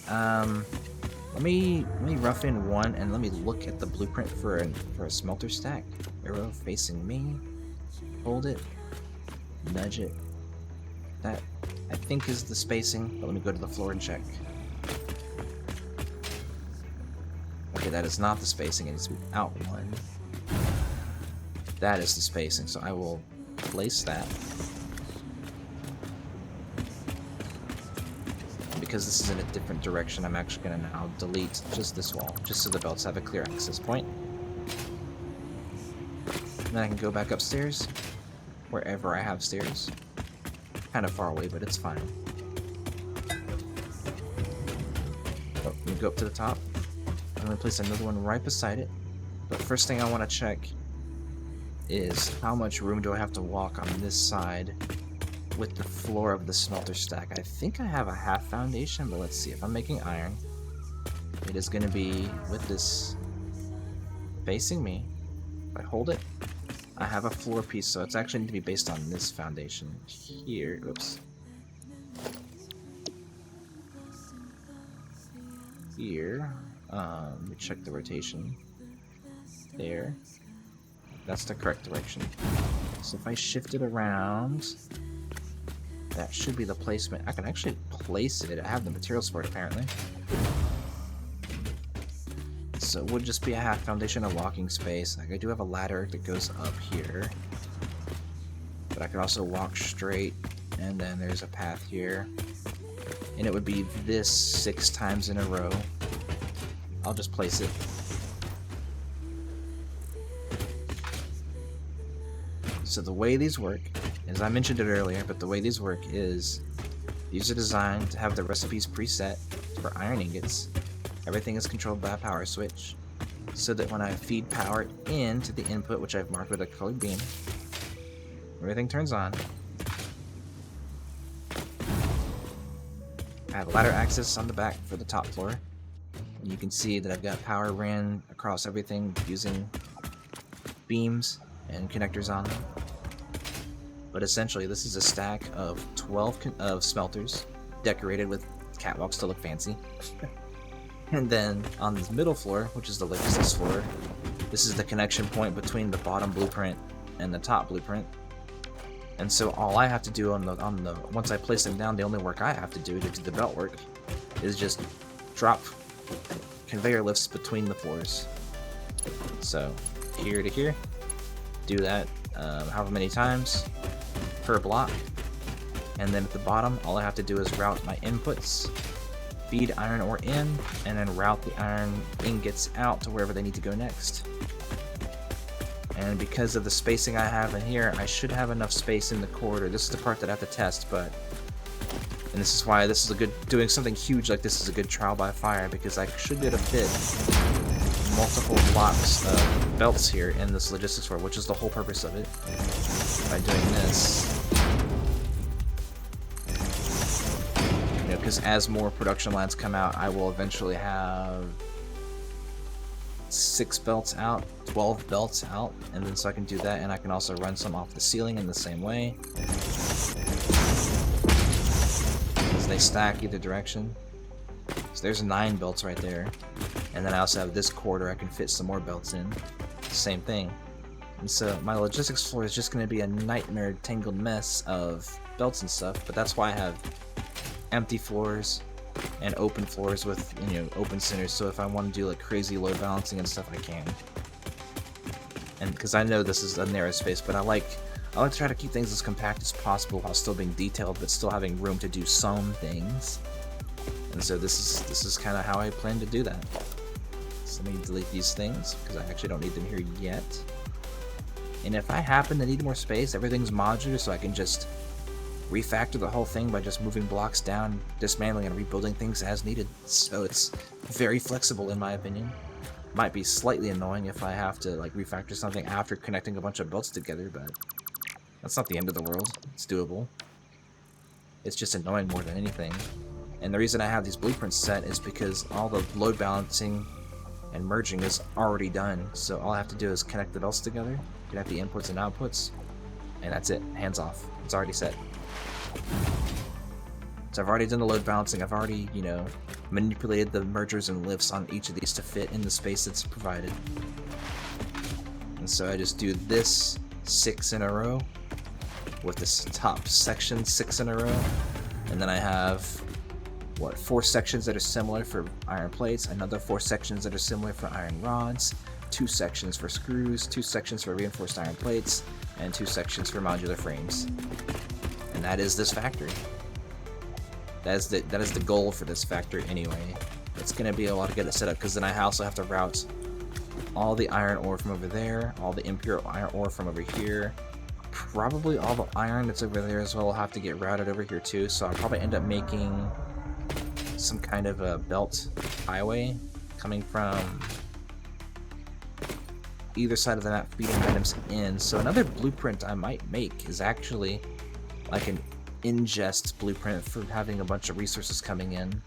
let me rough in one, and let me look at the blueprint for a smelter stack. Arrow facing me. Hold it. Nudge it. That, I think, is the spacing, but let me go to the floor and check. Okay, that is not the spacing. It needs to be out one. That is the spacing, so I will place that. And because this is in a different direction, I'm actually going to now delete just this wall, just so the belts have a clear access point. And then I can go back upstairs, wherever I have stairs. Kind of far away, but it's fine. Oh, let me go up to the top. I'm going to place another one right beside it. But first thing I want to check is how much room do I have to walk on this side with the floor of the smelter stack. I think I have a half foundation, but let's see. If I'm making iron, it is going to be with this facing me. If I hold it, I have a floor piece, so it's actually need to be based on this foundation here. Oops. Here. Let me check the rotation. There. That's the correct direction. So if I shift it around, that should be the placement. I can actually place it. I have the materials for it, apparently. So it would just be a half foundation of walking space. Like, I do have a ladder that goes up here, but I could also walk straight, and then there's a path here. And it would be this 6 times in a row. I'll just place it. So the way these work, as I mentioned it earlier, but the way these work is these are designed to have the recipes preset for iron ingots. Everything is controlled by a power switch, so that when I feed power into the input, which I've marked with a colored beam, everything turns on. I have ladder access on the back for the top floor. And you can see that I've got power ran across everything using beams and connectors on them. But essentially, this is a stack of 12 smelters, decorated with catwalks to look fancy. And then on the middle floor, which is the latest floor, this is the connection point between the bottom blueprint and the top blueprint. And so all I have to do once I place them down, the only work I have to do the belt work is just drop conveyor lifts between the floors. So here to here, do that however many times per block, and then at the bottom all I have to do is route my inputs, feed iron ore in, and then route the iron ingots out to wherever they need to go next. And because of the spacing I have in here, I should have enough space in the corridor. This is the part that I have to test, but And this is why this is a good, doing something huge like this is a good trial by fire, because I should be able to fit multiple blocks of belts here in this logistics floor, which is the whole purpose of it. By doing this, you know, because as more production lines come out, I will eventually have 6 belts out, 12 belts out, and then so I can do that, and I can also run some off the ceiling in the same way. They stack either direction. So there's 9 belts right there. And then I also have this quarter I can fit some more belts in. Same thing. And so my logistics floor is just going to be a nightmare tangled mess of belts and stuff, but that's why I have empty floors and open floors with, you know, open centers, so if I want to do like crazy load balancing and stuff, I can. And because I know this is a narrow space, but I like to try to keep things as compact as possible while still being detailed, but still having room to do some things. And so this is kind of how I plan to do that. So let me delete these things, because I actually don't need them here yet. And if I happen to need more space, everything's modular, so I can just refactor the whole thing by just moving blocks down, dismantling and rebuilding things as needed. So it's very flexible in my opinion. Might be slightly annoying if I have to like refactor something after connecting a bunch of belts together, but that's not the end of the world. It's doable. It's just annoying more than anything. And the reason I have these blueprints set is because all the load balancing and merging is already done. So all I have to do is connect the belts together, connect the inputs and outputs, and that's it. Hands off. It's already set. So I've already done the load balancing. I've already, you know, manipulated the mergers and lifts on each of these to fit in the space that's provided. And so I just do this 6 in a row, with this top section 6 in a row, and then I have what, 4 sections that are similar for iron plates, another 4 sections that are similar for iron rods, 2 sections for screws, 2 sections for reinforced iron plates, and 2 sections for modular frames. And that is this factory. That is the goal for this factory anyway. It's gonna be a lot to get it set up, because then I also have to route all the iron ore from over there, all the impure iron ore from over here. Probably all the iron that's over there as well will have to get routed over here too, so I'll probably end up making some kind of a belt highway coming from either side of the map, feeding items in. So another blueprint I might make is actually like an ingest blueprint for having a bunch of resources coming in.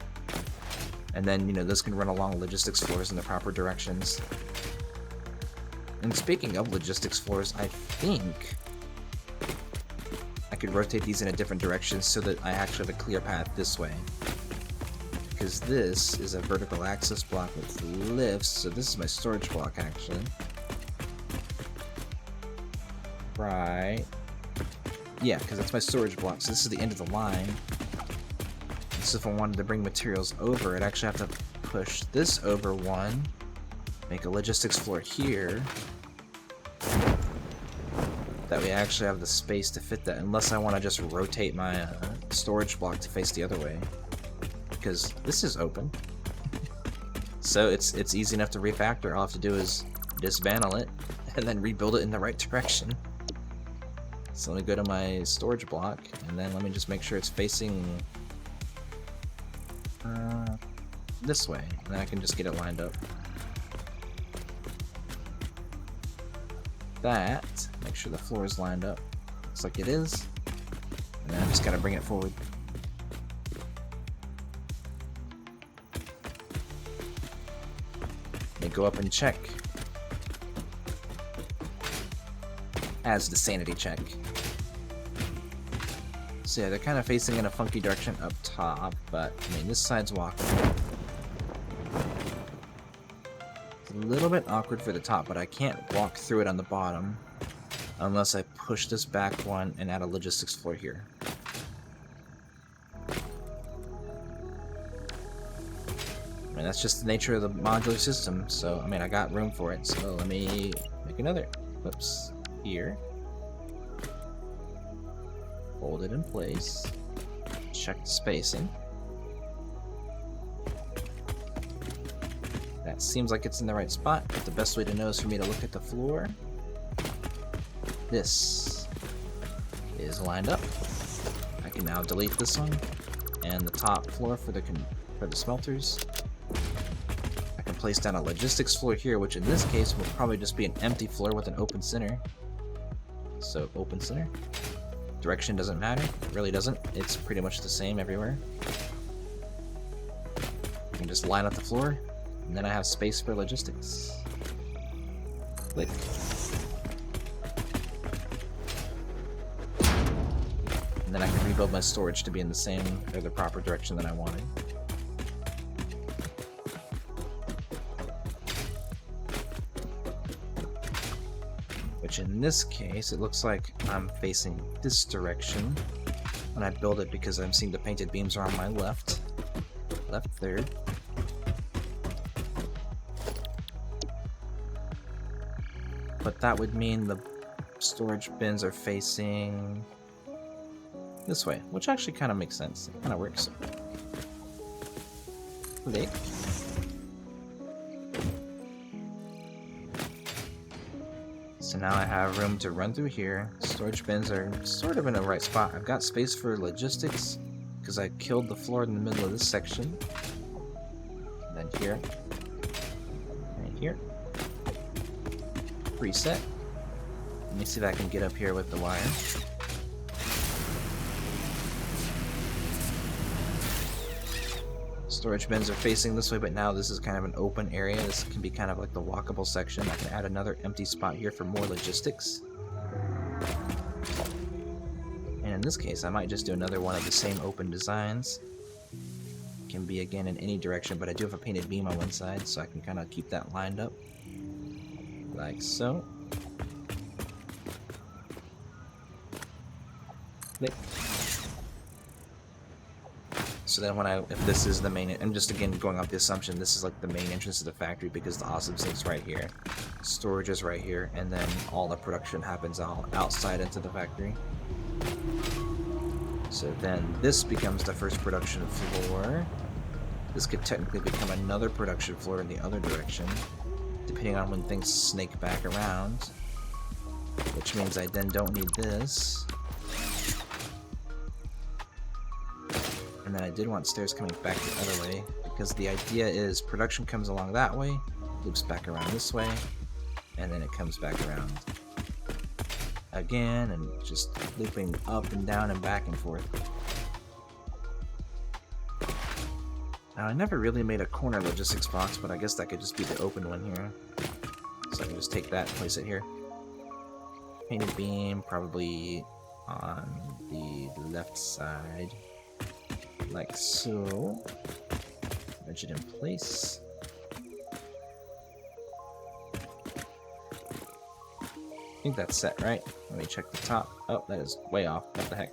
And then, you know, this can run along logistics floors in the proper directions. And speaking of logistics floors, I think I could rotate these in a different direction so that I actually have a clear path this way. Because this is a vertical access block with lifts, so this is my storage block actually. Right. Yeah, because that's my storage block, so this is the end of the line. So if I wanted to bring materials over, I'd actually have to push this over one, make a logistics floor here. That we actually have the space to fit that, unless I want to just rotate my storage block to face the other way, because this is open. So it's easy enough to refactor. All I have to do is dismantle it and then rebuild it in the right direction. So let me go to my storage block, and then let me just make sure it's facing this way, and then I can just get it lined up. That, make sure the floor is lined up. Looks like it is. And then I just gotta bring it forward. Let me go up and check. As the sanity check. So yeah, they're kind of facing in a funky direction up top, but I mean, this side's walkable. It's a little bit awkward for the top, but I can't walk through it on the bottom unless I push this back one and add a logistics floor here. I mean, that's just the nature of the modular system, so I mean, I got room for it, so let me make another. Whoops. Here. Hold it in place. Check the spacing. That seems like it's in the right spot, but the best way to know is for me to look at the floor. This is lined up. I can now delete this one and the top floor for the smelters. I can place down a logistics floor here, which in this case will probably just be an empty floor with an open center. So open center. Direction doesn't matter. It really doesn't. It's pretty much the same everywhere. I can just line up the floor, and then I have space for logistics. Click. And then I can rebuild my storage to be in the same or the proper direction that I wanted. Which in this case, it looks like I'm facing this direction when I build it because I'm seeing the painted beams are on my left third. But that would mean the storage bins are facing this way, which actually kind of makes sense. It kind of works. Click. So now I have room to run through here. Storage bins are sort of in the right spot. I've got space for logistics because I killed the floor in the middle of this section. And then here. And here. Reset. Let me see if I can get up here with the wire. Storage bins are facing this way, but now this is kind of an open area. This can be kind of like the walkable section. I can add another empty spot here for more logistics. And in this case, I might just do another one of the same open designs. It can be again in any direction, but I do have a painted beam on one side, so I can kind of keep that lined up. Like so. Click. So then when if this is the main, I'm just again going off the assumption this is like the main entrance to the factory because the awesome sink's right here, storage is right here, and then all the production happens outside into the factory. So then this becomes the first production floor. This could technically become another production floor in the other direction, depending on when things snake back around, which means I then don't need this. And then I did want stairs coming back the other way, because the idea is production comes along that way, loops back around this way, and then it comes back around again, and just looping up and down and back and forth. Now I never really made a corner logistics box, but I guess that could just be the open one here. So I can just take that and place it here. Painted beam, probably on the left side. Like so. Wedge it in place. I think that's set, right? Let me check the top. Oh, that is way off. What the heck?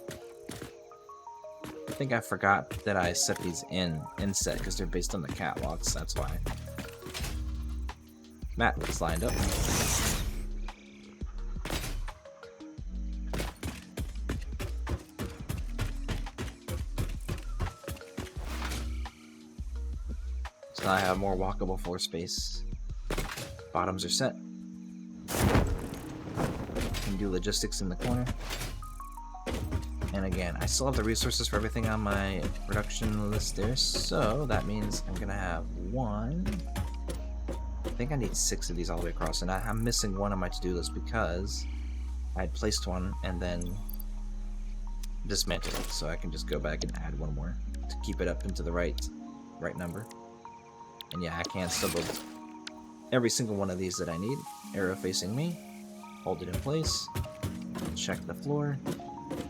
I think I forgot that I set these in set because they're based on the catwalks. That's why. Mat looks lined up. Now I have more walkable floor space. Bottoms are set. Can do logistics in the corner. And again, I still have the resources for everything on my production list there, so that means I'm gonna have one. I think I need 6 of these all the way across, and I'm missing one on my to-do list because I had placed one and then dismantled it, so I can just go back and add one more to keep it up into the right number. And yeah, I can still build every single one of these that I need. Arrow facing me, hold it in place, check the floor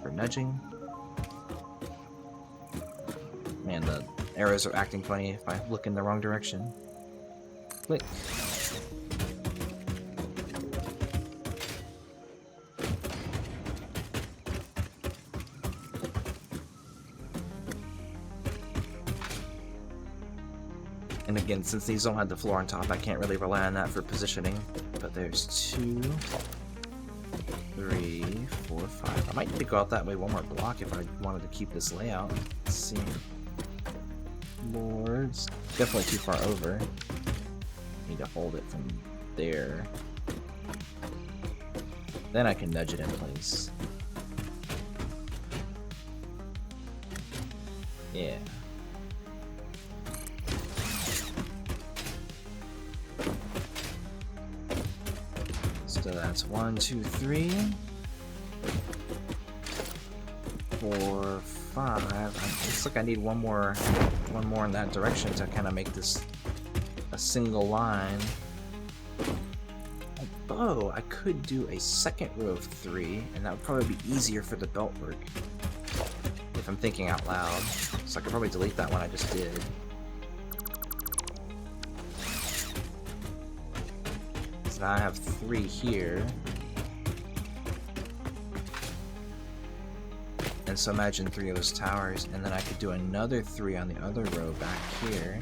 for nudging. Man, the arrows are acting funny if I look in the wrong direction. Click. And again, since these don't have the floor on top, I can't really rely on that for positioning. But there's 2, 3, 4, 5. I might need to go out that way one more block if I wanted to keep this layout. Let's see. Boards. Definitely too far over. Need to hold it from there. Then I can nudge it in place. Yeah. So that's 1, 2, 3, 4, 5. Looks like I need one more in that direction to kind of make this a single line. Although I could do a second row of 3, and that would probably be easier for the belt work. If I'm thinking out loud. So I could probably delete that one I just did. So now I have 3 here. And so imagine 3 of those towers, and then I could do another 3 on the other row back here.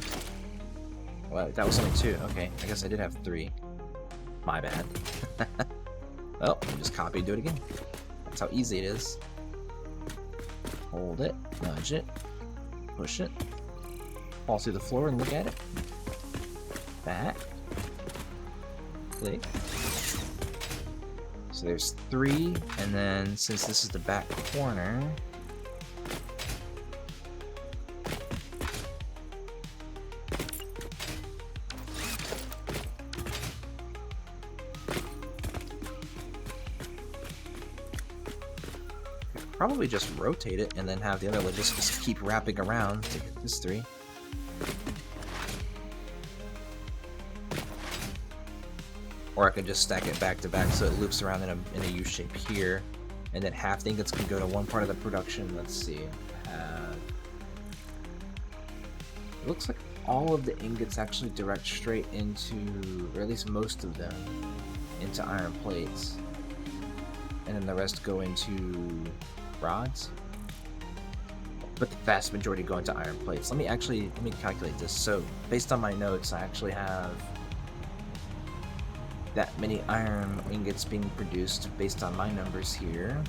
Well, that was only 2. Okay, I guess I did have 3. My bad. Well, just copy and do it again. That's how easy it is. Hold it, nudge it, push it, fall through the floor and look at it. Back. Click. So there's 3, and then since this is the back corner, probably just rotate it and then have the other logistics keep wrapping around to get this 3. Or I could just stack it back to back so it loops around in a U shape here, and then half the ingots can go to one part of the production. Let's see. It looks like all of the ingots actually direct straight into, or at least most of them, into iron plates, and then the rest go into rods. But the vast majority go into iron plates. Let me calculate this. So based on my notes, I actually have that many iron ingots being produced based on my numbers here.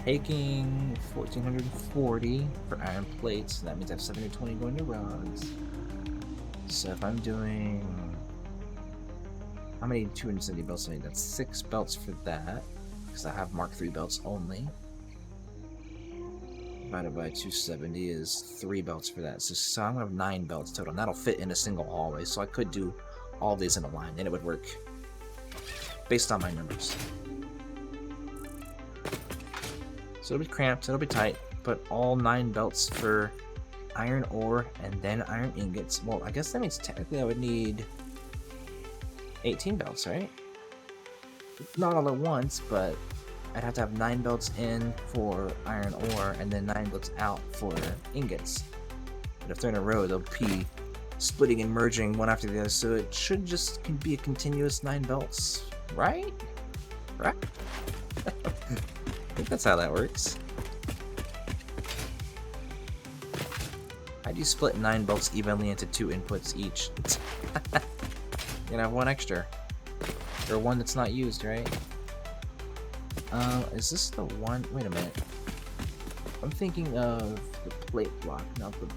Taking 1440 for iron plates, so that means I have 720 going to rods. So if I'm doing, how many 270 belts do I need? That's 6 belts for that, because I have Mark III belts only. Divided by 270 is 3 belts for that. So I'm gonna have 9 belts total, and that'll fit in a single hallway. So I could do all these in a line, and it would work based on my numbers. So it'll be cramped, it'll be tight, but all 9 belts for iron ore and then iron ingots. Well, I guess that means technically I would need 18 belts, right? Not all at once, but I'd have to have 9 belts in for iron ore and then 9 belts out for ingots. But if they're in a row, they'll be splitting and merging one after the other, so it should just be a continuous 9 belts, right? Right? I think that's how that works. How do you split 9 belts evenly into 2 inputs each? You're gonna have 1 extra. Or 1 that's not used, right? Is this the one? Wait a minute. I'm thinking of the plate block, not the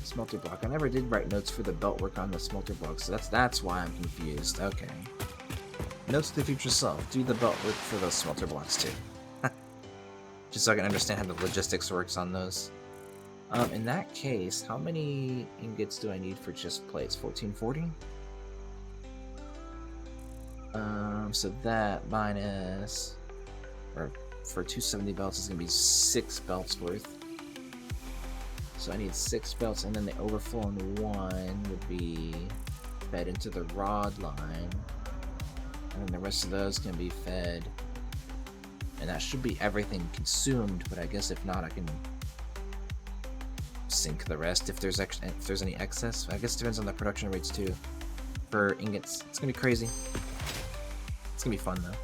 smelter block. I never did write notes for the belt work on the smelter block, so that's why I'm confused. Okay. Notes to the future self. Do the belt work for those smelter blocks too. Just so I can understand how the logistics works on those. In that case, how many ingots do I need for just plates? 1440? So that minus, or for 270 belts is gonna be 6 belts worth. So I need 6 belts, and then the overflow in 1 would be fed into the rod line, and then the rest of those can be fed, and that should be everything consumed. But I guess if not, I can sink the rest if there's any excess. I guess it depends on the production rates too. For ingots, it's gonna be crazy. It's gonna be fun though.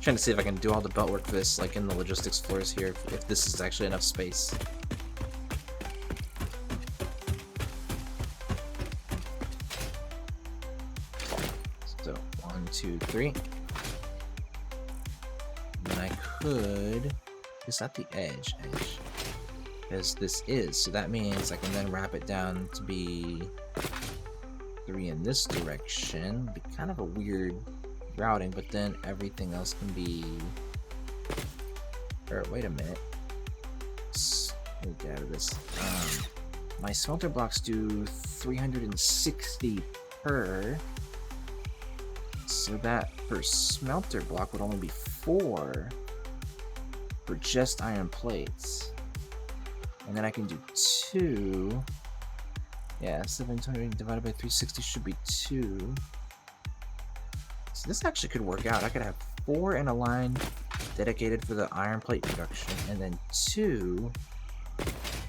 Trying to see if I can do all the belt work for this, like in the logistics floors here, if this is actually enough space. So 1, 2, 3. And then I could. Is that the edge? As this is, so that means I can then wrap it down to be 3 in this direction. Be kind of a weird routing, but then everything else can be Or wait a minute. Let me get out of this. My smelter blocks do 360 per. So that per smelter block would only be 4 for just iron plates. And then I can do 2. Yeah, 700 divided by 360 should be 2. So this actually could work out. I could have 4 in a line dedicated for the iron plate production, and then 2,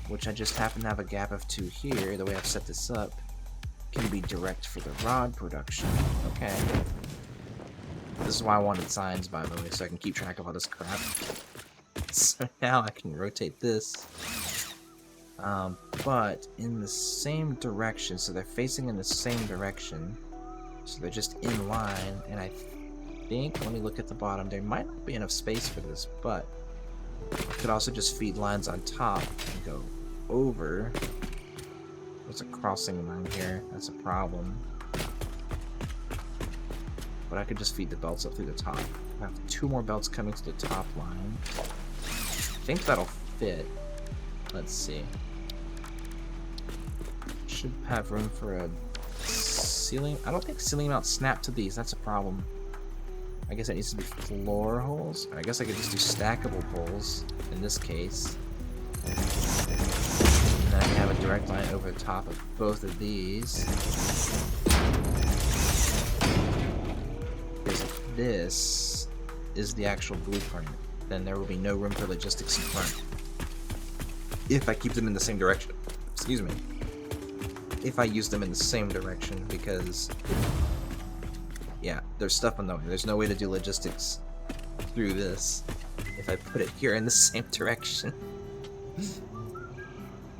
which I just happen to have a gap of 2 here, the way I've set this up, can be direct for the rod production. Okay. This is why I wanted signs, by the way, so I can keep track of all this crap. So now I can rotate this. But in the same direction, so they're facing in the same direction. So they're just in line, and I think, let me look at the bottom, there might not be enough space for this, but I could also just feed lines on top and go over. There's a crossing line here, that's a problem. But I could just feed the belts up through the top. I have 2 more belts coming to the top line. I think that'll fit. Let's see. Should have room for a ceiling. I don't think ceiling mounts snap to these. That's a problem. I guess it needs to be floor holes. I guess I could just do stackable holes in this case. And then I can have a direct line over the top of both of these. Because if this is the actual blueprint, then there will be no room for logistics in front. If I keep them in the same direction. Excuse me. If I use them in the same direction, because yeah, there's stuff on the way. There's no way to do logistics through this if I put it here in the same direction.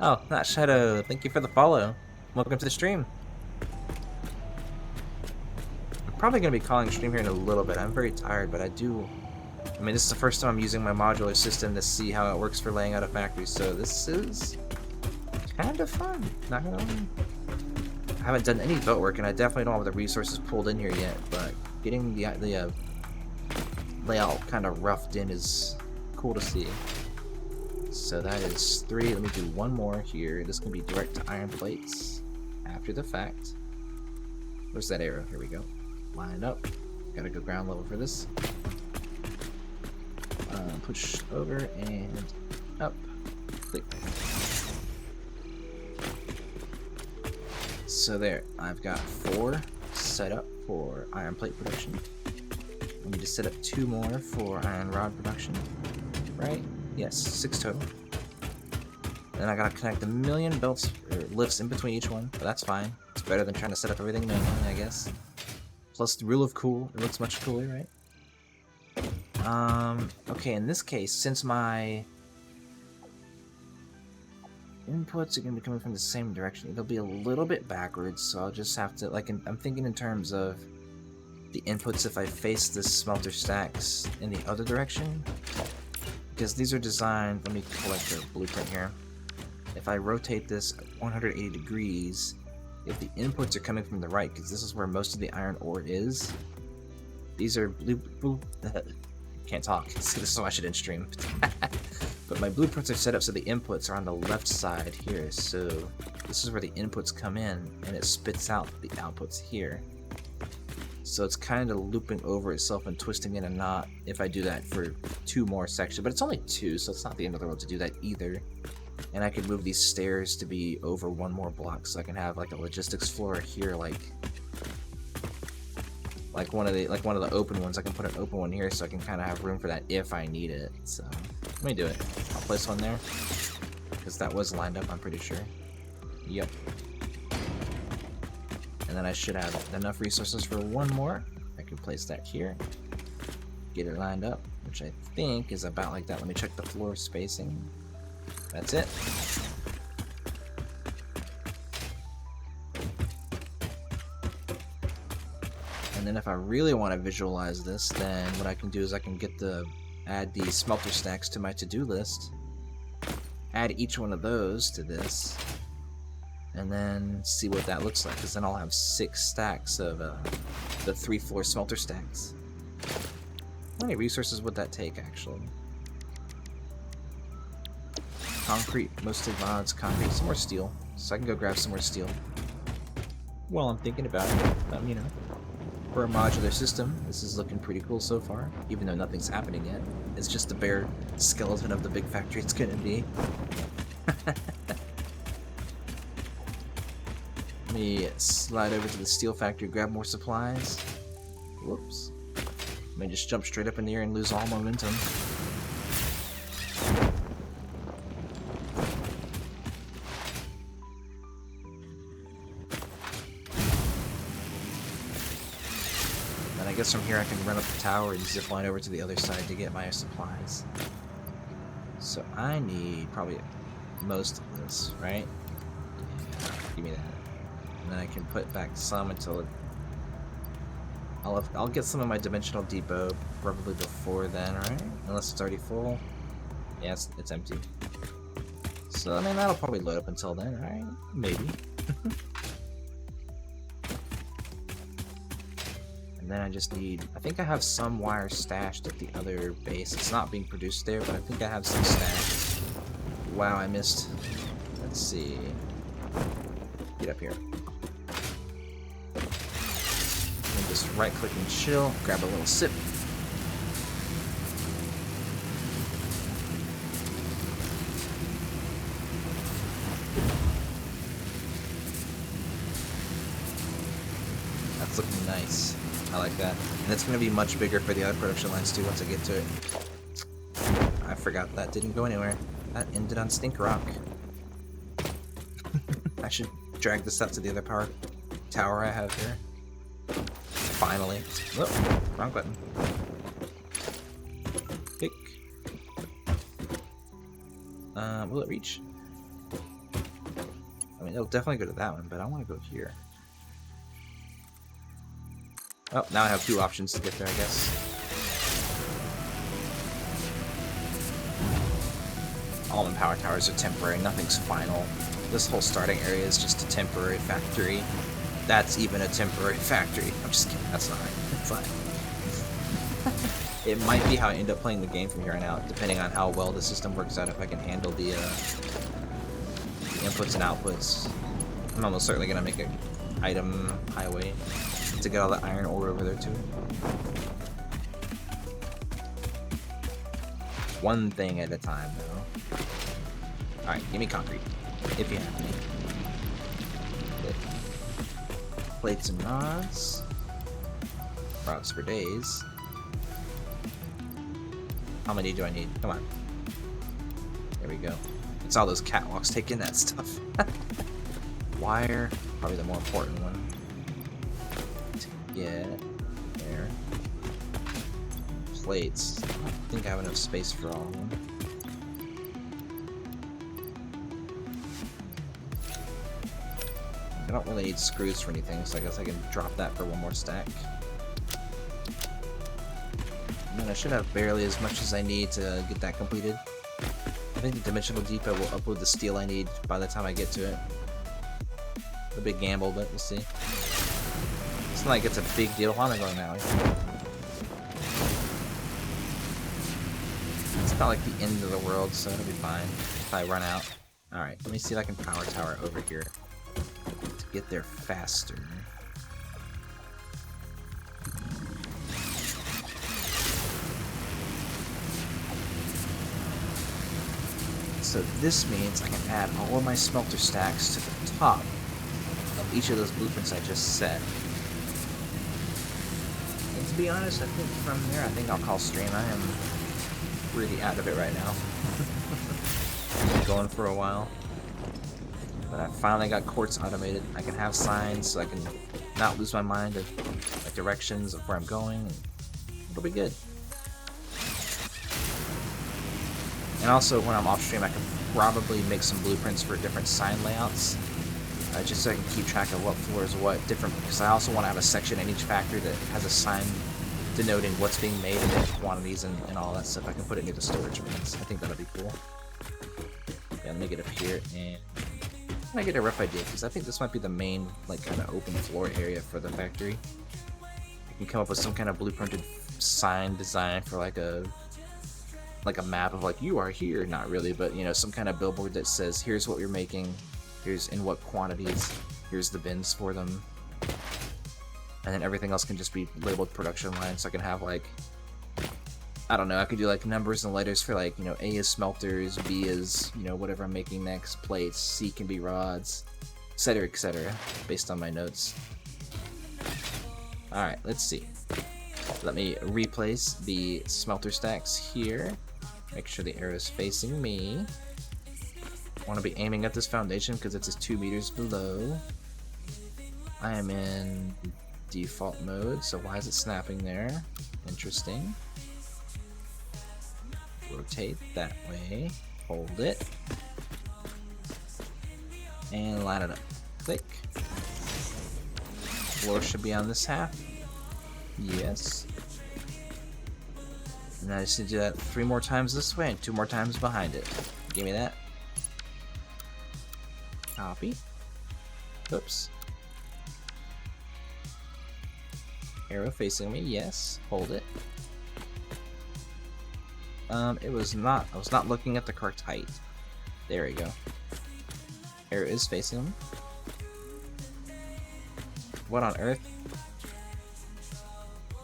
Oh, Not Shadow, thank you for the follow. Welcome to the stream. I'm probably going to be calling stream here in a little bit. I'm very tired, but I mean, this is the first time I'm using my modular system to see how it works for laying out a factory, so this is kind of fun, not gonna lie. I haven't done any belt work, and I definitely don't have the resources pulled in here yet, but getting the layout kind of roughed in is cool to see. So that is 3. Let me do 1 more here. This can be direct to iron plates after the fact. Where's that arrow? Here we go. Line up. Gotta go ground level for this. Push over and up. Click. So there, I've got 4 set up for iron plate production. I need to set up 2 more for iron rod production. Right? Yes, 6 total. Then I gotta connect 1,000,000 belts or lifts in between each one, but that's fine. It's better than trying to set up everything manually, I guess. Plus the rule of cool, it looks much cooler, right? Okay, in this case, since my inputs are going to be coming from the same direction, it'll be a little bit backwards, so I'll just have to, like, I'm thinking in terms of the inputs if I face the smelter stacks in the other direction, because these are designed, let me collect the blueprint here. If I rotate this 180 degrees, if the inputs are coming from the right, because this is where most of the iron ore is, these are can't talk. See, this is why I shouldn't stream. But my blueprints are set up so the inputs are on the left side here, so this is where the inputs come in, and it spits out the outputs here. So it's kind of looping over itself and twisting in a knot if I do that for 2 more sections. But it's only 2, so it's not the end of the world to do that either. And I could move these stairs to be over 1 more block, so I can have like a logistics floor here, like one of the open ones. I can put an open one here, so I can kind of have room for that if I need it. So let me do it. I'll place one there because that was lined up, I'm pretty sure. Yep. And then I should have enough resources for 1 more. I can place that here, get it lined up, which I think is about like that. Let me check the floor spacing. That's it. And then if I really want to visualize this, then what I can do is I can add the smelter stacks to my to-do list, add each one of those to this, and then see what that looks like, because then I'll have 6 stacks of the 3-floor smelter stacks. How many resources would that take, actually? Concrete, mostly mods, concrete, some more steel. So I can go grab some more steel. Well, I'm thinking about it. You know, for a modular system, this is looking pretty cool so far, even though nothing's happening yet. It's just the bare skeleton of the big factory it's gonna be. Let me slide over to the steel factory, grab more supplies. Whoops. Let me just jump straight up in the air and lose all momentum. Then I guess from here I can run up the tower and zip line over to the other side to get my supplies. So I need probably most of this, right? Yeah, give me that. And then I can put back some until I'll get some of my dimensional depot probably before then, right? Unless it's already full. Yeah, it's empty. So I mean that'll probably load up until then, right? Maybe. And then I just need, I think I have some wire stashed at the other base. It's not being produced there, but I think I have some stashed. Wow, I missed. Let's see. Get up here. And just right click and chill, grab a little sip. That's looking nice. I like that. And it's going to be much bigger for the other production lines too once I get to it. I forgot that didn't go anywhere. That ended on Stink Rock. I should drag this up to the other power tower I have here. Finally. Oh, wrong button. Pick. Will it reach? I mean, it'll definitely go to that one, but I want to go here. Oh, now I have two options to get there, I guess. All in power towers are temporary, nothing's final. This whole starting area is just a temporary factory. That's even a temporary factory. I'm just kidding, that's not right. It's fine. It might be how I end up playing the game from here on out, depending on how well the system works out, if I can handle the inputs and outputs. I'm almost certainly going to make an item highway to get all the iron ore over there too. One thing at a time though. Alright, give me concrete, if you have any. Okay. Plates and rods. Rods for days. How many do I need? Come on. There we go. It's all those catwalks taking that stuff. Wire, probably the more important one. Yeah, there. Plates. I don't think I have enough space for all of them. I don't really need screws for anything, so I guess I can drop that for one more stack. And then I should have barely as much as I need to get that completed. I think the Dimensional Depot will upload the steel I need by the time I get to it. A big gamble, but we'll see. It's not like it's a big deal. How am I going now? It's not like the end of the world, so it'll be fine if I run out. Alright, let me see if I can power tower over here to get there faster. So this means I can add all of my smelter stacks to the top of each of those blueprints I just set. And to be honest, I think from there, I think I'll call stream. I am really out of it right now. Been going for a while. But I finally got Quartz automated. I can have signs so I can not lose my mind of like directions of where I'm going. It'll be good. And also, when I'm off stream, I can probably make some blueprints for different sign layouts, just so I can keep track of what floor is what different. Because I also want to have a section in each factory that has a sign denoting what's being made and the quantities and all that stuff. I can put it near the storage bins. I think that'll be cool. Yeah, let me get up here and I get a rough idea because I think this might be the main like kind of open floor area for the factory. I can come up with some kind of blueprinted sign design for like a like a map of like, you are here, not really, but you know, some kind of billboard that says, here's what you're making, here's in what quantities, here's the bins for them, and then everything else can just be labeled production line. So I can have like, I don't know, I could do like numbers and letters for like, you know, A is smelters, B is, you know, whatever I'm making next, plates, C can be rods, etc, based on my notes. Alright, let's see. Let me replace the smelter stacks here. Make sure the arrow is facing me. I want to be aiming at this foundation because it's 2 meters below. I am in default mode, so why is it snapping there? Interesting. Rotate that way. Hold it. And line it up. Click. Floor should be on this half. Yes. And I just need to do that 3 more times this way and 2 more times behind it. Give me that. Copy. Oops. Arrow facing me, yes. Hold it. I was not looking at the correct height. There we go. Arrow is facing me. What on earth?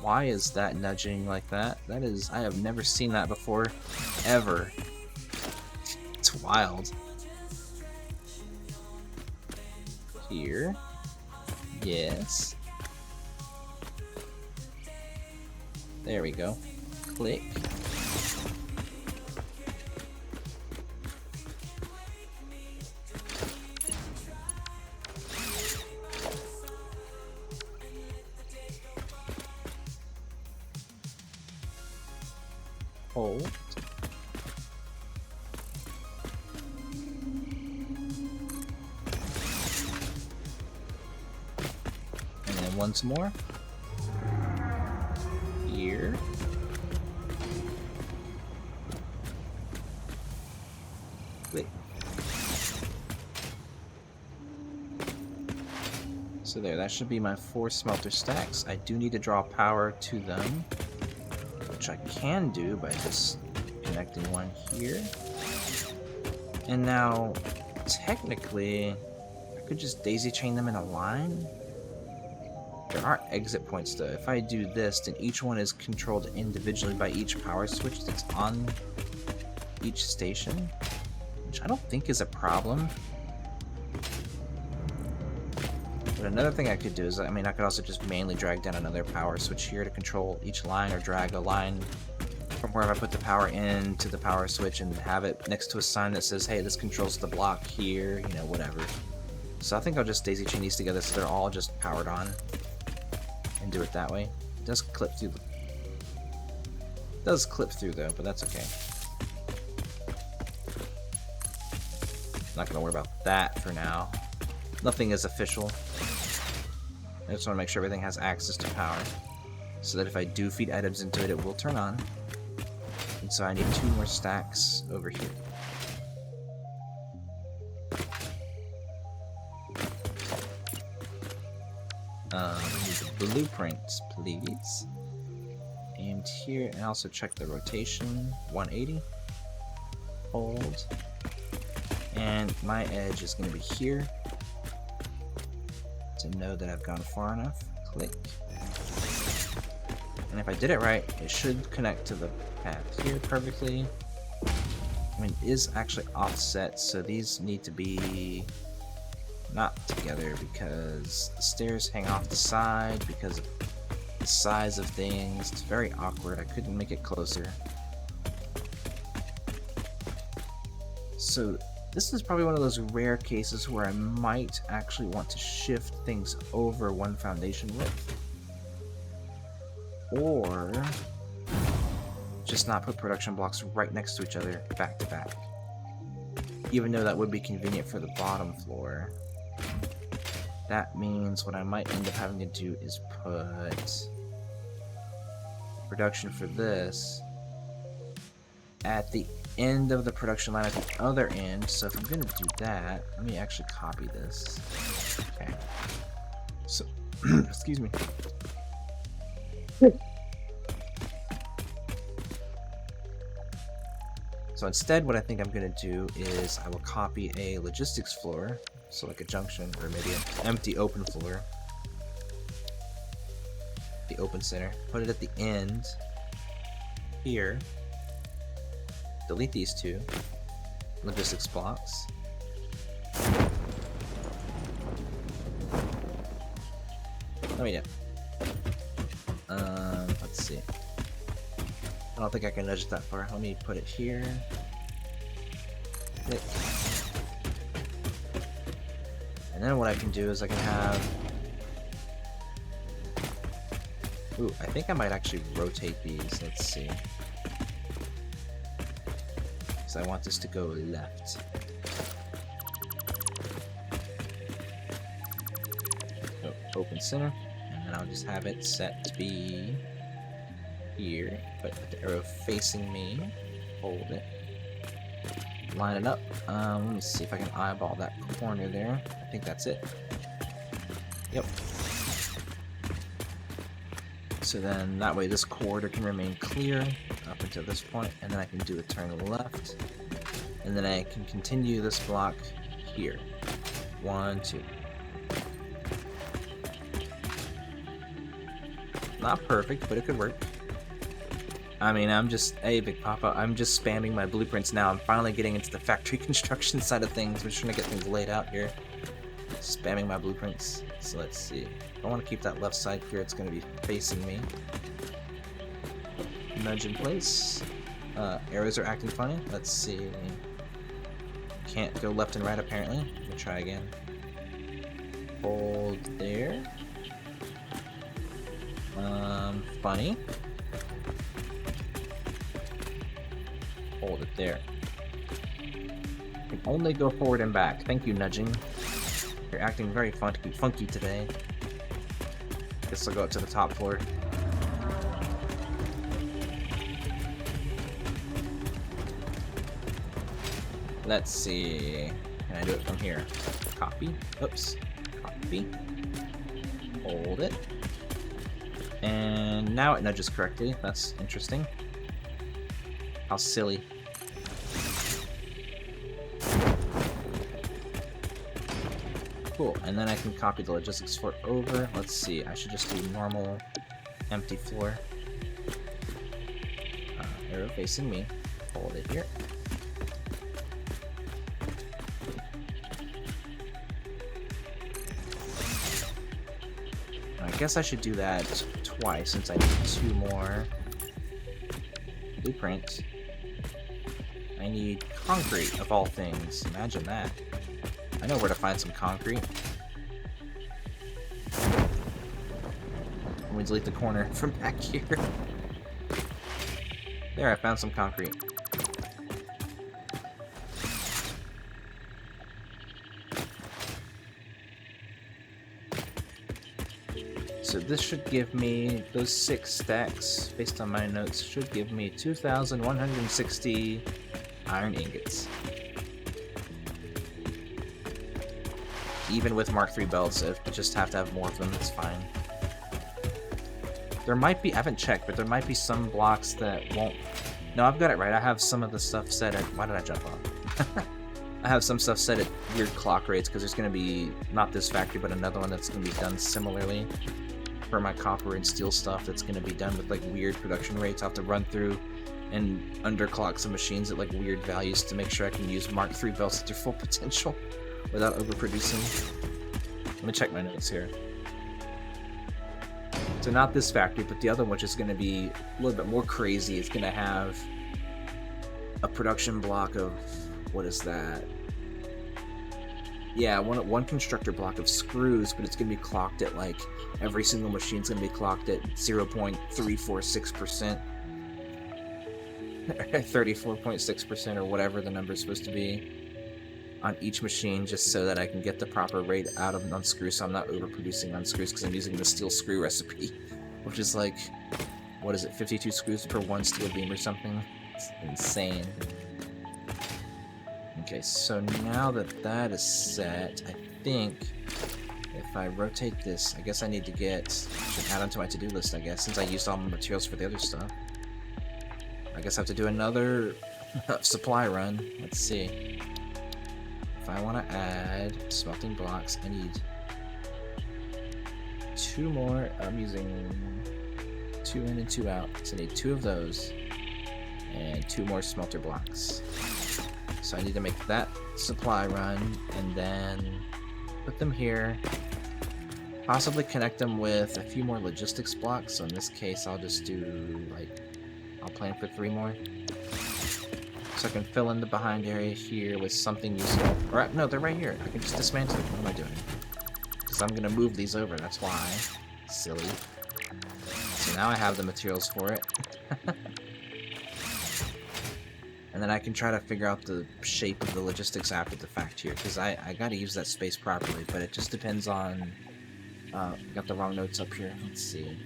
Why is that nudging like that? That is, I have never seen that before, ever. It's wild. Here. Yes. There we go. Click. Hold. And then once more. Here. Click. So there, that should be my 4 smelter stacks. I do need to draw power to them, which I can do by just connecting one here. And now, technically, I could just daisy chain them in a line. There aren't exit points though. If I do this, then each one is controlled individually by each power switch that's on each station, which I don't think is a problem. But another thing I could do is, I mean, I could also just manually drag down another power switch here to control each line, or drag a line from wherever I put the power in to the power switch and have it next to a sign that says, hey, this controls the block here, you know, whatever. So I think I'll just daisy chain these together so they're all just powered on and do it that way. It does clip through though, but that's okay. Not gonna worry about that for now. Nothing is official. I just want to make sure everything has access to power, so that if I do feed items into it, it will turn on. And so I need 2 more stacks over here. I need the blueprints, please. And here, and also check the rotation, 180. Hold. And my edge is going to be here. To know that I've gone far enough. Click. And if I did it right, it should connect to the path here perfectly. I mean, it is actually offset, so these need to be not together because the stairs hang off the side because of the size of things. It's very awkward. I couldn't make it closer. So this is probably one of those rare cases where I might actually want to shift things over one foundation width. Or just not put production blocks right next to each other, back to back. Even though that would be convenient for the bottom floor. That means what I might end up having to do is put production for this at the end of the production line at the other end. So if I'm going to do that, let me actually copy this. Okay. So, excuse me. So instead, what I think I'm going to do is I will copy a logistics floor, so like a junction, or maybe an empty open floor, the open center, put it at the end here, delete these two logistics blocks, oh yeah, let's see, I don't think I can nudge it that far. Let me put it here. Click. And then what I can do is I can have... Ooh, I think I might actually rotate these. Let's see. Because I want this to go left. So, open center. And then I'll just have it set to be... here, but with the arrow facing me, hold it, line it up. Let me see if I can eyeball that corner there. I think that's it. Yep. So then that way this corridor can remain clear up until this point, and then I can do a turn left, and then I can continue this block here. 1, 2. Not perfect, but it could work. I mean, I'm just, hey, Big Papa, I'm just spamming my blueprints now. I'm finally getting into the factory construction side of things. We're just trying to get things laid out here. Spamming my blueprints. So let's see. I want to keep that left side clear. It's going to be facing me. Nudge in place. Arrows are acting funny. Let's see. Can't go left and right, apparently. Let me try again. Hold there. Funny. Hold it there. Can only go forward and back. Thank you, nudging. You're acting very funky today. Guess I'll go up to the top floor. Let's see. Can I do it from here? Copy. Oops. Copy. Hold it. And now it nudges correctly. That's interesting. How silly. Cool, and then I can copy the logistics floor over. Let's see, I should just do normal empty floor. Arrow facing me. Hold it here. I guess I should do that twice since I need 2 more. Blueprint. I need concrete, of all things. Imagine that. I know where to find some concrete. Let me delete the corner from back here. There, I found some concrete. So this should give me, those 6 stacks, based on my notes, should give me 2,160 iron ingots. Even with Mark III belts, if you just have to have more of them, it's fine. There might be, I haven't checked, but there might be some blocks that won't... No, I've got it right. I have some of the stuff set at... Why did I jump off? I have some stuff set at weird clock rates, because there's going to be, not this factory, but another one that's going to be done similarly. For my copper and steel stuff that's going to be done with like weird production rates. I'll have to run through and underclock some machines at like weird values to make sure I can use Mark III belts at their full potential without overproducing. Let me check my notes here. So not this factory, but the other one, which is going to be a little bit more crazy. It's going to have a production block of, what is that? Yeah, one constructor block of screws, but it's going to be clocked at like, every single machine's going to be clocked at 0.346%. 34.6% or whatever the number is supposed to be on each machine, just so that I can get the proper rate out of unscrews, so I'm not overproducing unscrews, because I'm using the steel screw recipe, which is like, what is it, 52 screws per 1 steel beam or something? It's insane. Okay, so now that that is set, I think if I rotate this, I guess I need to should add onto my to-do list, I guess, since I used all my materials for the other stuff. I guess I have to do another supply run. Let's see. If I want to add smelting blocks, I need 2 more. I'm using 2 in and 2 out, so I need 2 of those and 2 more smelter blocks. So I need to make that supply run and then put them here. Possibly connect them with a few more logistics blocks. So in this case, I'll just do I'll plan for 3 more. So I can fill in the behind area here with something useful. Or no, they're right here. I can just dismantle them. What am I doing? Because I'm gonna move these over. That's why. Silly. So now I have the materials for it. And then I can try to figure out the shape of the logistics after the fact here, because I gotta use that space properly, but it just depends on... got the wrong notes up here. Let's see.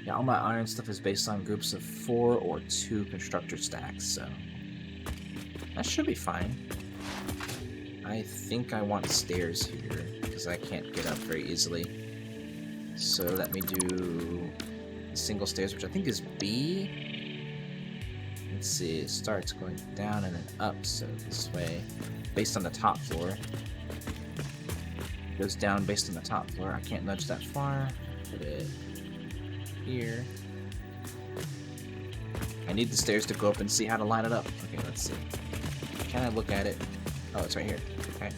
Yeah, all my iron stuff is based on groups of 4 or 2 constructor stacks, so... that should be fine. I think I want stairs here, because I can't get up very easily. So let me do single stairs, which I think is B. Let's see, it starts going down and then up, so this way, based on the top floor. It goes down based on the top floor. I can't nudge that far. Put it here. I need the stairs to go up and see how to line it up. Okay, let's see. Can I look at it? Oh, it's right here. Okay.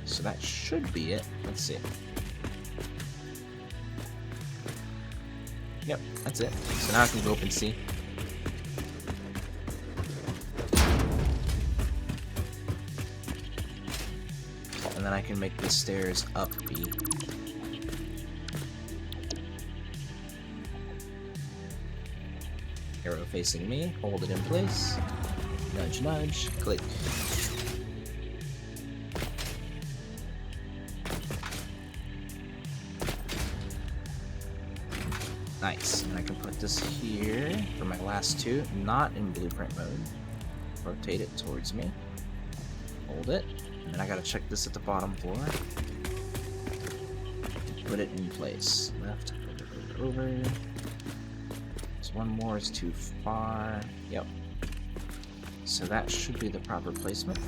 So that should be it. Let's see. Yep, that's it. So now I can go up and see. And then I can make the stairs up B. Arrow facing me, hold it in place. Nudge, nudge, click. Nice, and I can put this here for my last 2, not in blueprint mode. Rotate it towards me. Hold it, and then I gotta check this at the bottom floor. Put it in place. Left, over. This one more is too far. Yep. So that should be the proper placement.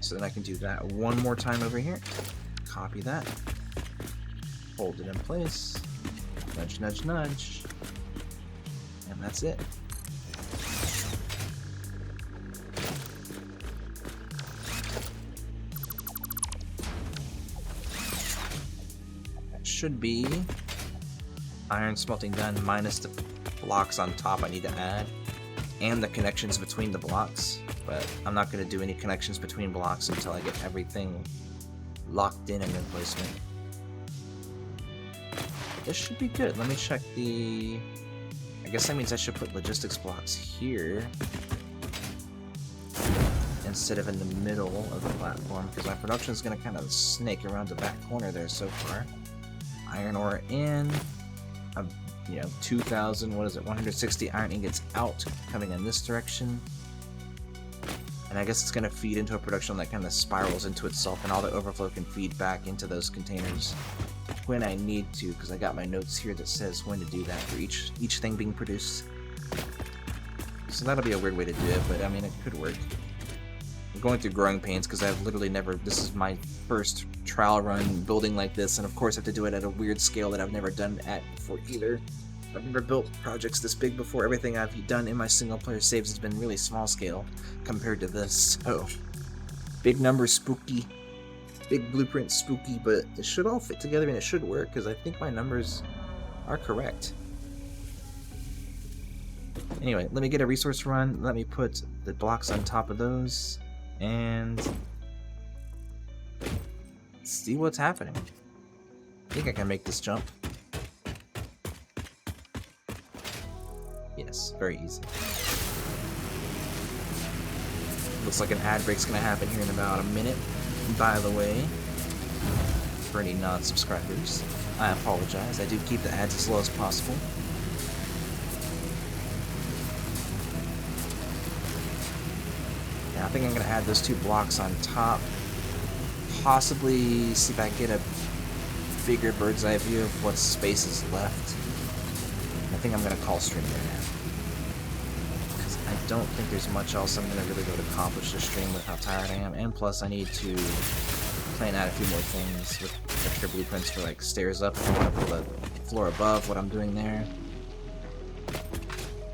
So then I can do that one more time over here. Copy that. Hold it in place. Nudge, nudge, nudge. And that's it. That should be iron smelting done minus the blocks on top I need to add and the connections between the blocks. But I'm not going to do any connections between blocks until I get everything locked in and in placement. This should be good. Let me check the... I guess that means I should put logistics blocks here instead of in the middle of the platform, because my production is going to kind of snake around the back corner there so far. Iron ore in. 2,000, 160 iron ingots out, coming in this direction. And I guess it's going to feed into a production that kind of spirals into itself, and all the overflow can feed back into those containers when I need to, because I got my notes here that says when to do that for each thing being produced. So that'll be a weird way to do it, but I mean, it could work. I'm going through growing pains because I've literally never... This is my first trial run building like this, and of course I have to do it at a weird scale that I've never done at before either. I've never built projects this big before. Everything I've done in my single player saves has been really small scale compared to this, so big numbers spooky, big blueprint spooky, but it should all fit together and it should work because I think my numbers are correct. Anyway, let me get a resource run, let me put the blocks on top of those, and see what's happening. I think I can make this jump. Yes, very easy. Looks like an ad break's gonna happen here in about a minute. By the way, for any non-subscribers, I apologize. I do keep the ads as low as possible. Yeah, think I'm gonna add those 2 blocks on top. Possibly see if I can get a bigger bird's eye view of what space is left. I think I'm gonna call stream right now. Because I don't think there's much else I'm gonna really go to accomplish this stream with how tired I am. And plus I need to plan out a few more things with extra blueprints for like stairs up if I want to build a floor above what I'm doing there.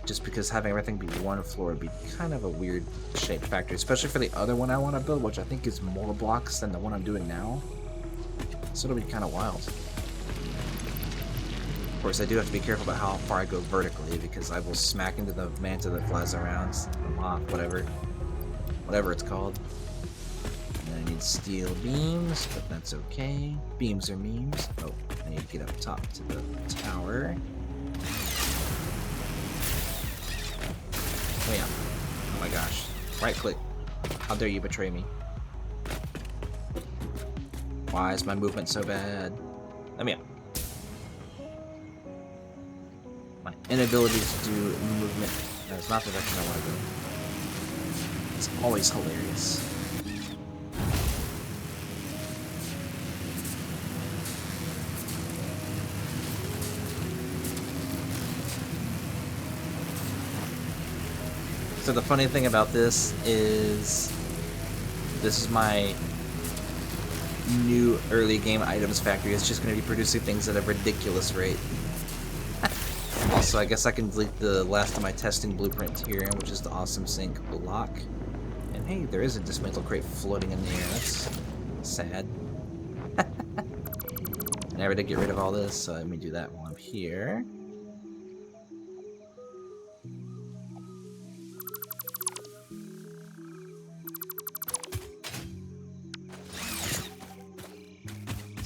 Just because having everything be 1 floor would be kind of a weird shaped factory, especially for the other one I want to build, which I think is more blocks than the one I'm doing now. So it'll be kind of wild. Of course, I do have to be careful about how far I go vertically, because I will smack into the manta that flies around, the moth, whatever it's called. And then I need steel beams, but that's okay. Beams are memes. Oh, I need to get up top to the tower. Oh yeah. Oh my gosh. Right click. How dare you betray me? Why is my movement so bad? Let me up. My inability to do movement that is not the direction I want to go. It's always hilarious. So the funny thing about this is my new early game items factory. It's just going to be producing things at a ridiculous rate. Also, I guess I can delete the last of my testing blueprint here, which is the awesome sink block. And hey, there is a dismantle crate floating in the air. That's sad. I never did get rid of all this, so let me do that while I'm here.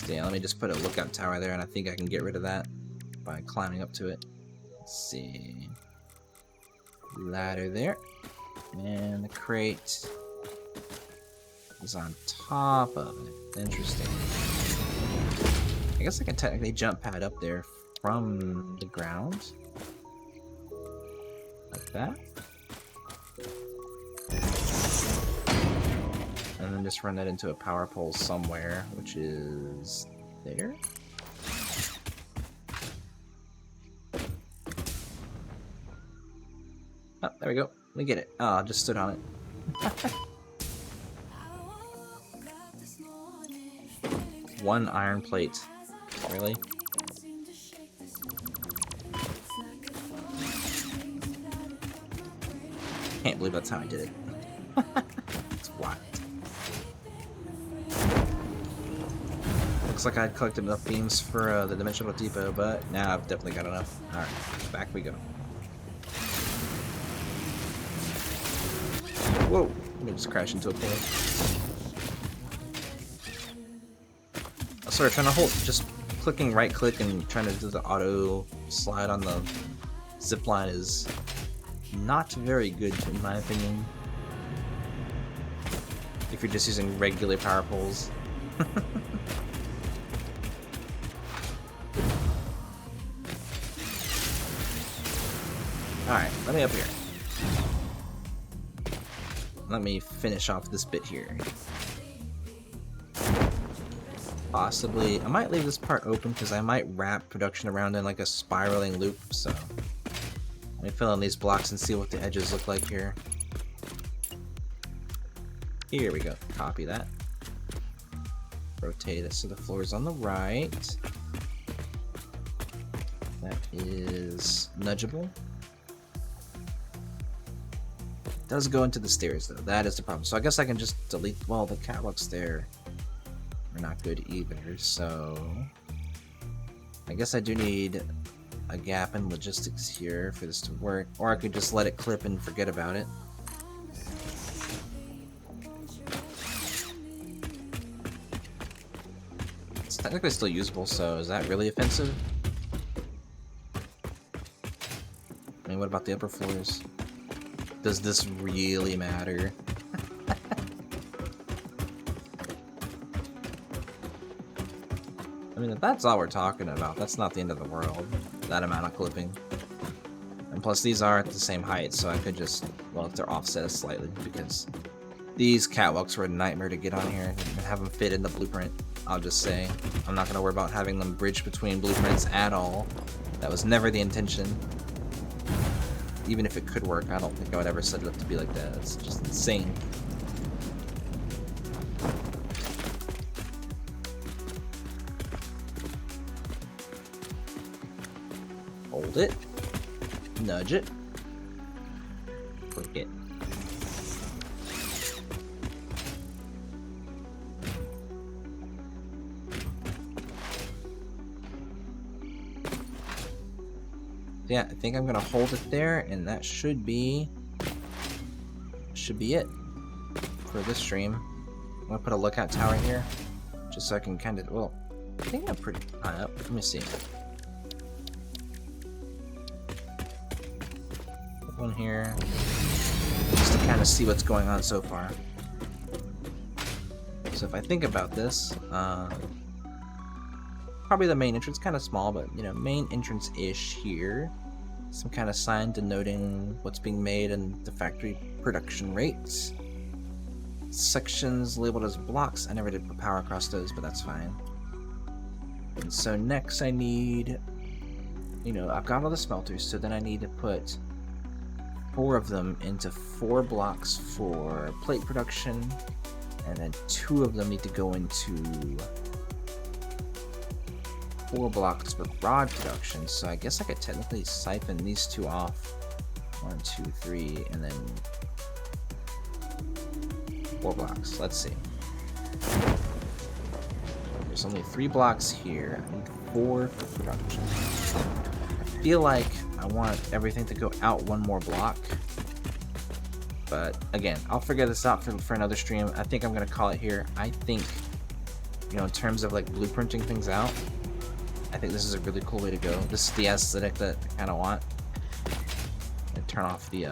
Yeah, let me just put a lookout tower there, and I think I can get rid of that by climbing up to it. Let's see. Ladder there. And the crate is on top of it. Interesting. I guess I can technically jump pad up there from the ground. Like that. And then just run that into a power pole somewhere, which is there. Oh, there we go. Let me get it. Oh, I just stood on it. One iron plate. Really? Can't believe that's how I did it. It's wild. Looks like I collected enough beams for the Dimensional Depot, but now I've definitely got enough. Alright, back we go. Whoa! Let me just crash into a pole. Sorry, trying to hold, just clicking right click and trying to do the auto slide on the zipline is not very good in my opinion. If you're just using regular power poles. Alright, let me up here. Let me finish off this bit here. Possibly, I might leave this part open because I might wrap production around in like a spiraling loop, so let me fill in these blocks and see what the edges look like here. Here we go, copy that. Rotate it so the floor is on the right. That is nudgeable. Does go into the stairs though, that is the problem. So I guess I can just delete, well, the catwalks there are not good either, so I guess I do need a gap in logistics here for this to work, or I could just let it clip and forget about it. It's technically still usable, so is that really offensive? I mean, what about the upper floors? Does this really matter? I mean, if that's all we're talking about, that's not the end of the world, that amount of clipping. And plus, these are at the same height, so I could just, well, if they're offset slightly, because These catwalks were a nightmare to get on here and have them fit in the blueprint. I'll just say. I'm not going to worry about having them bridge between blueprints at all. That was never the intention. Even if it could work, I don't think I would ever set it up to be like that. It's just insane. Hold it. Nudge it. Click it. Yeah, I think I'm gonna hold it there, and that should be it for this stream. I'm gonna put a lookout tower here, just so I can kind of, well, I think I'm pretty high up. Let me see. Put one here, just to kind of see what's going on so far. So if I think about this, probably the main entrance, kind of small, but you know, main entrance-ish here. Some kind of sign denoting what's being made and the factory production rates. Sections labeled as blocks. I never did put power across those, but that's fine. And so next I need, you know, I've got all the smelters, so then I need to put 4 of them into 4 blocks for plate production, and then 2 of them need to go into 4 blocks for rod production, so I guess I could technically siphon these 2 off. 1, 2, 3, and then 4 blocks. Let's see. There's only 3 blocks here. I need 4 for production. I feel like I want everything to go out 1 more block. But again, I'll figure this out for another stream. I think I'm gonna call it here. I think, you know, in terms of like blueprinting things out, I think this is a really cool way to go. This is the aesthetic that I kind of want. And turn off the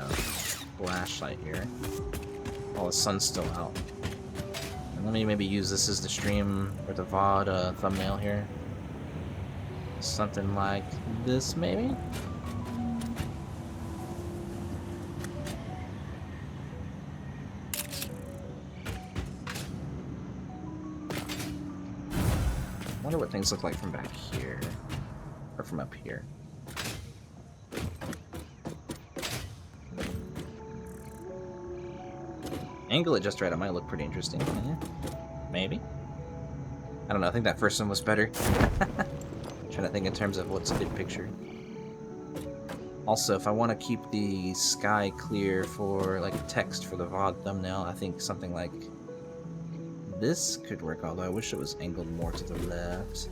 flashlight here while the sun's still out. And let me maybe use this as the stream or the VOD thumbnail here. Something like this, maybe? I wonder what things look like from back here, or from up here. Angle it just right, it might look pretty interesting. Maybe. I don't know, I think that first one was better. Trying to think in terms of what's a good picture. Also, if I want to keep the sky clear for like text for the VOD thumbnail, I think something like this could work, although I wish it was angled more to the left.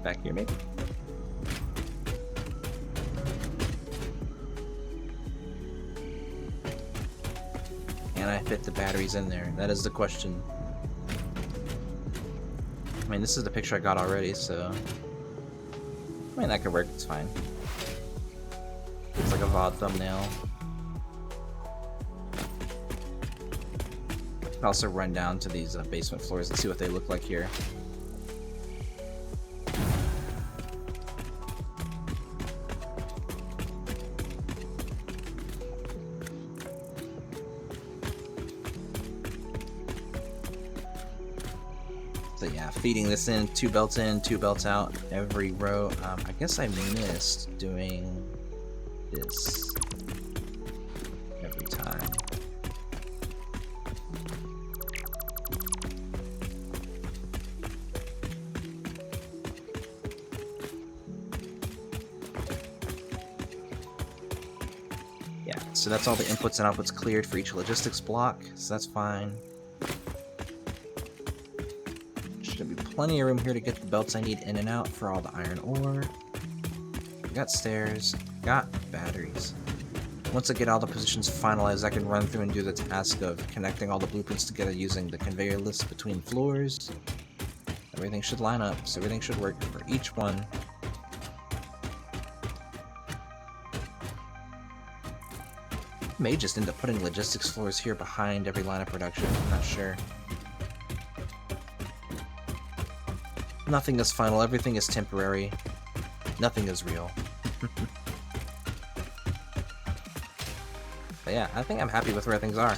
Back here, maybe? Can I fit the batteries in there? That is the question. I mean, this is the picture I got already, so... I mean, that could work, it's fine. It's like a VOD thumbnail. I'll also run down to these basement floors and see what they look like here. So yeah, feeding this in, 2 belts in, 2 belts out, every row. I guess I missed doing this every time. Yeah, so that's all the inputs and outputs cleared for each logistics block, so that's fine. Should be plenty of room here to get the belts I need in and out for all the iron ore. Got stairs, got batteries. Once I get all the positions finalized, I can run through and do the task of connecting all the blueprints together using the conveyor list between floors. Everything should line up, so everything should work for each one. May just end up putting logistics floors here behind every line of production, I'm not sure. Nothing is final, everything is temporary. Nothing is real. But yeah, I think I'm happy with where things are.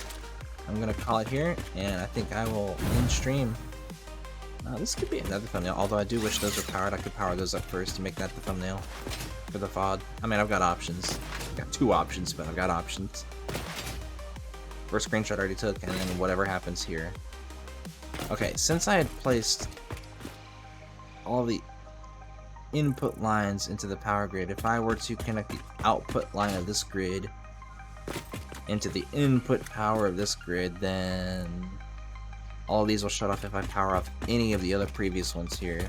I'm gonna call it here, and I think I will end stream. This could be another thumbnail, although I do wish those were powered. I could power those up first to make that the thumbnail for the VOD. I mean, I've got options. I've got 2 options, but I've got options. First screenshot I already took, and then whatever happens here. Okay, since I had placed all the input lines into the power grid, if I were to connect the output line of this grid into the input power of this grid, then all of these will shut off if I power off any of the other previous ones here,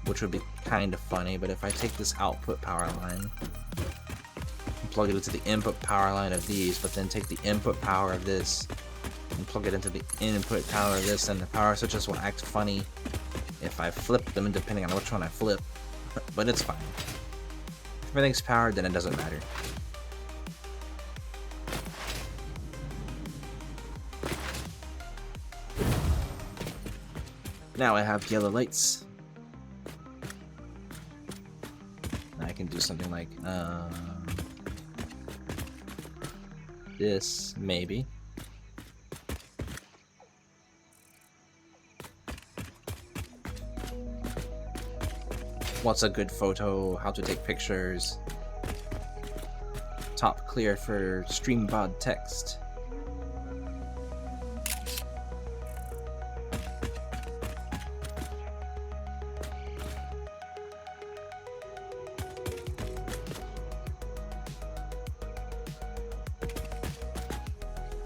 which would be kind of funny. But if I take this output power line and plug it into the input power line of these, but then take the input power of this and plug it into the input power of this, then the power switches will act funny if I flip them, depending on which one I flip. But it's fine. If everything's powered, then it doesn't matter. Now I have yellow lights. I can do something like this, maybe. What's a good photo? How to take pictures? Top clear for StreamBod text.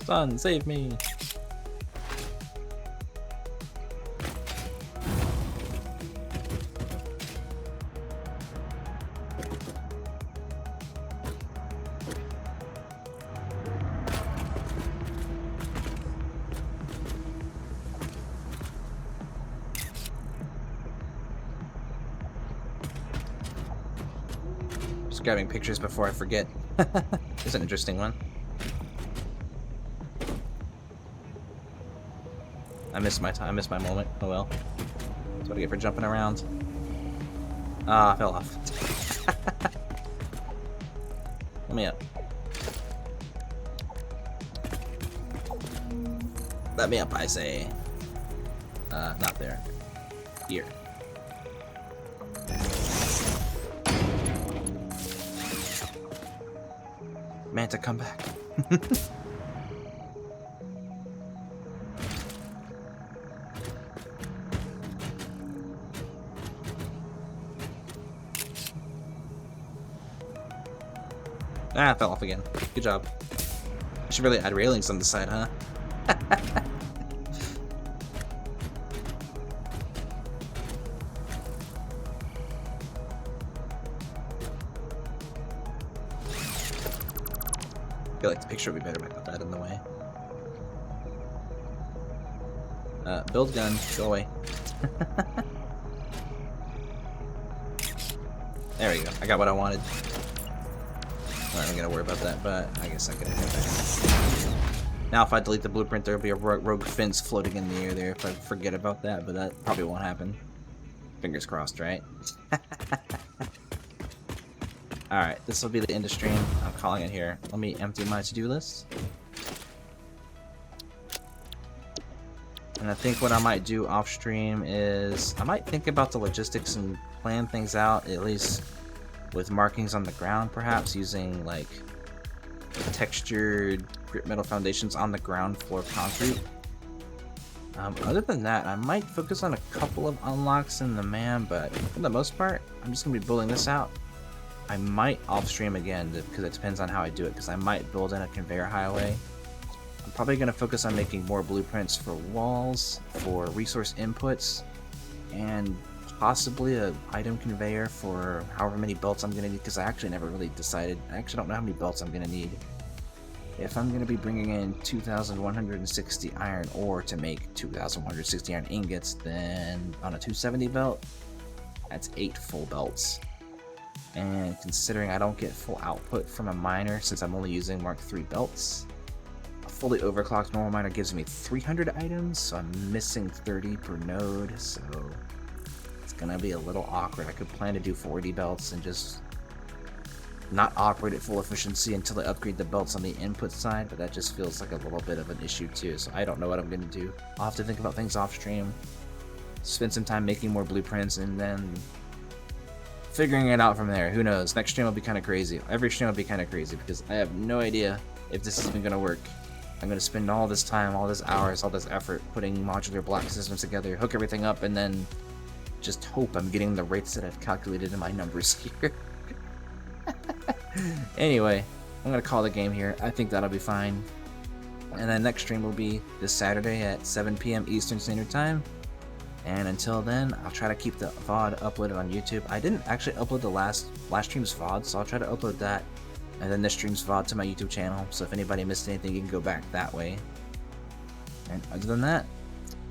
Son, save me! Just grabbing pictures before I forget. It's an interesting one. I missed my time, I missed my moment. Oh well. That's what I get for jumping around. Ah, I fell off. Let me up. Let me up, I say. Not there. Here. Manta, come back. Ah, I fell off again. Good job. I should really add railings on the side, huh? I feel like the picture would be better if I put that in the way. Build gun, go away. There we go. I got what I wanted. I'm not gonna worry about that, but I guess I could have that. Now if I delete the blueprint, there'll be a rogue fence floating in the air there if I forget about that, but that probably won't happen. Fingers crossed, right? Alright, this will be the end of stream. I'm calling it here. Let me empty my to-do list. And I think what I might do off stream is I might think about the logistics and plan things out, at least with markings on the ground, perhaps using like textured grit metal foundations on the ground floor concrete. Other than that, I might focus on a couple of unlocks in the man, but for the most part, I'm just gonna be building this out. I might off stream again because it depends on how I do it, because I might build in a conveyor highway. I'm probably gonna focus on making more blueprints for walls, for resource inputs, and possibly a item conveyor for however many belts I'm gonna need, because I actually never really decided. I actually don't know how many belts I'm gonna need. If I'm gonna be bringing in 2,160 iron ore to make 2,160 iron ingots, then on a 270 belt, that's 8 full belts. And considering I don't get full output from a miner since I'm only using Mark III belts, a fully overclocked normal miner gives me 300 items, so I'm missing 30 per node, so it's gonna be a little awkward. I could plan to do 40 belts and just not operate at full efficiency until I upgrade the belts on the input side, but that just feels like a little bit of an issue too, so I don't know what I'm going to do. I'll have to think about things off stream, spend some time making more blueprints, and then figuring it out from there. Who knows? Next stream will be kind of crazy. Every stream will be kind of crazy because I have no idea if this is even going to work. I'm going to spend all this time, all this hours, all this effort putting modular block systems together, hook everything up, and then just hope I'm getting the rates that I've calculated in my numbers here. Anyway, I'm going to call the game here. I think that'll be fine. And then next stream will be this Saturday at 7 p.m. Eastern Standard Time. And until then, I'll try to keep the VOD uploaded on YouTube. I didn't actually upload the last stream's VOD, so I'll try to upload that. And then this stream's VOD to my YouTube channel. So if anybody missed anything, you can go back that way. And other than that,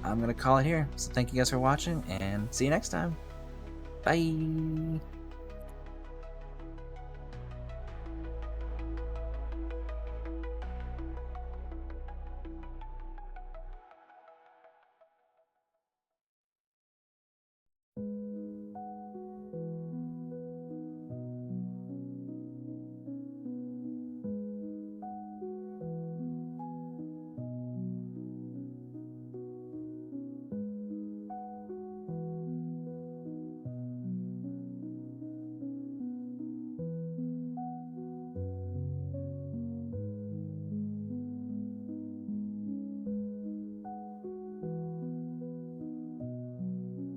I'm going to call it here. So thank you guys for watching, and see you next time. Bye!